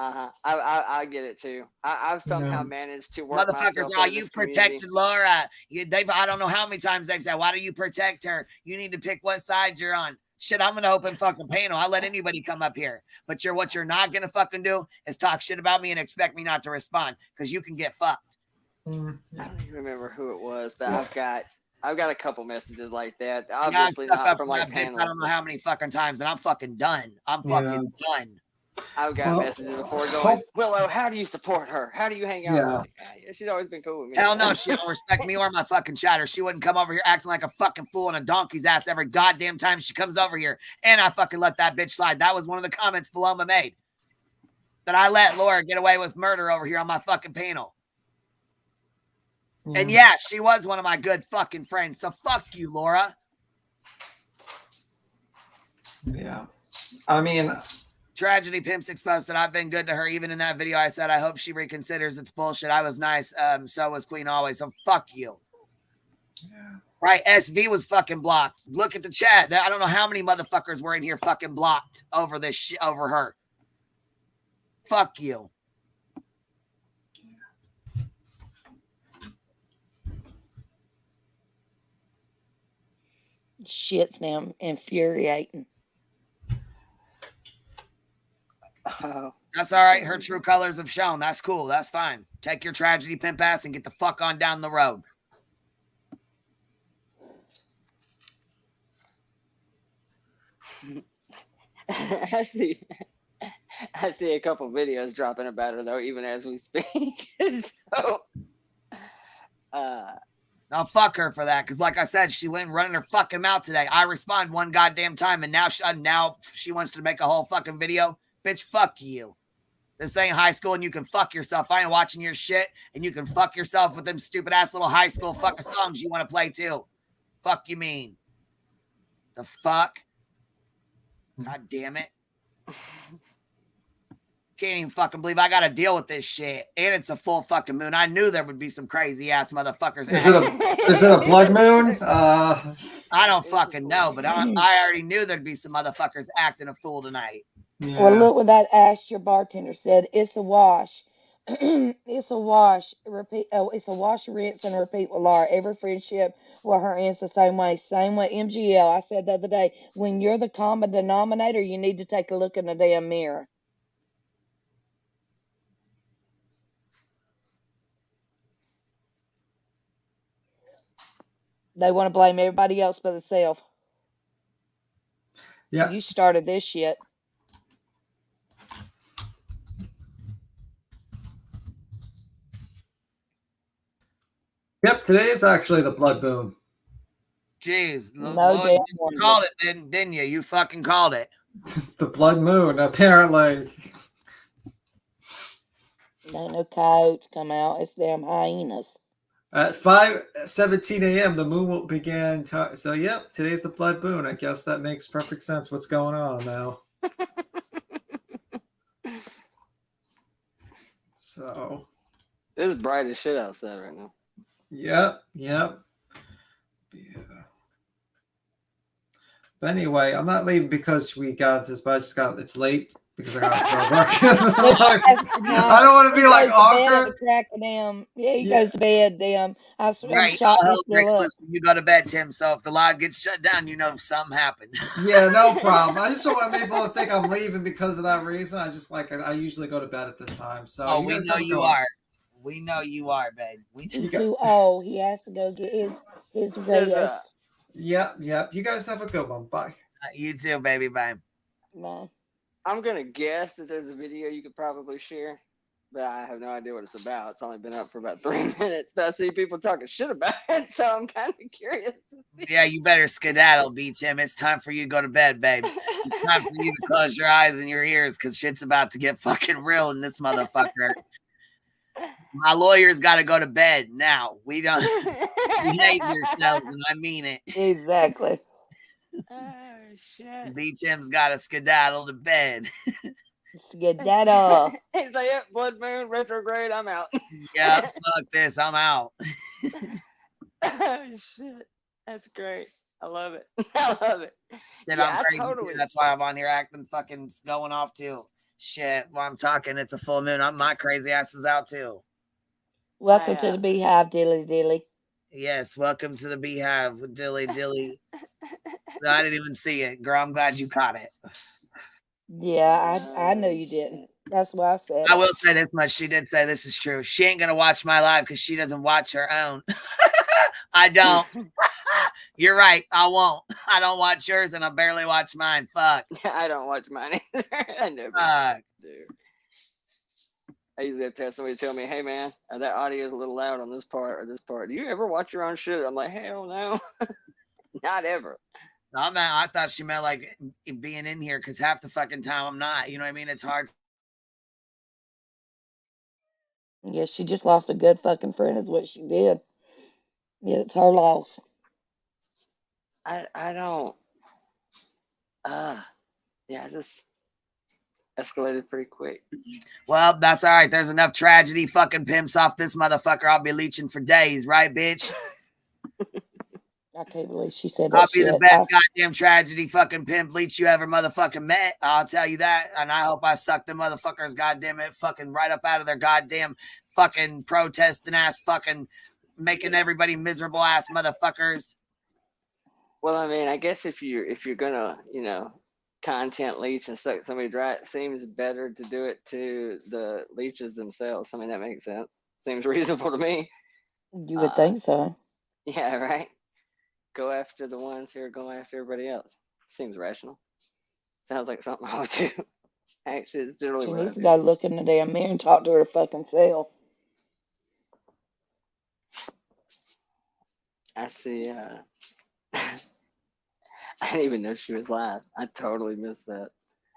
I get it too. I've somehow managed to work motherfuckers. myself You protected Laura. I don't know how many times they've said, "Why do you protect her? You need to pick what side you're on." Shit, I'm gonna open fucking panel. I'll let anybody come up here. But what you're not gonna fucking do is talk shit about me and expect me not to respond because you can get fucked. I don't even remember who it was, but I've got a couple messages like that. Yeah, Obviously I stuck not up from for like that bitch. panel. I don't know how many fucking times, and I'm fucking done. I'm fucking done. I've got messages before going, Willow, how do you support her? How do you hang out with her? Yeah, she's always been cool with me. Hell no, she don't respect me or my fucking chatter. She wouldn't come over here acting like a fucking fool and a donkey's ass every goddamn time she comes over here. And I fucking let that bitch slide. That was one of the comments Paloma made. That I let Laura get away with murder over here on my fucking panel. And yeah, she was one of my good fucking friends. So fuck you, Laura. Yeah. I mean, Tragedy Pimps exposed that I've been good to her. Even in that video, I said, I hope she reconsiders. It's bullshit. I was nice. So was Queen always. So fuck you. Yeah. Right? SV was fucking blocked. Look at the chat. I don't know how many motherfuckers were in here fucking blocked over this shit, over her. Fuck you. Shit's now infuriating. Oh. That's all right. Her true colors have shown. That's cool. That's fine. Take your tragedy pimp ass and get the fuck on down the road. I see a couple videos dropping about her though, even as we speak. So now fuck her for that, because like I said, she went running her fucking mouth today. I respond one goddamn time, and now she wants to make a whole fucking video. Bitch, fuck you. This ain't high school, and you can fuck yourself. I ain't watching your shit, and you can fuck yourself with them stupid ass little high school fucking songs you want to play too. Fuck you mean? The fuck? God damn it. Can't even fucking believe I got to deal with this shit. And it's a full fucking moon. I knew there would be some crazy ass motherfuckers. Is it a blood moon? I don't fucking know, but I already knew there'd be some motherfuckers acting a fool tonight. Yeah. Well, look what that Ask Your Bartender said. It's a wash. It's a wash. Repeat. Oh, it's a wash, rinse, and repeat with Laura. Every friendship with her ends the same way. Same with MGL. I said the other day, when you're the common denominator, you need to take a look in the damn mirror. They want to blame everybody else but themselves. Yeah. You started this shit. Yep, today is actually the blood moon. Jeez. No Lord, damn you called it, didn't you? You fucking called it. It's the blood moon, apparently. Ain't no coyotes come out. It's them hyenas. At 5:17 a.m., the moon will begin. So, yep, today's the blood moon. I guess that makes perfect sense. What's going on now? So, it's bright as shit outside right now. Yep. Yeah. But anyway, I'm not leaving because we got this, but it's late because I got to work. Like, I don't want to be like awkward. Yeah, he Yeah. goes to bed. Damn, I'm Right, shocked all he's hell still breaks up. loose when you go to bed, Tim. So if the live gets shut down, you know something happened. Yeah, no problem. I just don't want people to think I'm leaving because of that reason. I just I usually go to bed at this time. So Oh, you we guys know have a you good one. are. We know you are, babe. He's too old. He has to go get his There's a rest. Yep. You guys have a good one. Bye. You too, baby. Bye. Bye. I'm gonna guess that there's a video you could probably share, but I have no idea what it's about. It's only been up for about 3 minutes, but I see people talking shit about it, so I'm kind of curious. Yeah, you better skedaddle, B Tim. It's time for you to go to bed, babe. It's time for you to close your eyes and your ears because shit's about to get fucking real in this motherfucker. My lawyer's got to go to bed now. We don't behave yourselves, and I mean it. Exactly. Oh shit. B Tim's got to skedaddle to bed. Skedaddle. He's like, yep, blood moon, retrograde, I'm out. Yeah, fuck this. I'm out. Oh shit. That's great. I love it. I love it. Shit, Yeah, I'm crazy totally. too. That's why I'm on here acting fucking going off too. Shit, while I'm talking, it's a full moon. My crazy ass is out too. Welcome to the beehive, dilly dilly. Yes, welcome to the beehive with Dilly Dilly. No, I didn't even see it. Girl, I'm glad you caught it. Yeah, I know you didn't. That's why I said I it. will say this much. She did say this is true. She ain't gonna watch my live because she doesn't watch her own. I don't. You're right. I won't. I don't watch yours and I barely watch mine. Fuck. I don't watch mine either. I never do. I usually have to have somebody tell me, hey man, that audio is a little loud on this part or this part. Do you ever watch your own shit? I'm like, hell no. Not ever. No, man, I thought she meant like being in here because half the fucking time I'm not. You know what I mean? It's hard. Yeah, she just lost a good fucking friend is what she did. Yeah, it's her loss. I don't. Yeah, I just escalated pretty quick. Well, that's all right. There's enough tragedy fucking pimps off this motherfucker. I'll be leeching for days, right, bitch? I can't believe she said that I'll be shit. the best goddamn tragedy fucking pimp leech you ever motherfucking met. I'll tell you that. And I hope I suck the motherfuckers goddamn it fucking right up out of their goddamn fucking protesting ass fucking making everybody miserable ass motherfuckers. Well, I mean, I guess if you're gonna, content leech and suck somebody dry, it seems better to do it to the leeches themselves. I mean, that makes sense. Seems reasonable to me. You would think so. Yeah, right. Go after the ones who are going after everybody else. Seems rational. Sounds like something I would do. Actually, it's generally She what I needs to do. go look in the damn mirror and talk to her fucking self. I see. I didn't even know she was live. I totally missed that.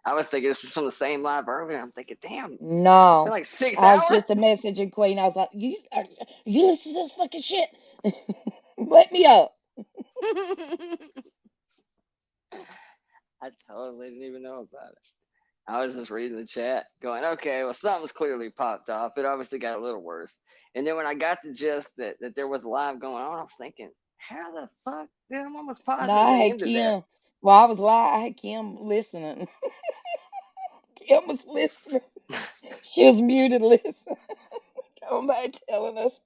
I was thinking this was from the same live earlier. I'm thinking, damn. No. It's been like 6 I was hours. just a messaging Queen. I was like, you listen to this fucking shit. Let me up. I totally didn't even know about it. I was just reading the chat going, okay, well, something's clearly popped off. It obviously got a little worse. And then when I got the gist that there was a live going on, I was thinking, how the fuck? Dude, I'm almost positive No, I they had ended Kim. there. Well, I was live. I had Kim listening. Kim was listening. She was muted listening. Come back telling us.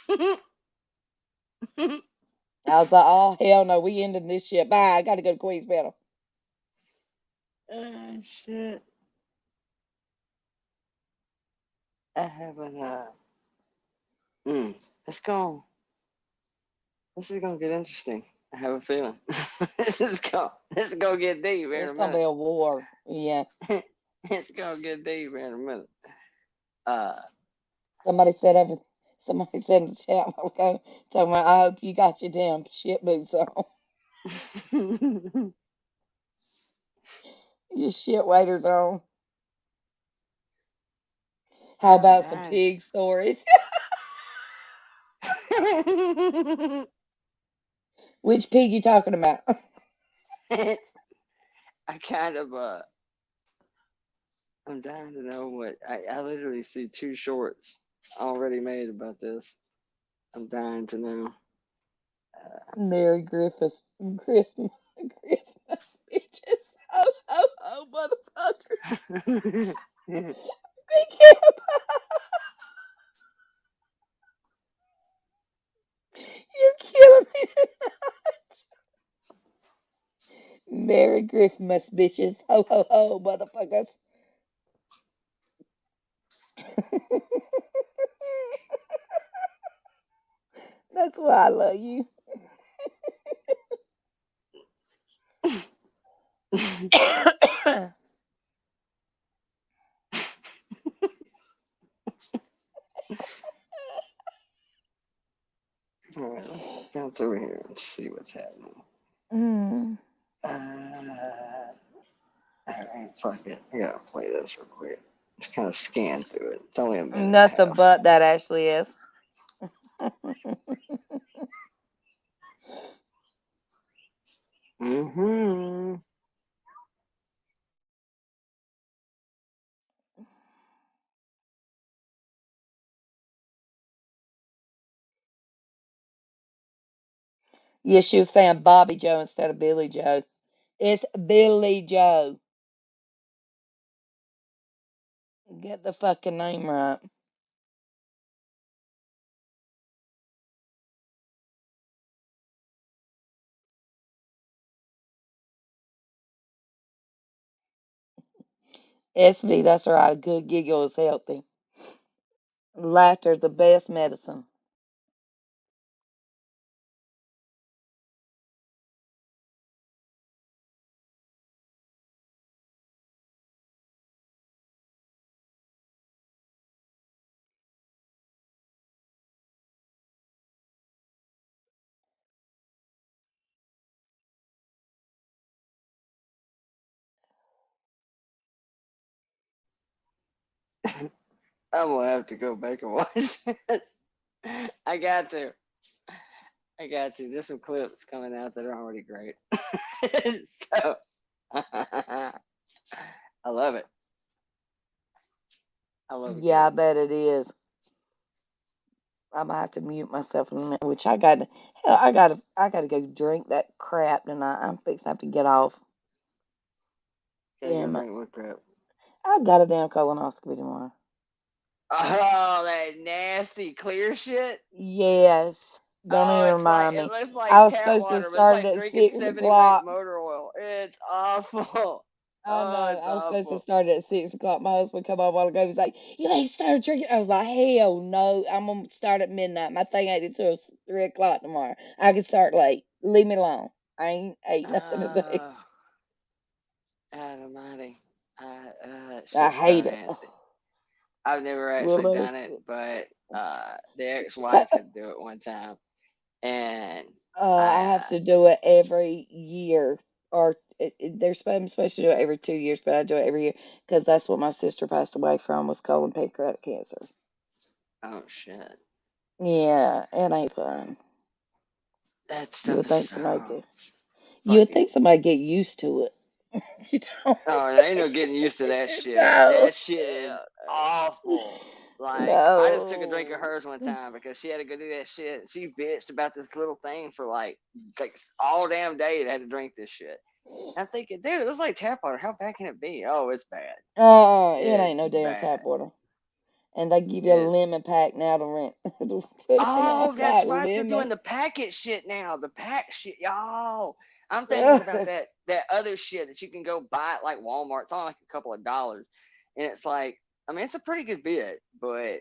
I was like, oh, hell no, we ended this shit. Bye. I got to go to Queen's Meadow. Oh, shit. I haven't, let's go. This is going to get interesting. I have a feeling. This is going to get deep here in It's a going to be minute. a war. Yeah. It's going to get deep here in a minute. Somebody said in the chat, okay, talking about, I hope you got your damn shit boots on. Your shit waders on. How about some Alright. pig stories? Which pig you talking about? I kind of, I'm dying to know what, I literally see 2 shorts already made about this. I'm dying to know. Merry Christmas. Christmas bitches. Ho, ho, ho, motherfucker. Be careful. You're killing me tonight. Merry Christmas, bitches. Ho, ho, ho, motherfuckers. That's why I love you. All right, let's bounce over here and see what's happening. Mm. All right, fuck it. I gotta play this real quick. Just kind of scan through it. It's only a minute and a Nothing half. but that actually is. Mm-hmm. Yeah, she was saying Bobby Joe instead of Billy Joe. It's Billy Joe. Get the fucking name right. SV, that's right. A good giggle is healthy. Laughter's the best medicine. I'm gonna have to go back and watch this. I got to. I got to. There's some clips coming out that are already great. So I love it. I love it Yeah, I good. bet it is. I'm gonna have to mute myself in a minute, which I got. Hell, I gotta go drink that crap tonight. I'm fixing to have to get off. Gotta go Damn it! drink what crap. I got a damn colonoscopy tomorrow. Oh, that nasty clear shit. Yes. Don't Oh, even it remind me. looks I like was tap supposed to water, but it's start it like at drinking 6 70 rank o'clock. motor oil. It's awful. I Oh, know. it's I was supposed to awful. start it at 6 o'clock. My husband come on a while ago. He was like, "You ain't started drinking." I was like, "Hell no! I'm gonna start at midnight. My thing ain't until 3 o'clock tomorrow. I can start late. Leave me alone. I ain't ate nothing today. Oh, almighty. That I shit's so hate it." nasty. I've never actually done it, Realistic. but the ex-wife had to do it one time, and I I have to do it every year, or I'm supposed to do it every 2 years, but I do it every year because that's what my sister passed away from was colon pancreatic cancer. oh shit, Yeah, it ain't fun. that You stuff would is think so somebody get, you would fucking. think somebody get used to it. You don't. Oh, there ain't no getting used to that shit. No, That shit is awful. Like, I just took a drink of no. hers one time because she had to go do that shit. She bitched about this little thing for like all damn day. They had to drink this shit. I'm thinking, dude, this is like tap water. How bad can it be? Oh, it's bad. It ain't It's no damn bad. tap water. And they give you a It. lemon pack now to rent to put in. I Oh, was that's like, right. They're doing lemon. the packet shit now. The pack shit. Y'all. I'm thinking about that other shit that you can go buy at like Walmart. It's only like a couple of dollars. And it's like, I mean, it's a pretty good bit, but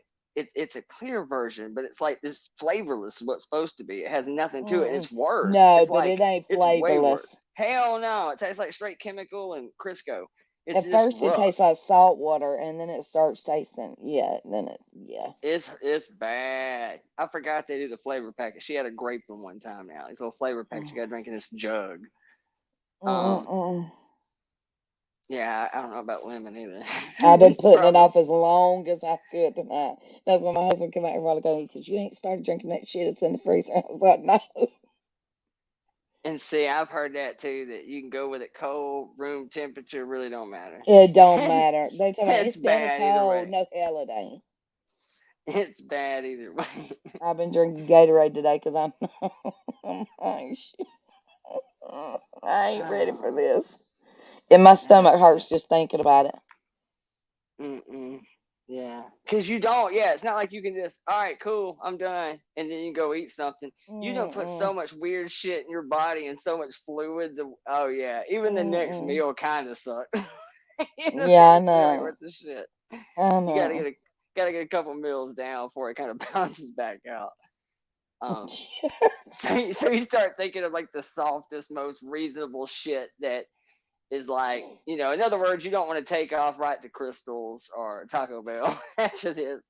it's a clear version, but it's like this flavorless is what's supposed to be. It has nothing to it. And Mm-mm. it's worse. No, It's but like it ain't it's way worse. flavorless. Hell no. It tastes like straight chemical and Crisco. It's At just first, it rough. tastes like salt water, and then it starts tasting. Yeah, then it. Yeah. It's bad. I forgot they do the flavor packets. She had a grape one time now. These little flavor packets you gotta drink in this jug. Um, Mm-mm-mm. yeah, I don't know about lemon either. I've been It's putting it probably off as long as I could tonight. That's when my husband came out here a while ago. He said, "You ain't started drinking that shit. It's in the freezer." I was like, "No, and see, I've heard that too, that you can go with it cold, room temperature, really don't matter. it don't matter." They tell me It's it's kind of bad either cold. way. No, hell, it ain't. It's bad either way. I've been drinking Gatorade today because I'm, I'm like, shit. I ain't ready for this. And my stomach hurts just thinking about it. Yeah, because you don't. Yeah, it's not like you can just. All right, cool, I'm done, and then you go eat something. You don't put so much weird shit in your body and so much fluids. Oh yeah, even the next meal kind of sucks. Yeah, I It's really know. worth the shit. I You gotta know. get a couple meals down before it kind of bounces back out. So you start thinking of like the softest, most reasonable shit that is like, in other words, you don't want to take off right to Crystals or Taco Bell. That just is.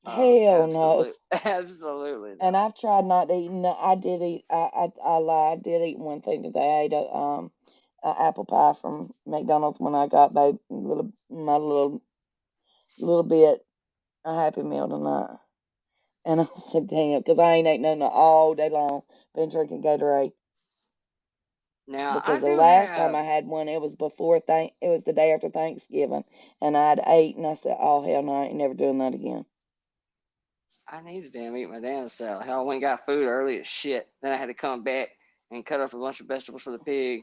Hell no. Absolutely not. And I've tried not to eat. No, I did eat. I lied. I did eat one thing today. I ate a apple pie from McDonald's when I got my little bit a Happy Meal tonight. And I said, damn, because I ain't ate nothing all day long. Been drinking Gatorade. Now I Because the do last time have. I had one, it was it was the day after Thanksgiving, and I'd ate, and I said, oh hell no, I ain't never doing that again. I need to damn eat my damn salad. Hell, I went and got food early as shit. Then I had to come back and cut up a bunch of vegetables for the pig.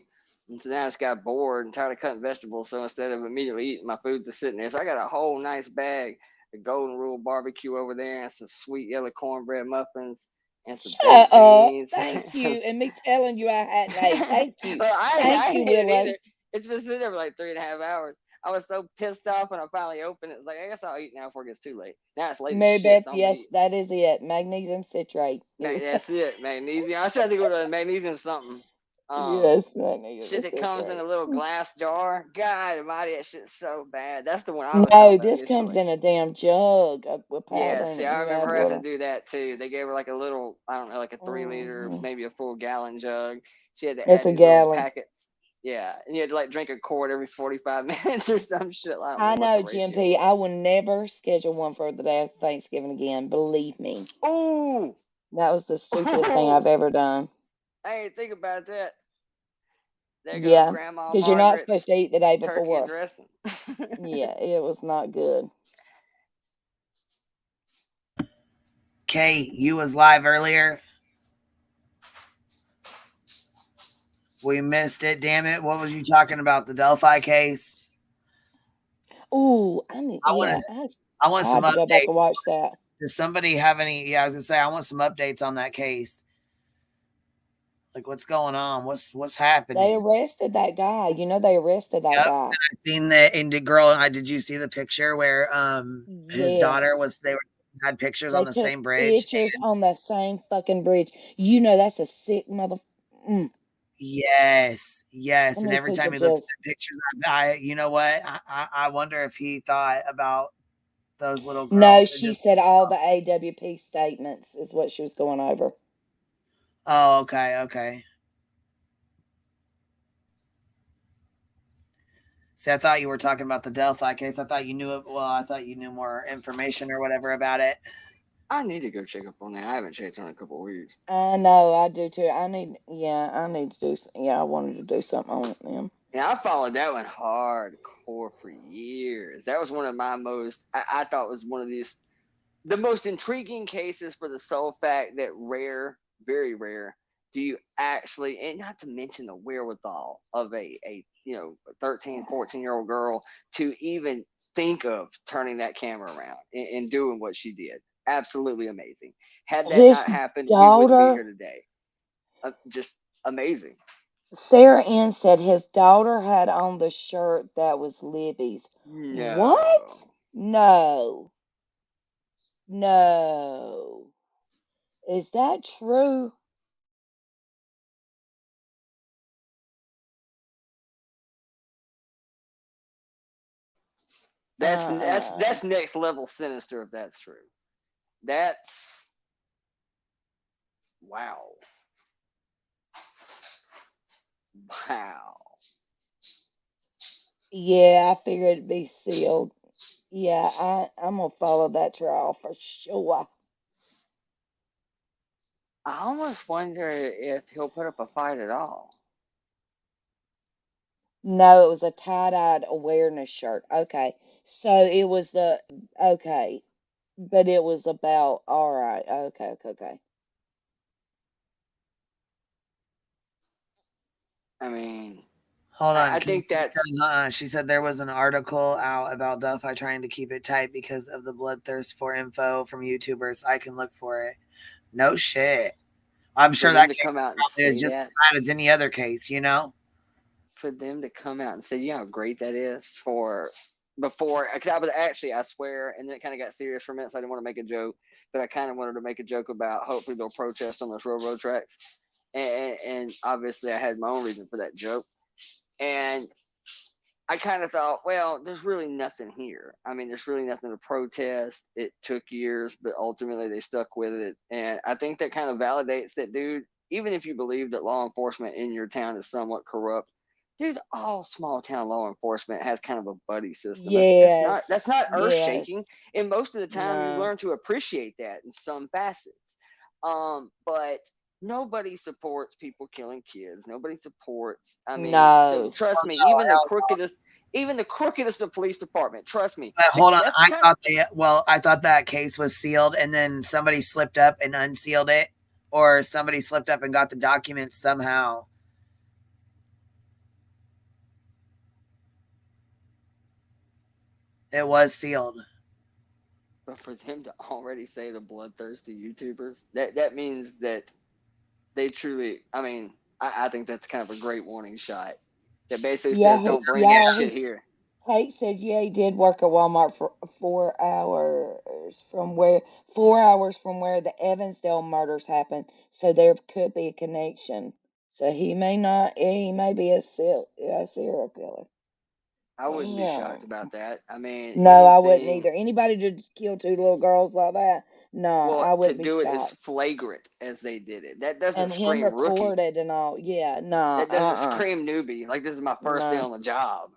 And so now I just got bored and tired of cutting vegetables. So instead of immediately eating, my food's just sitting there. So I got a whole nice bag of Golden Rule barbecue over there and some sweet yellow cornbread muffins and some Shut baked up. beans. Thank some... you. And me telling you I hadn't ate. Thank you. Well, Thank I you, ain't ate it Willow. either. It's been sitting there for like 3.5 hours. I was so pissed off when I finally opened it. It's like, I guess I'll eat now before it gets too late. Now it's late as Mary shit, Beth, so I'm gonna yes, eat. that is it. Magnesium citrate. That's it, magnesium. I was trying to think of what magnesium something. Yes, magnesium Shit that comes in a citrate. little glass jar. God almighty, that shit's so bad. That's the one I was No, talking about this comes initially. in a damn jug with powder Yeah, in see, it, I and you add remember having water. to do that too. They gave her like a little, I don't know, like a 3 liter, Hmm. maybe a full gallon jug. She had to It's add a these little gallon. packets. Yeah, and you had to like drink a quart every 45 minutes or some shit. I don't I remember what the know, ratio GMP. was. I will never schedule one for the day after Thanksgiving again. Believe me. Ooh, That was the stupidest thing I've oh, ever done. I ain't think about that. There goes Yeah, Grandma because you're not Margaret's supposed to eat the day turkey and before. dressing. Yeah, it was not good. Kay, you was live earlier. We missed it. Damn it! What was you talking about? The Delphi case? Ooh, I need. I want Yeah, to. I want I some have to go back updates. and watch that. Does somebody have any? Yeah, I was gonna say I want some updates on that case. Like, what's going on? What's They happening? arrested that guy. You know, they arrested that Yep. guy. And I seen the indie girl. Did you see the picture where his daughter Yes. was? They had pictures on They the took same bridge. pictures on the same fucking bridge. You know, that's a sick mother. Mm. Yes, yes. Them And these every people time he looked at just. the pictures, you know what? I wonder if he thought about those little No, girls and she just. said all the AWP statements is what she was going over. Oh, okay, okay. See, I thought you were talking about the Delphi case. I thought you knew it. Well, I thought you knew more information or whatever about it. I need to go check up on that. I haven't checked on it in a couple of weeks. I know, I do too. I need to do. Yeah, I wanted to do something on them. Yeah, I followed that one hardcore for years. That was one of my most. I thought was one of the most intriguing cases for the sole fact that very rare, do you actually, and not to mention the wherewithal of a 13, 14-year-old girl to even think of turning that camera around and doing what she did. Absolutely amazing. Had that His not happened, we wouldn't be daughter, here today. Just amazing. Sarah Ann said his daughter had on the shirt that was Libby's. What? No. No. No. Is that true? Uh-uh. That's next level sinister if that's true. That's wow. Wow. Yeah, I figured it'd be sealed. Yeah, I'm gonna follow that trial for sure. I almost wonder if he'll put up a fight at all. No, it was a tie-dyed awareness shirt. Okay. So it was okay. But it was about, all right. Okay, okay, okay. I mean, Hold on. I think that's She said there was an article out about Delphi trying to keep it tight because of the bloodthirst for info from YouTubers. I can look for it. No shit. I'm sure that to come out and is say just that. as bad as any other case, you know? For them to come out and say, you know how great that is for before, because I was actually, I swear, and then it kind of got serious for a minute, so I didn't want to make a joke, but I kind of wanted to make a joke about hopefully they'll protest on those railroad tracks. And obviously I had my own reason for that joke. And I kind of thought, well, there's really nothing here. I mean, there's really nothing to protest. It took years, but ultimately they stuck with it. And I think that kind of validates that, dude, even if you believe that law enforcement in your town is somewhat corrupt, dude, all small town law enforcement has kind of a buddy system. Yes. That's not earth Yes. shaking. And most of the time you No. learn to appreciate that in some facets. But nobody supports people killing kids. Nobody supports. I mean, so No. trust me, even the crookedest of police department. Trust me. Hold on. I thought that case was sealed, and then somebody slipped up and unsealed it, or somebody slipped up and got the documents somehow. It was sealed. But for them to already say the bloodthirsty YouTubers, that means that they truly. I mean, I think that's kind of a great warning shot. That basically says, don't bring that shit here. Kate said, yeah, he did work at Walmart for 4 hours from where 4 hours from where the Evansdale murders happened. So there could be a connection. So he may be a serial killer. I wouldn't be shocked about that. I mean, No, I wouldn't either. Anybody to just kill 2 little girls like that? No, well, I to wouldn't be do it as shocked. flagrant as they did it, that doesn't And him scream rookie. recorded and all. Yeah, no. That doesn't scream newbie. Like, this is my first day on the job.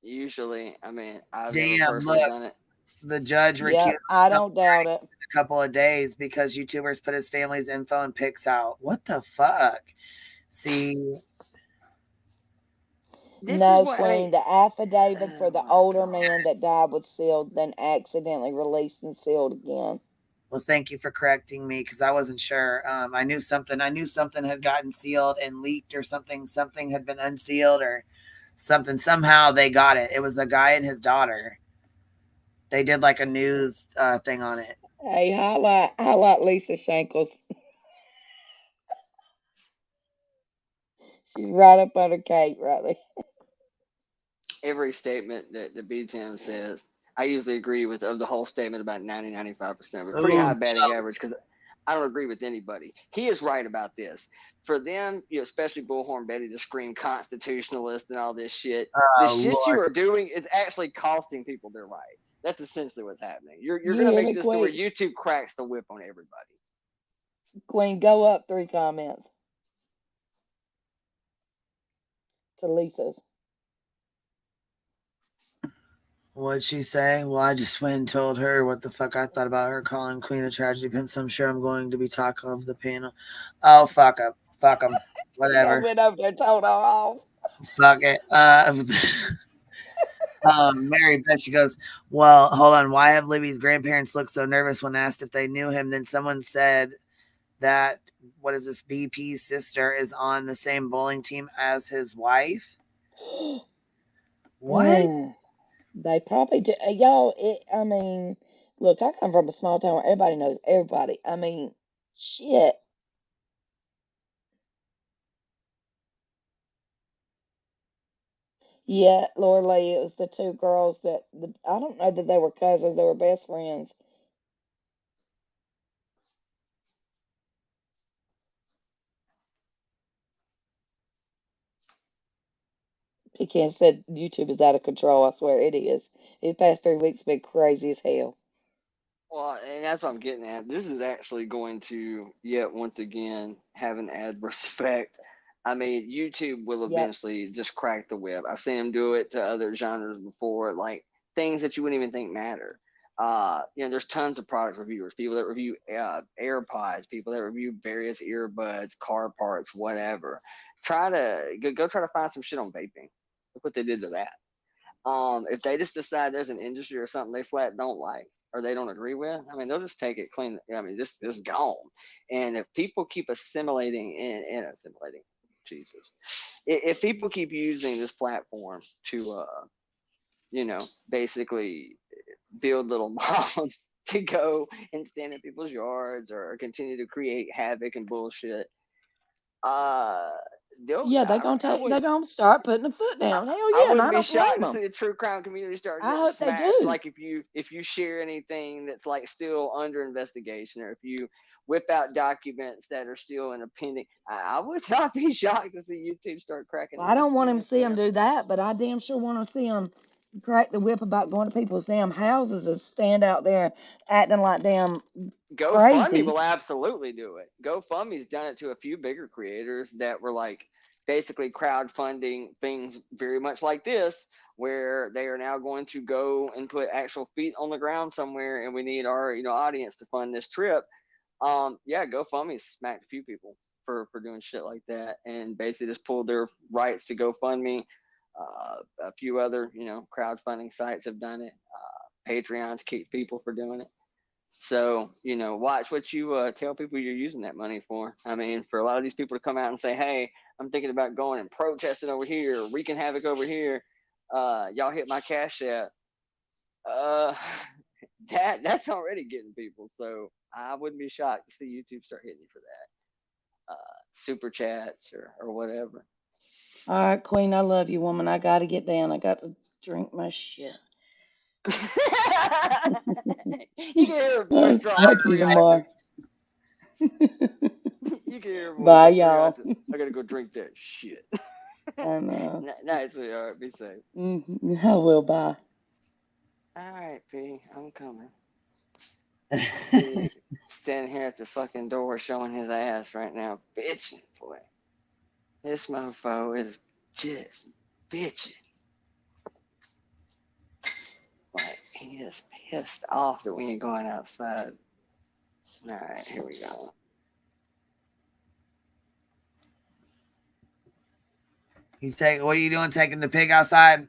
Usually, I mean, I've never personally done it. The judge recused Yep, I don't doubt it. in a couple of days because YouTubers put his family's info and pics out. What the fuck? See, No, Queen, the affidavit for the older man that died was sealed, then accidentally released and sealed again. well, thank you for correcting me because I wasn't sure. I knew something had gotten sealed and leaked, or something had been unsealed, or something. Somehow they got it. It was a guy and his daughter. They did like a news thing on it. Hey, highlight Lisa Shankles. She's right up under Kate, right there. Every statement that the BTM says, I usually agree with of the whole statement about 90-95%. But pretty high batting average, because I don't agree with anybody. He is right about this. For them, especially Bullhorn Betty, to scream constitutionalist and all this shit, the shit you are doing is actually costing people their rights. That's essentially what's happening. You're going to make this to where YouTube cracks the whip on everybody. Queen, go up 3 comments to Lisa's. What'd she say? Well, I just went and told her what the fuck I thought about her calling Queen a tragedy pimp. So I'm sure I'm going to be talking of the panel. Oh, fuck up. Fuck them. Whatever. I went over there and told her off. Fuck it. Mary Beth, she goes, well, hold on. Why have Libby's grandparents look so nervous when asked if they knew him? Then someone said that, what is this, BP's sister is on the same bowling team as his wife. What? They probably do. Y'all, I mean, look, I come from a small town where everybody knows everybody. I mean, shit. Yeah, Laura Lee, it was the 2 girls I don't know that they were cousins, they were best friends. Pecan said YouTube is out of control. I swear it is. These past 3 weeks have been crazy as hell. Well, and that's what I'm getting at. This is actually going to, yet once again, have an adverse effect. I mean, YouTube will eventually just crack the whip. I've seen them do it to other genres before, like things that you wouldn't even think matter. There's tons of product reviewers, people that review AirPods, people that review various earbuds, car parts, whatever. Try to find some shit on vaping. Look what they did to that. If they just decide there's an industry or something they flat don't like, or they don't agree with, I mean, they'll just take it clean. I mean, this is gone. And if people keep assimilating and assimilating, Jesus, if people keep using this platform to, you know, basically build little mobs to go and stand in people's yards or continue to create havoc and bullshit, Yeah, they're gonna start putting a foot down. Hell yeah, I and wouldn't I be don't blame shocked to them. see the true crime community start I getting hope they smacked. do. Like if you share anything that's like still under investigation, or if you whip out documents that are still in a pending, I would not be shocked to see YouTube start cracking. Well, I don't want him to see them do that, but I damn sure want to see them crack the whip about going to people's damn houses and stand out there acting like damn GoFundMe crazy. will absolutely do it. GoFundMe's done it to a few bigger creators that were like basically crowdfunding things very much like this, where they are now going to go and put actual feet on the ground somewhere, and we need our audience to fund this trip. Yeah, GoFundMe smacked a few people for doing shit like that, and basically just pulled their rights to GoFundMe. A few other crowdfunding sites have done it. Patreons keep people for doing it. So, watch what you tell people you're using that money for. I mean, for a lot of these people to come out and say, hey, I'm thinking about going and protesting over here, wreaking havoc over here. Y'all hit my Cash App. That's already getting people. So I wouldn't be shocked to see YouTube start hitting you for that. Super chats or whatever. All right, Queen, I love you, woman. I got to get down. I got to drink my shit. You can hear her voice drop Talk like to you 3 tomorrow. You can hear her voice Bye, like 3 y'all. octaves. I gotta go drink that shit. I know. Nice, sweetheart. Be safe. I will. Bye. All right, P. I'm coming. P, standing here at the fucking door showing his ass right now, bitching, boy. This mofo is just bitching. Like, he is pissed off that we ain't going outside. All right, here we go. What are you doing? Taking the pig outside?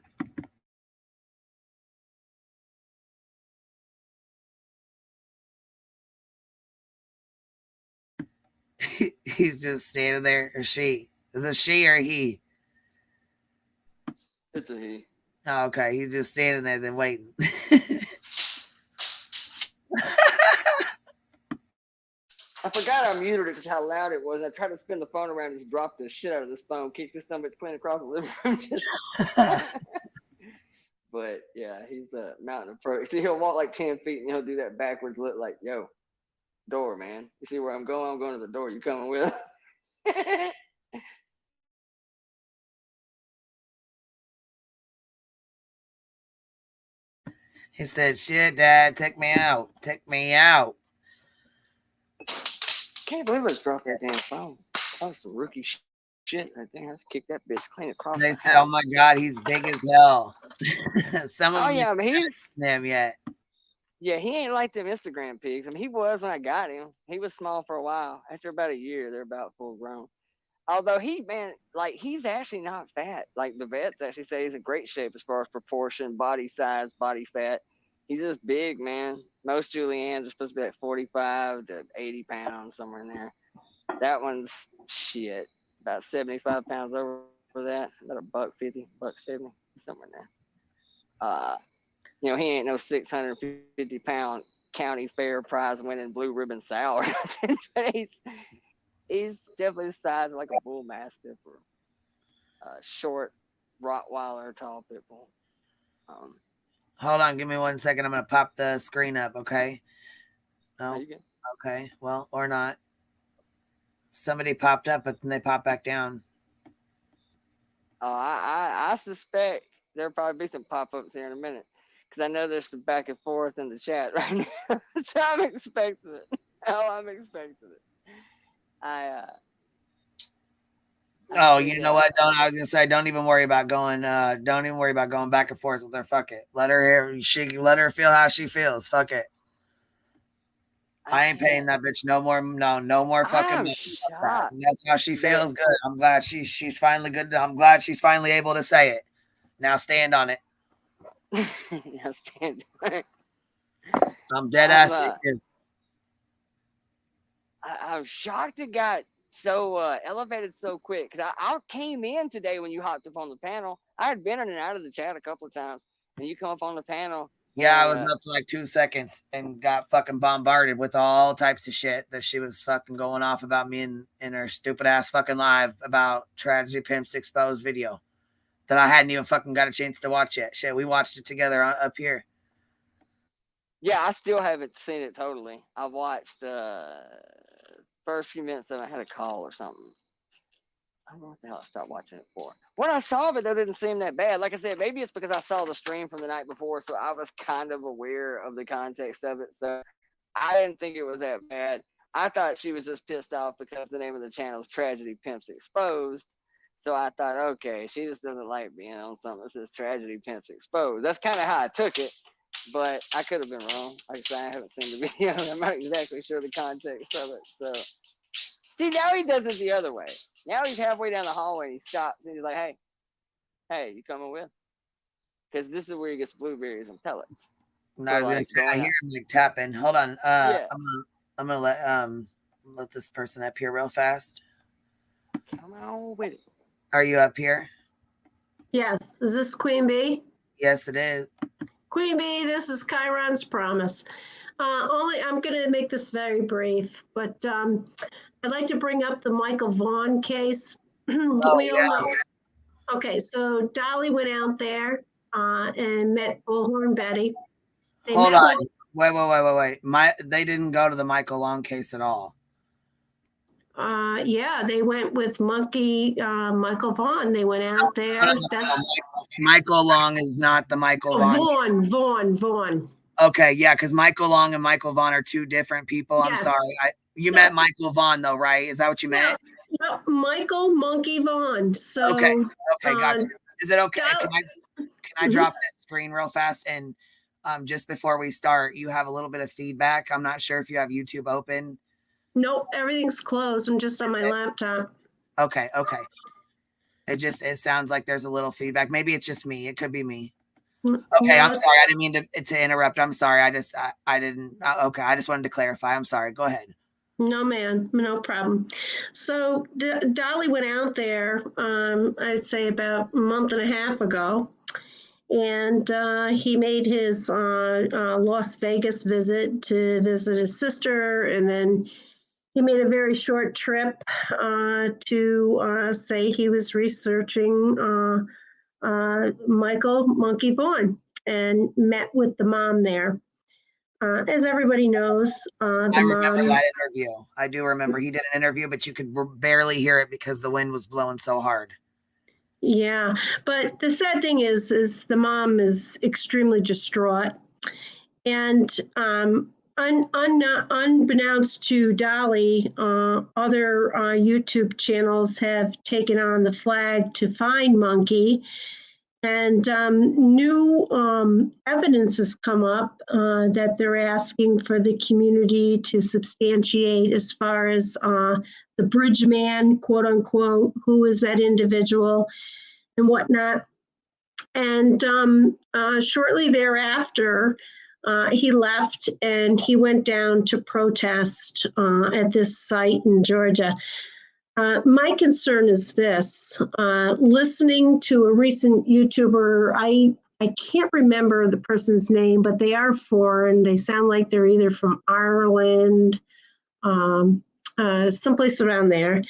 He's just standing there, or she? Is it she or he? It's a he. Oh, okay, he's just standing there, then waiting. I forgot I muted it because how loud it was. I tried to spin the phone around and just dropped the shit out of this phone, kick this son of a bitch clean across the living room. But yeah, he's a mountain approach. See, he'll walk like 10 feet and he'll do that backwards look like, yo, door, man. You see where I'm going? I'm going to the door. You coming with? He said, shit, Dad, take me out. Take me out. Can't believe I just dropped that damn phone. That was some rookie shit right there. Let's kick that bitch clean across They the said, house. oh my God, he's big as hell. Some of them yeah, I mean, he's him yet. Yeah, he ain't like them Instagram pigs. I mean, he was when I got him. He was small for a while. After about a year, they're about full grown. Although he's actually not fat. Like the vets actually say he's in great shape as far as proportion, body size, body fat. He's just big, man. Most Juliannes are supposed to be like 45 to 80 pounds, somewhere in there. That one's shit, about 75 pounds over that. About $150, $170, somewhere in there. He ain't no 650-pound county fair prize winning blue ribbon sow, but he's definitely the size of like a bull mastiff or a short Rottweiler tall pit bull. Hold on, give me 1 second. I'm gonna pop the screen up, okay? No, okay, well, or not. Somebody popped up, but then they popped back down. I suspect there'll probably be some pop-ups here in a minute, because I know there's some back and forth in the chat right now. So I'm expecting it. I'm expecting it. Oh, you know what? I was gonna say, don't even worry about going. Don't even worry about going back and forth with her. Fuck it. Let her feel how she feels. Fuck it. I ain't paying that bitch no more. No more fucking money. That's how she feels. Good. I'm glad she's finally good. I'm glad she's finally able to say it. Now stand on it. Now stand on it. I'm dead ass serious. I'm shocked it got so elevated so quick, because I came in today when you hopped up on the panel. I had been in and out of the chat a couple of times, and you come up on the panel. Yeah, and, I was up for like 2 seconds and got fucking bombarded with all types of shit that she was fucking going off about me in her stupid ass fucking live about Tragedy Pimps Exposed video that I hadn't even fucking got a chance to watch yet. Shit, we watched it together up here. Yeah, I still haven't seen it totally. I watched first few minutes of it. I had a call or something. I don't know what the hell I stopped watching it for. When I saw it, though, it didn't seem that bad. Like I said, maybe it's because I saw the stream from the night before, so I was kind of aware of the context of it. So I didn't think it was that bad. I thought she was just pissed off because the name of the channel is Tragedy Pimps Exposed. So I thought, okay, she just doesn't like being on something that says Tragedy Pimps Exposed. That's kind of how I took it, but I could have been wrong. Like I said, I haven't seen the video. I'm not exactly sure the context of it. So, see, now he does it the other way. Now he's halfway down the hallway and he stops and he's like, hey, you coming with? Because this is where he gets blueberries and pellets. No, I was gonna say, I hear him like tapping. Hold on. Yeah. I'm gonna let this person up here real fast. Come on with it. Are you up here? Yes. Is this Queen Bee? Yes, it is. Queen Bee, this is Chiron's promise. I'm going to make this very brief, but I'd like to bring up the Michael Vaughn case. All know. Okay, so Dolly went out there and met Bullhorn Betty. Hold on. Wait. They didn't go to the Michael Long case at all. Yeah, they went with Michael Vaughn. They went out there. Michael Long is not the Michael Vaughn. Vaughn. Okay, yeah, because Michael Long and Michael Vaughn are two different people. Yes. I'm sorry. You meant Michael Vaughn, though, right? Is that what you meant? Yeah, Michael Monkey Vaughn. So okay, gotcha. Is it okay? Can I drop that screen real fast? And just before we start, you have a little bit of feedback. I'm not sure if you have YouTube open. Nope, everything's closed. I'm just on my laptop. Okay. It sounds like there's a little feedback. Maybe it's just me. It could be me. Okay, I'm sorry. I didn't mean to interrupt. I'm sorry. I didn't. Okay, I just wanted to clarify. I'm sorry. Go ahead. No, man, no problem. So Dolly went out there, I'd say about a month and a half ago, and he made his Las Vegas visit to visit his sister, and then he made a very short trip to say he was researching Michael Monkey Vaughn and met with the mom there. As everybody knows, the I remember mom. that interview. I do remember he did an interview, but you could barely hear it because the wind was blowing so hard. Yeah, but the sad thing is the mom is extremely distraught, and unbeknownst to Dolly, other YouTube channels have taken on the flag to find Monkey. And new evidence has come up that they're asking for the community to substantiate as far as the bridge man, quote unquote, who is that individual and whatnot. And shortly thereafter, he left and he went down to protest at this site in Georgia. My concern is this, listening to a recent YouTuber, I can't remember the person's name, but they are foreign. They sound like they're either from Ireland, someplace around there.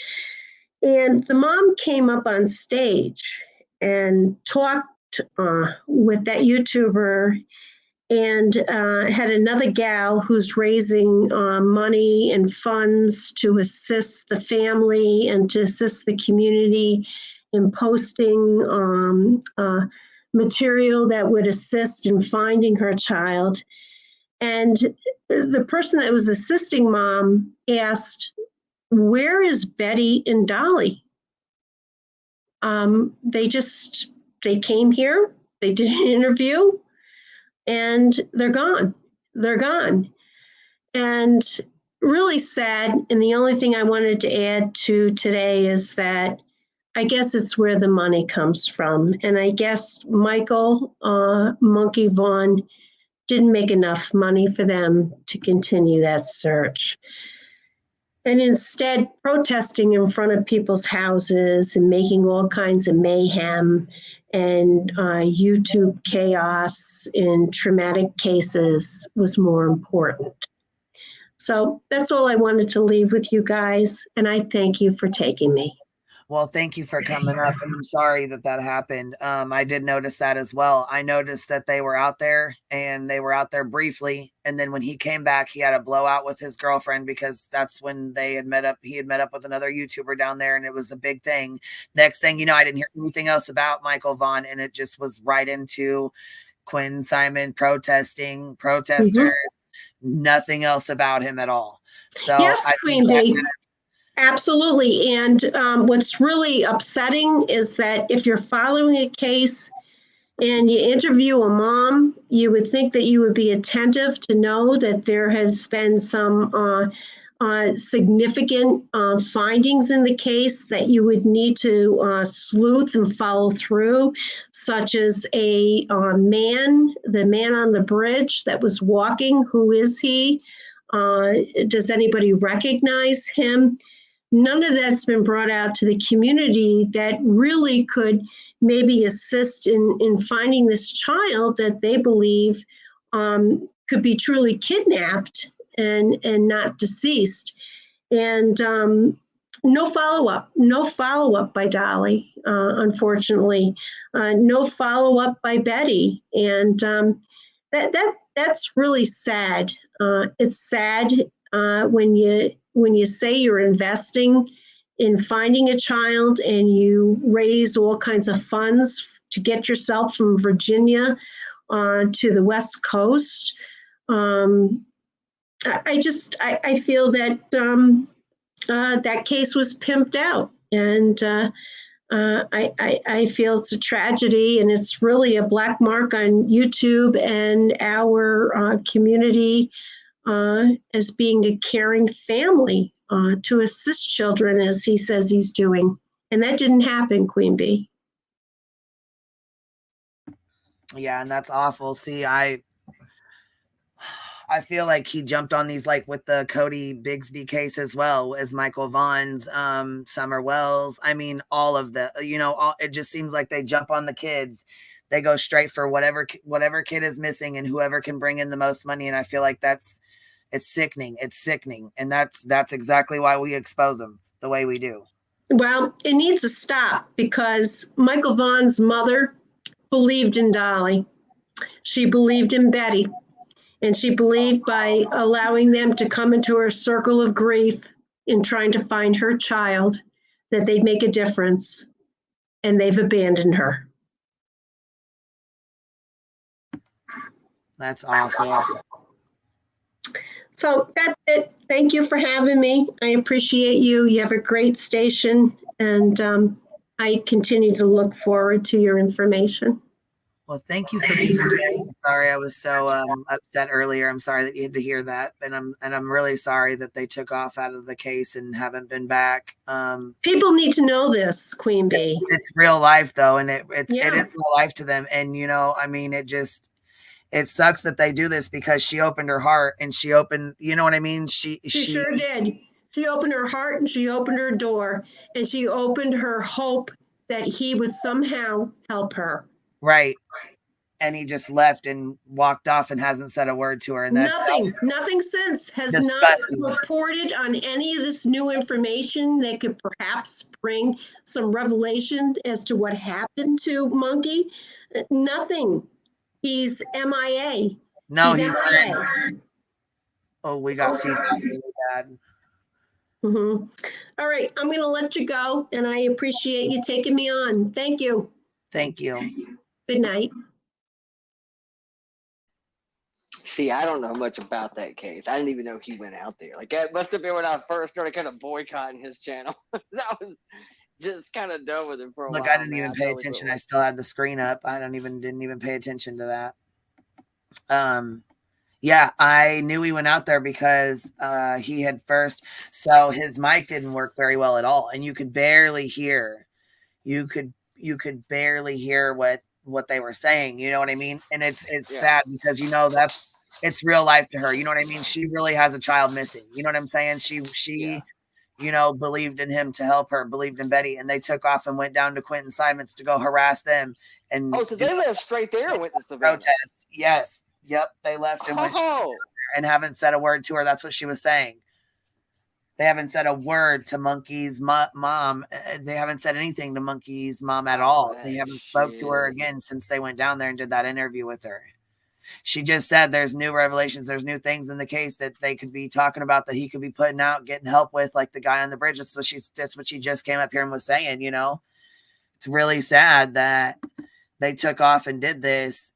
And the mom came up on stage and talked with that YouTuber and had another gal who's raising money and funds to assist the family and to assist the community in posting material that would assist in finding her child. And the person that was assisting mom asked, "Where is Betty and Dolly?" They came here, they did an interview, and they're gone. And really sad. And the only thing I wanted to add to today is that I guess it's where the money comes from. And I guess Michael Monkey Vaughn didn't make enough money for them to continue that search. And instead, protesting in front of people's houses and making all kinds of mayhem and YouTube chaos in traumatic cases was more important. So that's all I wanted to leave with you guys. And I thank you for taking me. Well, thank you for coming up, and I'm sorry that that happened. I did notice that as well. I noticed that they were out there, and they were out there briefly, and then when he came back, he had a blowout with his girlfriend because that's when they had met up. He had met up with another YouTuber down there, and it was a big thing. Next thing you know, I didn't hear anything else about Michael Vaughn, and it just was right into Quinn Simon protesters, nothing else about him at all. So yes, I Queen think Bee. Absolutely. And what's really upsetting is that if you're following a case and you interview a mom, you would think that you would be attentive to know that there has been some significant findings in the case that you would need to sleuth and follow through, such as the man on the bridge that was walking. Who is he? Does anybody recognize him? None of that's been brought out to the community that really could maybe assist in finding this child that they believe could be truly kidnapped and not deceased. And no follow-up by Dolly, unfortunately. No follow-up by Betty. And that's really sad. It's sad when you say you're investing in finding a child and you raise all kinds of funds to get yourself from Virginia to the West Coast. I feel that that case was pimped out, and I feel it's a tragedy, and it's really a black mark on YouTube and our community as being a caring family to assist children as he says he's doing. And that didn't happen, Queen Bee. Yeah, and that's awful. See, I feel like he jumped on these, like with the Cody Bigsby case as well as Michael Vaughn's, Summer Wells. I mean, all of the, it just seems like they jump on the kids. They go straight for whatever kid is missing and whoever can bring in the most money. And I feel like it's sickening. It's sickening. And that's exactly why we expose them the way we do. Well, it needs to stop because Michael Vaughn's mother believed in Dolly. She believed in Betty. And she believed by allowing them to come into her circle of grief in trying to find her child that they'd make a difference. And they've abandoned her. That's awful. So that's it. Thank you for having me. I appreciate you. You have a great station. And I continue to look forward to your information. Well, thank you for being here. Sorry, I was so upset earlier. I'm sorry that you had to hear that, and I'm really sorry that they took off out of the case and haven't been back. People need to know this, Queen Bee. It's real life though, and it is real life to them. And I mean, it sucks that they do this because she opened her heart and she opened, you know what I mean? She sure did. She opened her heart and she opened her door and she opened her hope that he would somehow help her. Right. And he just left and walked off and hasn't said a word to her. And that's nothing since has disgusting. Not reported on any of this new information that could perhaps bring some revelation as to what happened to Monkey. Nothing. He's MIA. No, he's MIA. Oh, we got feedback really bad. Mm-hmm. All right, I'm going to let you go, and I appreciate you taking me on. Thank you. Thank you. Good night. See, I don't know much about that case. I didn't even know he went out there. Like, that must have been when I first started kind of boycotting his channel. I was just kind of done with him for a while. Look, I didn't even pay attention. I still had the screen up. I didn't even pay attention to that. Yeah, I knew he went out there because he had first. So his mic didn't work very well at all, and you could barely hear. You could barely hear what what they were saying. You know what I mean? And it's Yeah. sad because, you know, it's real life to her. You know what I mean? She really has a child missing. You know what I'm saying? She you know, believed in him to help her, believed in Betty, and they took off and went down to Quentin Simon's to go harass them and Oh, so they left straight there and went to Savannah. protest. Yes. Yep. They left and went and haven't said a word to her. That's what she was saying. They haven't said a word to Monkey's mom. They haven't said anything to Monkey's mom at all. They haven't spoke to her again since they went down there and did that interview with her. She just said there's new revelations, there's new things in the case that they could be talking about, that he could be putting out, getting help with, like the guy on the bridge. That's what she just came up here and was saying, you know. It's really sad that they took off and did this,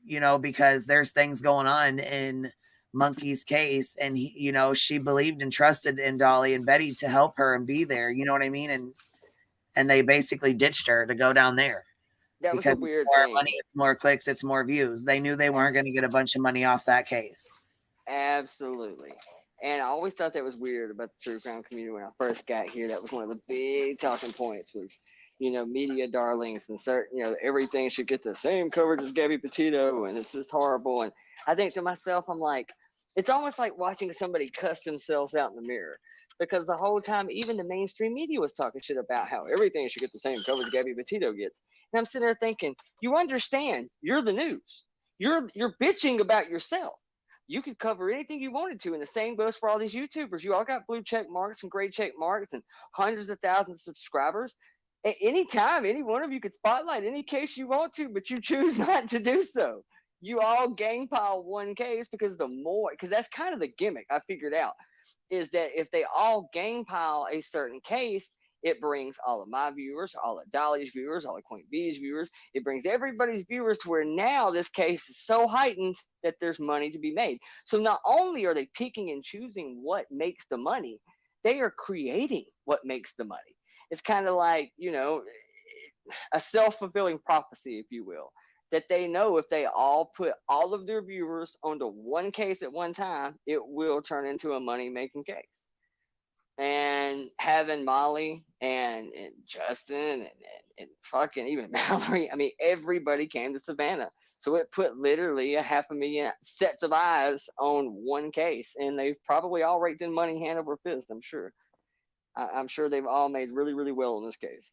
you know, because there's things going on in Monkey's case, and he, you know, she believed and trusted in Dolly and Betty to help her and be there, you know what I mean? And they basically ditched her to go down there. That was Because a weird it's more thing. money, it's more clicks, it's more views. They knew they weren't going to get a bunch of money off that case. Absolutely. And I always thought that was weird about the true crime community when I first got here. That was one of the big talking points was, you know, media darlings and certain, you know, everything should get the same coverage as Gabby Petito, and it's just horrible. And I think to myself, I'm like, it's almost like watching somebody cuss themselves out in the mirror. Because the whole time, even the mainstream media was talking shit about how everything should get the same coverage Gabby Petito gets. And I'm sitting there thinking, you understand, you're the news. You're bitching about yourself. You could cover anything you wanted to, and the same goes for all these YouTubers. You all got blue check marks and gray check marks and hundreds of thousands of subscribers. At any time, any one of you could spotlight any case you want to, but you choose not to do so. You all gang pile one case because that's kind of the gimmick I figured out, is that if they all gang pile a certain case, it brings all of my viewers, all of Dolly's viewers, all of Queen B's viewers. It brings everybody's viewers to where now this case is so heightened that there's money to be made. So not only are they picking and choosing what makes the money, they are creating what makes the money. It's kind of like, you know, a self-fulfilling prophecy, if you will, that they know if they all put all of their viewers onto one case at one time, it will turn into a money-making case. And having Molly and Justin and fucking even Mallory, I mean, everybody came to Savannah. So it put literally 500,000 sets of eyes on one case. And they've probably all raked in money hand over fist, I'm sure. I'm sure they've all made really, really well in this case.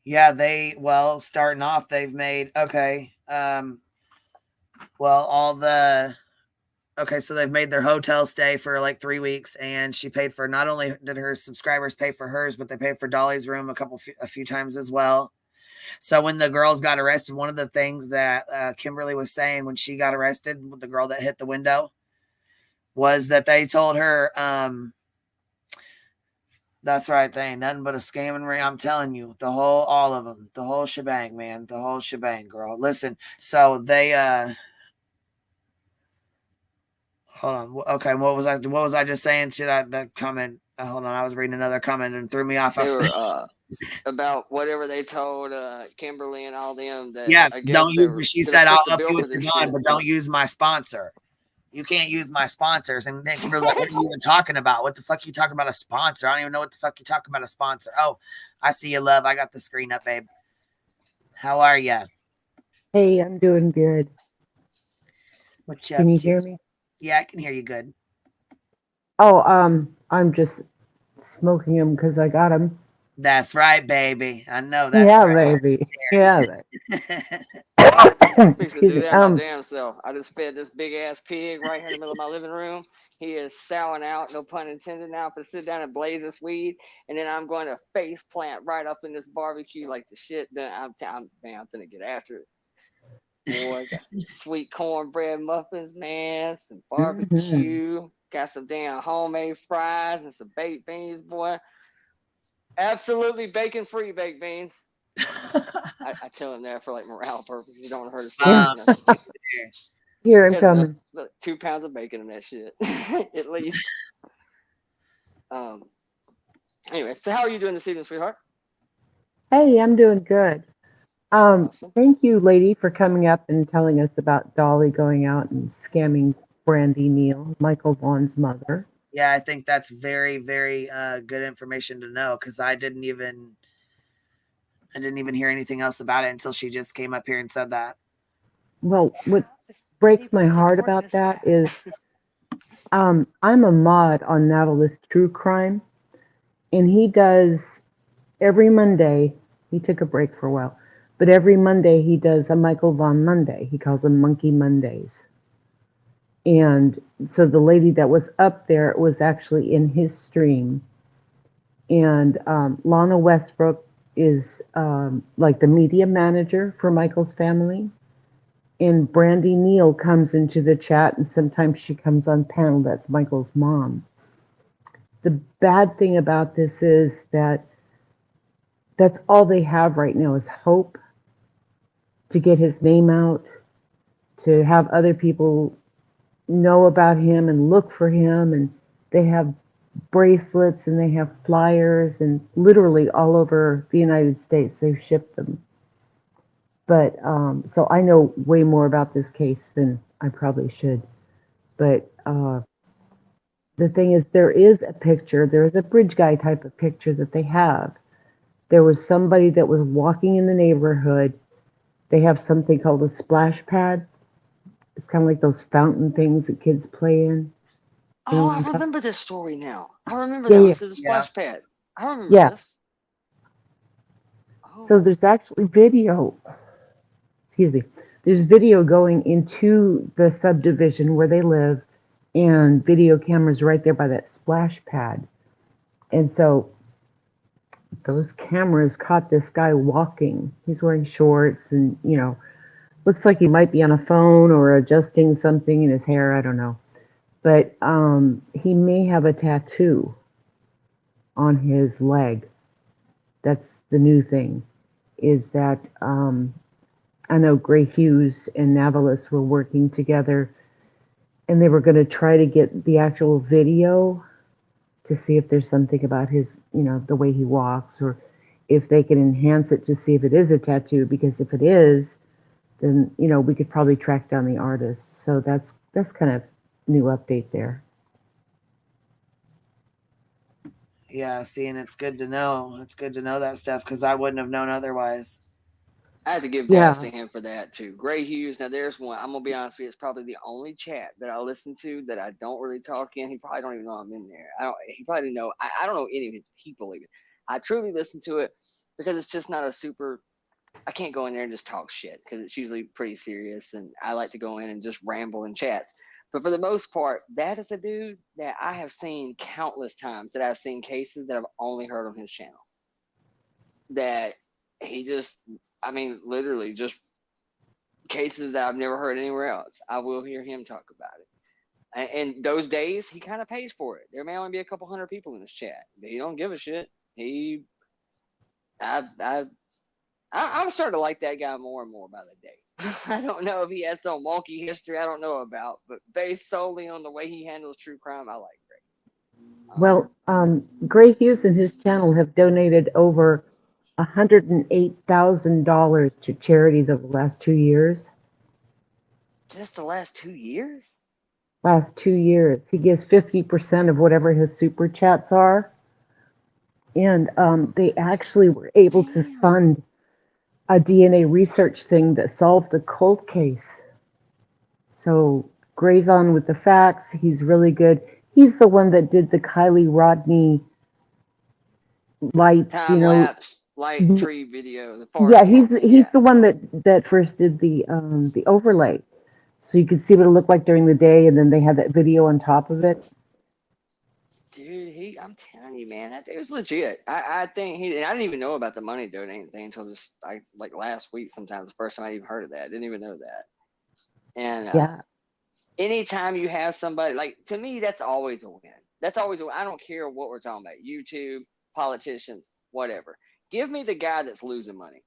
Yeah, starting off, they've made, so they've made their hotel stay for like 3 weeks, and she paid for, not only did her subscribers pay for hers, but they paid for Dolly's room a few times as well. So when the girls got arrested, one of the things that Kimberly was saying when she got arrested, the girl that hit the window, was that they told her, that's right, they ain't nothing but a scam and ring. I'm telling you, all of them, the whole shebang, man, the whole shebang, girl. Listen, so they, hold on. Okay, what was I just saying? That comment? Hold on, I was reading another comment and threw me off. They were about whatever they told Kimberly and all them. That Yeah, I guess don't use me. She said, "I'll help you with your bond, but don't use my sponsor. You can't use my sponsors." And then Kimberly, like, what are you even talking about? What the fuck are you talking about a sponsor? I don't even know what the fuck you talking about a sponsor. Oh, I see you, love. I got the screen up, babe. How are you? Hey, I'm doing good. What you Can up you to? hear me? Yeah, I can hear you good. Oh, I'm just smoking them because I got them. That's right, baby. I know that's Yeah, right. baby. Yeah, baby. I'm fixing to do Excuse me. that my damn self. I just fed this big ass pig right here in the middle of my living room. He is sowing out, no pun intended. Now to sit down and blaze this weed, and then I'm going to face plant right up in this barbecue like the shit. Then I'm gonna get after it. Boy, got some sweet cornbread muffins, man. Some barbecue. Got some damn homemade fries and some baked beans, boy. Absolutely bacon free baked beans. I tell him that for like morale purposes. You don't want to hurt his feelings. Here, I'm coming. 2 pounds of bacon in that shit, at least. Anyway, so how are you doing this evening, sweetheart? Hey, I'm doing good. Thank you, lady, for coming up and telling us about Dolly going out and scamming Brandy Neal, Michael Vaughn's mother. Yeah, I think that's very, very good information to know, because I didn't even, I didn't even hear anything else about it until she just came up here and said that. Well, what breaks my heart about that is I'm a mod on Nautilus True Crime, and he does every Monday. He took a break for a while, but every Monday he does a Michael Vaughn Monday. He calls them Monkey Mondays. And so the lady that was up there was actually in his stream. And Lana Westbrook is like the media manager for Michael's family. And Brandy Neal comes into the chat, and sometimes she comes on panel. That's Michael's mom. The bad thing about this is that that's all they have right now is hope to get his name out, to have other people know about him and look for him. And they have bracelets and they have flyers, and literally all over the United States they've shipped them. But so I know way more about this case than I probably should. But the thing is, there is a picture, there is a bridge guy type of picture that they have. There was somebody that was walking in the neighborhood. They have something called a splash pad. It's kind of like those fountain things that kids play in. You know Oh, what I I'm talking- remember this story now. I remember Yeah, that. yeah. This is a splash pad. I remember Yeah. this. So there's actually video. Excuse me. There's video going into the subdivision where they live, and video cameras right there by that splash pad. And so those cameras caught this guy walking. He's wearing shorts and, you know, looks like he might be on a phone or adjusting something in his hair. I don't know. But he may have a tattoo on his leg. That's the new thing, is that I know Gray Hughes and Navalis were working together, and they were going to try to get the actual video to see if there's something about his, you know, the way he walks, or if they can enhance it to see if it is a tattoo, because if it is, then, you know, we could probably track down the artist. So that's kind of new update there. Yeah, see, and it's good to know. It's good to know that stuff because I wouldn't have known otherwise. I have to give Yeah. gas to him for that too. Gray Hughes. Now there's one. I'm gonna be honest with you. It's probably the only chat that I listen to that I don't really talk in. He probably don't even know I'm in there. He probably didn't know. I don't know any of his people even. I truly listen to it because it's just not a super. I can't go in there and just talk shit because it's usually pretty serious, and I like to go in and just ramble in chats. But for the most part, that is a dude that I have seen countless times. That I've seen cases that I've only heard on his channel. That he just, I mean, literally just cases that I've never heard anywhere else. I will hear him talk about it. And those days, he kind of pays for it. There may only be a couple hundred people in this chat, but he don't give a shit. I'm starting to like that guy more and more by the day. I don't know if he has some wonky history I don't know about, but based solely on the way he handles true crime, I like Gray. Well, Gray Hughes and his channel have donated over $108,000 to charities over the last 2 years. Just the last 2 years? Last 2 years. He gives 50% of whatever his super chats are. And they actually were able to fund a DNA research thing that solved the cold case. So Gray's on with the facts. He's really good. He's the one that did the Kylie Rodney lights, Time you know. lapse light tree video. The Yeah, he's the one that first did the overlay, so you could see what it looked like during the day, and then they had that video on top of it. Dude, I'm telling you, man, that dude's legit. I think I didn't even know about the money donating thing until just like last week. Sometimes the first time I even heard of that, I didn't even know that. And Yeah. anytime you have somebody like, to me, that's always a win. That's always a win. I don't care what we're talking about. YouTube, politicians, whatever. Give me the guy that's losing money.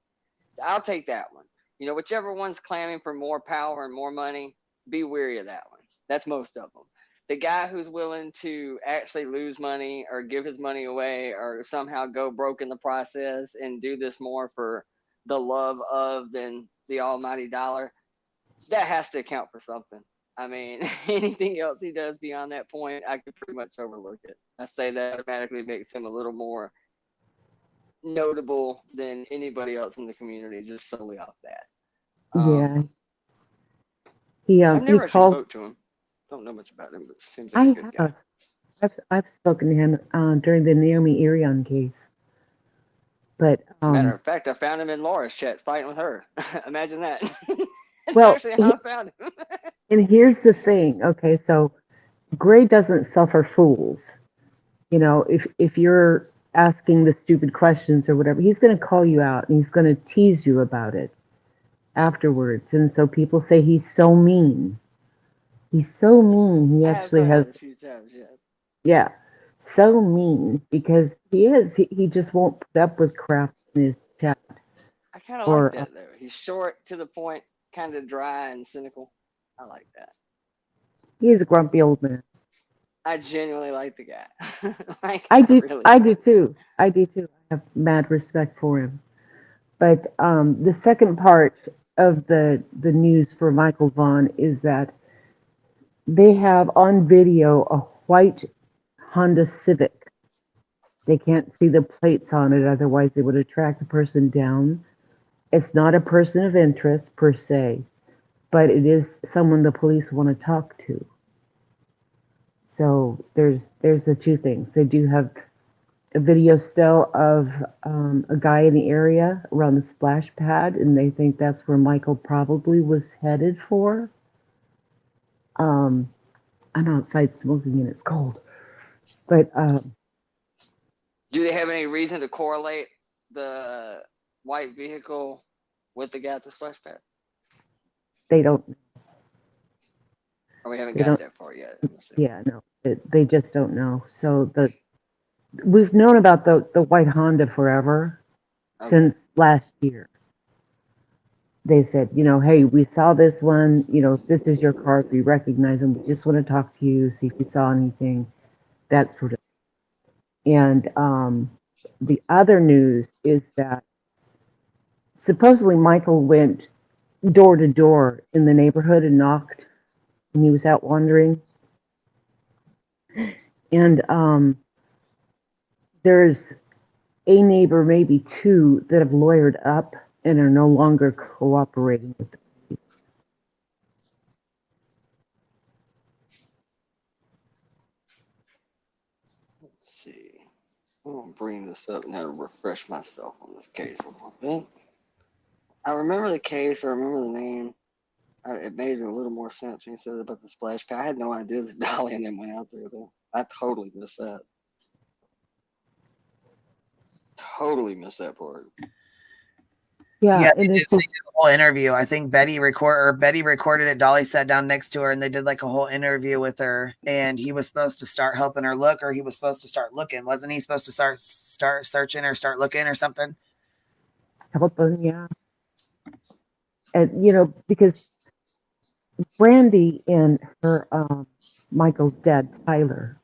I'll take that one. You know, whichever one's clamming for more power and more money, be wary of that one. That's most of them. The guy who's willing to actually lose money or give his money away or somehow go broke in the process and do this more for the love of than the almighty dollar, that has to account for something. I mean, anything else he does beyond that point, I could pretty much overlook it. I say that automatically makes him a little more notable than anybody else in the community, just solely off that. Yeah. I've He never actually calls. spoke to him. Don't know much about him, but seems like a I good guy. have. I've spoken to him during the Naomi Irion case. But As a matter of fact, I found him in Laura's chat fighting with her. Imagine that. That's well, actually how I found him. and here's the thing. Okay, so Gray doesn't suffer fools. You know, if you're asking the stupid questions or whatever, he's going to call you out and he's going to tease you about it afterwards. And so people say he's so mean. He's so mean. He I have actually heard has, that a few times, yes. yeah, so mean because he is. He just won't put up with crap in his chat. I kind of Or like that, though. He's short, to the point, kind of dry and cynical. I like that. he's a grumpy old man. I genuinely like the guy. Like, I do. really I do too. I do too. I have mad respect for him. But the second part of the news for Michael Vaughn is that they have on video a white Honda Civic. They can't see the plates on it, otherwise they would have tracked the person down. It's not a person of interest per se, but it is someone the police want to talk to. So there's the two things. They do have a video still of a guy in the area around the splash pad, and they think that's where Michael probably was headed for. I'm outside smoking and it's cold, but Do they have any reason to correlate the white vehicle with the guy at the splash pad? they don't. Or we haven't They got don't. that far yet. Yeah, no, they just don't know. So we've known about the white Honda forever, since last year. They said, you know, hey, we saw this one, you know, this is your car, if we recognize them, we just want to talk to you, see if you saw anything, that sort of thing. And the other news is that supposedly Michael went door to door in the neighborhood and knocked when he was out wandering. And there's a neighbor, maybe two, that have lawyered up and are no longer cooperating with the police. Let's see. I'm going to bring this up now to refresh myself on this case a little bit. I remember the case, I remember the name. It made a little more sense when you said about the splash pad. I had no idea that Dolly and them went out there, though. I totally missed that. Totally missed that part. Yeah, they did a whole interview. I think Betty recorded it. Dolly sat down next to her, and they did like a whole interview with her. And he was supposed to start helping her look, or he was supposed to start looking. Wasn't he supposed to start searching or start looking or something? Helping, yeah. And you know, because Brandy and her Michael's dad Tyler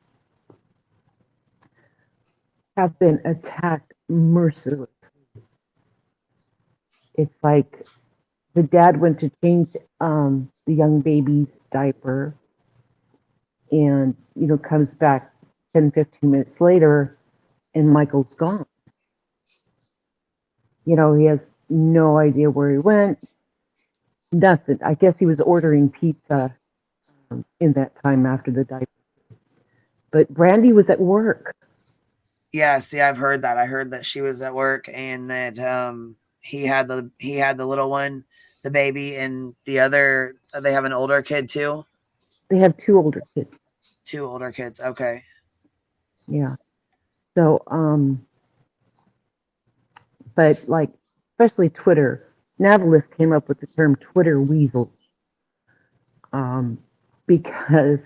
have been attacked mercilessly. It's like the dad went to change the young baby's diaper and, you know, comes back 10, 15 minutes later and Michael's gone. You know, he has no idea where he went. Nothing. I guess he was ordering pizza in that time after the diaper. But Brandy was at work. Yeah, see, I've heard that. I heard that she was at work and that he had the little one, the baby, and the other. They have an older kid too. They have two older kids. Two older kids. Okay. Yeah. So but like especially Twitter, Navalis came up with the term Twitter weasel, because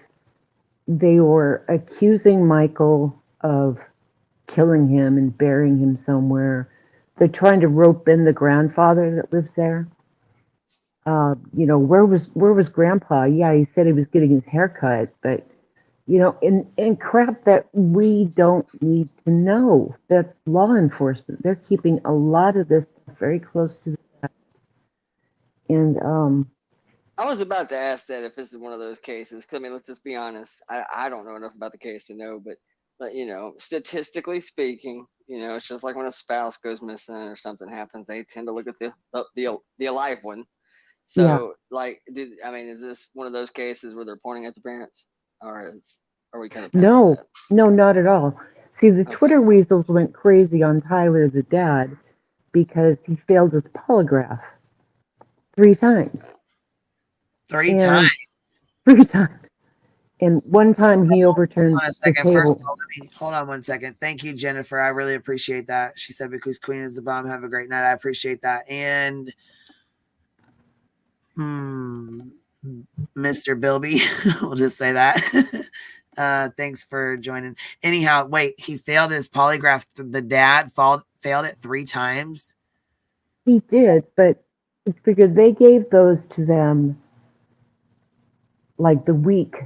they were accusing Michael of killing him and burying him somewhere. They're trying to rope in the grandfather that lives there. You know, where was Grandpa? Yeah, he said he was getting his hair cut, but you know, and crap that we don't need to know. That's law enforcement. They're keeping a lot of this very close to the vest. And I was about to ask that if this is one of those cases. 'Cause, I mean, let's just be honest. I don't know enough about the case to know, but But statistically speaking, it's just like when a spouse goes missing or something happens, they tend to look at the alive one. Yeah. So, like, is this one of those cases where they're pointing at the parents, or are we kind of past No, that? no, not at all. See, the Okay. Twitter weasels went crazy on Tyler, the dad, because he failed his polygraph 3 times. 3 times. 3 times. And one time he Hold overturned on a the second. First of table. all, hold on 1 second. Thank you, Jennifer. I really appreciate that. She said, because Queen is the bomb. Have a great night. I appreciate that. And Mr. Bilby, we'll just say that. Thanks for joining. Anyhow, wait, he failed his polygraph. The dad failed it 3 times. He did, but I figured they gave those to them like the week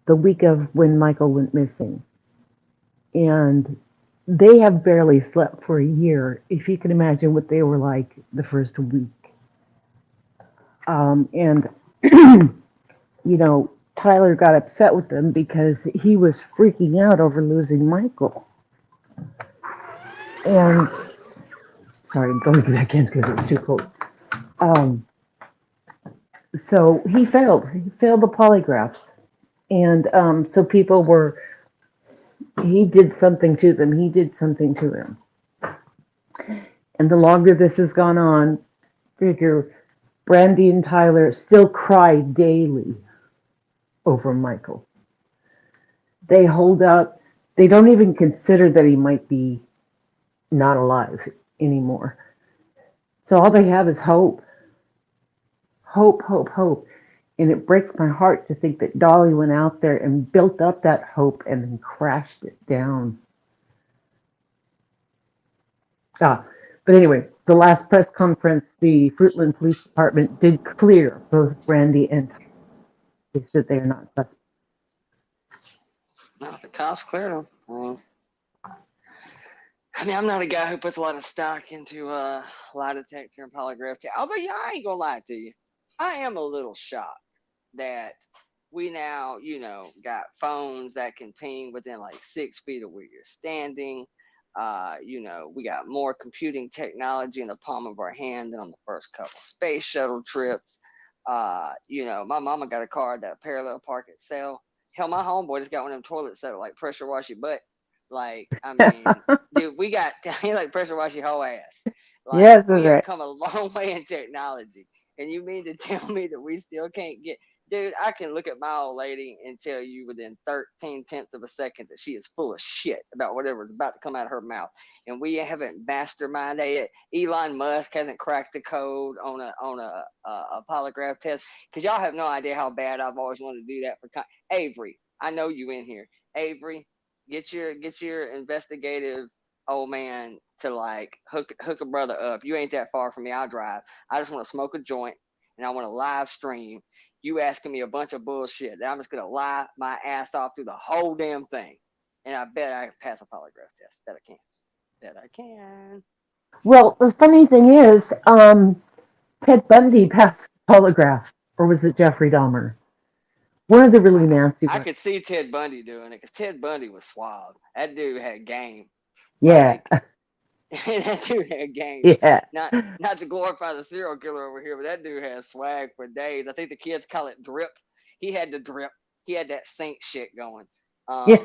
of when Michael went missing. And they have barely slept for a year, if you can imagine what they were like the first week. And Tyler got upset with them because he was freaking out over losing Michael. And sorry, I'm going back in because it's too cold. So he failed the polygraphs. And so people were, he did something to them. He did something to him. And the longer this has gone on, figure Brandy and Tyler still cry daily over Michael. They hold out. They don't even consider that he might be not alive anymore. So all they have is hope. Hope, hope, hope. And it breaks my heart to think that Dolly went out there and built up that hope and then crashed it down. But anyway, the last press conference, the Fruitland Police Department did clear both Brandy and Tyler. They said they are not suspects. No, the cops cleared them. I'm not a guy who puts a lot of stock into lie detector and polygraph. Although, I ain't gonna lie to you, I am a little shocked that we now, got phones that can ping within like 6 feet of where you're standing. We got more computing technology in the palm of our hand than on the first couple space shuttle trips. My mama got a car that parallel park at sale. Hell, my homeboy just got one of them toilets that like pressure wash your butt. Like, dude, we got like pressure wash your whole ass. Like, Yes, we that's have right. come a long way in technology. And you mean to tell me that we still can't get, dude, I can look at my old lady and tell you within 13/10 of a second that she is full of shit about whatever is about to come out of her mouth. And we haven't masterminded it. Elon Musk hasn't cracked the code on a polygraph test. Because y'all have no idea how bad I've always wanted to do that for Avery. I know you in here. Avery, get your investigative old man to like hook a brother up. You ain't that far from me. I'll drive. I just want to smoke a joint and I want to live stream you asking me a bunch of bullshit that I'm just gonna lie my ass off through the whole damn thing. And I bet I can pass a polygraph test. Bet I can. Bet I can. Well, the funny thing is, Ted Bundy passed the polygraph, or was it Jeffrey Dahmer? One of the really nasty I ones. could see Ted Bundy doing it because Ted Bundy was suave. That dude had game. Yeah. Like, that dude had game. Yeah. Not to glorify the serial killer over here, but that dude had swag for days. I think the kids call it drip. He had the drip. He had that sink shit going. Yeah.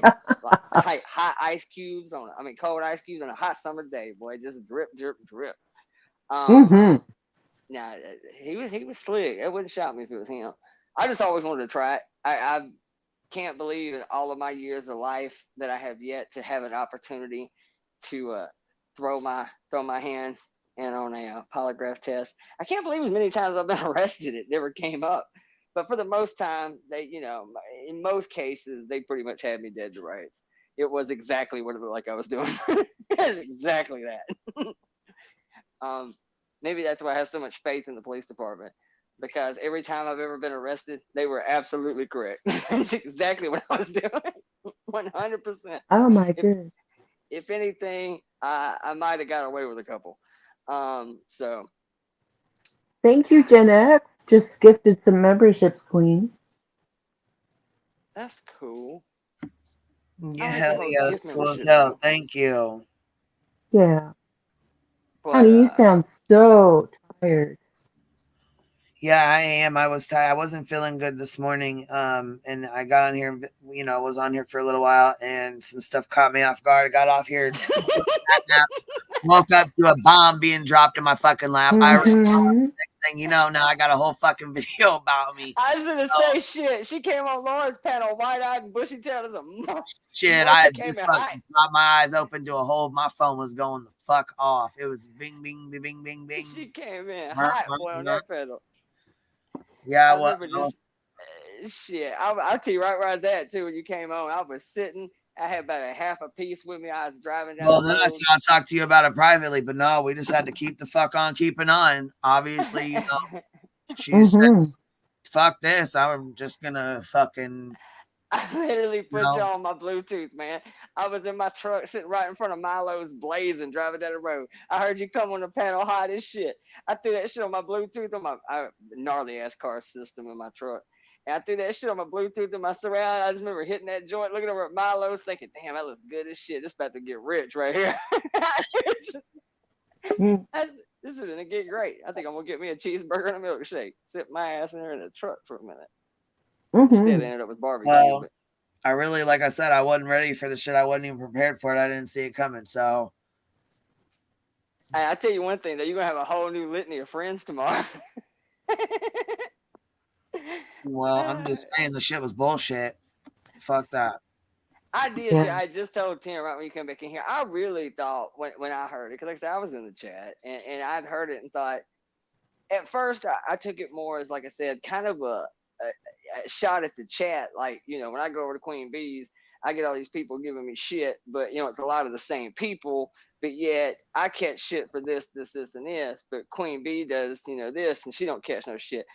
Like hot ice cubes cold ice cubes on a hot summer day, boy. Just drip, drip, drip. Mm-hmm. Nah, he was slick. It wouldn't shock me if it was him. I just always wanted to try it. I can't believe in all of my years of life that I have yet to have an opportunity to throw my hand in on a polygraph test. I can't believe as many times I've been arrested it never came up. But for the most time, they, in most cases, they pretty much had me dead to rights. It was exactly what it looked like I was doing. Exactly that. Maybe that's why I have so much faith in the police department. Because every time I've ever been arrested, they were absolutely correct. It's exactly what I was doing. 100%. Oh my goodness. If anything, I might have got away with a couple. So Thank you, Gen X. Just gifted some memberships, Queen. that's cool. Yeah, had hell the whole yeah, gift that's cool as membership hell. deal. Thank you. Yeah. But Honey, you sound so tired. Yeah, I am. I was tired. I wasn't feeling good this morning. And I got on here, you know, was on here for a little while, and some stuff caught me off guard. I got off here, woke up to a bomb being dropped in my fucking lap. I responded. Next thing you know, now I got a whole fucking video about me. I was gonna say shit. She came on Laura's panel, wide-eyed and bushy-tailed as a Shit, I had just fucking popped my eyes open to a hole. My phone was going the fuck off. It was bing, bing, bing, bing, bing, bing. She came in hot, boy, on that panel. Yeah, I remember just shit. I'll tell you right where I was at too when you came on. I was sitting. I had about a half a piece with me. I was driving down Well, the then I road. said I'll talk to you about it privately, but no, we just had to keep the fuck on keeping on. Obviously, you know, she said, "Fuck this." I'm just gonna fucking. I literally put No. you on my Bluetooth, man. I was in my truck sitting right in front of Milo's blazing, driving down the road. I heard you come on the panel hot as shit. I threw that shit on my Bluetooth on my gnarly ass car system in my truck. And I threw that shit on my Bluetooth in my surround. I just remember hitting that joint, looking over at Milo's, thinking, damn, that looks good as shit. This about to get rich right here. This is gonna get great. I think I'm gonna get me a cheeseburger and a milkshake. Sit my ass in there in the truck for a minute. Instead, I ended up with barbecue. Well, but I really, like I said, I wasn't ready for the shit. I wasn't even prepared for it. I didn't see it coming. So, I tell you one thing, though, you're gonna have a whole new litany of friends tomorrow. well, I'm just saying the shit was bullshit. Fuck that. I did. Yeah. I just told Tim right when you come back in here. I really thought when I heard it, because like I said, I was in the chat and I'd heard it and thought. At first, I took it more as, like I said, kind of a shot at the chat. Like, you know, when I go over to Queen Bee's, I get all these people giving me shit, but, you know, it's a lot of the same people. But yet, I catch shit for this, and this. But Queen Bee does, you know, this, and she don't catch no shit.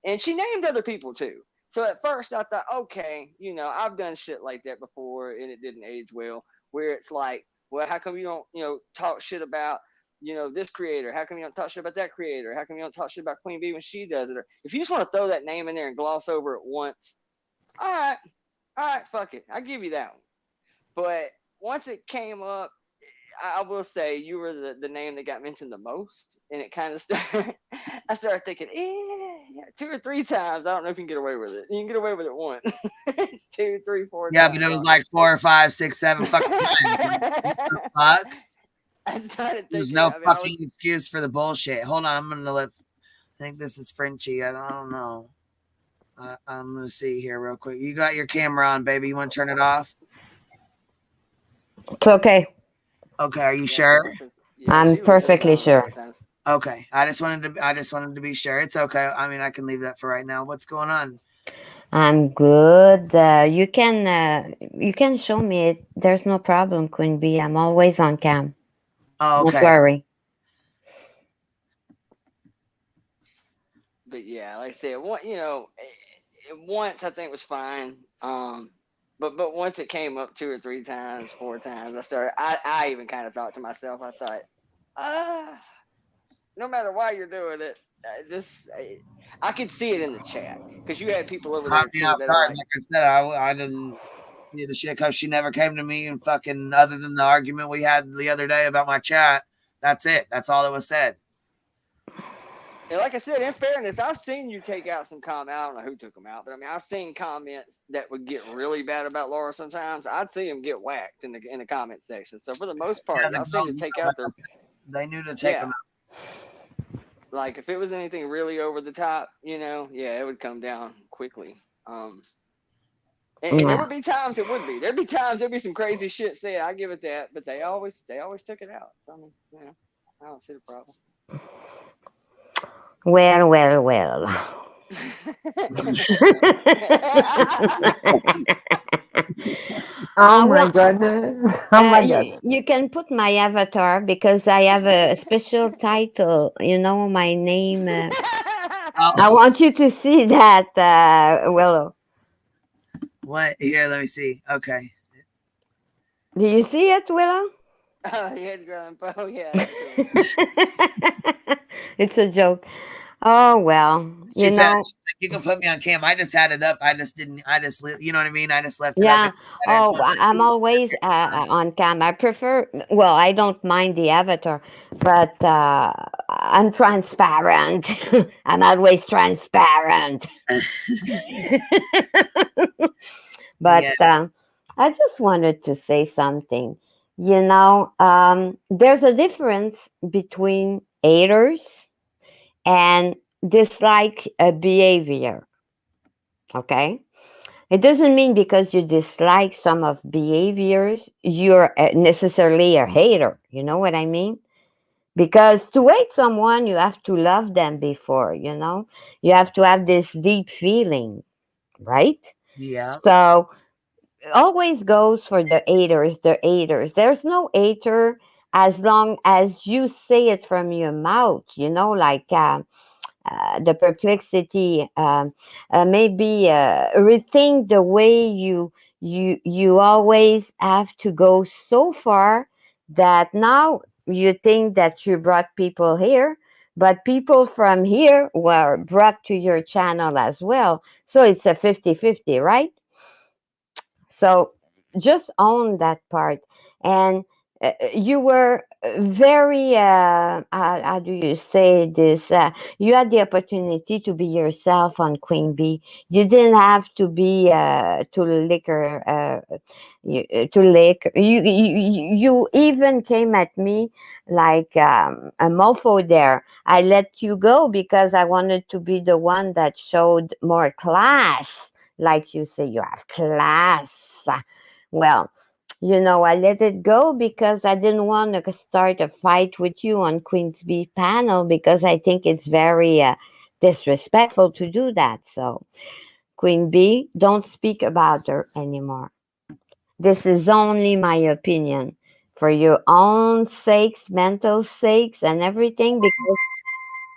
And she named other people, too. So at first, I thought, okay, you know, I've done shit like that before, and it didn't age well, where it's like, well, how come you don't, you know, talk shit about, you know, this creator? How come you don't talk shit about that creator? How come you don't talk shit about Queen Bee when she does it? Or if you just want to throw that name in there and gloss over it once, all right, fuck it. I'll give you that one. But once it came up, I will say you were the name that got mentioned the most. And it kind of started, I started thinking, yeah, 2 or 3 times. I don't know if you can get away with it. You can get away with it once, 2, 3, 4 Yeah, times. but it was like 4 or 5, 6, 7 fucking times. Fuck. I started There's thinking, no I fucking excuse for the bullshit. Hold on, I'm gonna let. I think this is Frenchie. I don't know. I'm gonna see here real quick. You got your camera on, baby. You want to turn it off? It's okay. Okay. Are you sure? I'm perfectly sure. Okay. I just wanted to be sure. It's okay. I mean, I can leave that for right now. What's going on? I'm good. You can show me it. There's no problem, Queen Bee. I'm always on cam. Oh, okay. Don't worry. But yeah, like I said, you know, once I think was fine. But once it came up 2 or 3 times, 4 times, I even kind of thought to myself, I thought, no matter why you're doing it, I could see it in the chat because you had people over there Caught me too off that guard. are like, Like I said, I didn't see the shit because she never came to me and fucking, other than the argument we had the other day about my chat. That's it. That's all that was said. and like I said, in fairness, I've seen you take out some comments. I don't know who took them out, but I mean, I've seen comments that would get really bad about Laura. Sometimes I'd see them get whacked in the comment section. So for the most part, Yeah, I've seen to take out their. They knew to take them out. Like if it was anything really over the top, you know, yeah, it would come down quickly. And there would be times it would be. There'd be times there'd be some crazy shit said. I give it that, but they always took it out. So I mean, you know, I don't see the problem. Well. Oh my goodness. Oh my goodness. You can put my avatar because I have a special title. You know my name. I want you to see that, Willow. What? Here, let me see. Okay. Do you see it, Willow? Oh, yeah, Grandpa. Yeah. It's a joke. Oh well, She you said, know. she's like, you can put me on cam. I just had it up. I just didn't. You know what I mean. I just left it up. Yeah. I just Oh, wanted I'm always on cam. I prefer. Well, I don't mind the avatar, but I'm transparent. I'm always transparent. But Yeah. I just wanted to say something. You know, there's a difference between haters and dislike a behavior. Okay. It doesn't mean because you dislike some of behaviors, you're necessarily a hater. You know what I mean? Because to hate someone, you have to love them before, you know? You have to have this deep feeling, right? Yeah. So it always goes for the haters, the haters. There's no hater as long as you say it from your mouth, you know, like the perplexity, maybe rethink the way you always have to go so far that now you think that you brought people here, but people from here were brought to your channel as well. So it's a 50-50, right? So just own that part. And you were very, how do you say this? You had the opportunity to be yourself on Queen Bee. You didn't have to be to liquor, to lick. You even came at me like a mofo there. I let you go because I wanted to be the one that showed more class. Like you say, you have class. Well, you know, I let it go because I didn't want to start a fight with you on Queen's Bee panel because I think it's very disrespectful to do that. So, Queen Bee, don't speak about her anymore. This is only my opinion for your own sakes, mental sakes, and everything because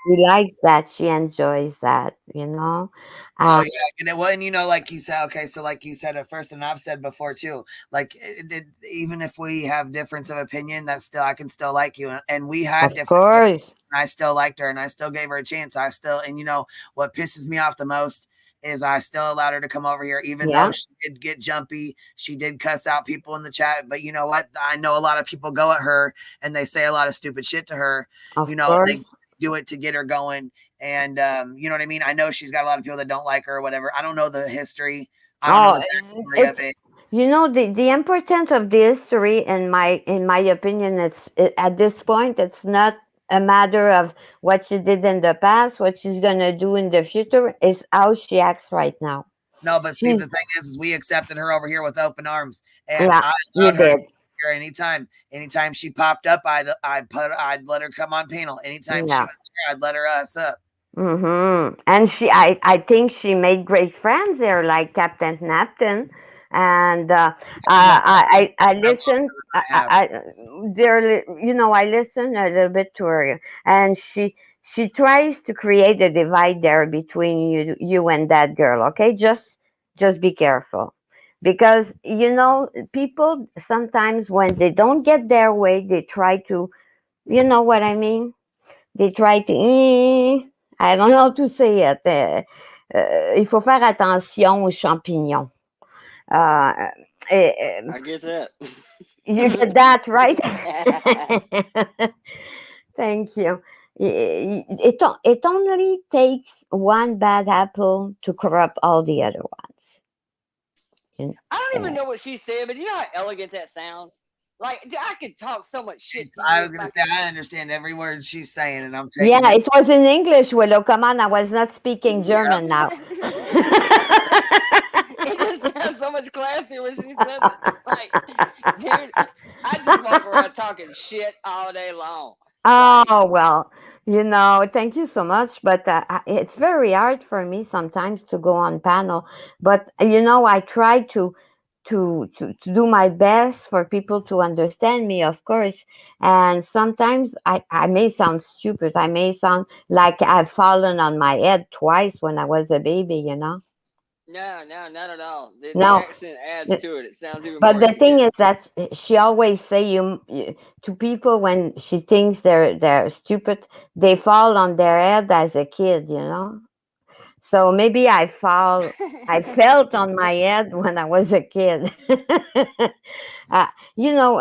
she likes that. She enjoys that, you know. Oh Um, yeah, and it wasn't, you know, like you said. Okay, so like you said at first, and I've said before too. Like, even if we have difference of opinion, that's still I can still like you, and we had of difference of opinion, course. and I still liked her, and I still gave her a chance. I still, and you know what pisses me off the most is I still allowed her to come over here, even though Yeah, she did get jumpy. She did cuss out people in the chat, but you know what? I know a lot of people go at her and they say a lot of stupid shit to her. You of know, course. they do it to get her going. And you know what I mean? I know she's got a lot of people that don't like her or whatever. I don't know the history. I don't know Oh, the backstory of it's it. you know the importance of the history in my opinion at this point it's not a matter of what she did in the past, what she's gonna do in the future. Is how she acts right now. No, but Steve, She's the thing is we accepted her over here with open arms, and yeah, I you allowed her to did. be here anytime. Anytime she popped up, I'd let her come on panel. Anytime she Yeah. was here, I'd let her up. And I think she made great friends there, like Captain Napton. And No, I no longer listened. than I have. There, you know, I listened a little bit to her, and she tries to create a divide there between you and that girl. Okay, just be careful, because you know people sometimes when they don't get their way, they try to, you know what I mean, they try to, I don't know how to say it. Il faut faire attention aux champignons. Uh, I get that. you get that, right? Thank you. It only takes one bad apple to corrupt all the other ones. I don't even know what she said, but you know how elegant that sounds? Like, I could talk so much shit to I you. was It's gonna like, say I understand every word she's saying, and I'm taking Yeah, it. it was in English, Willow. Come on, I was not speaking Yeah. German now. it just sounds so much classier when she says it. Like, dude, I just walk around talking shit all day long. Oh, well, you know, thank you so much. But it's very hard for me sometimes to go on panel. But, you know, I try to do my best for people to understand me, of course. And sometimes I may sound stupid. I may sound like I've fallen on my head twice when I was a baby, you know? No, no, not at all. The No. accent adds to it. It sounds even But more the thing intense. is that she always say to people when she thinks they're stupid, they fall on their head as a kid, you know. So maybe I felt on my head when I was a kid. You know,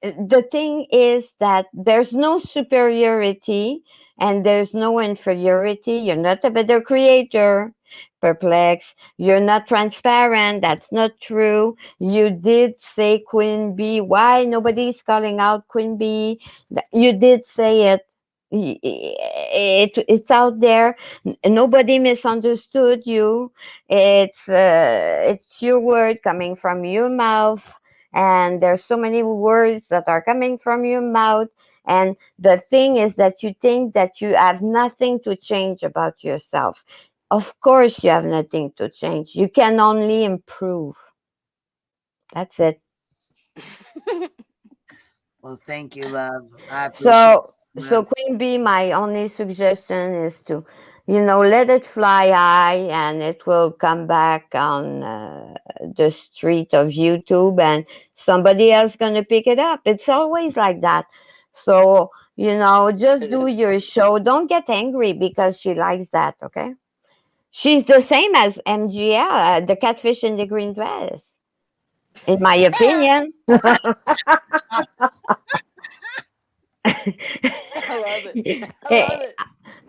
the thing is that there's no superiority and there's no inferiority. You're not a better creator. Perplex. You're not transparent. That's not true. You did say Queen Bee. Why nobody's calling out Queen Bee? You did say it. It's out there. Nobody misunderstood you. It's your word coming from your mouth, and there's so many words that are coming from your mouth. And the thing is that you think that you have nothing to change about yourself. Of course, you have nothing to change. You can only improve. That's it. Well, thank you, love. I appreciate So, it. so Queen Bee, my only suggestion is to, let it fly high, and it will come back on the street of YouTube, and somebody else gonna pick it up. It's always like that. So, just do your show. Don't get angry because she likes that. Okay, she's the same as MGL, the catfish in the green dress, in my opinion. I love it.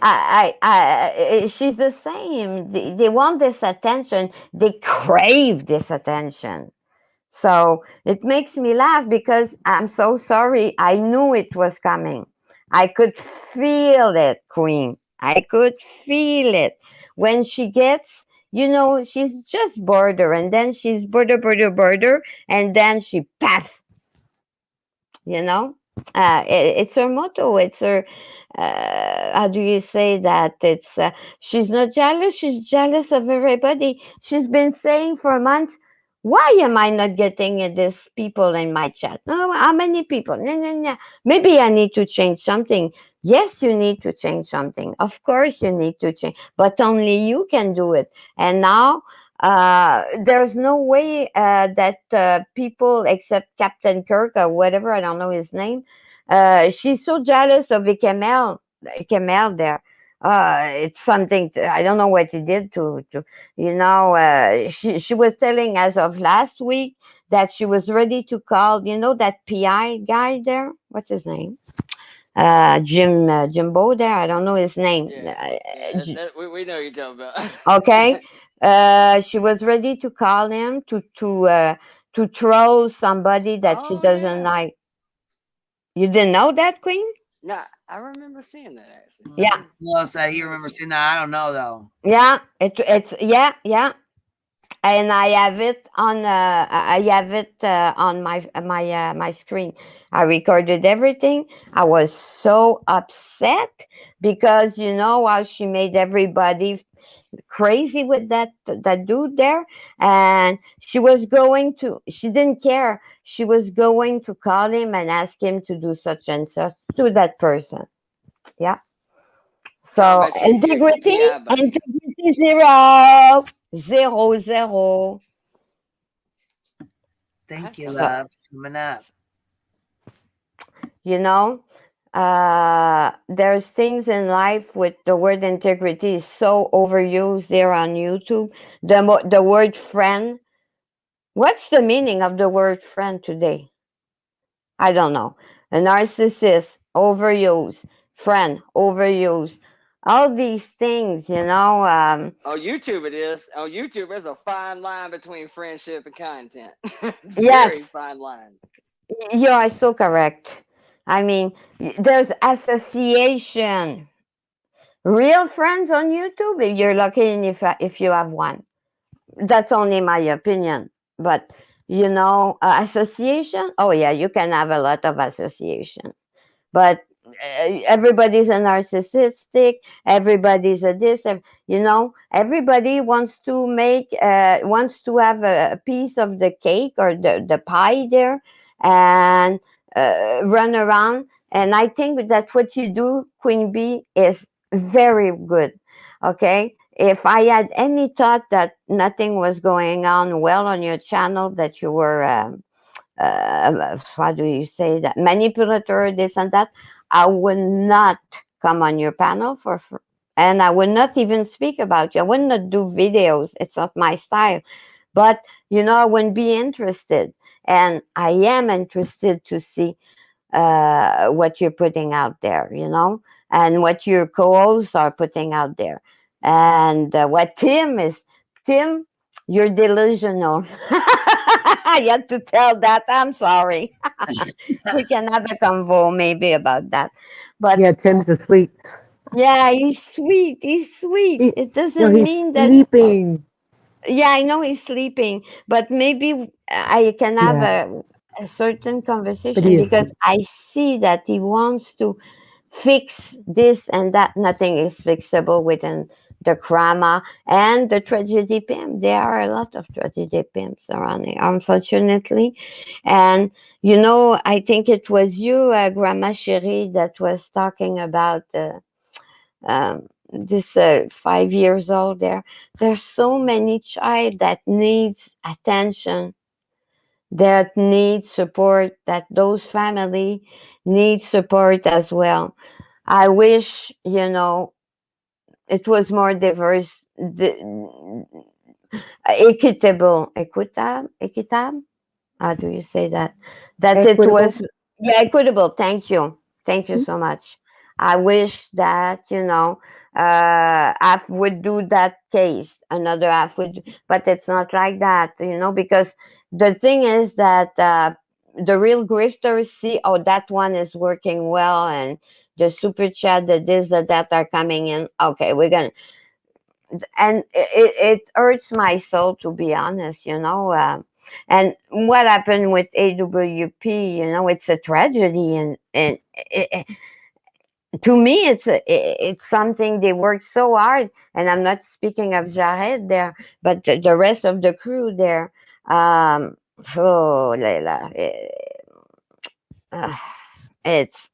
I love it. She's the same. They want this attention. They crave this attention. So it makes me laugh because I'm so sorry. I knew it was coming. I could feel it, Queen. I could feel it. When she gets, she's just border, and then she's border, and then she pass, it's her motto. It's her, how do you say that? She's not jealous. She's jealous of everybody. She's been saying for months, why am I not getting these people in my chat? Oh, how many people? No, no, no. Maybe I need to change something. Yes, you need to change something. Of course, you need to change, but only you can do it. And now, there's no way that people except Captain Kirk or whatever, I don't know his name, she's so jealous of Kemel there. It's something I don't know what he did she was telling as of last week that she was ready to call, that PI guy there. What's his name? Jimbo there. I don't know his name. We know you're talking about. Okay. She was ready to call him to troll somebody that she doesn't like. You didn't know that, Queen? No, I remember seeing that actually. Yeah. Well, said he remembers seeing that. I don't know though. Yeah. It's yeah. And I have it on my screen. I recorded everything. I was so upset because how she made everybody crazy with that dude there, and she didn't care. She was going to call him and ask him to do such and such to that person. Yeah. So integrity zero. Thank you, love. Coming up. There's things in life with the word integrity is so overused there on YouTube. The word friend. What's the meaning of the word friend today? I don't know. A narcissist, overused. Friend, overused. All these things, On YouTube it is. On YouTube, there's a fine line between friendship and content. Very fine line. You are so correct. I mean, there's association. Real friends on YouTube, if you're lucky and if you have one. That's only my opinion. But, association, oh yeah, you can have a lot of association. But everybody's a narcissistic, everybody's a this, everybody wants to have a piece of the cake or the pie there and run around. And I think that what you do, Queen Bee, is very good. Okay, if I had any thought that nothing was going on well on your channel, that you were, how do you say that, manipulator, this and that, I would not come on your panel and I would not even speak about you. I would not do videos. It's not my style. But, I wouldn't be interested. And I am interested to see what you're putting out there, and what your co-hosts are putting out there. And what Tim, you're delusional. I had to tell that. I'm sorry. We can have a convo maybe about that. But Yeah, Tim's asleep. yeah, he's sweet. He's sweet. It No, doesn't he's mean that. sleeping. Yeah, I know he's sleeping, but maybe I can have Yeah, a certain but conversation he is because asleep. I see that he wants to fix this and that. Nothing is fixable within the drama and the tragedy pimp. There are a lot of tragedy pimps around here, unfortunately. And I think it was you, Grandma Cherie, that was talking about this 5 years old there. There's so many child that needs attention, that need support, that those family need support as well. I wish, it was more diverse, equitable. How do you say that? That it was, Equitable. yeah, equitable. Thank you. Thank you so much. I wish that, half would do that case, another half would, but it's not like that, because the thing is that the real grifters see, oh, that one is working well, and the super chat, the this, the that are coming in. Okay, we're gonna, and it hurts my soul, to be honest, and what happened with AWP, it's a tragedy, and to me it's something they worked so hard, and I'm not speaking of Jared there, but the rest of the crew there. Oh, Leila, uh, it's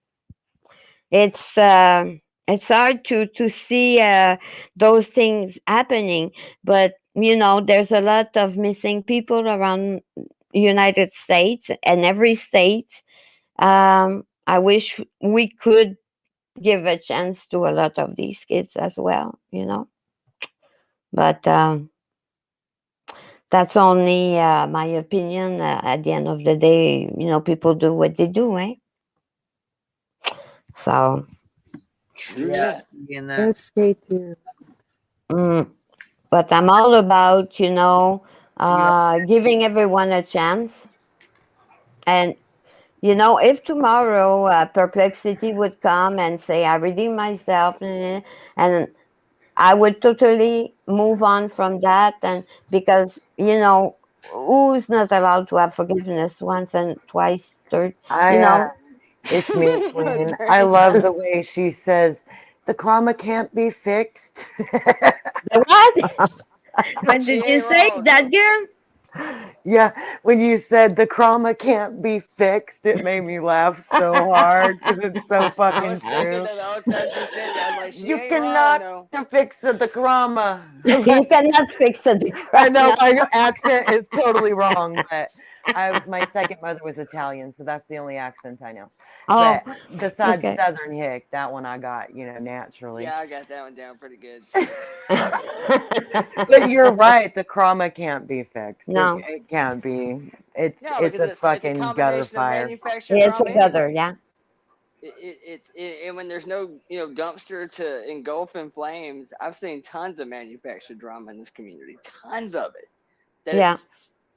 it's it's hard to see those things happening, but there's a lot of missing people around United States and every state. I wish we could give a chance to a lot of these kids as well, but that's only my opinion. At the end of the day, people do what they do, eh? So Yeah, and that's Okay, too. but I'm all about, yeah. giving everyone a chance. And, if tomorrow Perplexity would come and say, I redeem myself, and I would totally move on from that. And because, who's not allowed to have forgiveness once and twice, third, you know? It's me, Queen. I love the way she says, the karma can't be fixed. The what? What did you say, that girl? Yeah, when you said the karma can't be fixed, it made me laugh so hard because it's so I fucking was thinking true. that the whole time she said it. I was like, she You ain't wrong cannot though. fix the karma. You cannot fix it. I know my accent is totally wrong, but my second mother was Italian, so that's the only accent I know. Oh, But besides okay. Southern hick, that one I got, naturally. Yeah, I got that one down pretty good. But you're right, the karma can't be fixed. No. It can't be. No, It's because a it's a fucking gutter combination of fire. manufactured It's a drama gutter, anyway. yeah. And when there's no dumpster to engulf in flames, I've seen tons of manufactured drama in this community, tons of it. Yeah.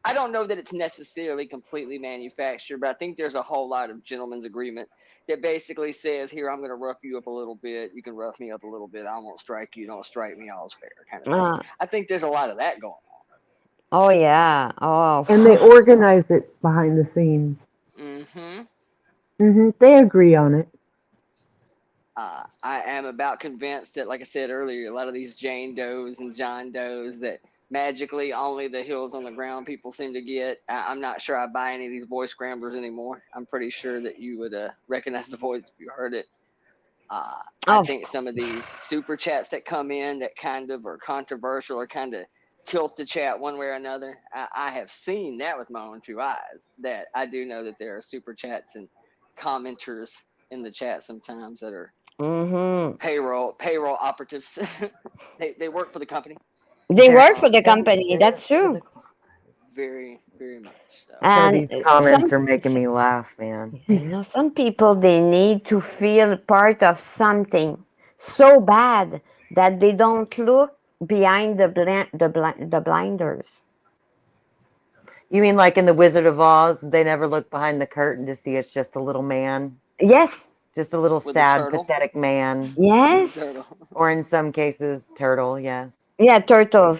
I don't know that it's necessarily completely manufactured, but I think there's a whole lot of gentleman's agreement that basically says, here, I'm going to rough you up a little bit. You can rough me up a little bit. I won't strike you. Don't strike me. All's fair kind of thing. I think there's a lot of that going Oh, yeah. Oh. And they organize it behind the scenes. on. They agree on it. I am about convinced that, like I said earlier, a lot of these Jane Does and John Does that magically only the hills on the ground people seem to get. I'm not sure I buy any of these voice scramblers anymore. I'm pretty sure that you would recognize the voice if you heard it. I Oh, think some of these super chats that come in that kind of are controversial or kind of tilt the chat one way or another, I have seen that with my own two eyes. That I do know that there are super chats and commenters in the chat sometimes that are mm-hmm. payroll operatives. they work for the company. They work for Um, the company. That's true. very much so. Some of And these comments some, are making me laugh, man. some people, they need to feel part of something so bad that they don't look behind the blinders. You mean like in The Wizard of Oz, they never look behind the curtain to see it's just a little man? Yes. Just a little With a sad, turtle? pathetic man. Yes. Turtle. Or in some cases, turtle, yes. Yeah, turtles.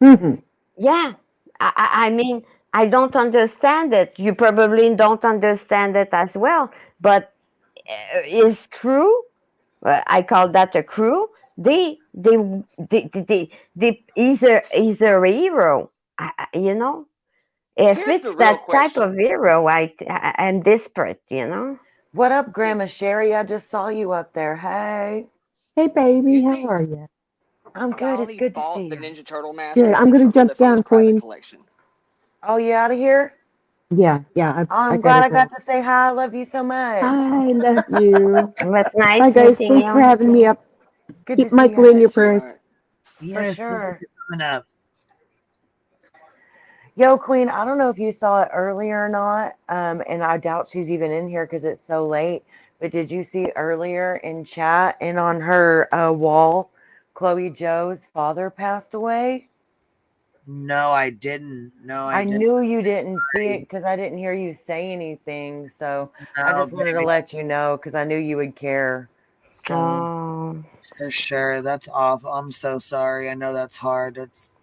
Mhm. Yeah. I mean, I don't understand it. You probably don't understand it as well. But is crew, I call that a crew. He's a hero. You know, if Here's it's the real that type question. of hero, I'm desperate. You know. What up, Grandma Sherry? I just saw you up there. Hey. Hey, baby, You how think are you? I'm good. It's Dolly good to see bought the you. Ninja Turtle mask, or Good. did I'm he gonna pull jump it from his down, private Queen. collection? Oh, you out of here? Yeah, Oh, I I'm gotta glad I go. got to say hi. I love you so much. I love you. It was nice Bye, guys. meeting Thanks for you. having me up. Good to Keep see you. Michael in Hey, your prayers. sweetheart. For Yes, thank you sure. for coming up. Yo, Queen, I don't know if you saw it earlier or not, and I doubt she's even in here because it's so late. But did you see earlier in chat and on her wall, Chloe Joe's father passed away? No, I didn't. No, I I didn't. knew you didn't see it Sorry. because I didn't hear you say anything. So I No, just wanted to baby. let you know because I knew you would care. So Oh. For sure. That's awful. I'm so sorry. I know that's hard.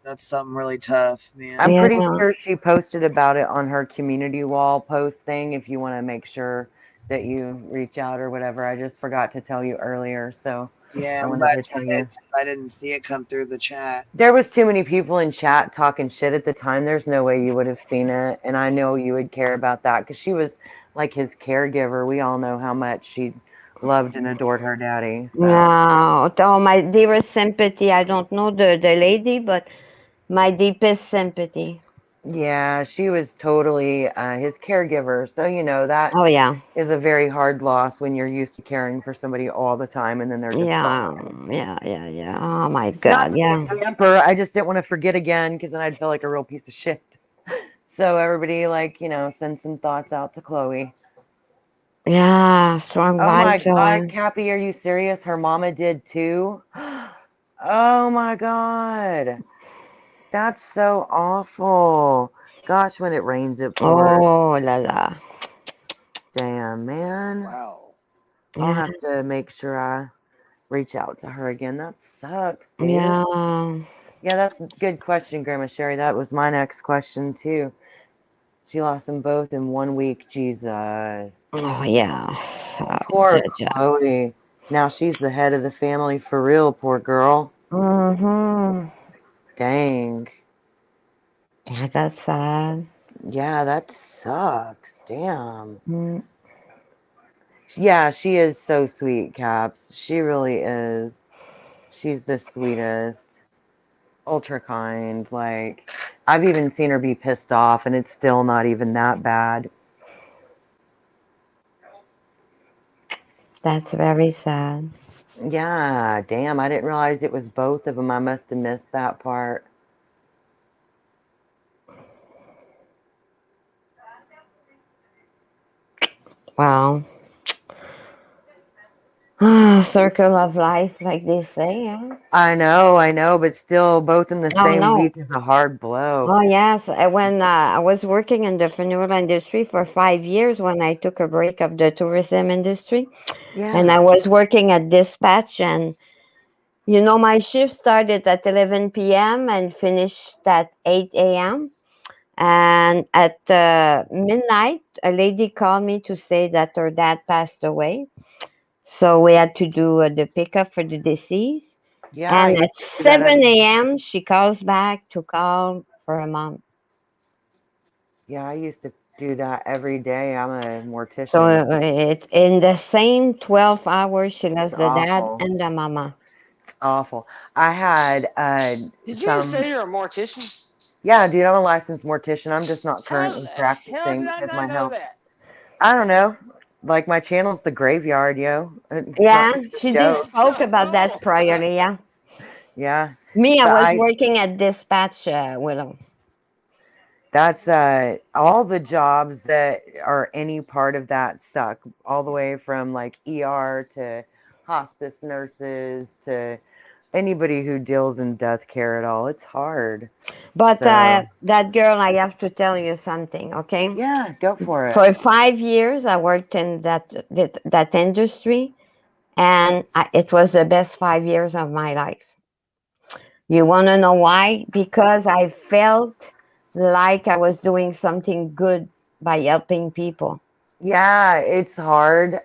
That's something really tough, man. I'm Yeah. pretty sure she posted about it on her community wall post thing if you want to make sure that you reach out or whatever. I just forgot to tell you earlier. So Yeah, I I'm wanted glad to you tell did. you. I didn't see it come through the chat. There was too many people in chat talking shit at the time. There's no way you would have seen it. And I know you would care about that because she was like his caregiver. We all know how much she loved and adored her daddy. So Yeah. Oh, my dearest sympathy. I don't know the lady, but my deepest sympathy. yeah, she was totally his caregiver. So, you know, that Oh yeah. is a very hard loss when you're used to caring for somebody all the time and then they're just gone. Yeah. Oh my Not God. Yeah. the emperor. I just didn't want to forget again because then I'd feel like a real piece of shit. So everybody, like, you know, send some thoughts out to Chloe. Yeah. Strong Oh my vibes, God, Joy. Cappy, are you serious? Her mama did too? Oh my God. That's so awful. Gosh, when it rains, it pours. Oh la la. Damn, man. Wow. I'll Yeah. have to make sure I reach out to her again. That sucks, dude. Yeah. Yeah, that's a good question, Grandma Sherry. That was my next question, too. She lost them both in 1 week. Jesus. Oh yeah. Poor Chloe. Now she's the head of the family for real, poor girl. Mm-hmm. Dang. Yeah, that's sad. Yeah, that sucks. Damn. Mm. Yeah, she is so sweet, Caps. She really is. She's the sweetest. Ultra kind. Like, I've even seen her be pissed off, and it's still not even that bad. That's very sad. Yeah, damn. I didn't realize it was both of them. I must have missed that part. Wow. Circle of life, like they say. Huh? I know, but still, both in the Oh same no. week is a hard blow. Oh yes. When I was working in the funeral industry for 5 years, when I took a break of the tourism industry, and Yeah. I was working at dispatch, and you know my shift started at 11 p.m. and finished at 8 a.m. And at midnight, a lady called me to say that her dad passed away. So we had to do the pickup for the deceased. Yeah, And you at do that 7 every. a.m., she calls back to call for her mom. Yeah, I used to do that every day. I'm a So mortician. it's in the same 12 hours she It's lost the dad awful. and the mama. It's awful. I had Did you just say you're a mortician? yeah, dude, I'm a licensed mortician. I'm just not How currently the hell practicing did I because not my know health. that? I don't know. Like my channel's the graveyard, yo. It's not Yeah, just a she did joke. spoke about that priorly, yeah. Yeah. Me, I But was I working at dispatch, Willow. that's all the jobs that are any part of that suck. All the way from like ER to hospice nurses to anybody who deals in death care at all. It's hard. But So that girl, I have to tell you something, okay? yeah, go for it. For 5 years, I worked in that industry, and it was the best 5 years of my life. You want to know why? Because I felt like I was doing something good by helping people. Yeah, it's hard.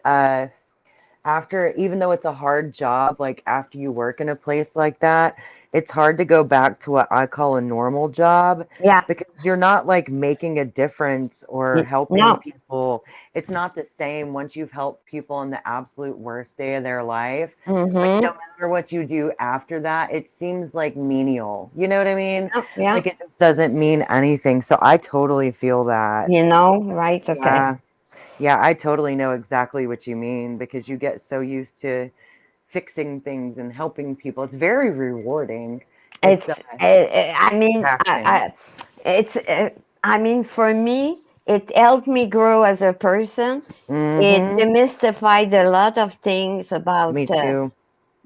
After, even though it's a hard job, like after you work in a place like that, it's hard to go back to what I call a normal job Yeah. because you're not like making a difference or helping No. people. It's not the same once you've helped people on the absolute worst day of their life. Like Mm-hmm. no matter what you do after that, it seems like menial. You know what I mean? Yeah. Like it just doesn't mean anything. So I totally feel that. You know, right? Okay. Yeah. Yeah, I totally know exactly what you mean because you get so used to fixing things and helping people. It's very rewarding. It's, It's I mean, taxing. I mean, for me, it helped me grow as a person. It Mm-hmm. demystified a lot of things about Me too.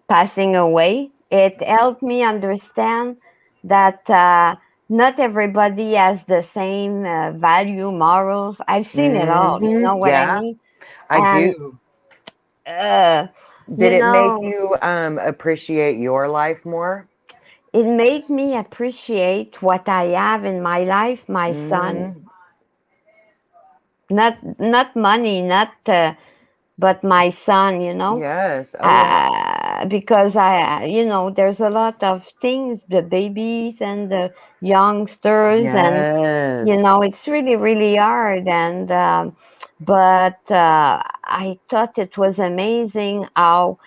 passing away. It helped me understand that not everybody has the same value, morals. I've seen it all. You know Mm-hmm. what I Yeah, mean? I And do. Did you it make know, you appreciate your life more? it made me appreciate what I have in my life, my son. Mm-hmm. Not money, not but my son, you know. Yes. Oh yeah. Because there's a lot of things, the babies and the youngsters, and Yes. it's really, really hard. And but I thought it was amazing how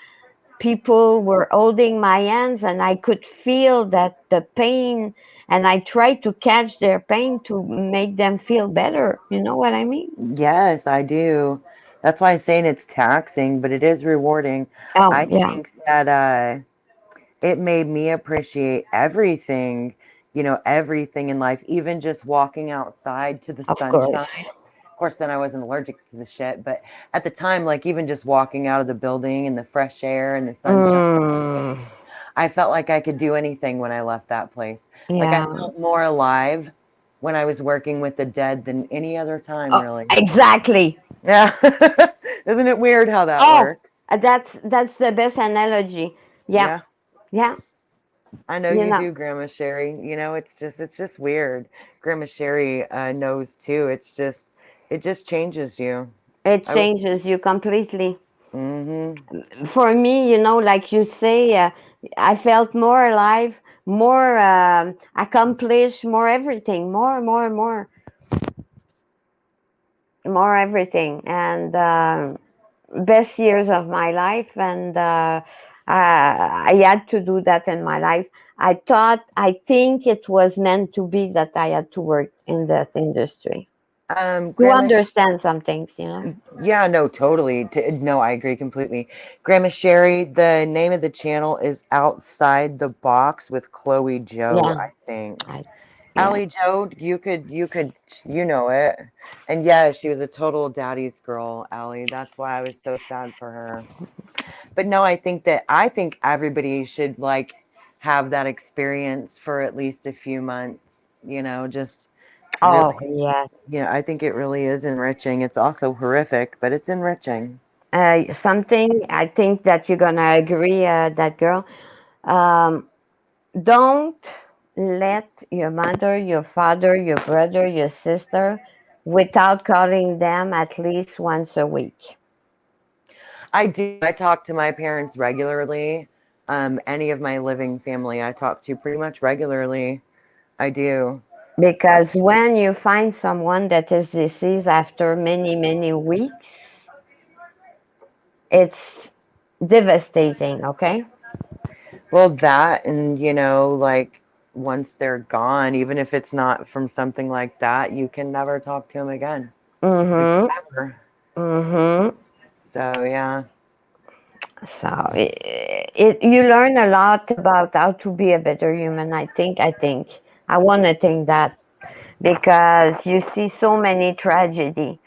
people were holding my hands, and I could feel that the pain, and I tried to catch their pain to make them feel better. You know what I mean? Yes, I do. That's why I'm saying it's taxing, but it is rewarding. Oh, I yeah, think that it made me appreciate everything, everything in life, even just walking outside to the of sunshine. course. Of course, then I wasn't allergic to the shit, but at the time, like even just walking out of the building and the fresh air and the sunshine, Mm, I felt like I could do anything when I left that place. Like I yeah. felt more alive when I was working with the dead than any other time, Oh, really. exactly. Yeah. Isn't it weird how that Oh, works? that's the best analogy. Yeah, Yeah. yeah. I know You you know, do, Grandma Sherry. It's just weird. Grandma Sherry knows too. It just changes you. it I was. changes you completely. Mm-hmm. For me, like you say, I felt more alive, more accomplished, more everything, more everything, and best years of my life. And I had to do that in my life. I think it was meant to be that I had to work in that industry to Grandma. understand some things. Yeah, no, totally. No, I agree completely. Grandma Sherry, the name of the channel is Outside the Box with Chloe Joe, Yeah, I think. yeah. Allie Joe, you know it. And yeah, she was a total daddy's girl, Allie. That's why I was so sad for her. But no, I think everybody should like have that experience for at least a few months, just Oh, really, yeah. I think it really is enriching. It's also horrific, but it's enriching. Something I think that you're gonna agree, that girl. Um, don't let your mother, your father, your brother, your sister, without calling them at least once a week. I do. I talk to my parents regularly. Any of my living family I talk to pretty much regularly. I do. Because when you find someone that is deceased after many, many weeks, it's devastating, okay? Well, that and like once they're gone, even if it's not from something like that, you can never talk to them again. Mm-hmm. Never. Mm-hmm. So yeah. So you learn a lot about how to be a better human. I think. I want to think that because you see so many tragedy.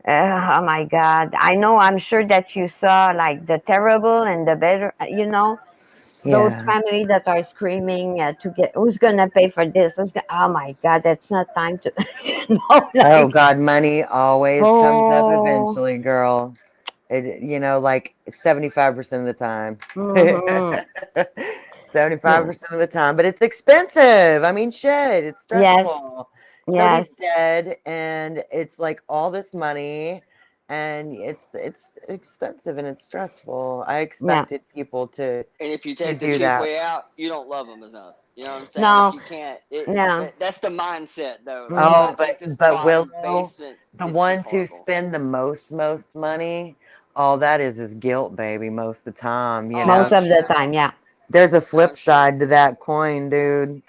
Oh my God! I know. I'm sure that you saw like the terrible and the better. Those Yeah. families that are screaming to get who's gonna pay for this? Oh my God! That's not time to. Oh Like God, money always comes up oh. eventually, girl. It, like 75% of the time. Mm-hmm. 75% of the time, but it's expensive. I mean, shit, it's Yes. stressful. Yes. Somebody's dead, and it's like all this money, and it's expensive and it's stressful. I Yeah. expected people to And if you take the do cheap that. way out, you don't love them enough. You know what I'm saying? If No. you can't, Yeah. that's the mindset though. Like if I Oh, Mm-hmm. take this but bottom Willow, basement, the it's just ones who horrible. spend the most money, all that is guilt, baby, most of the time, Oh, Most I'm of the sure. time, yeah. There's a I'm flip sure. side to that coin, dude.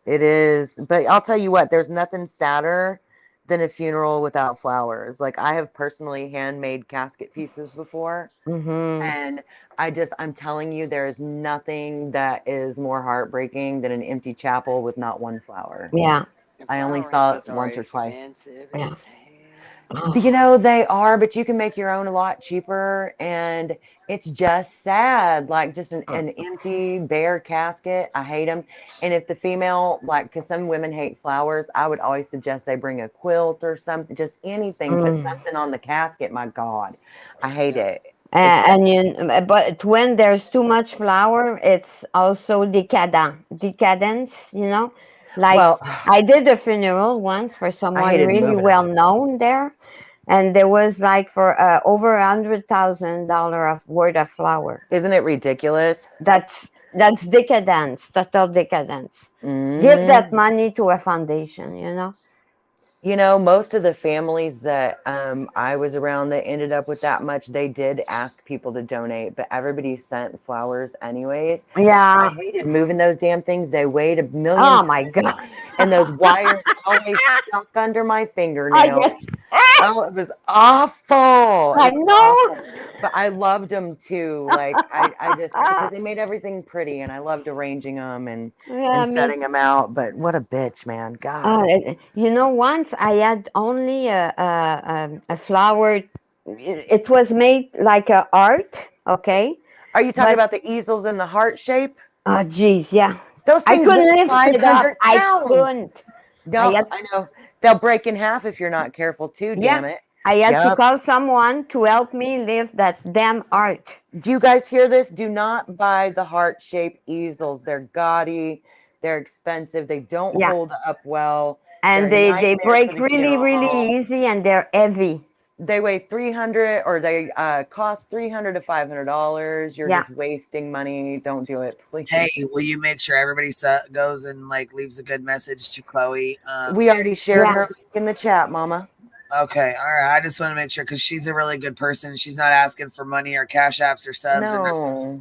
It is. But I'll tell you what, there's nothing sadder than a funeral without flowers. Like I have personally handmade casket pieces before, Mm-hmm. and I'm telling you, there is nothing that is more heartbreaking than an empty chapel with not one flower. Yeah. And I only flower saw it arrangements are once or twice. expensive Yeah. as hell. They are, but you can make your own a lot cheaper, and it's just sad. Like just an empty, bare casket. I hate them. And if the female, like, because some women hate flowers, I would always suggest they bring a quilt or something, just anything. Put Mm. something on the casket. My God, I hate it. But when there's too much flour, it's also decadence, Like Well, I did a funeral once for I someone hated really moving well them. known there, and there was like for over $100,000 of worth of flour. Isn't it ridiculous? That's decadence, total decadence. Give that Mm. money to a foundation, Most of the families that I was around that ended up with that much, they did ask people to donate, but everybody sent flowers anyways. I Yeah. hated moving those damn things. They weighed a million Oh my tons, God. and those wires always stuck under my I fingernails. guess. Oh, it was awful. I It was know. awful. But I loved them too. Like I just because they made everything pretty, and I loved arranging them Yeah, and me. setting them out. But what a bitch, man. God. Once I had only a flower. It was made like a art, okay? Are you talking But about the easels in the heart shape? oh, geez, yeah. Those I things weigh couldn't lift it up. 500 I pounds. couldn't. I No, had, I know. They'll break in half if you're not careful too, yeah. damn it. I had to Yep. call someone to help me lift that damn art. Do you guys hear this? Do not buy the heart-shaped easels. They're gaudy. They're expensive. They don't Yeah. hold up well. They're And a they nightmare for break the really, funeral home. really easy, and they're heavy. They weigh 300 or they cost $300 to $500. You're Yeah. just wasting money. Don't do it, please. Hey, will you make sure everybody goes and like leaves a good message to Chloe? We already shared Yeah. her link in the chat, Mama. Okay, all right. I just want to make sure because she's a really good person. She's not asking for money or cash apps or subs or nothing. No.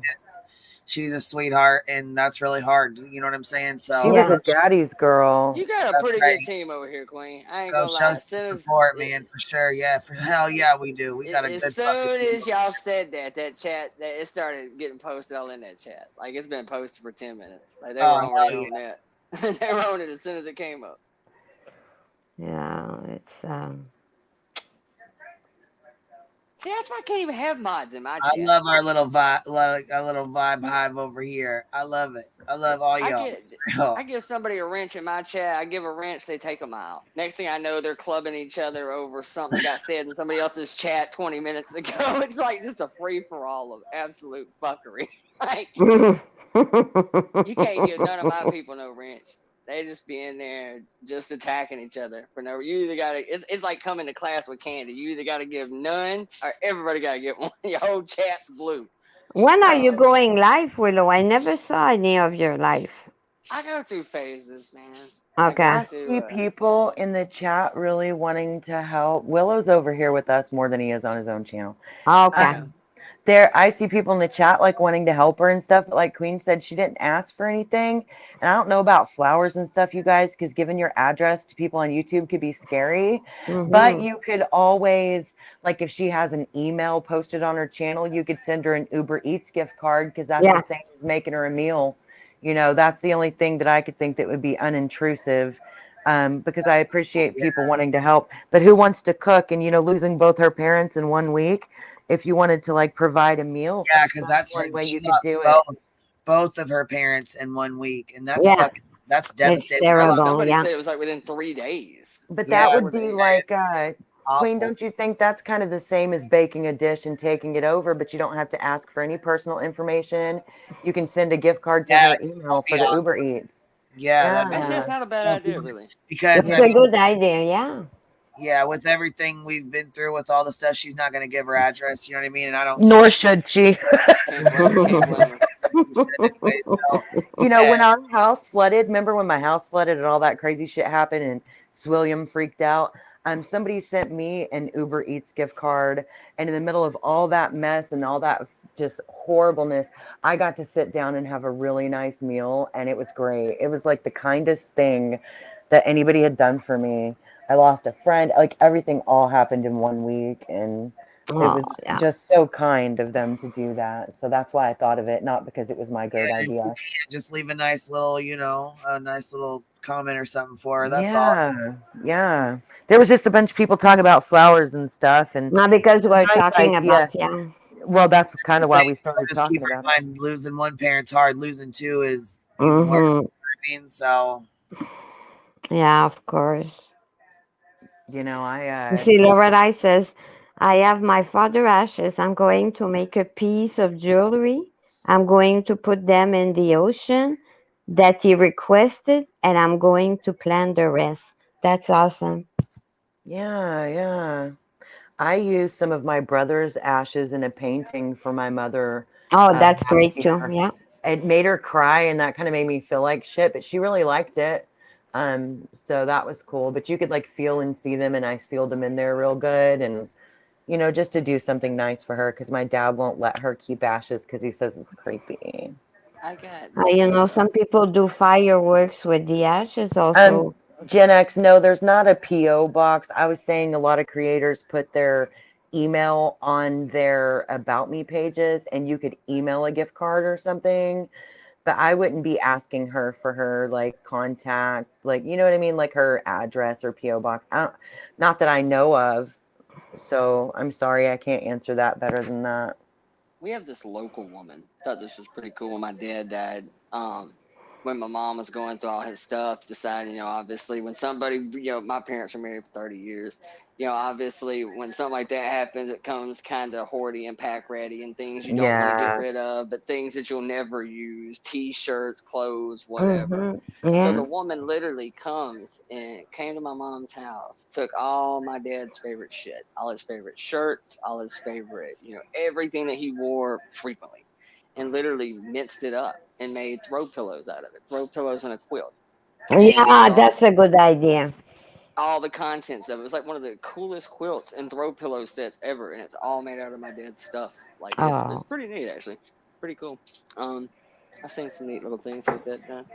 She's a sweetheart, and that's really hard. You know what I'm saying? So She was a daddy's girl. You got a that's pretty right. good team over here, Queen. I ain't Go gonna show lie. some support, man, for sure. Yeah, for hell yeah, we do. We got a As good fucking soon team. as y'all said that chat, that it started getting posted all in that chat. Like it's been posted for 10 minutes. Like they were already on that. They were on it as soon as it came up. Yeah, it's See, that's why I can't even have mods in my I chat. love our little vibe, like a little vibe hive over here. I love it. I love all y'all. I give somebody a wrench in my chat. I give a wrench, they take a mile. Next thing I know, they're clubbing each other over something that got said in somebody else's chat 20 minutes ago. It's like just a free for all of absolute fuckery. Like you can't give none of my people no wrench. They just be in there just attacking each other for no. You either gotta. It's like coming to class with candy. You either gotta give none or everybody gotta get one. Your whole chat's blue. When are you going live, Willow? I never saw any of your live. I go through phases, man. Okay. I see people in the chat really wanting to help. Willow's over here with us more than he is on his own channel. Okay. I see people in the chat like wanting to help her and stuff, but like Queen said, she didn't ask for anything. And I don't know about flowers and stuff, you guys, because giving your address to people on YouTube could be scary. But you could always, like if she has an email posted on her channel, you could send her an Uber Eats gift card because that's the same as making her a meal. You know, that's the only thing that I could think that would be unintrusive. Because I appreciate people wanting to help, but who wants to cook? And you know, losing both her parents in 1 week, if you wanted to like provide a meal, Yeah, because that's one her. way She you could lost do it. both of her parents in 1 week, and that's Yeah. that's It's devastating. terrible. Somebody Yeah. said it was like within 3 days. But Yeah, that would 4 be days. like, Queen, awful. don't you think that's kind of the same as baking a dish and taking it over, but you don't have to ask for any personal information? You can send a gift card to Yeah, her that'd email be for the Uber awesome. Eats. Yeah, that'd be Actually, it's not a bad idea, really. because It's I a mean, good idea. Yeah. yeah, with everything we've been through, with all the stuff, she's not going to give her address. You know what I mean? And I don't. Nor should she. Can't blame her. Anyway, so You know, yeah, when our house flooded, remember when my house flooded and all that crazy shit happened and Swilliam freaked out? Somebody sent me an Uber Eats gift card, and in the middle of all that mess and all that just horribleness, I got to sit down and have a really nice meal, and it was great. It was like the kindest thing that anybody had done for me. I lost a friend, like everything all happened in 1 week, and it was yeah. just so kind of them to do that. So that's why I thought of it, not because it was my great idea. just leave a nice little, a nice little comment or something for her. That's all. Yeah. There was just a bunch of people talking about flowers and stuff, and Not because we're nice talking idea. about, yeah. Well, that's kind of why we Just started keep talking in about it. mind, losing one parent's hard. Losing two is even worse. You know what I mean, so Yeah, of course. You know, You see, Lorelei says, I have my father ashes. I'm going to make a piece of jewelry. I'm going to put them in the ocean that he requested, and I'm going to plan the rest. That's awesome. Yeah. I used some of my brother's ashes in a painting for my mother. Oh, that's last great too. year. Yeah. It made her cry, and that kind of made me feel like shit, but she really liked it. So that was cool. But you could like feel and see them, and I sealed them in there real good, and you know, just to do something nice for her because my dad won't let her keep ashes because he says it's creepy. I got. You know, some people do fireworks with the ashes also. Gen X, no, there's not a PO box. I was saying a lot of creators put their email on their About Me pages, and you could email a gift card or something. But I wouldn't be asking her for her like contact, like you know what I mean, like her address or PO box. Not that I know of. So I'm sorry, I can't answer that better than that. We have this local woman. Thought this was pretty cool when my dad died. When my mom was going through all his stuff, deciding, obviously when somebody, my parents were married for 30 years. Obviously when something like that happens, it comes kind of hoardy and pack ready and things you don't want to get rid of, but things that you'll never use, T-shirts, clothes, whatever. So the woman literally came to my mom's house, took all my dad's favorite shit, all his favorite shirts, all his favorite, everything that he wore frequently, and literally minced it up and made throw pillows out of it, throw pillows and a quilt. Yeah, that's a good idea. All the contents of it. It was like one of the coolest quilts and throw pillow sets ever, and it's all made out of my dad's stuff. Like it's pretty neat actually, pretty cool. I've seen some neat little things like that done.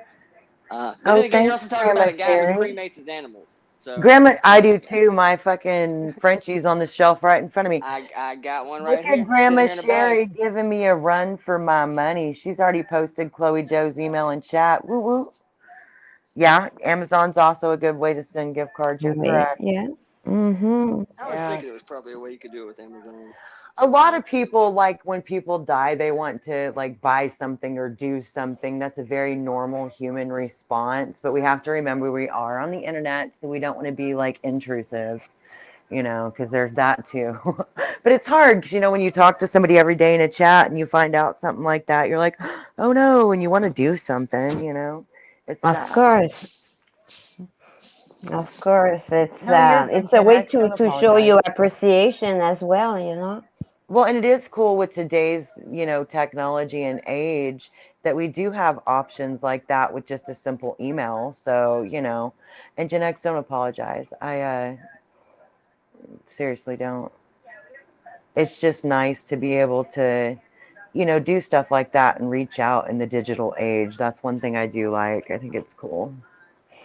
But then again, you're also talking about a guy who cremates his animals. So Grandma, I do too. My fucking Frenchie's on the shelf right in front of me. I got one Look right here. at Grandma Sitting here in a bag. Sherry giving me a run for my money. She's already posted Chloe Joe's email in chat. Woo woo. Yeah, Amazon's also a good way to send gift cards. You're correct. Yeah. Mm-hmm. I was thinking it was probably a way you could do it with Amazon. A lot of people, like when people die, they want to like buy something or do something. That's a very normal human response. But we have to remember we are on the internet, so we don't want to be like intrusive, because there's that too. But it's hard because, when you talk to somebody every day in a chat and you find out something like that, you're like, oh no, and you want to do something, It's Of course. Of course. It's No, you're good, it's a Jen. way I don't to show apologize. your appreciation as well, Well, and it is cool with today's, technology and age that we do have options like that with just a simple email. So, and Gen X, don't apologize. I seriously don't. It's just nice to be able to, do stuff like that and reach out in the digital age. That's one thing I do like. I think it's cool.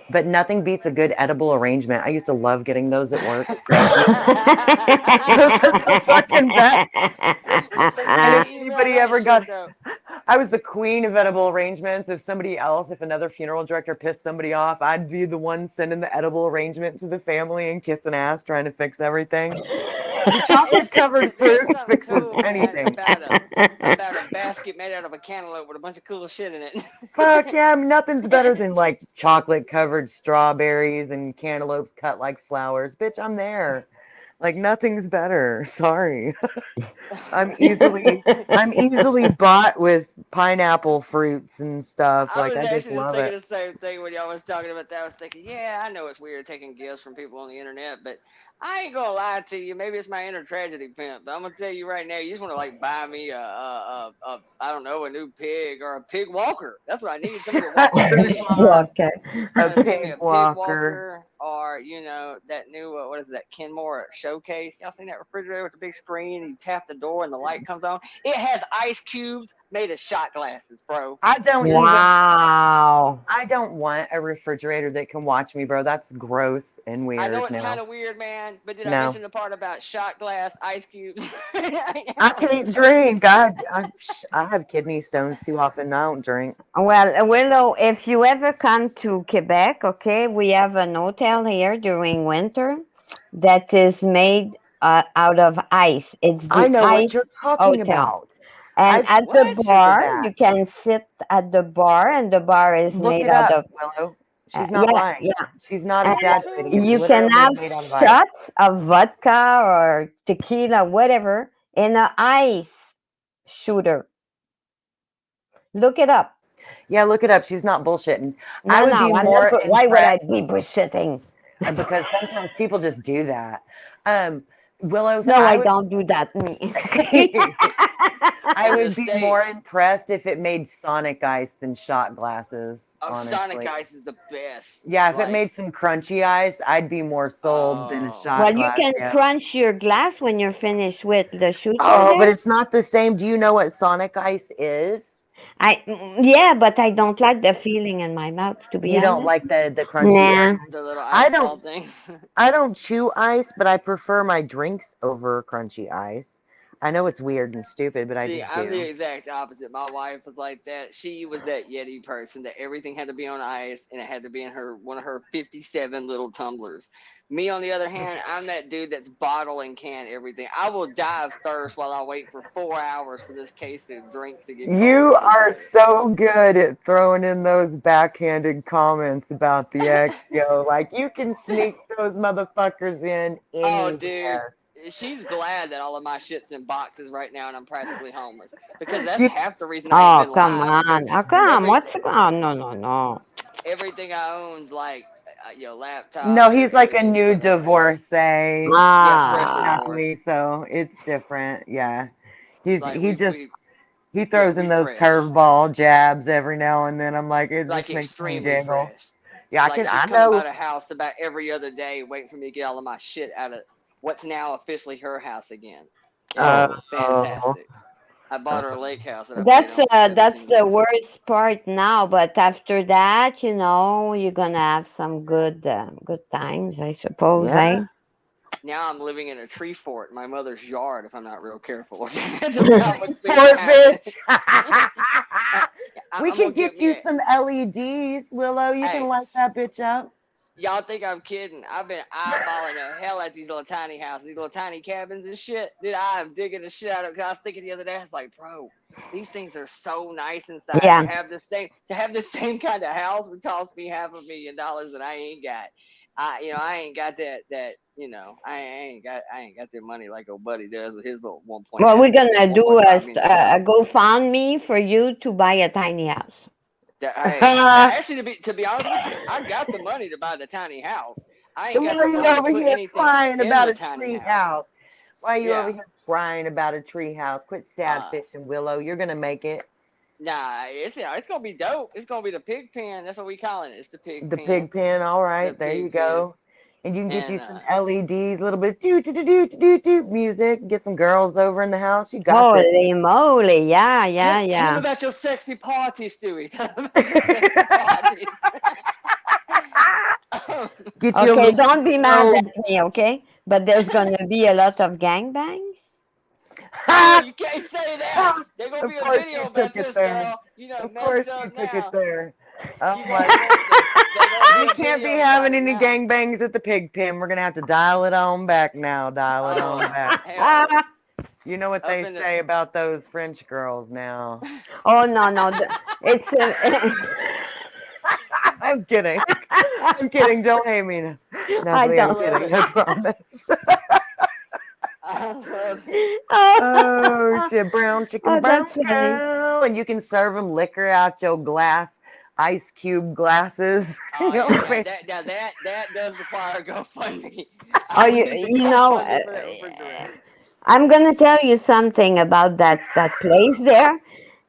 But nothing beats a good edible arrangement. I used to love getting those at work. Those are the fucking best. And if anybody ever got, I was the queen of edible arrangements. If another funeral director pissed somebody off, I'd be the one sending the edible arrangement to the family and kissing ass, trying to fix everything. The chocolate covered fruit fixes anything. About a basket made out of a cantaloupe with a bunch of cool shit in it. Fuck yeah, nothing's better than like chocolate covered strawberries and cantaloupes cut like flowers. Bitch, I'm there. Like nothing's better. Sorry. I'm easily bought with pineapple fruits and stuff. I was I just actually just love thinking it. the same thing when y'all was talking about that. I was thinking, yeah, I know it's weird taking gifts from people on the internet, but I ain't gonna lie to you. Maybe it's my inner tragedy pimp, but I'm gonna tell you right now, you just want to like buy me I don't know, a new pig or a pig walker. That's what I need. Somebody to walk me. Okay. A Send me pig a pig walker. walker, or that new what is that Kenmore showcase? Y'all seen that refrigerator with the big screen? And you tap the door and the light comes on. It has ice cubes made of shot glasses, bro. I don't Wow. I don't want a refrigerator that can watch me, bro. That's gross and weird. I know it's No. kind of weird, man, but did I No. mention the part about shot glass ice cubes? I can't drink. I have kidney stones too often. I don't drink. Well, Willow, if you ever come to Quebec, okay, we have an hotel here during winter that is made out of ice. It's I the know what ice you're talking hotel. about. And I've at seen the pictures of bar, that. you can sit at the bar, and the bar is Look made it out up, of Willow. She's not yeah, lying. yeah. She's not And exaggerating. It's you can literally have made out of ice. shots of vodka or tequila, whatever, in an ice shooter. Look it up. Yeah, look it up. She's not bullshitting. No, I would no, be I'm more not. Why would I impressed be bullshitting? because sometimes people just do that. Willow's, No, I I don't do that. Me. I In the would be more States, impressed if it made Sonic ice than shot glasses, Sonic honestly. ice is the best. Yeah, if it Like, made some crunchy ice, I'd be more sold than a oh, shot Well, you glass. can Yeah. crunch your glass when you're finished with the shooter Oh, but there. it's not the same. Do you know what Sonic ice is? Yeah, but I don't like the feeling in my mouth, to be You don't honest. like the crunchy Nah. ice? the little I ice ball don't thing. I don't chew ice, but I prefer my drinks over crunchy ice. I know it's weird and stupid, but I See, just I'm the do. exact opposite. My wife was like that. She was that Yeti person that everything had to be on ice and it had to be in one of her 57 little tumblers. Me, on the other hand, I'm that dude that's bottle and can everything. I will die of thirst while I wait for 4 hours for this case of drinks to get cold You to come are back. so good at throwing in those backhanded comments about the ex, yo. Like you can sneak those motherfuckers in Oh, dude, anywhere. she's glad that all of my shit's in boxes right now and I'm practically homeless because that's You, half the reason I ain't Oh, been come live on. because How come? every What's oh, no, no, no. everything I own's like no, laptops or he's like a everything's new sitting over here. divorcee, Yeah, freshly Ah. divorced. exactly. So it's different. Yeah, Like he yeah, throws in we those fresh. curveball jabs every now and then. I'm like, it Like just makes me extremely giggle. fresh. Yeah, Like she's I coming know. by the house about every other day, waiting for me to get all of my shit out of what's now officially her house again. And it was Oh, fantastic. I bought her a lake house that I paid on for 17 That's the years. worst part now, but after that, you're gonna have some good times, I suppose, eh? yeah. Now I'm living in a tree fort in my mother's yard if I'm not real careful. That's about what's been Poor happening. bitch. We I'm can gonna get get me you a. some LEDs, Willow. You can Hey, light that bitch up. y'all think I'm kidding? I've been eyeballing the hell at these little tiny houses, these little tiny cabins and shit. Dude, I'm digging the shit out of it. Cause I was thinking the other day, I was like, bro, these things are so nice inside. Yeah. To have the same kind of house would cost me $500,000 that I ain't got. I ain't got I ain't got that money like old buddy does with his little Well, we're gonna do 1.5 million a house. GoFundMe for you to buy a tiny house. Hey, actually, to be honest with you, I got the money to buy the tiny house. I ain't got the We're money to over put here anything crying in about the a tiny tree house. house. Why are you over Yeah. here crying about a treehouse? Quit sad Uh, fishing, Willow. You're gonna make it. nah, it's gonna be dope. It's gonna be the pig pen. That's what we calling it. It's the pig The pen. pig pen, all The right, there you pig pen. go. And you can get you And some LEDs, a little bit do music. Get some girls over in the house. You got this. Holy moly. Yeah, yeah, tell them yeah. about your sexy party, Stewie. Tell them about your sexy party. Get you a Okay, little don't be mad robe. at me, okay? But there's gonna be a lot of gangbangs. Oh, you can't say that. There's gonna Of be a course video you about took it this, there. girl. You done Of course messed you up took it now. there. Oh You my got there's gonna be We a can't be video about having it any now. gangbangs at the pig pen. We're gonna have to dial it on back now. Dial it on back. Hell no. You know what Up they in the say about those French girls now. Oh no, no, it's I'm kidding. I'm kidding. Don't hate me, I Natalie. I'm don't. kidding. I promise. I love it. Oh shit, brown chicken, Oh, brown that's funny. cow, and you can serve them liquor out your glass, ice cube glasses. Oh You know yeah, what I mean? that does require a GoFundMe. Oh, We need the you know, GoFundMe for that refrigerator. I'm gonna tell you something about that place there.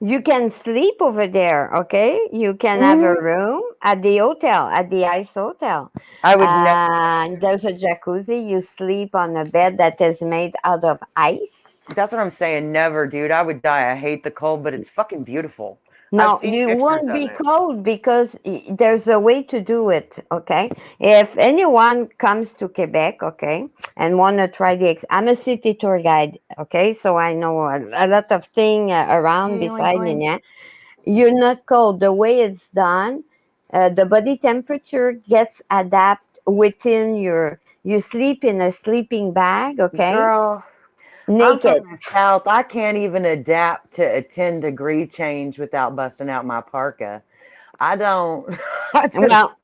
You can sleep over there, okay? You can have a room at the hotel, at the Ice Hotel. I would never. And there's a jacuzzi. You sleep on a bed that is made out of ice. That's what I'm saying. Never, dude. I would die. I hate the cold, but it's fucking beautiful. I've No, seen you pictures won't of be it. cold because there's a way to do it, okay? If anyone comes to Quebec, okay, and want to try I'm a city tour guide, okay? So I know a lot of things around Hey, oink, beside me. oink. Yeah? You're not cold. The way it's done, the body temperature gets adapt within you sleep in a sleeping bag, okay? Girl, I'm from Naked. the South. I can't even adapt to a 10-degree change without busting out my parka. I don't. I just. Well,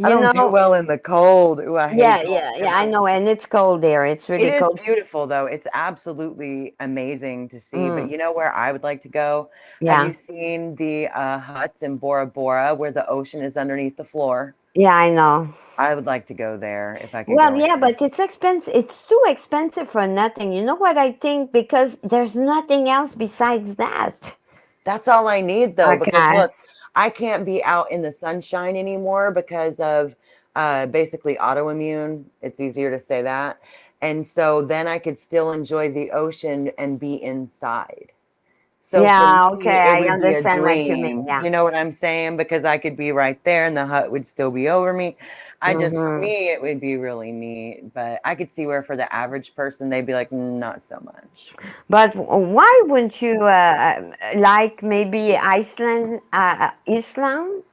I you don't do know, well in the cold. Ooh, I hate yeah, cold yeah, yeah, I temperatures. know, and it's cold there. It's It really is cold. beautiful though. It's absolutely amazing to see. But Mm, you know where I would like to go? Have yeah, you seen the huts in Bora Bora where the ocean is underneath the floor? yeah, I know. I would like to go there if I could Well, go yeah, anywhere. but it's expensive. It's too expensive for nothing. You know what I think? Because there's nothing else besides that. That's all I need though, because Okay. look, I can't be out in the sunshine anymore because of basically autoimmune. It's easier to say that. And so then I could still enjoy the ocean and be inside. So for Yeah, me, okay, it I would be a understand what you mean. dream. Yeah. You know what I'm saying? Because I could be right there and the hut would still be over me. For Hmm. me, it would be really neat. But I could see where for the average person, they'd be like, not so much. But why wouldn't you like maybe Iceland, Iceland?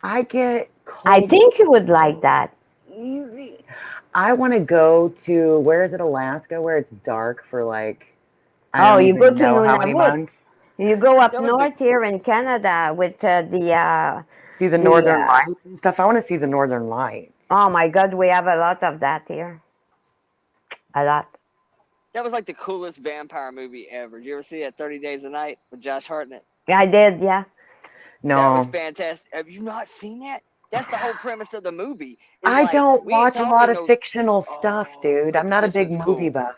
I get I cold think you would like that. easy. I want to go to, where is it, Alaska, where it's dark for like, I Oh, don't you go even to know how many Nunavut. months. You go up That was the north here in Canada with See the the northern lights and stuff. I want to see the northern lights. oh my God, we have a lot of that here. A lot. that was like the coolest vampire movie ever. Did you ever see that 30 Days a Night with Josh Hartnett? I did, yeah. That was No, fantastic. Have you not seen that? That's the whole premise of the movie. Is I like don't we ain't watch a lot talking of no. fictional stuff, dude. But I'm not a this big one's movie cool. buff.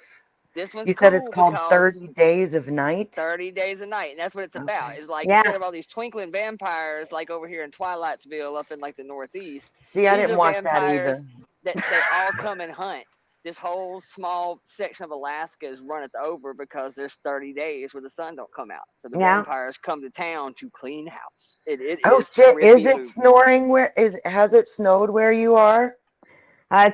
This one's You said it's cool called because 30 Days of Night? 30 Days a Night, and that's what it's about. Okay. It's like Yeah. instead of all these twinkling vampires like over here in Twilightsville up in like the Northeast, See, I these didn't are watch that vampires either. that they all come and hunt. This whole small section of Alaska is run over because there's 30 days where the sun don't come out. So the Yeah. vampires come to town to clean house. It Oh is shit, is trippy it movie. snoring has it snowed where you are?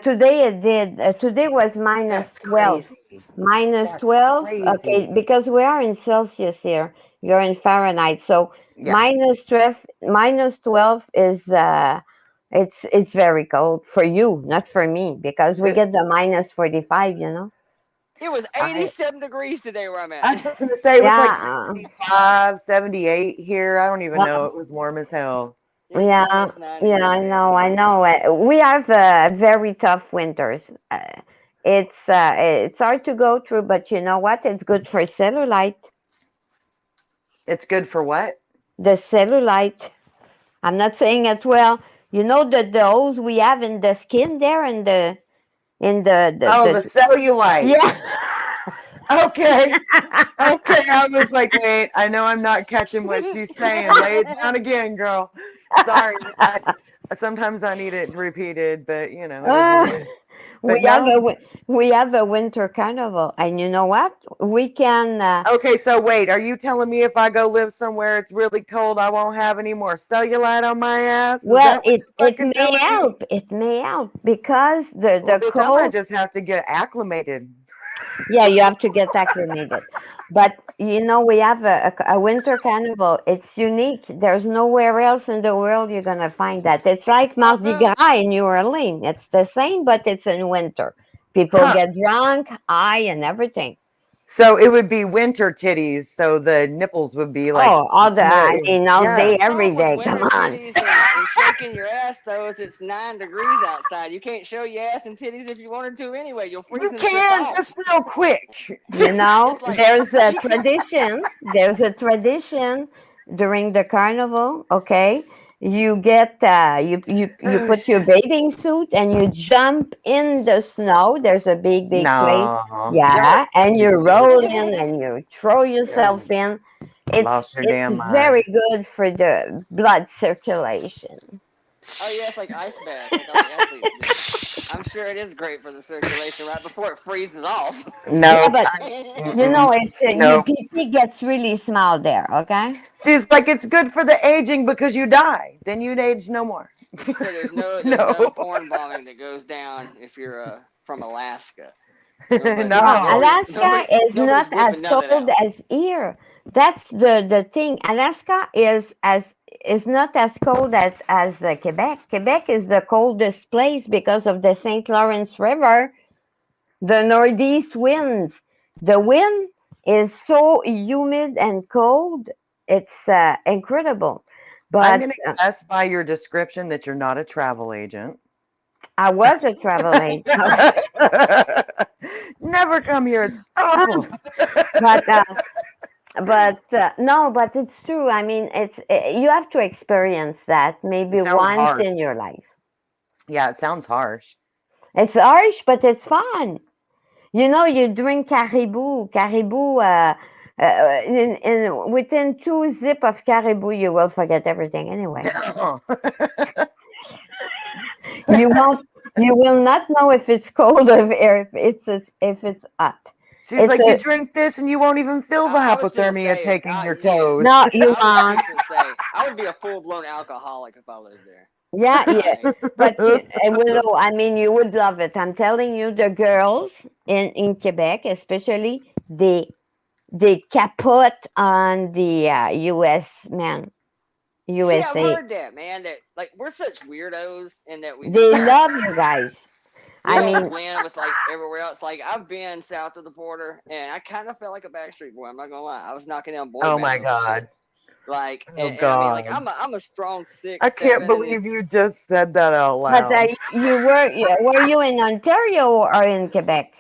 Today it did. Today was minus That's 12. crazy. Minus That's 12. Okay, crazy. because we are in Celsius here. You're in Fahrenheit. So Yeah. minus 12 is it's very cold for you, not for me, because we get the minus 45, you know. It was I 87 degrees today where I'm at. I was just gonna say it was like Yeah. 75, 78 here. I don't even Uh, know. It was warm as hell. It's yeah, almost 90 yeah, here, I man. know, I know. We have very tough winters. It's hard to go through, but you know what? It's good for cellulite. It's good for what? The cellulite. I'm not saying it well. You know the holes we have in the skin there, in in the Oh, the cellulite. yeah. Okay. Okay. I was like, wait, I know I'm not catching what she's saying. Lay it down again, girl. Sorry. Sometimes I need it repeated, but you know, it is what it is. But no. We have a winter carnival, and you know what? We can. Okay, so wait, are you telling me if I go live somewhere it's really cold, I won't have any more cellulite on my ass? Is Well, that what you're it fucking may telling me? help. It may help because Well, the bitch, I might cold. just have to get acclimated. Yeah, you have to get acclimated. But you know, we have a winter carnival. It's unique. There's nowhere else in the world you're gonna find that. It's like Mardi Gras in New Orleans. It's the same, but it's in winter. People Huh. get drunk, high, and everything. So it would be winter titties, so the nipples would be like Oh, all the I smooth. mean, all day, Yeah. every With day. winter Come on. titties and shaking your ass though is it's 9 degrees outside. You can't show your ass and titties if you wanted to anyway. You'll freeze You and slip can off. just real quick. You know, It's like there's a tradition. There's a tradition during the carnival. Okay, you get you put your bathing suit and you jump in the snow. There's a big place. No. Yeah, and you roll in and you throw yourself in. Lost your It's damn mind. very good for the blood circulation. oh yeah, it's like ice bath, like all the athletes do. I'm sure it is great for the circulation right before it freezes off. Yeah, No. but you know, it's your No. PP gets really small there. Okay. She's like, it's good for the aging because you die. Then you'd age no more. So there's no No. porn bombing that goes down if you're from Alaska. No, No. Alaska is nobody's not as whipping nothing cold out. as here. That's the thing. Alaska is not as cold as Quebec. Quebec is the coldest place because of the St. Lawrence River, the northeast winds. The wind is so humid and cold. It's incredible. I'm But going to guess by your description that you're not a travel agent. I was a travel agent. Never come here. It's awful. But no, but it's true. I mean, you have to experience that maybe It sounds once harsh. in your life. Yeah, it sounds harsh. It's harsh, but it's fun. You know, you drink caribou. Within 2 zips of caribou, you will forget everything anyway. You won't. You will not know if it's cold or if it's hot. She's It's like, you drink this and you won't even feel the I was gonna hypothermia say, taking your toes. No, you I won't. was just gonna say, I would be a full-blown alcoholic if I lived there. Yeah. But Willow, I mean, you would love it. I'm telling you, the girls in Quebec, especially, they capote on the U.S. man, See, USA. I've heard that, man. That like we're such weirdos, and that we They just love you guys. we I don't mean, blend with like everywhere else. Like I've been south of the border, and I kind of felt like a Backstreet Boy. I'm not gonna lie. I was knocking down boy Oh bands my and shit. God. Like, Oh and I mean, like God. I'm a strong 6, I 7, can't believe you just said that out but loud. were you in Ontario or in Quebec?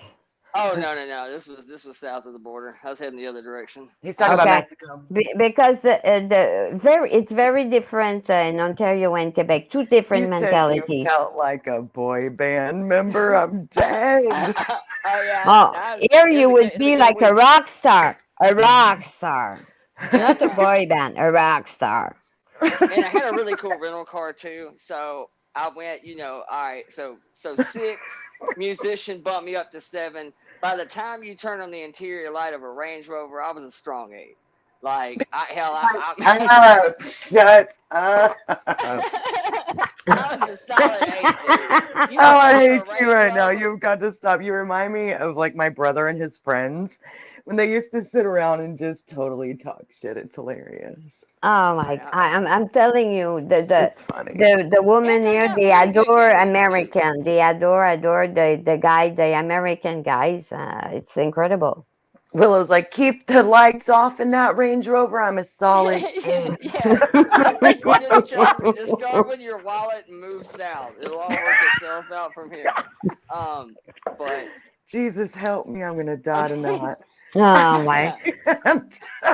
Oh no! This was south of the border. I was heading the other direction. He's talking about Okay, Mexico. because it's very different in Ontario and Quebec. Two different You said you mentalities. felt like a boy band member. I'm dead. Oh yeah. Oh, here you would be like a rock star. A rock star. Not a boy band, a rock star. And I had a really cool rental car too. So I went, all right, so 6, musician bumped me up to 7. By the time you turn on the interior light of a Range Rover, I was a strong 8. Like Shut up. I was a solid 8, dude. Oh, I hate you right now. You've got to stop. You remind me of like my brother and his friends when they used to sit around and just totally talk shit. It's hilarious. Oh my! I'm telling you, It's funny. the woman here, they adore American. They adore the guy, the American guys. It's incredible. Willow's like, keep the lights off in that Range Rover. I'm a solid 8. Just start with your wallet and move south. It'll all work itself out from here. But Jesus help me, I'm gonna die tonight. Oh my!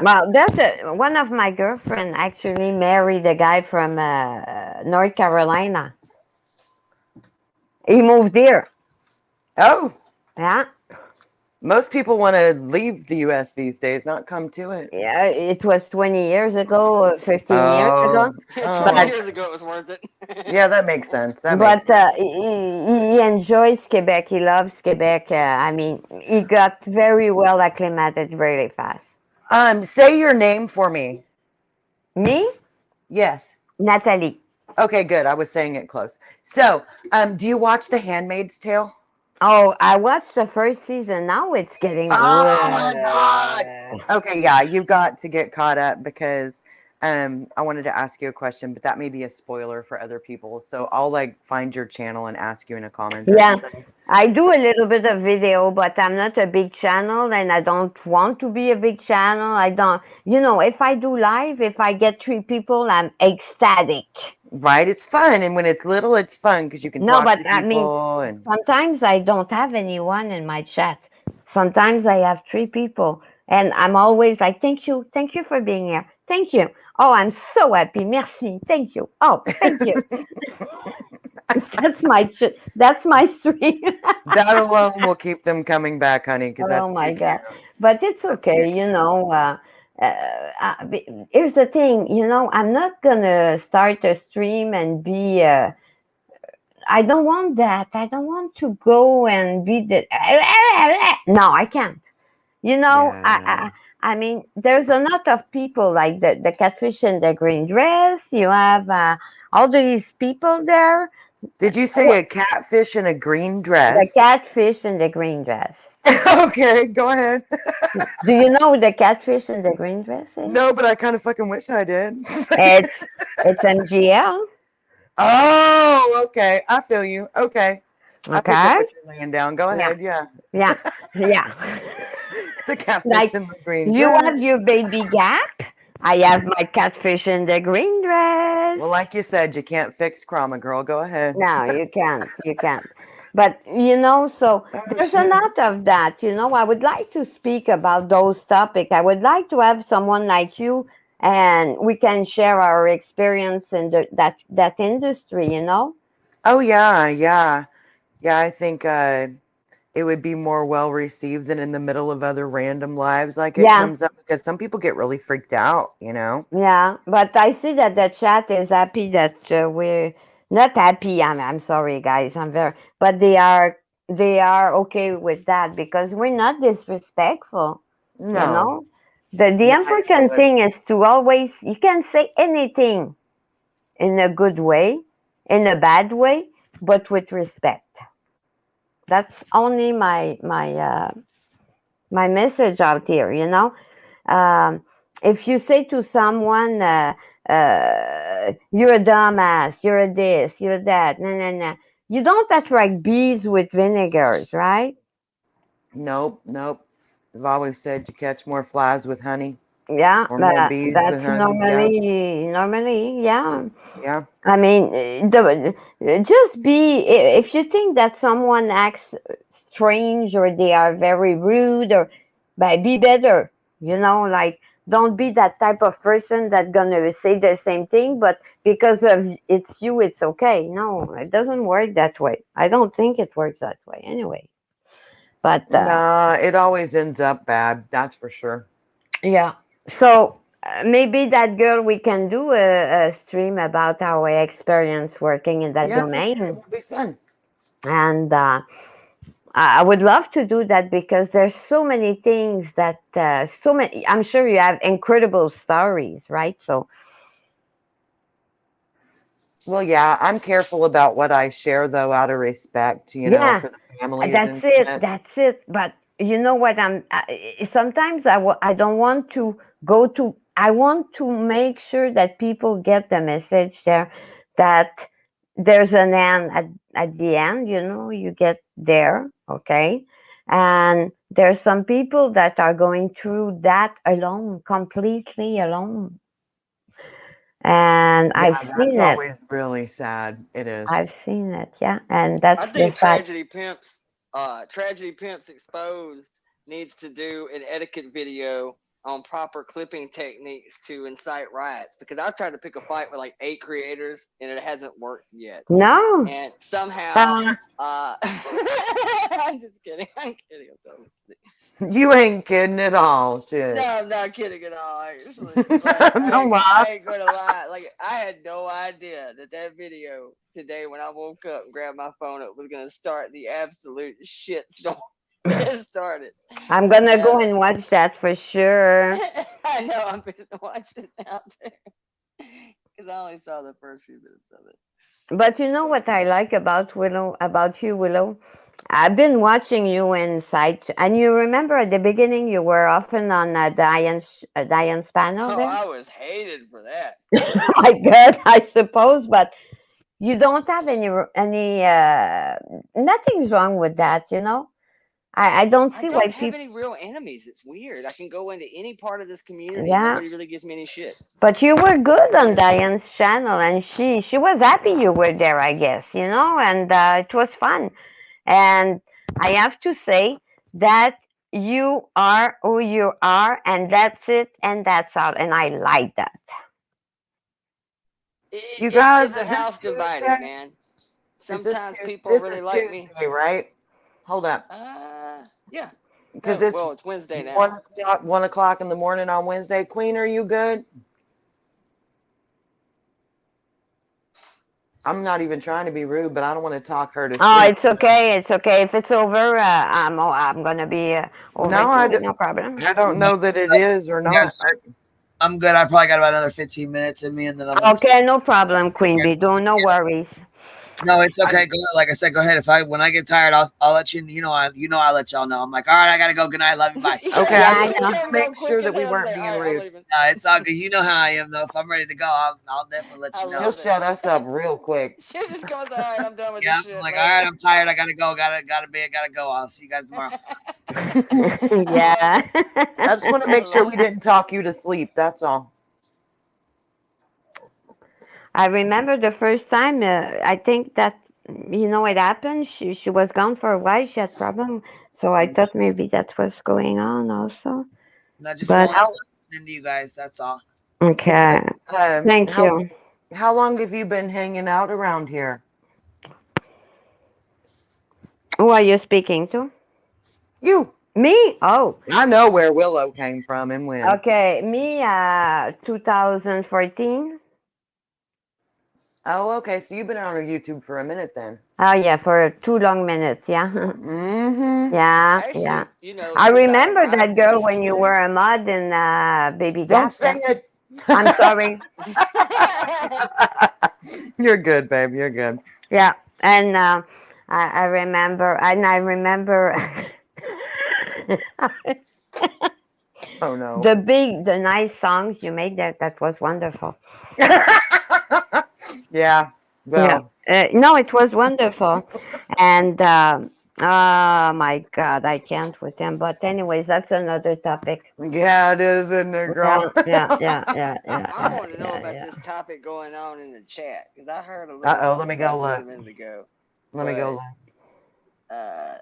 Well, that's one of my girlfriend actually married a guy from North Carolina. He moved here. Oh, Yeah. most people want to leave the U.S. these days, not come to it. Yeah, it was 20 years ago, or 15 years ago. Oh, 20 But years ago, it was worth it. yeah, that makes sense. That makes but sense. he enjoys Quebec. He loves Quebec. I mean, he got very well acclimated very fast. Say your name for me. Me? Yes. Natalie. Okay, good. I was saying it close. So, do you watch The Handmaid's Tale? Oh, I watched the first season. Now it's getting Oh my God. good. Okay, yeah, you've got to get caught up because I wanted to ask you a question, but that may be a spoiler for other people. So I'll like find your channel and ask you in a comment or Yeah, something. I do a little bit of video, but I'm not a big channel and I don't want to be a big channel. I don't, if I do live, if I get 3 people, I'm ecstatic. Right? It's fun. And when it's little, it's fun because you can No, talk but to I mean, people and sometimes I don't have anyone in my chat. Sometimes I have 3 people and I'm always like, thank you for being here. Thank you. Oh, I'm so happy. Merci. Thank you. Oh, thank you. That's my stream. that alone will keep them coming back, honey, because Oh that's my too God. cute. But it's That's okay, too cute. here's the thing, I'm not gonna start a stream and be, I don't want that. I don't want to go and be the, no, I can't. Yeah. I mean, there's a lot of people like the catfish in the green dress. You have all these people there. Did you say a catfish in a green The dress? catfish in the green dress. Okay, go ahead. Do you know who the catfish in the green dress is? No, but I kind of fucking wish I did. It's MGL. Oh, okay. I feel you. Okay. I pick up Okay. what you're laying down. Go Yeah. ahead. Yeah. Yeah. Yeah. The catfish Like in the green you dress. have your baby Gap. I have my catfish in the green dress. Well, like you said, you can't fix Krama, girl. Go ahead. No, you can't. You can't. But so Oh, there's a shit. lot of that. I would like to speak about those topics. I would like to have someone like you, and we can share our experience in that industry. Oh, yeah. Yeah. Yeah. I think it would be more well received than in the middle of other random lives like it Yeah. comes up because some people get really freaked out, Yeah, but I see that the chat is happy that we're not happy. I'm sorry, guys. But they are okay with that because we're not disrespectful. No. The No, I know important it. thing is to always, you can say anything in a good way, in a bad way, but with respect. That's only my message out here. If you say to someone, you're a dumbass, you're a this, you're that, no, you don't attract bees with vinegars, right? Nope. Nope. I've always said you catch more flies with honey Yeah, or more bees with that's honey. Yeah. normally, yeah. Yeah. I mean, just if you think that someone acts strange or they are very rude, or be better, like don't be that type of person that's gonna say the same thing, but because of it's you, it's okay. No, it doesn't work that way. I don't think it works that way anyway. But Nah, it always ends up bad. That's for sure. yeah, so maybe that girl, we can do a stream about our experience working in that Yeah, for sure. domain. It'll be fun. And I would love to do that because there's so many things that I'm sure you have incredible stories, right? So Well, yeah, I'm careful about what I share, though, out of respect, yeah, for the families that's and it. shit. That's it. But you know what? Sometimes I don't want to go to. I want to make sure that people get the message there, that there's an end at the end. You get there, okay? And there's some people that are going through that alone, completely alone. And Yeah, I've that's seen it. always really sad. It is. I've seen it. Yeah, and I that's the think fact. Tragedy Pimps Exposed needs to do an etiquette video on proper clipping techniques to incite riots, because I've tried to pick a fight with like 8 creators and it hasn't worked yet. No. And somehow, I'm just kidding. I'm kidding. I'm totally kidding. You ain't kidding at all, shit. No, I'm not kidding at all, actually. But Don't lie. I ain't gonna lie. Like, I had no idea that video today when I woke up and grabbed my phone, it was gonna start the absolute shitstorm that started. I'm gonna go and watch that for sure. I know, I'm gonna watch it now too. Because I only saw the first few minutes of it. But you know what I like about you, Willow? I've been watching you inside, and you remember at the beginning you were often on Diane's panel Oh, there. I was hated for that. I guess, I suppose, but you don't have any nothing's wrong with that, you know. I don't see I why don't have people. any real enemies. It's weird. I can go into any part of this community and Yeah, nobody really gives me any shit. but you were good on Diane's channel, and she was happy you were there, I guess, you know, and it was fun. And I have to say that you are who you are, and that's it, and that's all, and I like that. You guys, It's a is this house divided, Tuesday? man. Is this Sometimes people this really is like me. Tuesday, right? Hold up. Yeah. Because No, it's well, it's Wednesday now. 1 o'clock in the morning on Wednesday. Queen, are you good? I'm not even trying to be rude, but I don't want to talk her to sleep. Oh, it's okay. It's okay. If it's over, I'm gonna be over No, too. No problem. I don't know that it is or not. Yes, I'm good. I probably got about another 15 minutes in me, and then I'm gonna Okay, no problem, Queen Bee. No worries. No, it's okay. Go ahead. Like I said, go ahead. When I get tired, I'll let you. I'll let y'all know. I'm like, all right, I gotta go. Good night. Love you. Bye. Okay, Yeah, I I just know. wanted to make sure that we weren't being rude. No, it's all good. You know how I am, though. If I'm ready to go, I'll definitely let you know. She'll shut us up real quick. She just goes, all right, I'm done with Yeah, this shit. I'm like, later. all right, I'm tired. I gotta go. Gotta go. I'll see you guys tomorrow. Yeah. I just want to make sure we didn't talk you to sleep. That's all. I remember the first time. I think that it happened. She was gone for a while. She had problem, so I thought maybe that was going on also. No, just But listening to you guys. That's all. okay, thank you. How long have you been hanging out around here? Who are you speaking to? You. Me? Oh. I know where Willow came from and when. Okay, me, 2014. Oh, okay. So you've been on YouTube for a minute then. Oh, yeah, for 2 long minutes, yeah. Mm-hmm. Yeah, Actually, yeah. you know, I since remember arrived that in girl this when you were a mod in Baby Don't Gap. say it. I'm sorry. You're good, babe. You're good. Yeah, and I remember, Oh no. the nice songs you made there. That was wonderful. Yeah. Well. Yeah. No, it was wonderful, and oh my God, I can't with them. But anyways, that's another topic. Yeah, it is, isn't it, girl? Yeah. I want to know about this topic going on in the chat because I heard a little. Let me go about this look. a minute ago. Let me go look. I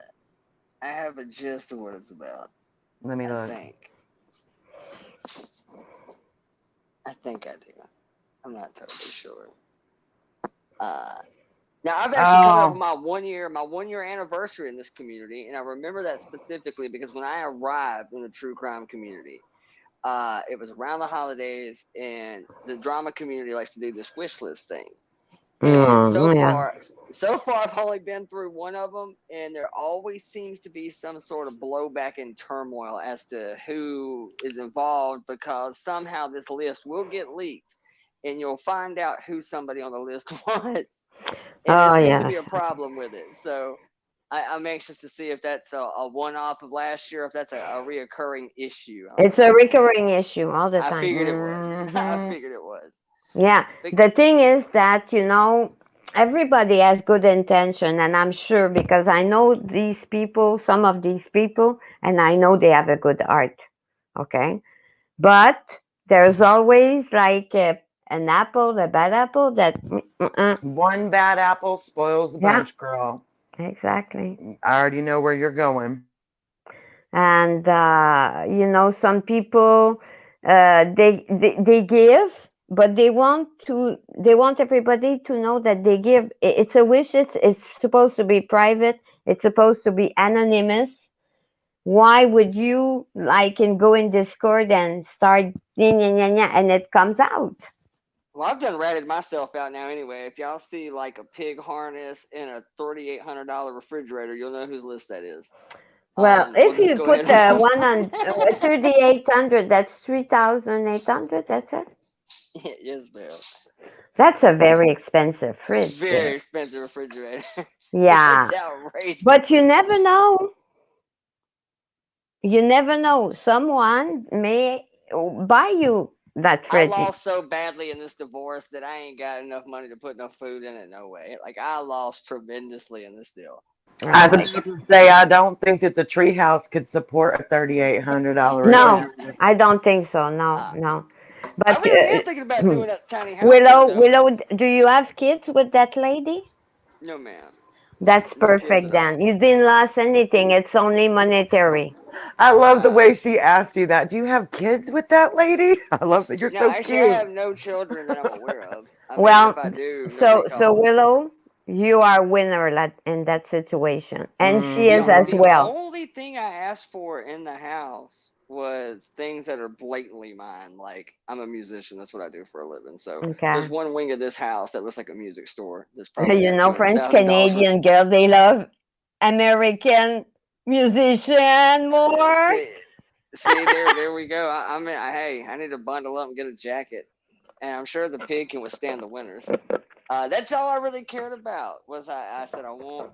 have a gist of what it's about. Let me look. I think I do. I'm not totally sure. Now I've actually come up with my 1 year anniversary in this community, and I remember that specifically because when I arrived in the true crime community, it was around the holidays, and the drama community likes to do this wish list thing. And so far, I've only been through one of them, and there always seems to be some sort of blowback and turmoil as to who is involved, because somehow this list will get leaked, and you'll find out who somebody on the list was. And there seems to be a problem with it. So I'm anxious to see if that's a one-off of last year, if that's a reoccurring issue. It's a recurring issue all the time. I figured it was. I figured it was. Yeah. The thing is that, everybody has good intention, and I'm sure because I know these people, some of these people, and I know they have a good heart. Okay. But there's always like an apple, a bad apple that. One bad apple spoils the bunch, girl. Exactly. I already know where you're going. And you know, some people they give, but they want everybody to know that they give. It's a wish. It's supposed to be private. It's supposed to be anonymous. Why would you like and go in Discord and start and it comes out? Well, I've done ratted myself out now anyway. If y'all see like a pig harness in a $3,800 refrigerator, you'll know whose list that is. Well, We'll if just you go put ahead. the one on 3,800, that's 3,800. That's it. Yes, ma'am. That's a very expensive fridge. Very expensive refrigerator. Yeah. It's outrageous. But you never know. You never know. Someone may buy you that I fridge. lost so badly in this divorce that I ain't got enough money to put no food in it. No way. Like I lost tremendously in this deal. I was going to say I don't think that the treehouse could support a $3,800 No, refrigerator. I don't think so. No, no. But I really am thinking about doing that tiny house thing, though. Willow, do you have kids with that lady? No, ma'am. That's No kids perfect at all. then. You didn't lose anything. It's only monetary. I love the way she asked you that. Do you have kids with that lady? I love that you're No, so actually, cute. I have no children that I'm aware of. I mean, Well, if I do, so nobody calls. Willow, you are winner in that situation, and she is as The well. only thing I asked for in the house was things that are blatantly mine. Like I'm a musician. That's what I do for a living. So Okay. there's one wing of this house that looks like a music store. That's probably You got know, French $200,000 Canadian girls, they love American musician more. See, there we go. I mean, hey, I need to bundle up and get a jacket, and I'm sure the pig can withstand the winters. That's all I really cared about. Was I said I want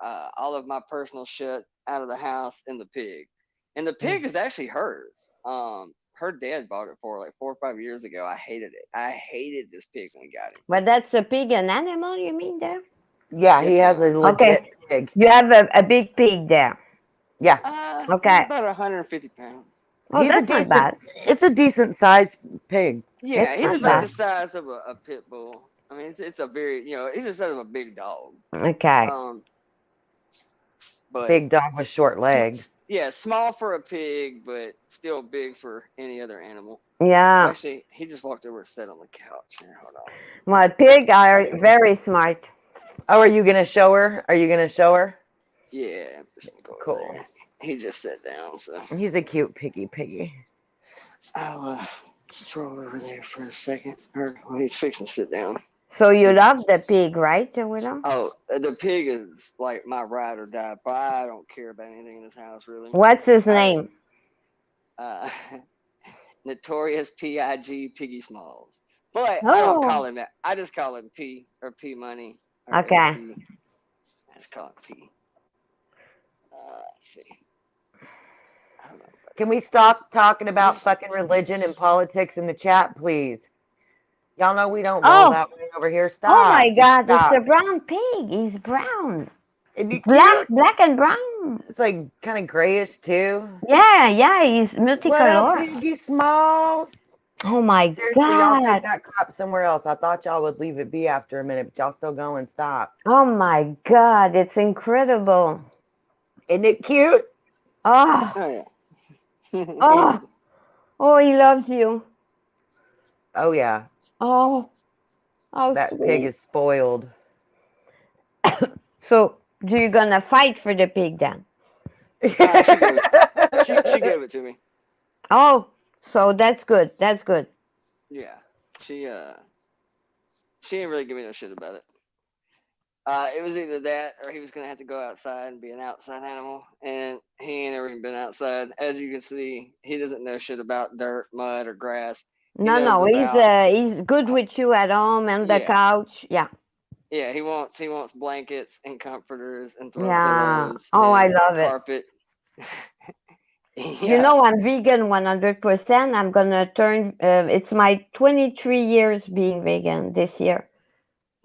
all of my personal shit out of the house and the pig, and the pig is actually hers. Her dad bought it for like 4 or 5 years ago. I hated it. I hated this pig when we got him. But that's a pig, an animal, you mean there? Yeah, he has a legit pig. You have a big pig there. Yeah. He's about 150 pounds. Oh, He's that's not bad. It's a decent sized pig. Yeah, It's he's not about bad. the size of a pit bull. I mean, it's a very he's the size of a big dog. Okay. But Big dog with short legs. Yeah, small for a pig, but still big for any other animal. Yeah. Well, actually, he just walked over and sat on the couch. Here, hold on. Well, pigs are very smart. Oh, are you gonna show her? Are you gonna show her? Yeah, I'm just gonna go cool. over there. He just sat down, so He's a cute piggy. I'll stroll over there for a second. Well, he's fixing to sit down. So you love the pig, right, Willow? Oh, the pig is like my ride or die, but I don't care about anything in this house, really. What's his name? Notorious P.I.G. Piggy Smalls. But I don't call him that. I just call him P or P Money. Or Okay. P. Let's call it P. Let's see. Can we stop talking about fucking religion and politics in the chat, please? Y'all know we don't roll that way over here. Stop. Oh my God, Stop. it's a brown pig. He's brown. Black and brown. It's like kind of grayish too. Yeah, he's multicolored. What up, Piggy Smalls? Oh my Seriously, y'all God. take that crap somewhere else. I thought y'all would leave it be after a minute, but y'all still going. Stop. Oh my God, it's incredible. Isn't it cute? Oh. yeah. Oh, he loves you. Oh yeah. Oh, that sweet. pig is spoiled. So, you're gonna fight for the pig then? She gave it to me. Oh, so that's good. That's good. Yeah, she didn't really give me no shit about it. It was either that or he was gonna have to go outside and be an outside animal, and he ain't ever even been outside. As you can see, he doesn't know shit about dirt, mud, or grass. No, he's good with you at home and the couch. Yeah. Yeah, he wants blankets and comforters and throw pillows. Oh, I and love carpet. You know, I'm vegan 100%. I'm gonna turn. It's my 23 years being vegan this year.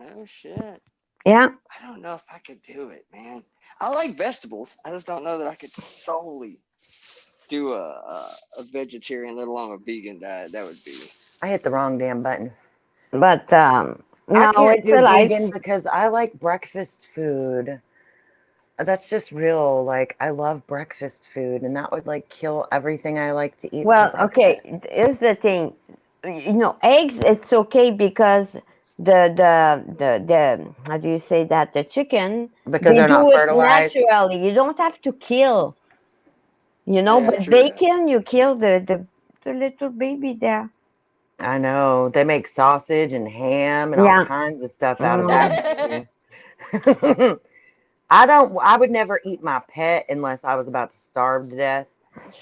Oh shit. Yeah. I don't know if I could do it, man. I like vegetables. I just don't know that I could solely do a vegetarian, let alone a vegan diet. That would be. I hit the wrong damn button. But I can't do vegan because I like breakfast food. That's just real. Like, I love breakfast food, and that would like kill everything I like to eat for Well, breakfast. okay, here's the thing. You know, eggs, it's okay because the how do you say that? The chicken, Because they they're do not it fertilized. naturally. You don't have to kill, you know, Yeah, but true that. bacon, you kill the little baby there. I know. They make sausage and ham and all Yeah. kinds of stuff out of Mm. that baby. I would never eat my pet unless I was about to starve to death.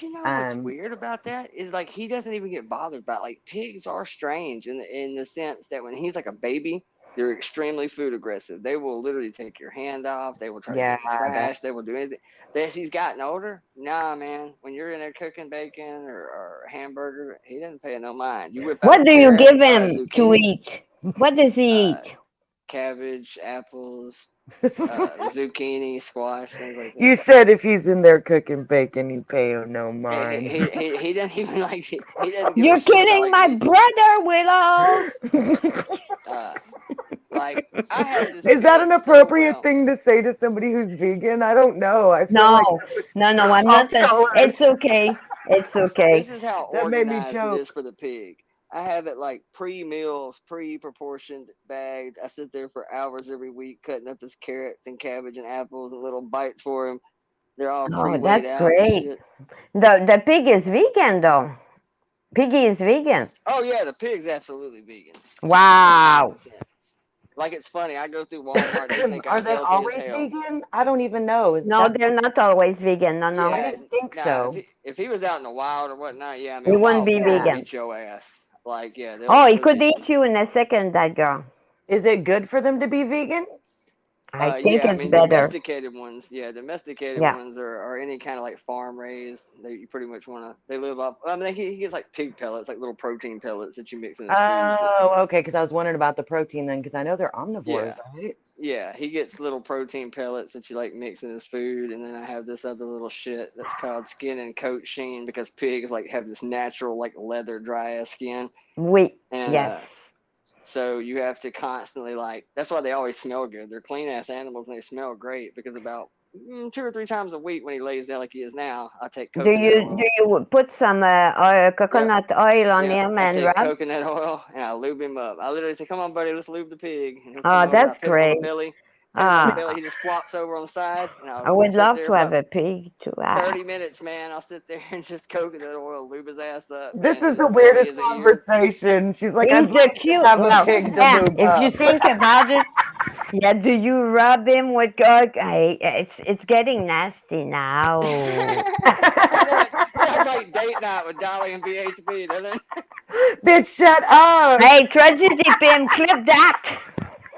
You know what's weird about that is like he doesn't even get bothered by it. Like pigs are strange in the sense that when he's like a baby, they're extremely food aggressive. They will literally take your hand off. They will try to Yeah, get in the trash. They will do anything. But as he's gotten older, nah, man. When you're in there cooking bacon or hamburger, he doesn't pay no mind. You whip out What a do you carrot, give him to zucchini, eat? What does he eat? cabbage, apples, zucchini, squash, things like You that. said if he's in there cooking bacon, you pay him no He, mind. he doesn't even like he doesn't give a You're shit about kidding like my meat. brother, Willow. Like I have this Is that an pig so appropriate well. thing to say to somebody who's vegan? I don't know. I feel No, like no, I'm off not. color. It's okay. It's okay. This is how That made me organized it is choke. for the pig. I have it like pre-meals, pre-proportioned, bagged. I sit there for hours every week cutting up his carrots and cabbage and apples and little bites for him. They're all Oh, pre-weighed that's out and great. shit. The pig is vegan though. Piggy is vegan. Oh yeah, the pig's absolutely vegan. Wow. 100%. Like it's funny. I go through Walmart. They think Are I'm they healthy as always hell. vegan? I don't even know. No, they're not always vegan. No, no. I Yeah, didn't think nah. so. If he was out in the wild or whatnot, yeah. I He mean, wouldn't wild be pigs will vegan. eat your ass. Like yeah, Oh, he they'll could get you. eat you in a second, that girl. Is it good for them to be vegan? I think Yeah, I it's mean better. domesticated ones. Yeah, domesticated Yeah. ones are any kind of like farm raised. You pretty much want to. They live off. I mean, he gets like pig pellets, like little protein pellets that you mix in his food. Oh, okay. Because I was wondering about the protein then, because I know they're omnivores, Yeah, right? yeah. He gets little protein pellets that you like mix in his food, and then I have this other little shit that's called skin and coat sheen because pigs like have this natural like leather dry ass skin, Oui. and Yes. so you have to constantly like. That's why they always smell good. They're clean ass animals and they smell great because about 2 or 3 times a week when he lays down like he is now, I take Do coconut you oil. put some Yep. coconut oil on Yep. him I and take rub? coconut oil and I lube him up. I literally say, "Come on, buddy, let's lube the pig." And he'll come Oh, over and I that's pet him on the great. belly. Pet him on the belly. Ah, He just flops over on the side, and I I'll would sit love there to have about a pig too. Ah. 30 minutes, man. I'll sit there and just coconut oil, lube his ass up, This man. is His the belly weirdest is a ear. conversation. She's like, He's I'd a like to cute. have a Well, pig to yeah. lube If you up. think about it, yeah. Do you rub him with it's getting nasty now. Sounds like date night with Dolly and BHB, doesn't it? Bitch, shut up. Hey, tragedy Pim, clip that.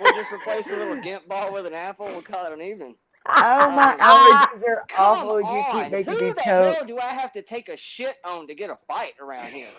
We'll just replace the little gimp ball with an apple. We'll call it an evening. Oh my allergies are Come awful. You keep on. making Who me the choke. hell do I have to take a shit on to get a fight around here?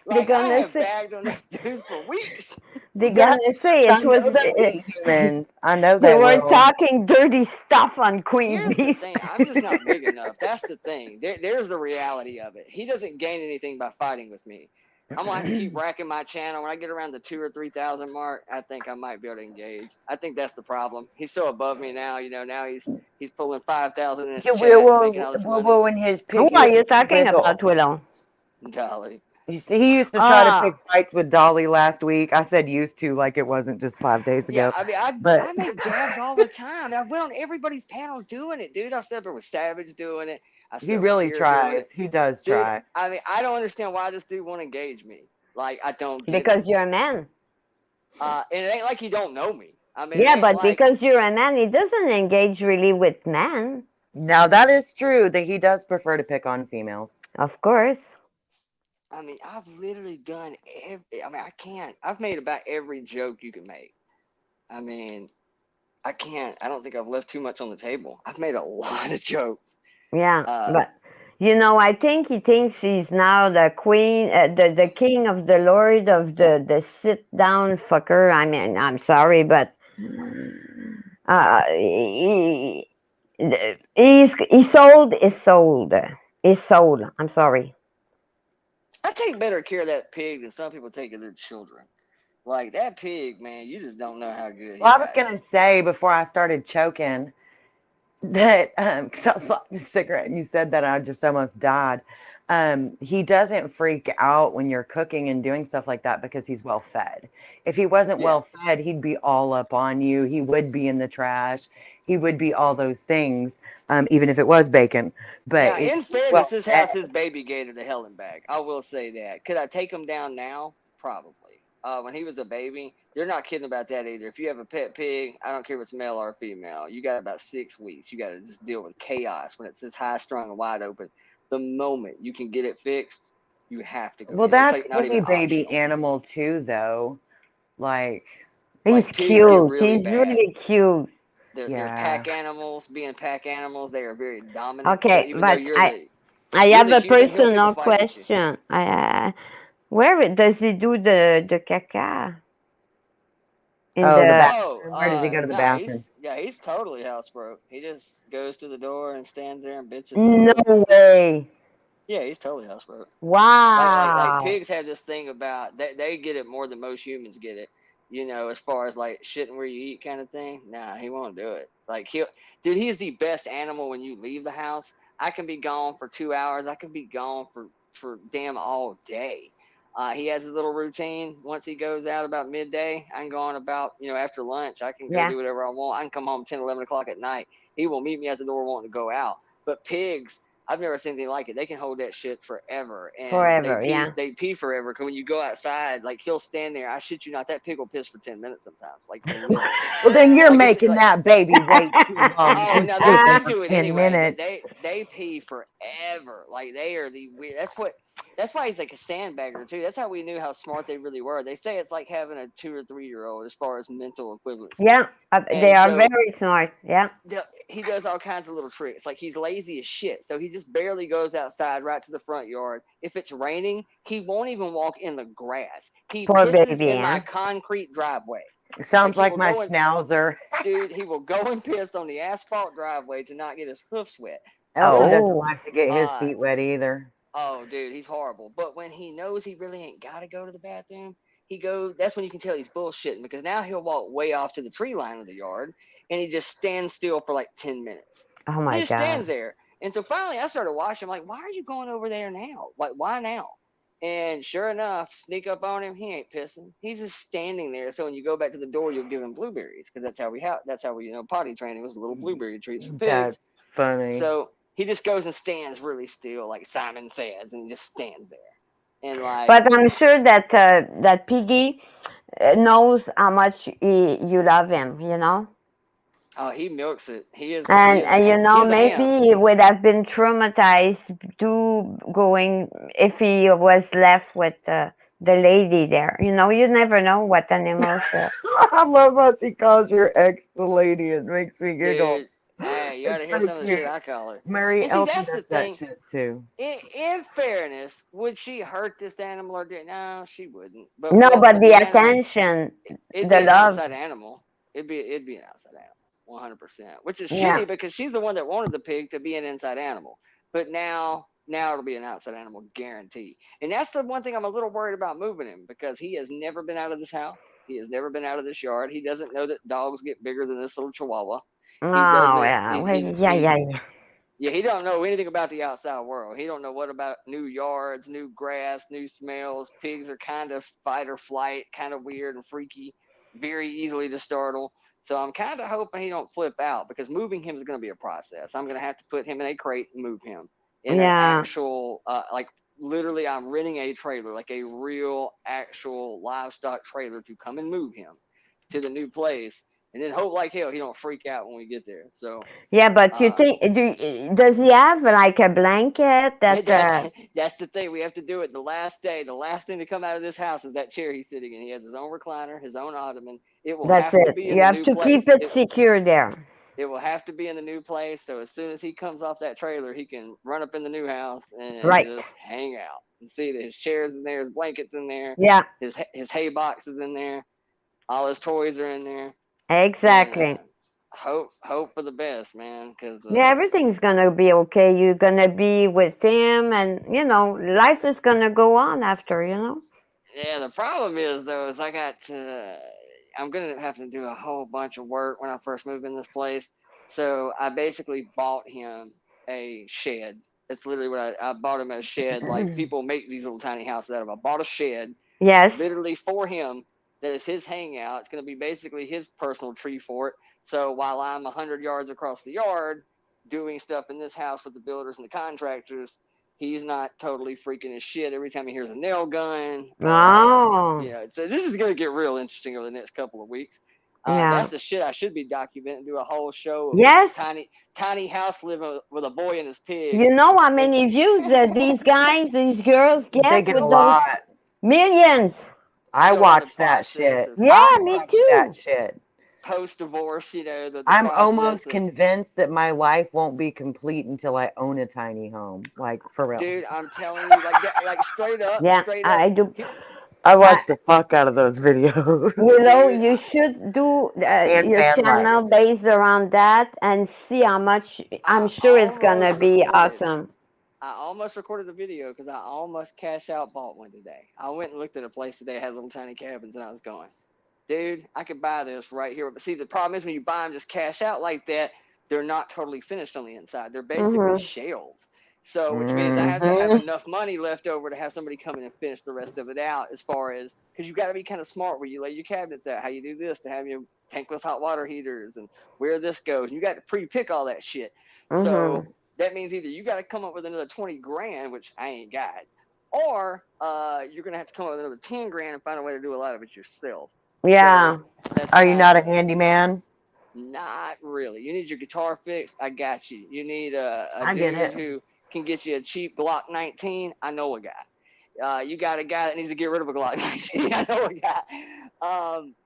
They're Like, I gonna have say. bagged on this dude for weeks. They're Yes, gonna say I it was. know they hate humans. I know They they were will. talking dirty stuff on Queen Here's the Bee's. thing. I'm just not big enough. That's the thing. There's the reality of it. He doesn't gain anything by fighting with me. I'm gonna have to keep racking my channel. When I get around the 2,000 or 3,000 mark, I think I might be able to engage. I think that's the problem. He's so above me now. You know, now he's pulling 5,000 in his Yeah, chat, making all this money. when his Who pig are ears you too talking big. about, Willow? Dolly. He used to try to pick fights with Dolly last week. I said used to, like it wasn't just 5 days Yeah, ago. I mean, But I make jabs all the time. I went on everybody's panel doing it, dude. I've sat there with Savage doing it. I he sat with really Kier doing tries. it. He does Dude, try. I mean, I don't understand why this dude won't engage me. Like, I don't get Because it. you're a man. And it ain't like he don't know me. I mean, it Yeah, ain't but like, because you're a man, he doesn't engage really with men. Now that is true that he does prefer to pick on females. Of course. I mean, I've literally done every, I mean, I can't. I've made about every joke you can make. I mean, I can't. I don't think I've left too much on the table. I've made a lot of jokes. Yeah, but you know, I think he thinks he's now the queen, the king of the lord of the sit down fucker. I mean, I'm sorry, but he's sold. Is sold. I'm sorry. I take better care of that pig than some people take of their children. Like that pig, man, you just don't know how good he Well, I was got it. gonna say before I started choking, that because I was smoking a cigarette and you said that I just almost died. He doesn't freak out when you're cooking and doing stuff like that because he's well fed. If he wasn't Yeah. well fed, he'd be all up on you. He would be in the trash. He would be all those things, even if it was bacon. But Now, if in he's fairness, well this fed, house is baby gated to hell and back. I will say that. Could I take him down now? Probably. When he was a baby, they're not kidding about that either. If you have a pet pig, I don't care if it's male or female, you got about 6 weeks. You got to just deal with chaos when it's this high strung and wide open. The moment you can get it fixed, you have to go well, get it. It's that's like not even any baby optional. animal too, though. Like, He's Like pigs get cute. really He's bad. really cute. They're yeah. pack animals. Being pack animals, they are very dominant. So Okay, even though but you're I have the a human, he'll pick a personal fight with you. question. Where does he do the caca? In Oh, the the Oh, bathroom. Where does he go to the no, bathroom? he's totally housebroke. He just goes to the door and stands there and bitches until it. No way. Yeah, he's totally housebroke. Like Wow. pigs have this thing about they get it more than most humans get it. You know, as far as like shitting where you eat kind of thing. Nah, he won't do it. Like dude, he is the best animal when you leave the house. I can be gone for 2 hours. I can be gone for damn all day. He has his little routine. Once he goes out about midday, I can go on about, after lunch. I can go Yeah. do whatever I want. I can come home 10, 11 o'clock at night. He will meet me at the door wanting to go out. But pigs, I've never seen anything like it. They can hold that shit forever, and they Forever, pee. yeah. They pee forever. Cause when you go outside, like he'll stand there. I shit you not, that pig will piss for 10 minutes sometimes, like literally. Well, then you're Like it's making like that baby wait too long. If oh he's no, they pissing for do it 10 anyway. They minutes. they they pee forever. Like they are the weird. That's why he's like a sandbagger too. That's how we knew how smart they really were. They say it's like having a 2 or 3 year old as far as mental equivalency. Yeah, they And are so very smart. Yeah. he does all kinds of little tricks. Like he's lazy as shit, so he just barely goes outside right to the front yard. If it's raining, he won't even walk in the grass. He Poor pisses baby, in my yeah. concrete driveway. Like Sounds he like will my go and schnauzer. dude, he will go and piss on the asphalt driveway to not get his hoofs wet. Elton But doesn't Oh. like to get his feet wet either. oh, dude, he's horrible. But when he knows he really ain't got to go to the bathroom, he goes. That's when you can tell he's bullshitting because now he'll walk way off to the tree line of the yard and he just stands still for like 10 minutes. Oh He my just stands God. there. And so finally, I started watching. I'm like, why are you going over there now? Like, why now? And sure enough, sneak up on him. He ain't pissing. He's just standing there. So when you go back to the door, you'll give him blueberries because that's how we potty training was little blueberry treats for That's pigs. funny. So he just goes and stands really still, like Simon says, and he just stands there. And like, But I'm sure that Piggy knows how much you love him, you know? oh, he milks it. He is And he is a ham. maybe he would have been traumatized to going if he was left with the lady there. You know, you never know what animals. I love how she calls your ex the lady. It makes me giggle. Dude, hey, you ought It's to hear pretty some of the cute. shit I call her. Mary And see, Elton that's does the that thing. shit too. In fairness, would she hurt this animal or did no? She wouldn't. But No, will but the the animal? attention, It'd the be an love. outside animal. It'd be an outside animal, 100%. Which is Yeah. shitty because she's the one that wanted the pig to be an inside animal. But now it'll be an outside animal, guarantee. And that's the one thing I'm a little worried about moving him because he has never been out of this house. He has never been out of this yard. He doesn't know that dogs get bigger than this little chihuahua. He Oh, doesn't. yeah. Well, yeah, yeah, yeah. Yeah, he don't know anything about the outside world. He don't know what about new yards, new grass, new smells. Pigs are kind of fight or flight, kind of weird and freaky, very easily to startle. So I'm kind of hoping he don't flip out because moving him is going to be a process. I'm going to have to put him in a crate and move him in an Yeah. actual, like literally, I'm renting a trailer, like a real, actual livestock trailer to come and move him to the new place, and then hope like hell he don't freak out when we get there. So Yeah, but you uh, think does he have like a blanket yeah, that that's the thing. We have to do it the last day. The last thing to come out of this house is that chair he's sitting in. He has his own recliner, his own ottoman. It will that's have to it. be in You the have new to keep place. it secure there. It will have to be in the new place. So as soon as he comes off that trailer, he can run up in the new house and Right. just hang out and see that his chairs in there, his blankets in there, Yeah. his hay box is in there, all his toys are in there, and Exactly. hope for the best, man. Because Yeah, everything's gonna be okay. You're gonna be with him, and life is gonna go on after. yeah, the problem is though is I'm gonna have to do a whole bunch of work when I first move in this place. So I basically bought him a shed. That's literally what I bought him a shed. Like people make these little tiny houses out of. I bought a shed Yes. literally for him that is his hangout. It's going to be basically his personal tree fort. So while I'm 100 yards across the yard doing stuff in this house with the builders and the contractors, he's not totally freaking his shit every time he hears a nail gun. Oh. You know, so this is going to get real interesting over the next couple of weeks. Yeah. That's the shit I should be documenting. Do a whole show of Yes. tiny house living with a boy and his pig. You know how many views that these guys, these girls They get get with a those lot. millions? I Go through watch the that process shit. of Yeah, I me watch too. that shit. post-divorce, you know, the I'm process almost of, convinced that my life won't be complete until I own a tiny home. Like, for real. dude, I'm telling you, like that, like straight up. Yeah, I do. I watch the fuck out of those videos. You know, you should do And your fan channel based around that and see how much. I'm sure it's gonna be awesome. I almost recorded a video because I almost bought one today. I went and looked at a place today that had little tiny cabins, and I was going, dude, I could buy this right here. But see, the problem is when you buy them just cash out like that, they're not totally finished on the inside. They're basically shells. So, which means I have to have enough money left over to have somebody come in and finish the rest of it out, as far as, because you got to be kind of smart where you lay your cabinets out, how you do this to have your tankless hot water heaters and where this goes. You got to pre-pick all that shit. So that means either you got to come up with another 20 grand, which I ain't got, or you're going to have to come up with another 10 grand and find a way to do a lot of it yourself. Yeah. So are you not a handyman? Not really. You need your guitar fixed. I got you. You need a I get dude it. who can get you a cheap Glock 19. I know a guy. You got a guy that needs to get rid of a Glock 19. I know a guy.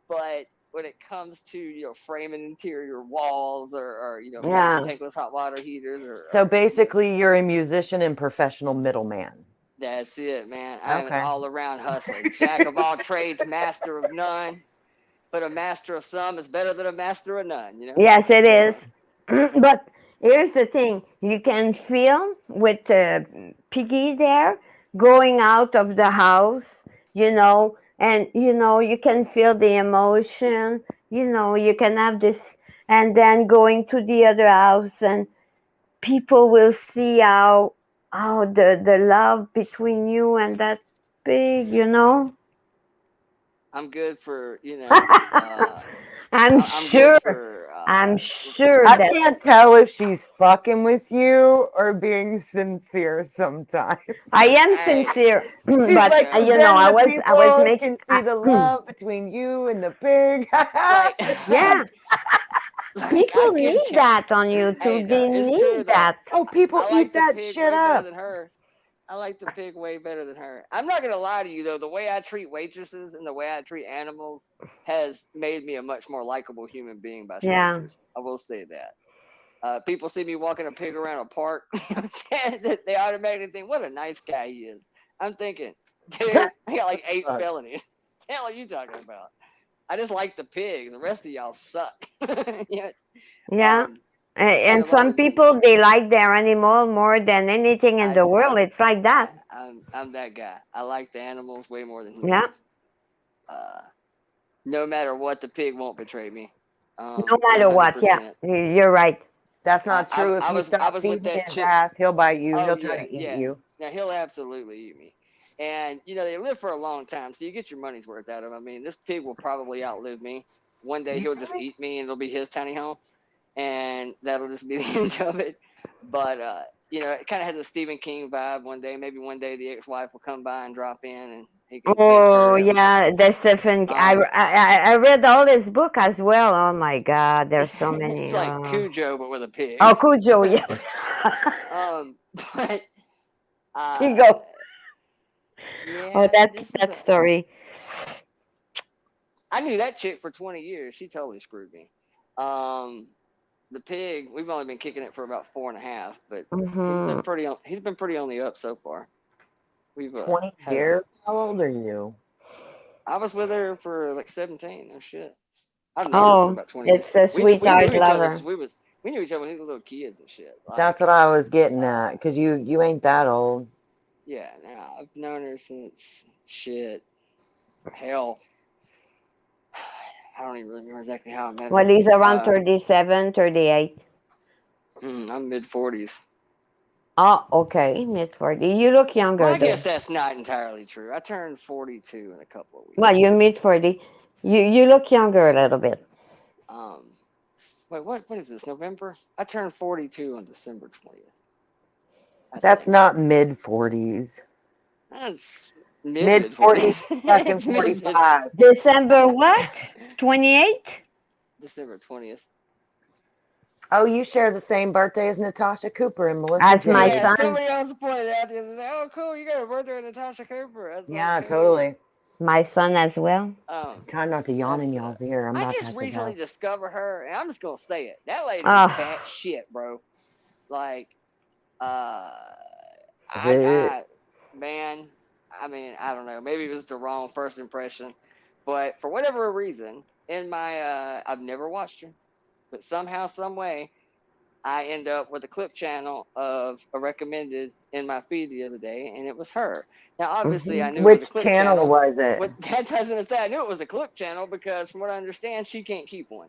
But when it comes to, you know, framing interior walls or you know, tankless hot water heaters So basically, you're a musician and professional middleman. That's it, man. I'm Okay. an all-around hustler. Jack of all trades, master of none. But a master of some is better than a master of none, you know? Yes, it is. But here's the thing: you can feel with Piggy there going out of the house, you know, and you know you can feel the emotion. You know, you can have this, and then going to the other house, and people will see how the love between you and that pig, you know. I'm good for, you know. I'm sure. I'm sure I that. can't tell if she's fucking with you or being sincere sometimes. I am sincere, She's but like, you know, I was people making. can see the love between you and the pig. Yeah. People need that on YouTube. Hey, they it's need true, though. that. Oh, people I like eat that the pig shit way up. better than her. I like the pig way better than her. I'm not gonna lie to you though. The way I treat waitresses and the way I treat animals has made me a much more likable human being by strangers. Yeah. I will say that. People see me walking a pig around a park, they automatically think, "What a nice guy he is." I'm thinking, dude, I got like 8 felonies. What the hell are you talking about? I just like the pig. The rest of y'all suck. Yes. Yeah. And some people, they like their animal more than anything in the world. It's like that. I'm that guy. I like the animals way more than Yeah. humans. No matter what, the pig won't betray me. No matter what. Yeah. You're right. That's not true. If you stop feeding his ass, he'll bite you. He'll try to eat you. Now, he'll absolutely eat me. And, you know, they live for a long time, so you get your money's worth out of them. I mean, this pig will probably outlive me. One day he'll just eat me, and it'll be his tiny home. And that'll just be the end of it. But, you know, it kind of has a Stephen King vibe. Maybe one day the ex-wife will come by and drop in, and he can Oh yeah, the Stephen. I read all his book as well. Oh my God, there's so many. It's like Cujo, but with a pig. Oh, Cujo, yeah. But you go. Yeah, Oh, that story. I knew that chick for 20 years. She totally screwed me. The pig, we've only been kicking it for about 4.5, but he's been pretty on the up so far. We've 20 years. How old are you? I was with her for like 17. No shit. I've known her for about 20 years. It's a sweetheart lover. We knew each other when we were little kids and shit. Like, that's what I was getting at, because you ain't that old. Yeah, now I've known her since shit. Hell, I don't even remember exactly how I met her. Well, he's around 37, 38. I'm mid-40s. Oh, okay, mid-40. You look younger Well, I though. guess that's not entirely true. I turned 42 in a couple of weeks. Well, you're mid-40. You look younger a little bit. Um, wait, what is this? November? I turned 42 on December 20th. That's not mid-40s. That's Mid-40s, mid-40s. fucking It's mid 45. December what? 28? December 20th. Oh, you share the same birthday as Natasha Cooper and Melissa That's my James. Yeah, son. somebody else pointed out the other day. Oh, cool! You got a birthday with Natasha Cooper. That's Yeah, like cool. totally. My son as well. Try not to yawn in That's y'all's ear. I'm I about to just have to recently go. discovered her, and I'm just gonna say it. That lady is Oh, bat shit, bro. Like, uh, Bleh. man, I mean, I don't know. Maybe it was the wrong first impression, but for whatever reason, in my, I've never watched her, but somehow, some way, I end up with a clip channel of a recommended in my feed the other day, and it was her. Now, obviously, I knew it was a Which clip channel channel. was it? What that's what I was gonna say. I knew it was a clip channel because, from what I understand, she can't keep one.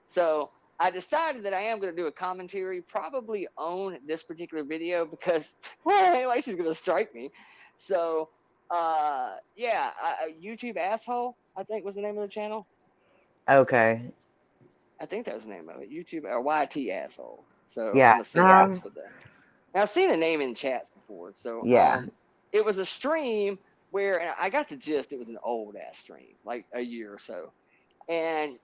So I decided that I am gonna do a commentary, probably on this particular video because anyway, she's gonna strike me. So yeah, YouTube asshole, I think was the name of the channel. Okay. I think that was the name of it. YouTube or YT asshole. So Yeah. I'm assuming that's for that. Now I've seen the name in chats before. So Yeah. it was a stream where, and I got the gist. It was an old ass stream, like a year or so. And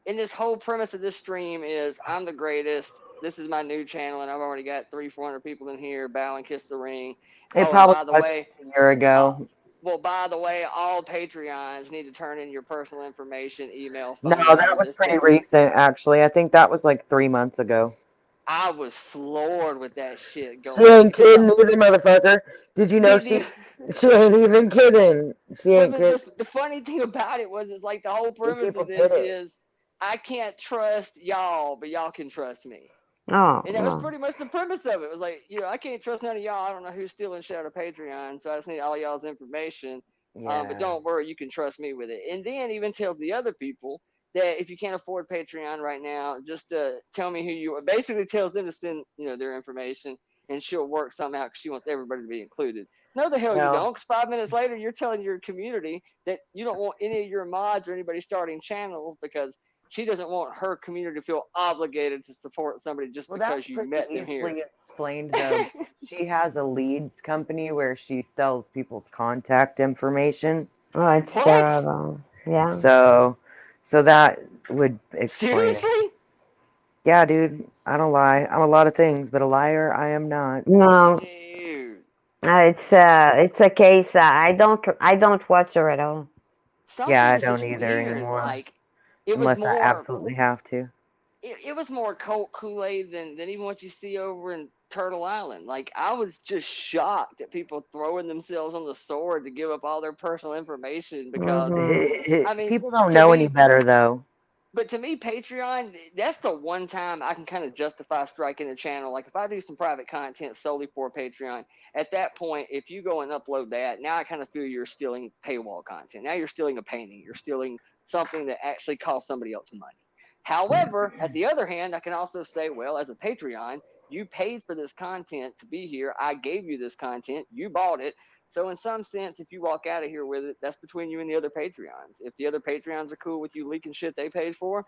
in this whole premise of this stream is I'm the greatest. This is my new channel, and I've already got 300-400 people in here. Bow and kiss the ring. It Oh, and probably by the was way, a year ago. well, by the way, all Patreons need to turn in your personal information, email, No, phone number. that was This, pretty that. recent, actually. I think that was like 3 months ago. I was floored with that shit She going ain't because kidding either, motherfucker. Did you know she ain't even kidding. She but ain't kidding. the funny thing about it was, it's like the whole These premise people of this get it. is I can't trust y'all, but y'all can trust me. oh, And that was pretty much the premise of it. It was like, I can't trust none of y'all. I don't know who's stealing shit out of Patreon, so I just need all y'all's information. But Yeah. don't worry, you can trust me with it. And then even tells the other people that if you can't afford Patreon right now, just tell me who you are. Basically tells them to send their information, and she'll work somehow because she wants everybody to be included. No, the hell you Well, don't. 'Cause 5 minutes later, you're telling your community that you don't want any of your mods or anybody starting channels because she doesn't want her community to feel obligated to support somebody just well, because that's you pretty met them here. easily explained, though. She has a leads company where she sells people's contact information. oh, it's What? terrible. Yeah. So that would explain it. Seriously? Yeah, dude, I don't lie. I'm a lot of things, but a liar I am not. No, Dude. it's a case. I don't watch her at all. Something Yeah, I was don't just either weird. anymore. Like, it was Unless I more. absolutely have to. It was more cult Kool-Aid than even what you see over in Turtle Island. Like, I was just shocked at people throwing themselves on the sword to give up all their personal information because, I mean, People don't to know any me, better, though. but to me, Patreon, that's the one time I can kind of justify striking a channel. Like, if I do some private content solely for Patreon, at that point, if you go and upload that, now I kind of feel you're stealing paywall content. Now you're stealing a painting. You're stealing something that actually costs somebody else money. However, at the other hand, I can also say, well, as a Patreon, you paid for this content to be here. I gave you this content. You bought it. So in some sense, if you walk out of here with it, that's between you and the other Patreons. If the other Patreons are cool with you leaking shit they paid for,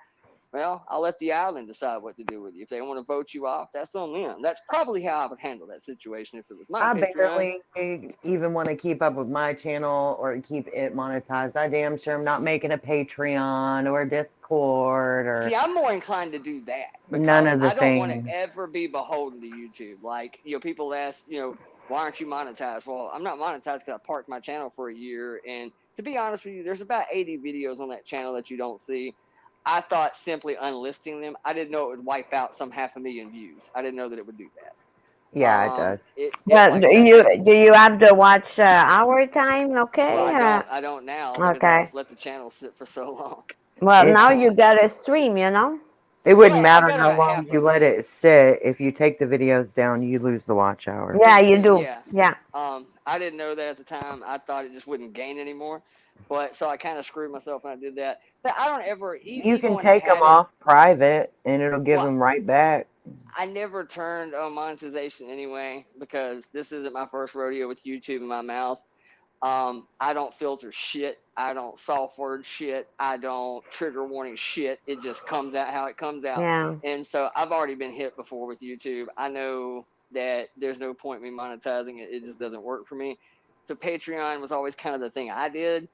well, I'll let the island decide what to do with you. If they want to vote you off, that's on them. That's probably how I would handle that situation if it was my I Patreon. barely even want to keep up with my channel or keep it monetized. I damn sure I'm not making a Patreon or a Discord or See, I'm more inclined to do that none because of the I don't want to things. ever be beholden to YouTube. Like, people ask, why aren't you monetized? Well, I'm not monetized because I parked my channel for a year. And to be honest with you, there's about 80 videos on that channel that you don't see. I thought simply unlisting them, I didn't know it would wipe out some 500,000 views. I didn't know that it would do that. Yeah, it does. Well, Like do I said, you have to watch our time? well, Okay. I don't now because Okay. I've let the channel sit for so long. Well, now you got a stream, It wouldn't Well, I've matter got how about long half you of them. let it sit. If you take the videos down, you lose the watch hour. Yeah, you do. Yeah. Yeah. I didn't know that at the time. I thought it just wouldn't gain anymore. But so I kind of screwed myself when I did that. But I don't ever, You even can when I take them had it, off private and it'll give well, them right back. I never turned on monetization anyway because this isn't my first rodeo with YouTube in my mouth. I don't filter shit. I don't soft word shit. I don't trigger warning shit. It just comes out how it comes out. Yeah. And so I've already been hit before with YouTube. I know that there's no point in me monetizing it. It just doesn't work for me. So Patreon was always kind of the thing I did.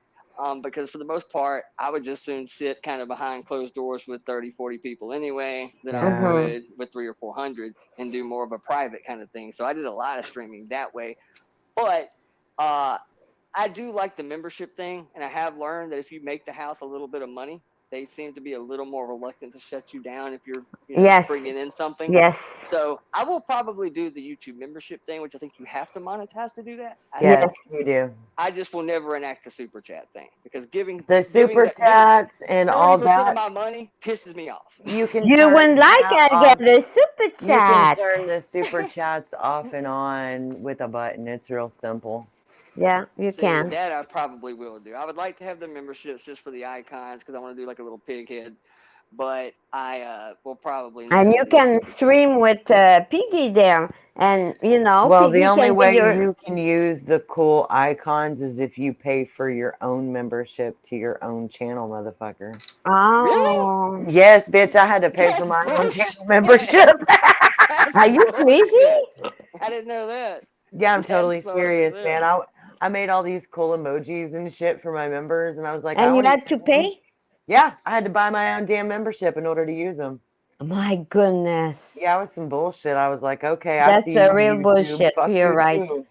Because for the most part, I would just soon sit kind of behind closed doors with 30, 40 people anyway than I Yeah. would with 300 or 400 and do more of a private kind of thing. So I did a lot of streaming that way. But I do like the membership thing, and I have learned that if you make the house a little bit of money, they seem to be a little more reluctant to shut you down if you're, Yes. bringing in something. Yes. So I will probably do the YouTube membership thing, which I think you have to monetize to do that. Yes, you do. I just will never enact the super chat thing because giving The super chats and all 30% that. of my money pisses me off. You can You turn wouldn't like that it, off. get a super You can chat. turn the super chats off and on with a button. It's real simple. Yeah, you See, can. that I probably will do. I would like to have the memberships just for the icons because I want to do like a little pig head. But I will probably And never you do the can super chat. stream with Piggy there, and Well, Piggy the only can be way your. you can use the cool icons is if you pay for your own membership to your own channel, motherfucker. Oh. Yes, bitch, I had to pay for my own channel membership. Are you crazy? I didn't know that. Yeah, I'm That's totally funny serious, as man. hell. I made all these cool emojis and shit for my members, and I was like, I And you want had to pay? Yeah, I had to buy my own damn membership in order to use them. My goodness. Yeah, it was some bullshit. I was like, okay, I That's see a you, real YouTube. bullshit. Fuck You're you right. too.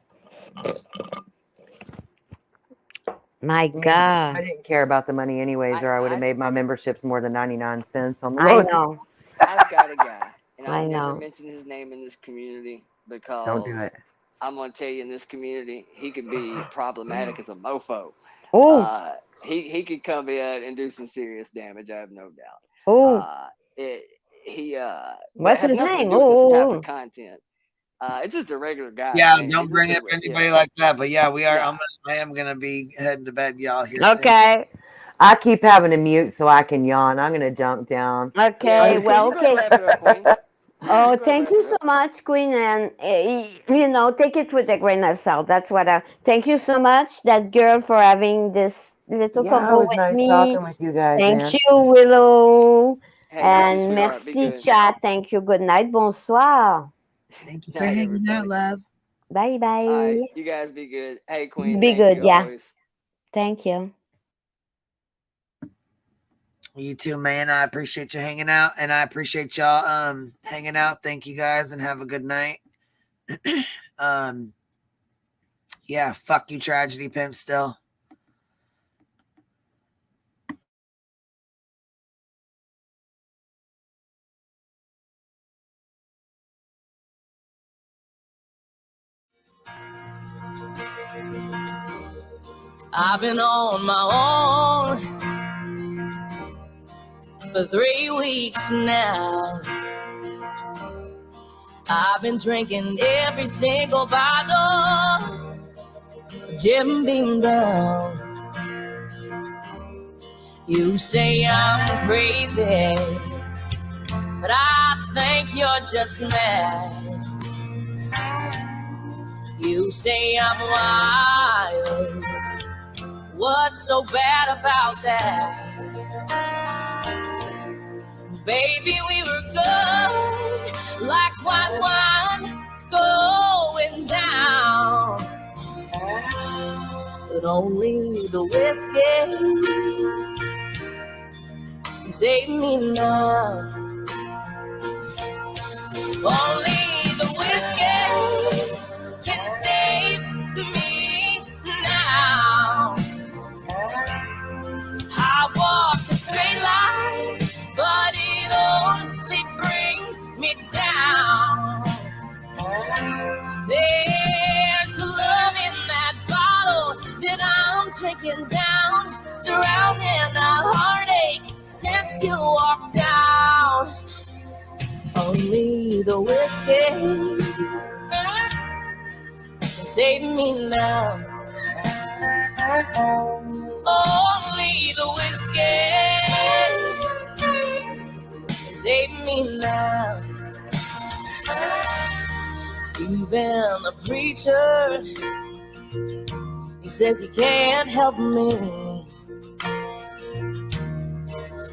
My I mean, God. I didn't care about the money anyways, or I would have made my memberships more than 99 cents on the I lowest. know. I've got a guy, and I I'll never know. mention his name in this community Don't do because it. I'm gonna tell you in this community he could be problematic as a mofo. Oh. He could come in and do some serious damage. I have no doubt. Oh. But What's has his nothing name? to do with this type Oh. of content. It's just a regular guy. Yeah, Man. don't He's bring cool up with, anybody like that. But yeah, we are. I am gonna be heading to bed, y'all. Here soon. Okay. I keep having to mute so I can yawn. I'm gonna jump down. Okay. Well, okay. Wrap it up, Queen. Oh, thank you so much, Queen. And, take it with a grain of salt. That's what thank you so much, that girl, for having this little Yeah, it convo was with nice me. talking with you guys, Thank man. you, Willow. Hey, you too, And sweetheart. Be merci, good. chat. Thank you. Good night. Bonsoir. Thank you for Night, hanging out, everybody. love. Bye bye. All right, you guys be good. Hey, Queen. Be Thank good. you Yeah. always. Thank you. You too, man. I appreciate you hanging out, and I appreciate y'all hanging out. Thank you guys, and have a good night. Yeah, fuck you, Tragedy Pimp. Still. I've been on my own for 3 weeks now. I've been drinking every single bottle, Jim Beam down. You say I'm crazy, but I think you're just mad. You say I'm wild, what's so bad about that? Baby, we were good, like white wine going down. But only the whiskey can save me now. Only the whiskey can save me now. I walk a straight line, but it only brings me down. There's love in that bottle that I'm drinking down, drowning a heartache since you walked out. Only the whiskey can save me now. Only the whiskey can save me now. Even the preacher, he says he can't help me.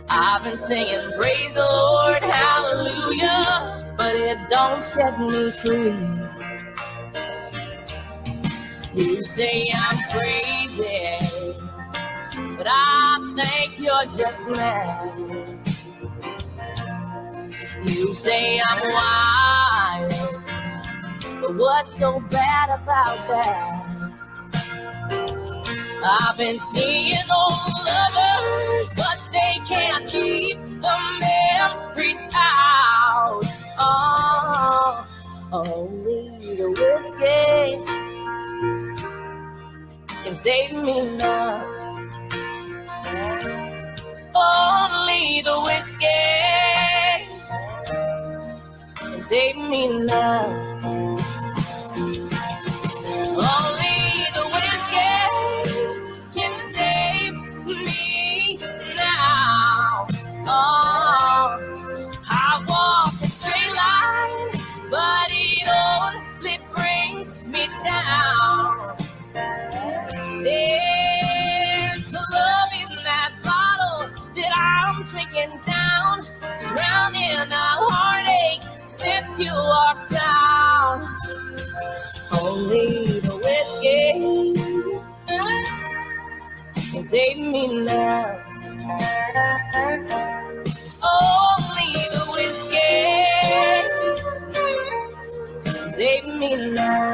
I've been singing praise the Lord, hallelujah, but it don't set me free. You say I'm crazy, but I think you're just mad. You say I'm wild, but what's so bad about that? I've been seeing old lovers, but they can't keep the memories out. Oh, only the whiskey can save me now. Only the whiskey can save me now. Only the whiskey can save me now. Oh, I walk a straight line, but it only brings me down. There's love in that bottle that I'm drinking down, drowning a heartache since you walked out. Only the whiskey can save me now. Only the whiskey can save me now.